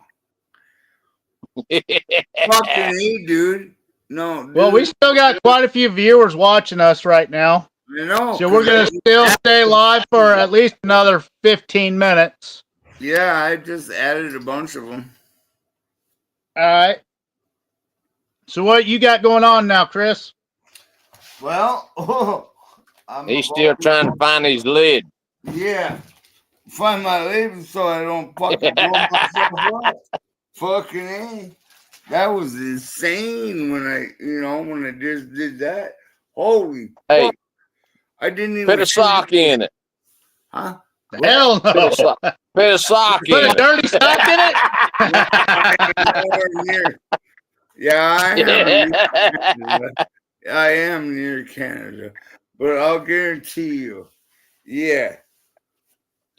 Fucking A, dude. No, dude. Well, we still got quite a few viewers watching us right now. I know. So we're going to still stay live for at least another 15 minutes. Yeah, I just added a bunch of them. All right. So what you got going on now, Chris? Well, he's still trying to find his lid. Yeah. Find my lid so I don't fucking blow myself up. Fucking A. That was insane when I just did that. Holy fuck. I didn't even put a sock in it. Huh? Hell no. Put a sock in it. Put a dirty sock in it? Yeah, I am near Canada. But I'll guarantee you, yeah.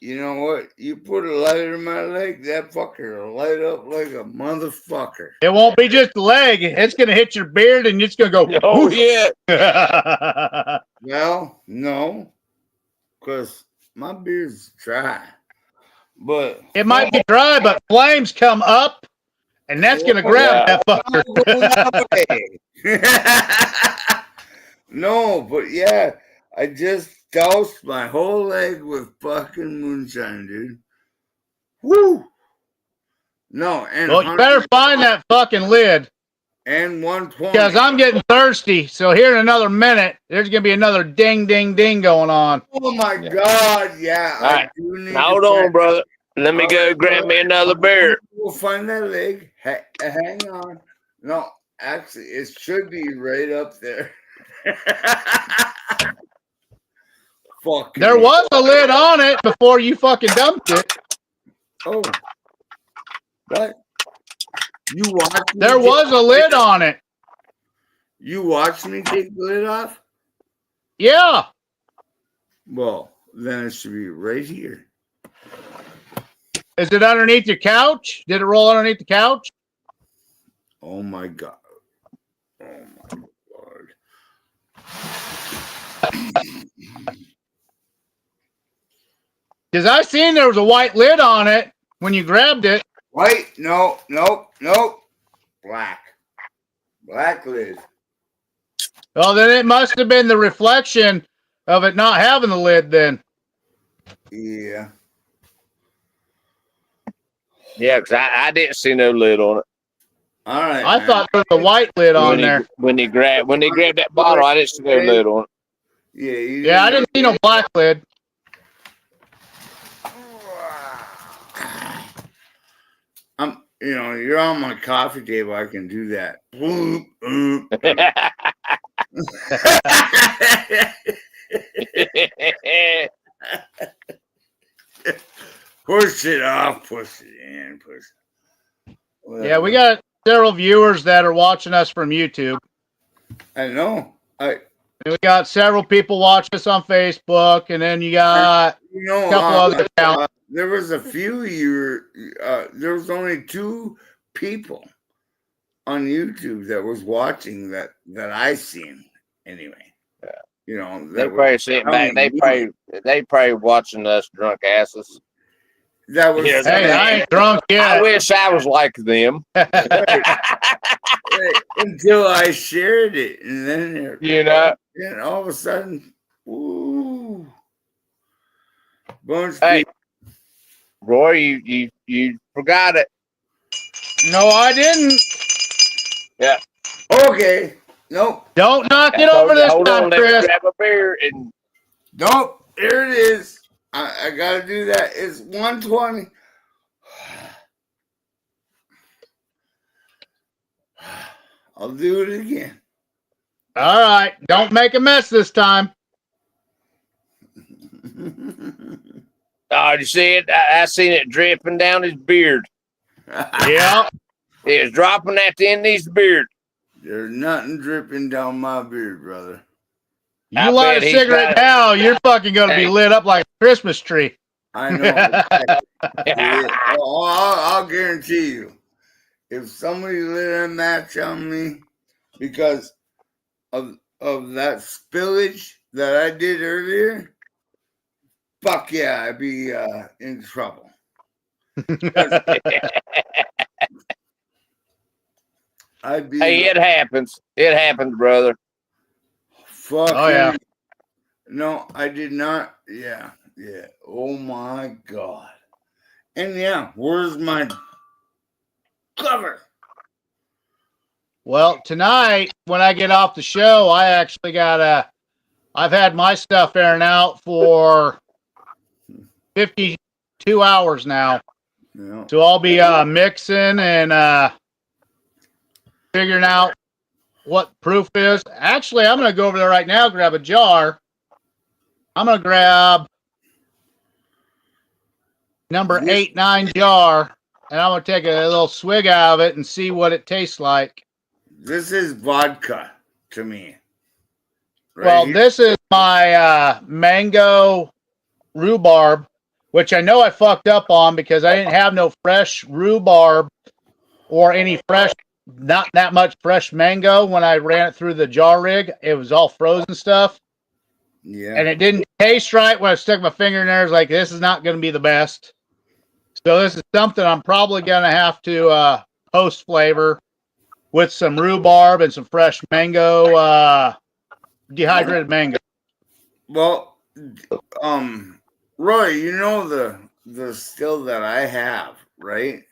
You know what? You put a lighter in my leg, that fucker will light up like a motherfucker. It won't be just a leg. It's going to hit your beard and it's going to go. Oh, yeah. Well, no. Because my beard's dry. But it might be dry, but flames come up and that's going to grab that fucker. No, but yeah, I just doused my whole leg with fucking moonshine, dude. Woo! No, and well, you better find that fucking lid. And 120. Because I'm getting thirsty. So here in another minute, there's going to be another ding, ding, ding going on. Oh my God, yeah. All right. Hold on, brother. Let me go grab me another beer. We'll find that leg. Hang on. No, actually, it should be right up there. There was a lid on it before you fucking dumped it. Oh. What? You watched me There was a lid on it. You watched me take the lid off? Yeah. Well, then it should be right here. Is it underneath your couch? Did it roll underneath the couch? Oh my God. Oh my God. Because I seen there was a white lid on it when you grabbed it. White? No. Black. Black lid. Well, then it must have been the reflection of it not having the lid then. Yeah. Yeah, because I didn't see no lid on it. All right. I thought there was a white lid on there. When he grabbed that bottle, I didn't see no lid on it. Yeah. I didn't see no black lid. you know, you're on my coffee table, I can do that. Push it off, push it in, push it. Yeah, we got several viewers that are watching us from YouTube. I know. And we got several people watching us on Facebook, and then you got a couple other accounts. There was a few there was only 2 people on YouTube that was watching that I seen anyway. Yeah. You know, they probably sitting back. They probably watching us drunk asses. That was hey, I ain't drunk yet. I wish I was like them. Until I shared it, and then you know, and all of a sudden, ooh, hey, Roy, you forgot it. No, I didn't. Yeah. Okay. Nope. Don't knock it over this time, Chris. Grab a beer and nope. Here it is. I gotta do that. It's 1:20. I'll do it again. All right. Don't make a mess this time. Oh, you see it? I seen it dripping down his beard. Yeah. It was dropping at the end of his beard. There's nothing dripping down my beard, brother. You light a cigarette now, you're fucking going to be lit up like a Christmas tree. I know. I'll guarantee you. If somebody lit a match on me because of that spillage that I did earlier, fuck yeah, I'd be in trouble. I'd be. Hey, it happens. It happens, brother. Fuck. Oh yeah. No, I did not. Yeah. Oh my God. And yeah, where's my cover? Well, tonight when I get off the show, I actually got I've had my stuff airing out for 52 hours now. Yeah. So I'll be mixing and figuring out what proof is. Actually, I'm going to go over there right now, grab a jar. I'm going to grab number 8-9 jar, and I'm going to take a little swig out of it and see what it tastes like. This is vodka to me. Right well, here. This is my mango rhubarb, which I know I fucked up on because I didn't have no fresh rhubarb or any fresh, not that much fresh mango when I ran it through the jar rig. It was all frozen stuff. Yeah. And it didn't taste right when I stuck my finger in there. I was like, this is not going to be the best. So this is something I'm probably going to have to post flavor with some rhubarb and some fresh mango, dehydrated mango. Well, Roy, you know the still that I have, right?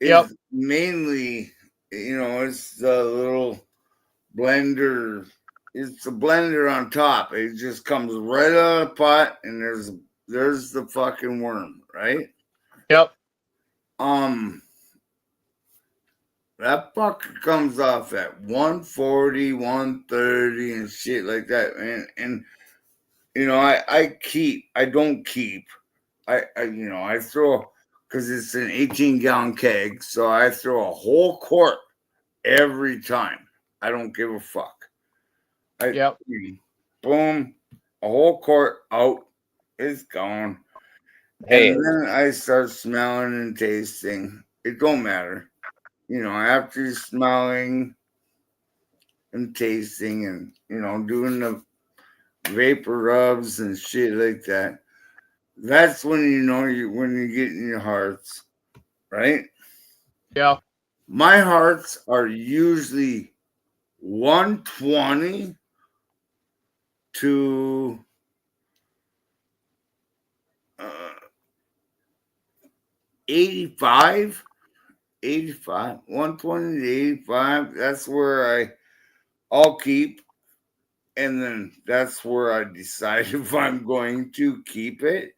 Yep. Mainly, you know, it's the little blender. It's the blender on top. It just comes right out of the pot, and there's the fucking worm, right? Yep. That fucker comes off at 140, 130, and shit like that, man. And you know, I don't keep. I you know, I throw, because it's an 18-gallon keg, so I throw a whole quart every time. I don't give a fuck. Yep. Boom, a whole quart out, it's gone. Hey. And then I start smelling and tasting. It don't matter. You know, after smelling and tasting and, you know, doing the vapor rubs and shit like that, that's when you know when you're getting your hearts, right? Yeah. My hearts are usually 120 to 85, 120 to 85. That's where I'll keep. And then that's where I decide if I'm going to keep it.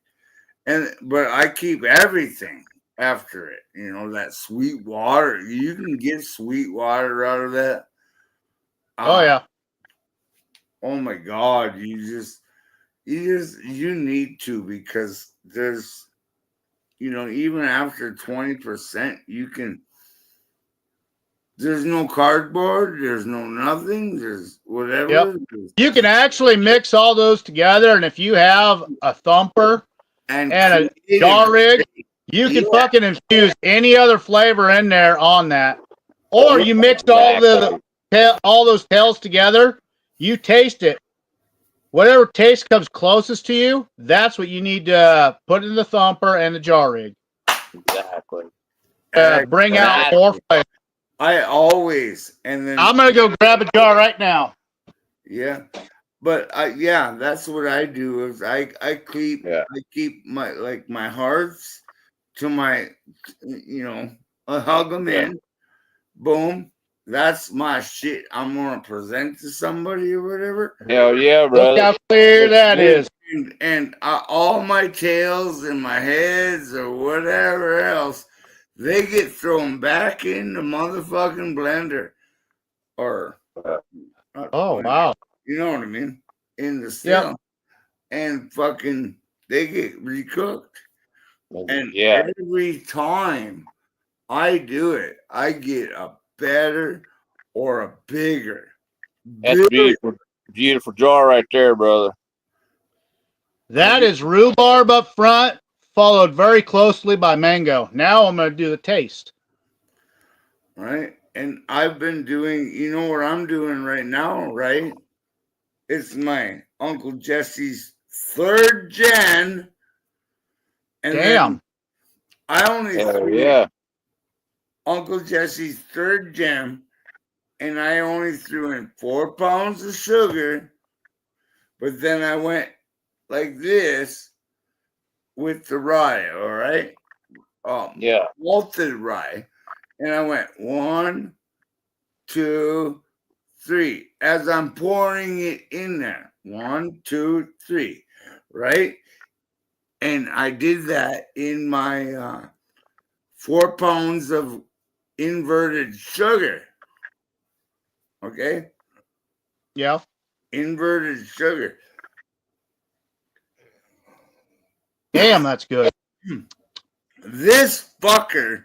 But I keep everything after it. You know, that sweet water. You can get sweet water out of that. Oh yeah. Oh my God. You need to, because there's, you know, even after 20%, there's no cardboard, there's no nothing, there's whatever. You can actually mix all those together, and if you have a thumper and a jar rig, you can fucking infuse any other flavor in there on that. Or you mix all those tails together, you taste it. Whatever taste comes closest to you, that's what you need to put in the thumper and the jar rig. Exactly. Bring out more flavor. I always, and then I'm gonna go grab a jar right now. Yeah, but yeah, that's what I do. Is I keep my hearts to my, you know, I hug them in. Boom. That's my shit. I'm gonna present to somebody or whatever. Hell yeah, brother. Look how clear that is. And all my tails and my heads or whatever else, they get thrown back in the motherfucking blender. Or oh wow, you know what I mean? In the still, and fucking they get recooked. And every time I do it, I get a better or a bigger. That's beautiful, beautiful jar right there, brother. That is rhubarb up front, followed very closely by mango. Now I'm going to do the taste. Right. And I've been doing, you know what I'm doing right now, right? It's my Uncle Jesse's 3rd gen. And damn. I only threw Uncle Jesse's 3rd gen, and I only threw in 4 pounds of sugar. But then I went like this with the rye, all right? Malted rye. And I went 1, 2, 3. As I'm pouring it in there. 1, 2, 3. Right? And I did that in my 4 pounds of inverted sugar. Okay? Yeah. Inverted sugar. Damn, that's good. This fucker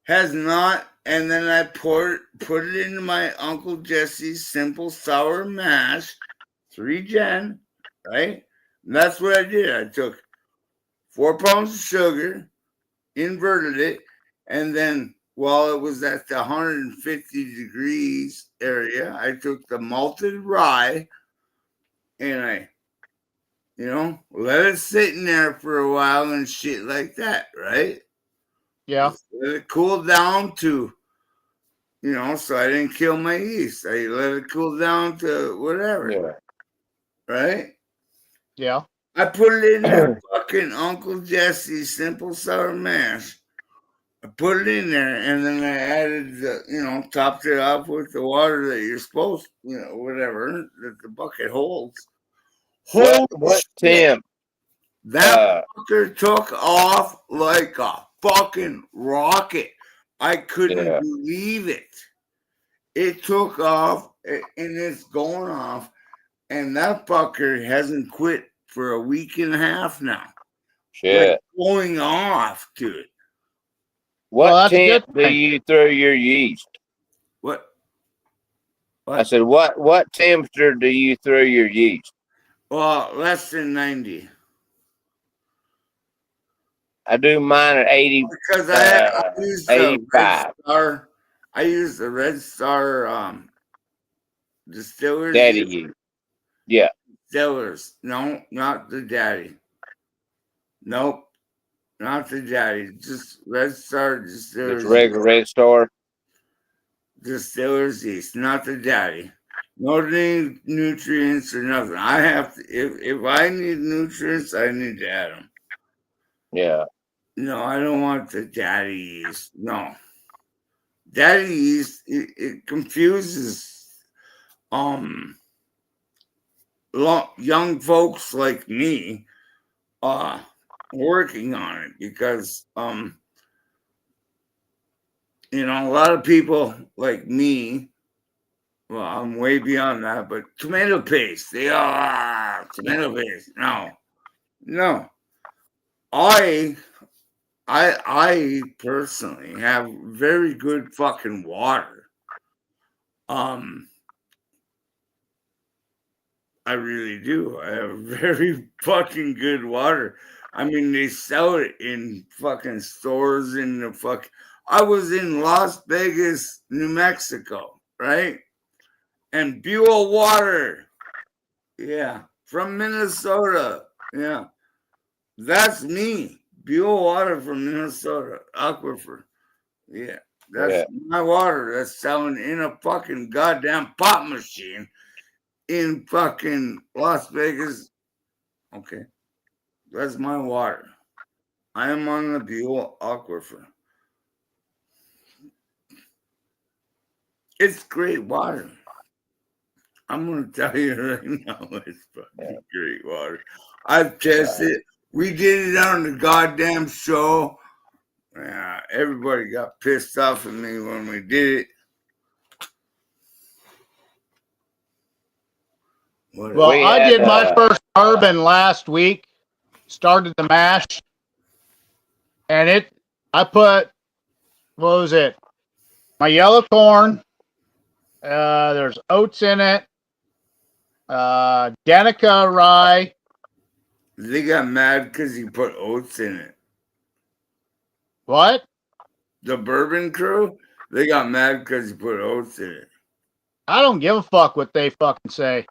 has not, and then I put it into my Uncle Jesse's simple sour mash, 3 gen, right? And that's what I did. I took 4 pounds of sugar, inverted it, and then while it was at the 150 degrees area, I took the malted rye and I, you know, let it sit in there for a while and shit like that, right? Yeah. Just let it cool down to, you know, so I didn't kill my yeast. I let it cool down to whatever. Yeah. Right? Yeah. I put it in that fucking Uncle Jesse's simple sour mash. I put it in there, and then I added the, you know, topped it off with the water that you're supposed, you know, whatever that the bucket holds. What temp? That fucker took off like a fucking rocket. I couldn't believe it. It took off, and it's going off, and that fucker hasn't quit for a week and a half now. Shit. Like going off, dude. What temp do you throw your yeast? What? I said, what temperature do you throw your yeast? Well, less than 90. I do mine at 80. Because I use the 85. Red Star. I use the Red Star distillers. Daddy yeast. Yeah. Distillers. No, not the daddy. Nope. Not the daddy. Just Red Star distillers. Just regular Red Star. Distillers yeast, not the daddy. No nutrients or nothing. I have to, if I need nutrients, I need to add them. Yeah. No, I don't want the daddy yeast. No. Daddy yeast, it confuses young folks like me working on it, because You know, a lot of people like me, well, I'm way beyond that, but tomato paste, they are tomato paste. No. I personally have very good fucking water. I really do. I have very fucking good water. I mean, they sell it in fucking stores in the fuck. I was in Las Vegas, New Mexico, right? And Buell Water, yeah, from Minnesota, yeah, that's me. Buell Water from Minnesota, aquifer, yeah, that's Yeah. my water. That's selling in a fucking goddamn pop machine in fucking Las Vegas. Okay, that's my water. I am on the Buell aquifer. It's great water. I'm gonna tell you right now, it's fucking great water. I've tested it. We did it on the goddamn show. Yeah, everybody got pissed off at me when we did it. Well, We I had did my first bourbon last week. Started the mash, and I put, what was it? My yellow corn. There's oats in it. Danica rye. They got mad because you put oats in it. What? The bourbon crew, they got mad because you put oats in it. I don't give a fuck what they fucking say.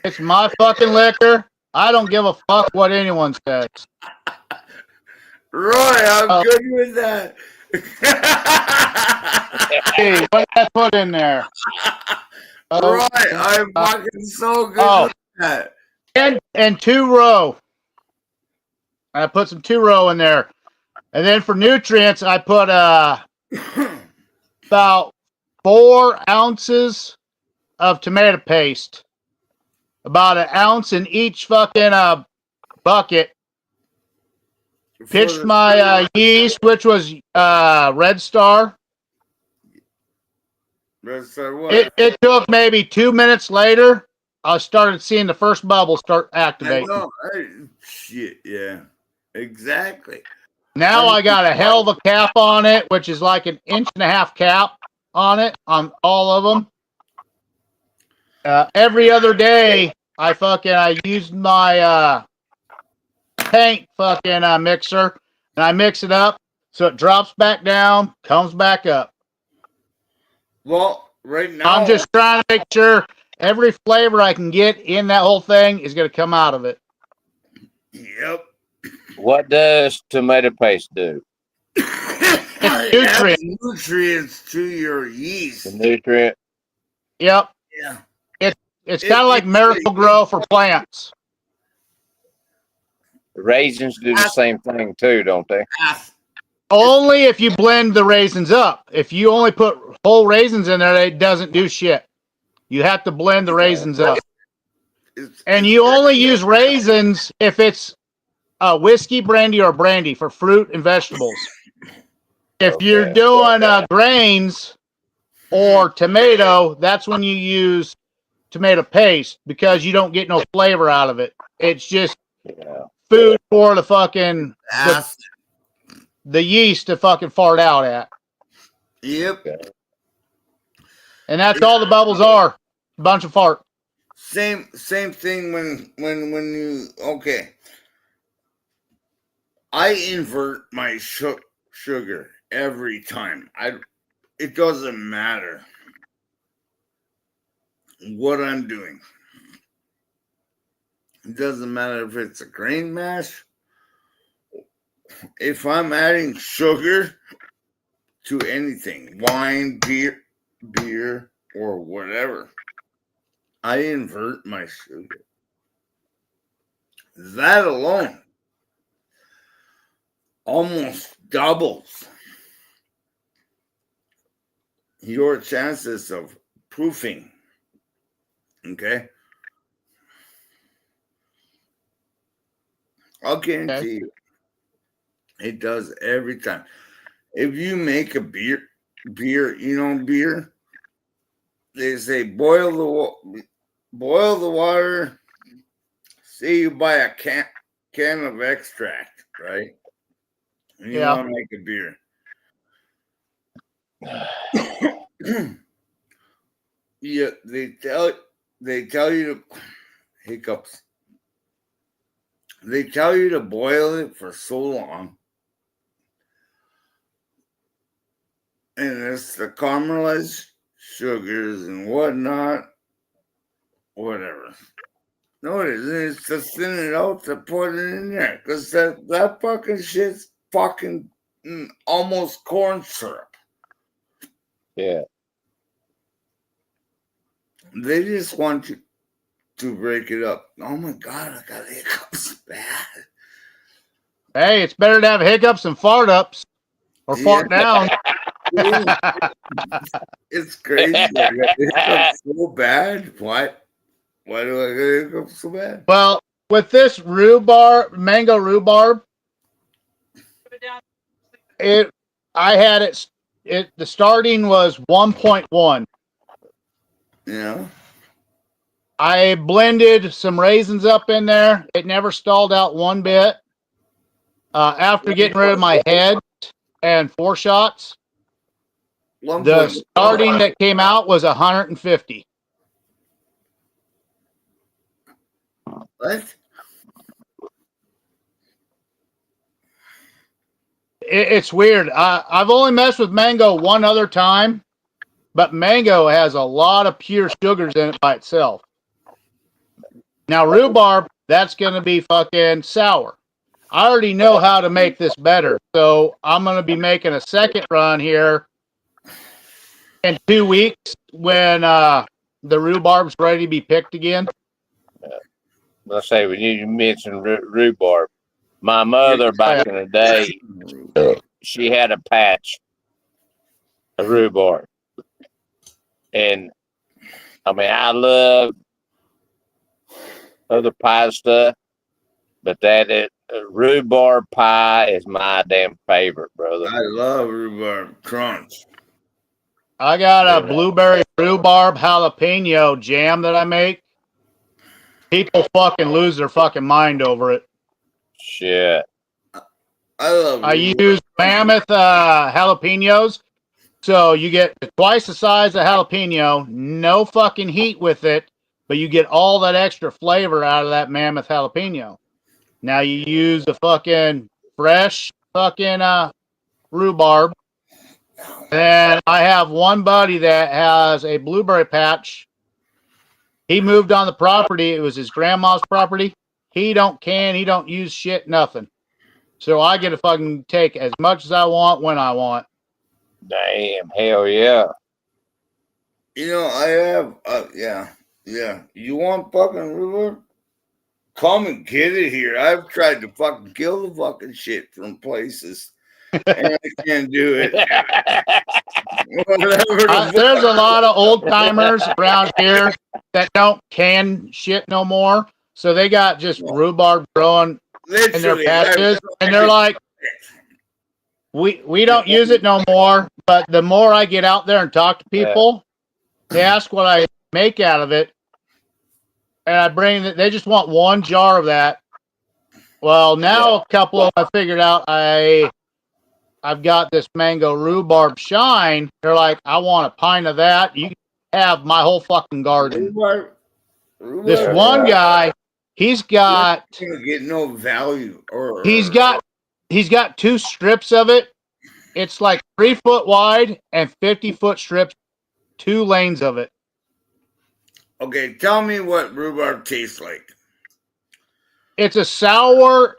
It's my fucking liquor. I don't give a fuck what anyone says. Roy, I'm good with that. Hey, what did I put in there? Roy, I'm fucking so good with that. And 2 row. I put some 2 row in there. And then for nutrients, I put about 4 ounces of tomato paste. About 1 ounce in each fucking bucket. Pitched my yeast, which was Red Star. Red Star what? It took maybe 2 minutes later. I started seeing the first bubble start activating. I know. Shit, yeah. Exactly. Now I got a hell of a cap on it, which is like 1.5 inch cap on it, on all of them. Every other day, I used my tank fucking mixer, and I mix it up so it drops back down, comes back up. Well, right now I'm just trying to make sure every flavor I can get in that whole thing is going to come out of it. Yep. What does tomato paste do? It adds nutrients to your yeast. The nutrient. Yep. Yeah. It's kind of like Miracle-Gro for plants. Raisins do the same thing too, don't they? Only if you blend the raisins up. If you only put whole raisins in there, it doesn't do shit. You have to blend the raisins up. And you only use raisins if it's whiskey, brandy, or brandy for fruit and vegetables. If you're doing grains or tomato, that's when you use tomato paste because you don't get no flavor out of it. It's just food for the fucking the yeast to fucking fart out at. Yep. And that's all the bubbles are. A bunch of fart. Same thing when you okay. I invert my sugar every time. It doesn't matter what I'm doing. It doesn't matter if it's a grain mash. If I'm adding sugar to anything, wine, beer, or whatever, I invert my sugar. That alone almost doubles your chances of proofing. Okay? I'll guarantee you, it does every time. If you make a beer, beer. You know beer. They say boil the water. Say you buy a can of extract, right? And you Yeah. want to make a beer. Yeah, they tell you to hiccups. They tell you to boil it for so long. And it's the caramelized sugars and whatnot. Whatever. No, it isn't. It's to thin it out to put it in there. Because that fucking shit's fucking almost corn syrup. Yeah. They just want you to break it up. Oh my God, I got hiccups bad. Hey, it's better to have hiccups than fart ups or fart down. It's crazy. I got hiccups so bad. Why do I get hiccups so bad? Well, with this mango rhubarb, I had it. The starting was 1.1. Yeah. I blended some raisins up in there. It never stalled out one bit. After getting rid of my head and 4 shots, the starting that came out was 150. What? It's weird. I've only messed with mango one other time, but mango has a lot of pure sugars in it by itself. Now, rhubarb, that's going to be fucking sour. I already know how to make this better, so I'm going to be making a second run here in 2 weeks when the rhubarb's ready to be picked again. Let's say when you mentioned rhubarb, my mother back in the day, she had a patch of rhubarb, and I mean I love other pie stuff, but rhubarb pie is my damn favorite, brother. I love rhubarb crunch. I got a blueberry rhubarb jalapeno jam that I make. People fucking lose their fucking mind over it. Shit. I use mammoth jalapenos. So you get twice the size of jalapeno, no fucking heat with it, but you get all that extra flavor out of that mammoth jalapeno. Now you use the fucking fresh fucking rhubarb. And I have one buddy that has a blueberry patch. He moved on the property. It was his grandma's property. He don't use shit, nothing. So I get to fucking take as much as I want when I want. Damn, hell yeah. You know, I have, yeah. You want fucking rhubarb? Come and get it here. I've tried to fucking kill the fucking shit from places, and I can't do it. There's a lot of old timers around here that don't can shit no more. So they got just rhubarb growing in their patches, and they're like, we don't use it no more. But the more I get out there and talk to people, they ask what I make out of it, and I bring it. They just want 1 jar of that. Well, now a couple of them I figured out I've got this mango rhubarb shine. They're like, I want a pint of that. You can have my whole fucking garden. This one guy, he's got get no value, or he's got 2 strips of it. It's like 3 foot wide and 50-foot strips, 2 lanes of it. Okay, tell me what rhubarb tastes like. It's a sour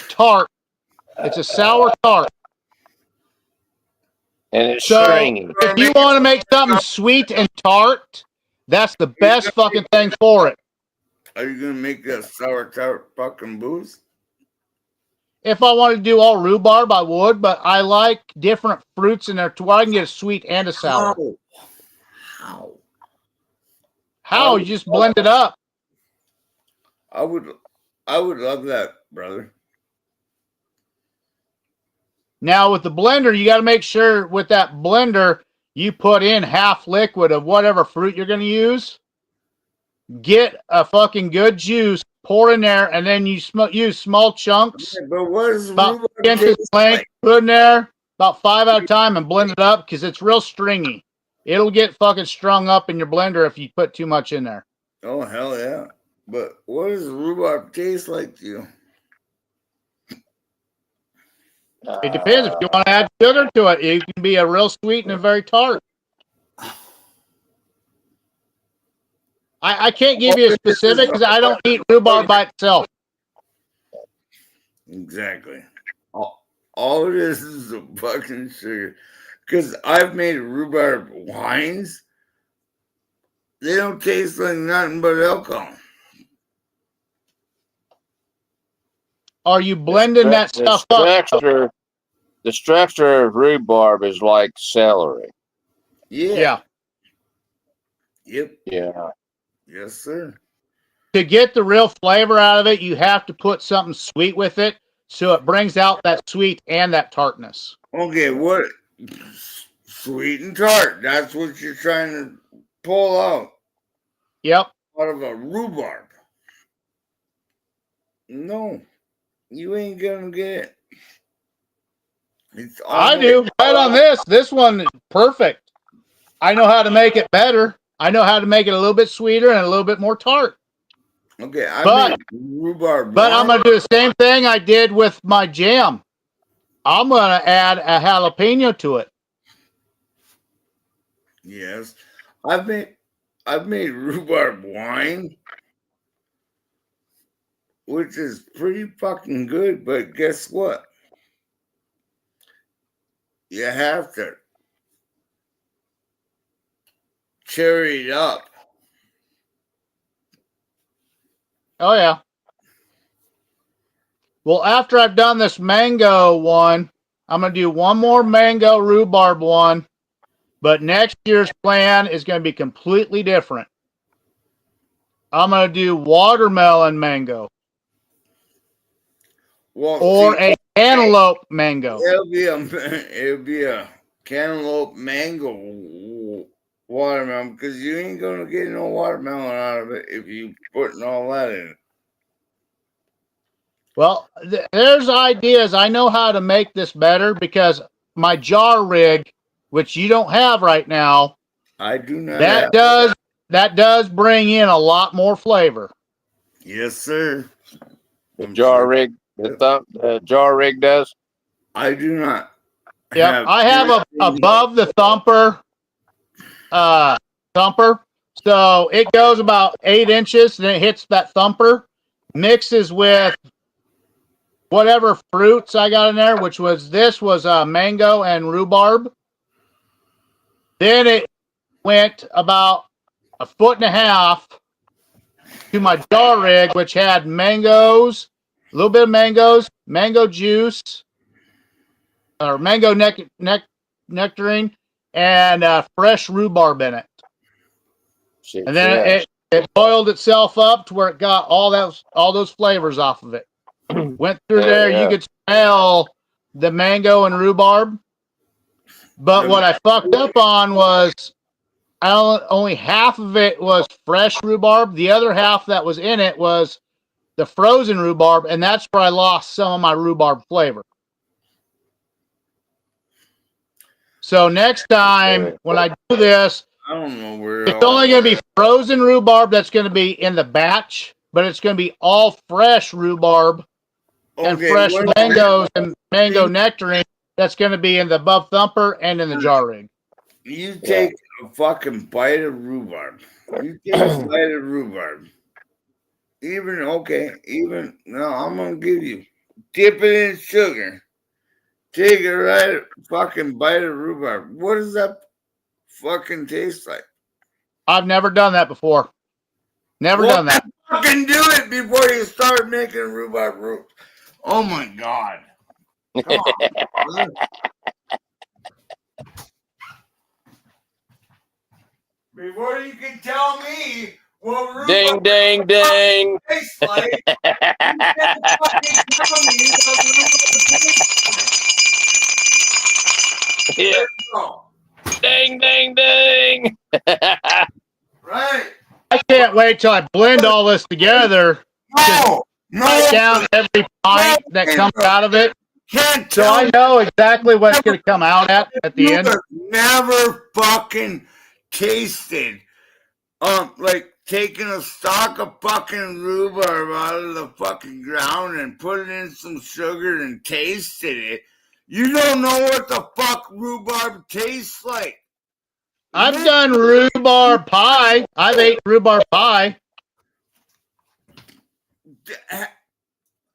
tart. It's a sour tart. And it's so stringy. If you want to make something sweet and tart, that's the best fucking thing for it. Are you gonna make that sour tart fucking booze? If I wanted to do all rhubarb, I would, but I like different fruits in there to where I can get a sweet and a sour. How? You just blend it up. I would love that, brother. Now with the blender, you got to make sure with that blender you put in half liquid of whatever fruit you're going to use. Get a fucking good juice, pour in there, and then you use small chunks. Yeah, but what does About rhubarb 3 inches taste length, like? put in there about 5 at a time and blend it up because it's real stringy. It'll get fucking strung up in your blender if you put too much in there. Oh, hell yeah. But what does rhubarb taste like to you? It depends. If you want to add sugar to it, it can be a real sweet and a very tart. I can't give you a specific because I don't eat rhubarb by itself. Exactly. All it is a fucking sugar. Because I've made rhubarb wines. They don't taste like nothing but alcohol. Are you blending that stuff up? The structure of rhubarb is like celery. Yeah. Yep. Yeah. Yes, sir. To get the real flavor out of it, you have to put something sweet with it so it brings out that sweet and that tartness. Okay, what? Sweet and tart. That's what you're trying to pull out. Yep. Out of a rhubarb. No, you ain't gonna get it. I do. Right on this. This one is perfect. I know how to make it better. I know how to make it a little bit sweeter and a little bit more tart. Okay, But rhubarb. I'm going to do the same thing I did with my jam. I'm going to add a jalapeno to it. Yes, I've made rhubarb wine, which is pretty fucking good. But guess what? You have to cherry it up. Oh, yeah. Well, after I've done this mango one, I'm going to do one more mango rhubarb one. But next year's plan is going to be completely different. I'm going to do watermelon mango. Well, or a cantaloupe mango. It'll be a cantaloupe mango watermelon because you ain't gonna get no watermelon out of it if you putting all that in. Well, there's ideas. I know how to make this better because my jar rig, which you don't have right now, I do not. That does bring in a lot more flavor. Yes, sir. The jar rig, the jar rig does. I do not. Yeah, I have a above the thumper, so it goes about 8 inches, and it hits that thumper, mixes with whatever fruits I got in there, which was mango and rhubarb. Then it went about 1.5 feet to my jar rig, which had mangoes, a little bit of mangoes, mango juice, or mango nectarine, and fresh rhubarb in it. And then it boiled itself up to where it got all those flavors off of it. Went through there, you could smell the mango and rhubarb. But what I fucked up on was only half of it was fresh rhubarb. The other half that was in it was the frozen rhubarb, and that's where I lost some of my rhubarb flavor. So next time when I do this, I don't know where it's only going to be frozen rhubarb that's going to be in the batch, but it's going to be all fresh rhubarb and fresh mangoes and mango nectarine that's going to be in the above thumper and in the jar rig. You take a fucking bite of rhubarb. You take a bite of rhubarb. No, I'm gonna give you. Dip it in sugar. Take a right fucking bite of rhubarb. What does that fucking taste like? I've never done that before. Never done that. Fucking do it before you start making rhubarb root. Oh my god. Come on. Before you can tell me what rhubarb Ding, ding, ding. tastes like, you can't fucking tell me what rhubarb tastes like. Ding, ding, ding. Right? I can't wait till I blend all this together. No, Write down every pint that comes out of it, can't so tell I me know exactly what it's going to come out at the you end. have never fucking tasted, like taking a stalk of fucking rhubarb out of the fucking ground and put it in some sugar and tasted it. You don't know what the fuck rhubarb tastes like. I've done rhubarb pie. I've ate rhubarb pie.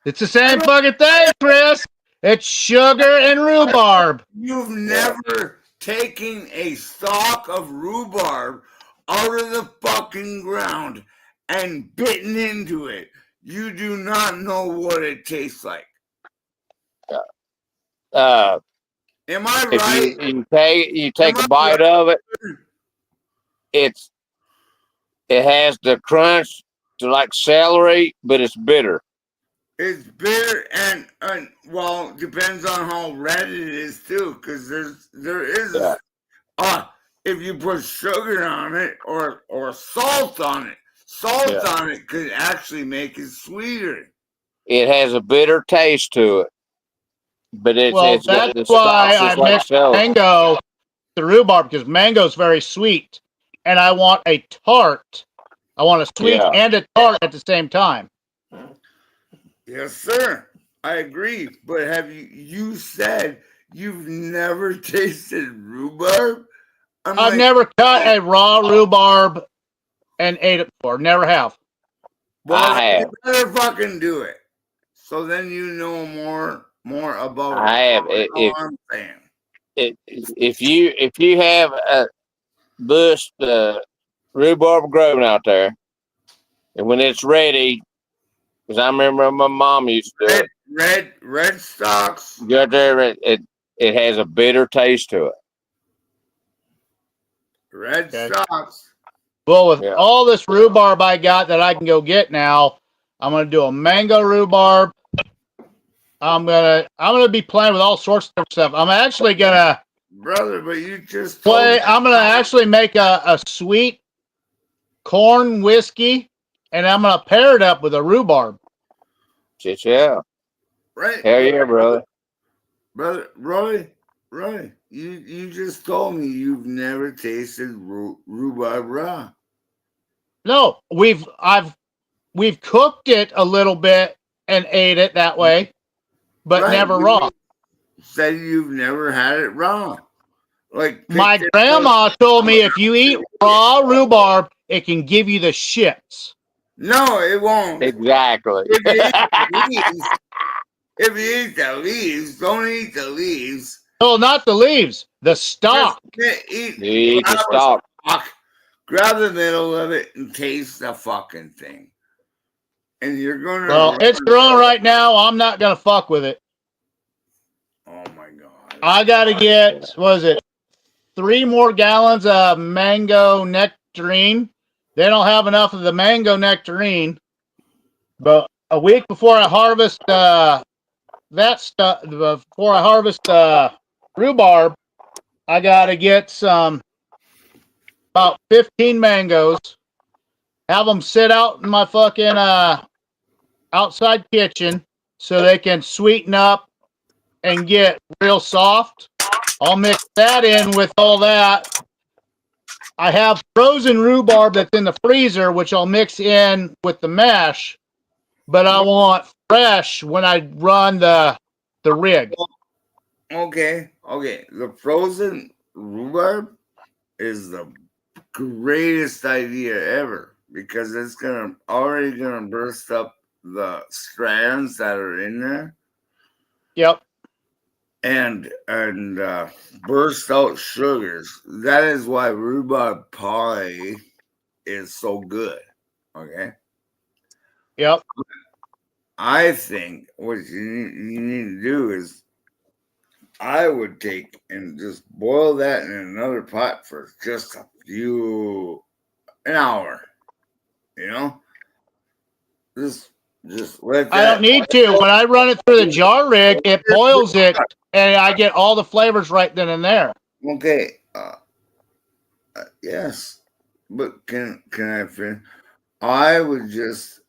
It's the same fucking thing, Chris. It's sugar and rhubarb. You've never taken a stalk of rhubarb out of the fucking ground and bitten into it. You do not know what it tastes like. Am I If right? you take a bite of it, it has the crunch to like celery, but it's bitter. It's bitter and well, depends on how red it is too, because there is if you put sugar on it or salt on it, on it could actually make it sweeter. It has a bitter taste to it, but it's that's the why I stalks is like mix celery. mango the rhubarb, because mango is very sweet, and I want a tart. I want a sweet and a tart at the same time. Yes, sir. I agree. But have you said you've never tasted rhubarb? I've never cut a raw rhubarb and ate it before. Never have. Well, I have. you better fucking do it. So then you know more about I have. I'm saying. If you have a bush rhubarb growing out there, and when it's ready, because I remember my mom used to do it. Red stalks. You out there, it has a bitter taste to it. Red stalks. Well, with all this rhubarb I got that I can go get now, I'm gonna do a mango rhubarb. I'm gonna be playing with all sorts of stuff. I'm actually gonna brother, but you just play. I'm gonna actually make a sweet corn whiskey, and I'm gonna pair it up with a rhubarb. Yeah. Right. Hell yeah, brother. Brother Roy, you just told me you've never tasted rhubarb raw. No, we've cooked it a little bit and ate it that way, but never raw. Said you've never had it raw. Like my grandma told me, if you eat raw rhubarb, it can give you the shits. No, it won't. Exactly. If you eat the leaves, don't eat the leaves. No, not the leaves. The stalk. Eat the stalk. Grab the middle of it and taste the fucking thing. And you're gonna. Well, it's growing right now. I'm not gonna fuck with it. Oh my god. I gotta get, what is it, 3 more gallons of mango nectarine. They don't have enough of the mango nectarine. But a week before I harvest that stuff, before I harvest rhubarb, I gotta get some about 15 mangoes, have them sit out in my fucking outside kitchen so they can sweeten up and get real soft. I'll mix that in with all that. I have frozen rhubarb that's in the freezer, which I'll mix in with the mash, but I want fresh when I run the rig. Okay. The frozen rhubarb is the greatest idea ever, because it's already gonna burst up the strands that are in there. Yep. And burst out sugars. That is why rhubarb pie is so good. Okay. Yep. I think what you need to do is, I would take and just boil that in another pot for just an hour. You know, just let that. I don't need to. When I run it through the jar rig, it boils it, and I get all the flavors right then and there. Okay. Yes, but can I finish? I would just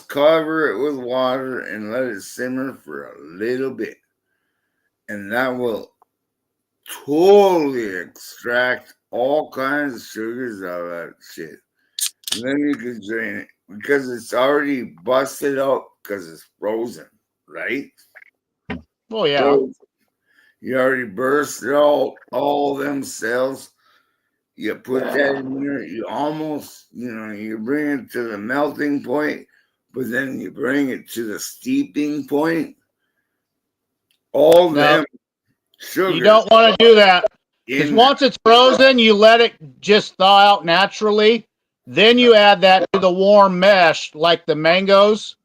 cover it with water and let it simmer for a little bit, and that will totally extract all kinds of sugars out of that shit. And then you can drain it because it's already busted out because it's frozen, right? Oh yeah. So you already bursted out all them cells. You put that in there, you almost, you bring it to the melting point, but then you bring it to the steeping point. All them sugars. You don't want to do that. Because once it's frozen, you let it just thaw out naturally. Then you add that to the warm mesh, like the mangoes,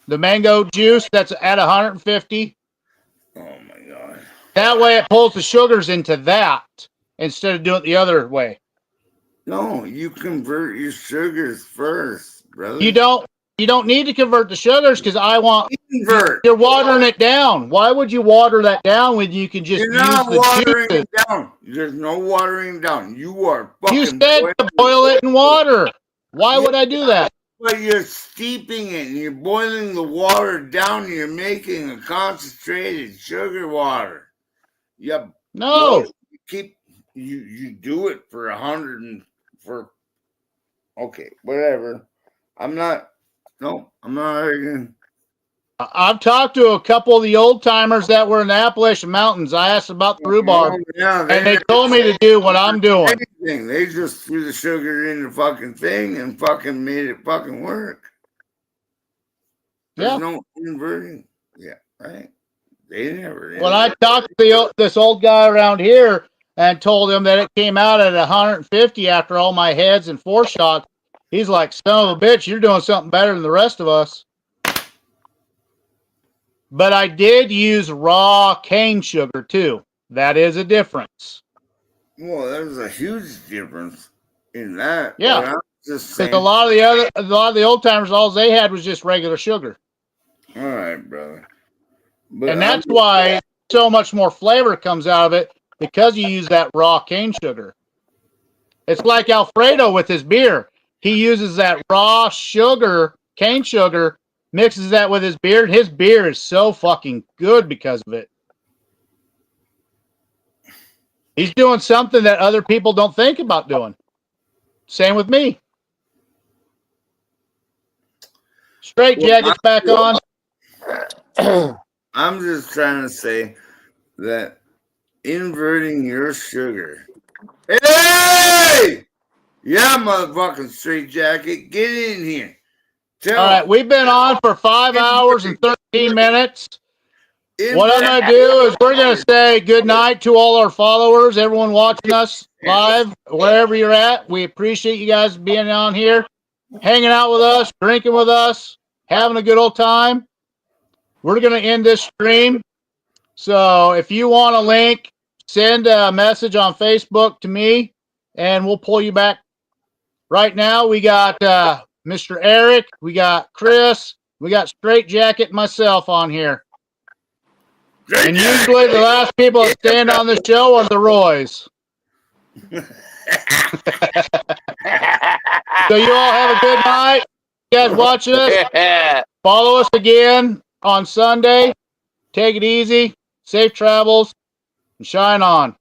the mango juice that's at 150. Oh my God. That way it pulls the sugars into that instead of doing it the other way. No, you convert your sugars first, brother. You don't need to convert the sugars because you're watering it down. Why would you water that down when you can just You're use not the watering juices? it down. There's no watering down. You are fucking. You said to boil it in water. Why would I do that? But you're steeping it and you're boiling the water down. And you're making a concentrated sugar water. Yep. No. You do it for 100 and for. Okay, whatever. I'm not arguing. I've talked to a couple of the old timers that were in the Appalachian Mountains. I asked about the rhubarb, and they told me to do what I'm doing. They just threw the sugar in the fucking thing and fucking made it fucking work. There's no inverting. Yeah, right. They never. When I talked to this old guy around here and told him that it came out at 150 after all my heads and foreshocks, he's like, "Son of a bitch, you're doing something better than the rest of us." But I did use raw cane sugar too. That is a difference. Well, there's a huge difference in that. Yeah, just because a lot of the old timers, all they had was just regular sugar. All right, brother. But And that's why so much more flavor comes out of it, because you use that raw cane sugar. It's like Alfredo with his beer. He uses that raw sugar, cane sugar, mixes that with his beer. His beer is so fucking good because of it. He's doing something that other people don't think about doing. Same with me. Straight Jacket's back on. I'm just trying to say that inverting your sugar. Hey! Yeah, motherfucking Straight Jacket, get in here. All right, we've been on for 5 hours and 13 minutes. What I'm going to do is we're going to say good night to all our followers, everyone watching us live, wherever you're at. We appreciate you guys being on here, hanging out with us, drinking with us, having a good old time. We're going to end this stream. So if you want a link, send a message on Facebook to me, and we'll pull you back. Right now, we got Mr. Eric, we got Chris, we got Straight Jacket, and myself on here. And usually the last people that stand on the show are the Roys. So you all have a good night. You guys watching us, follow us again on Sunday. Take it easy. Safe travels. And shine on.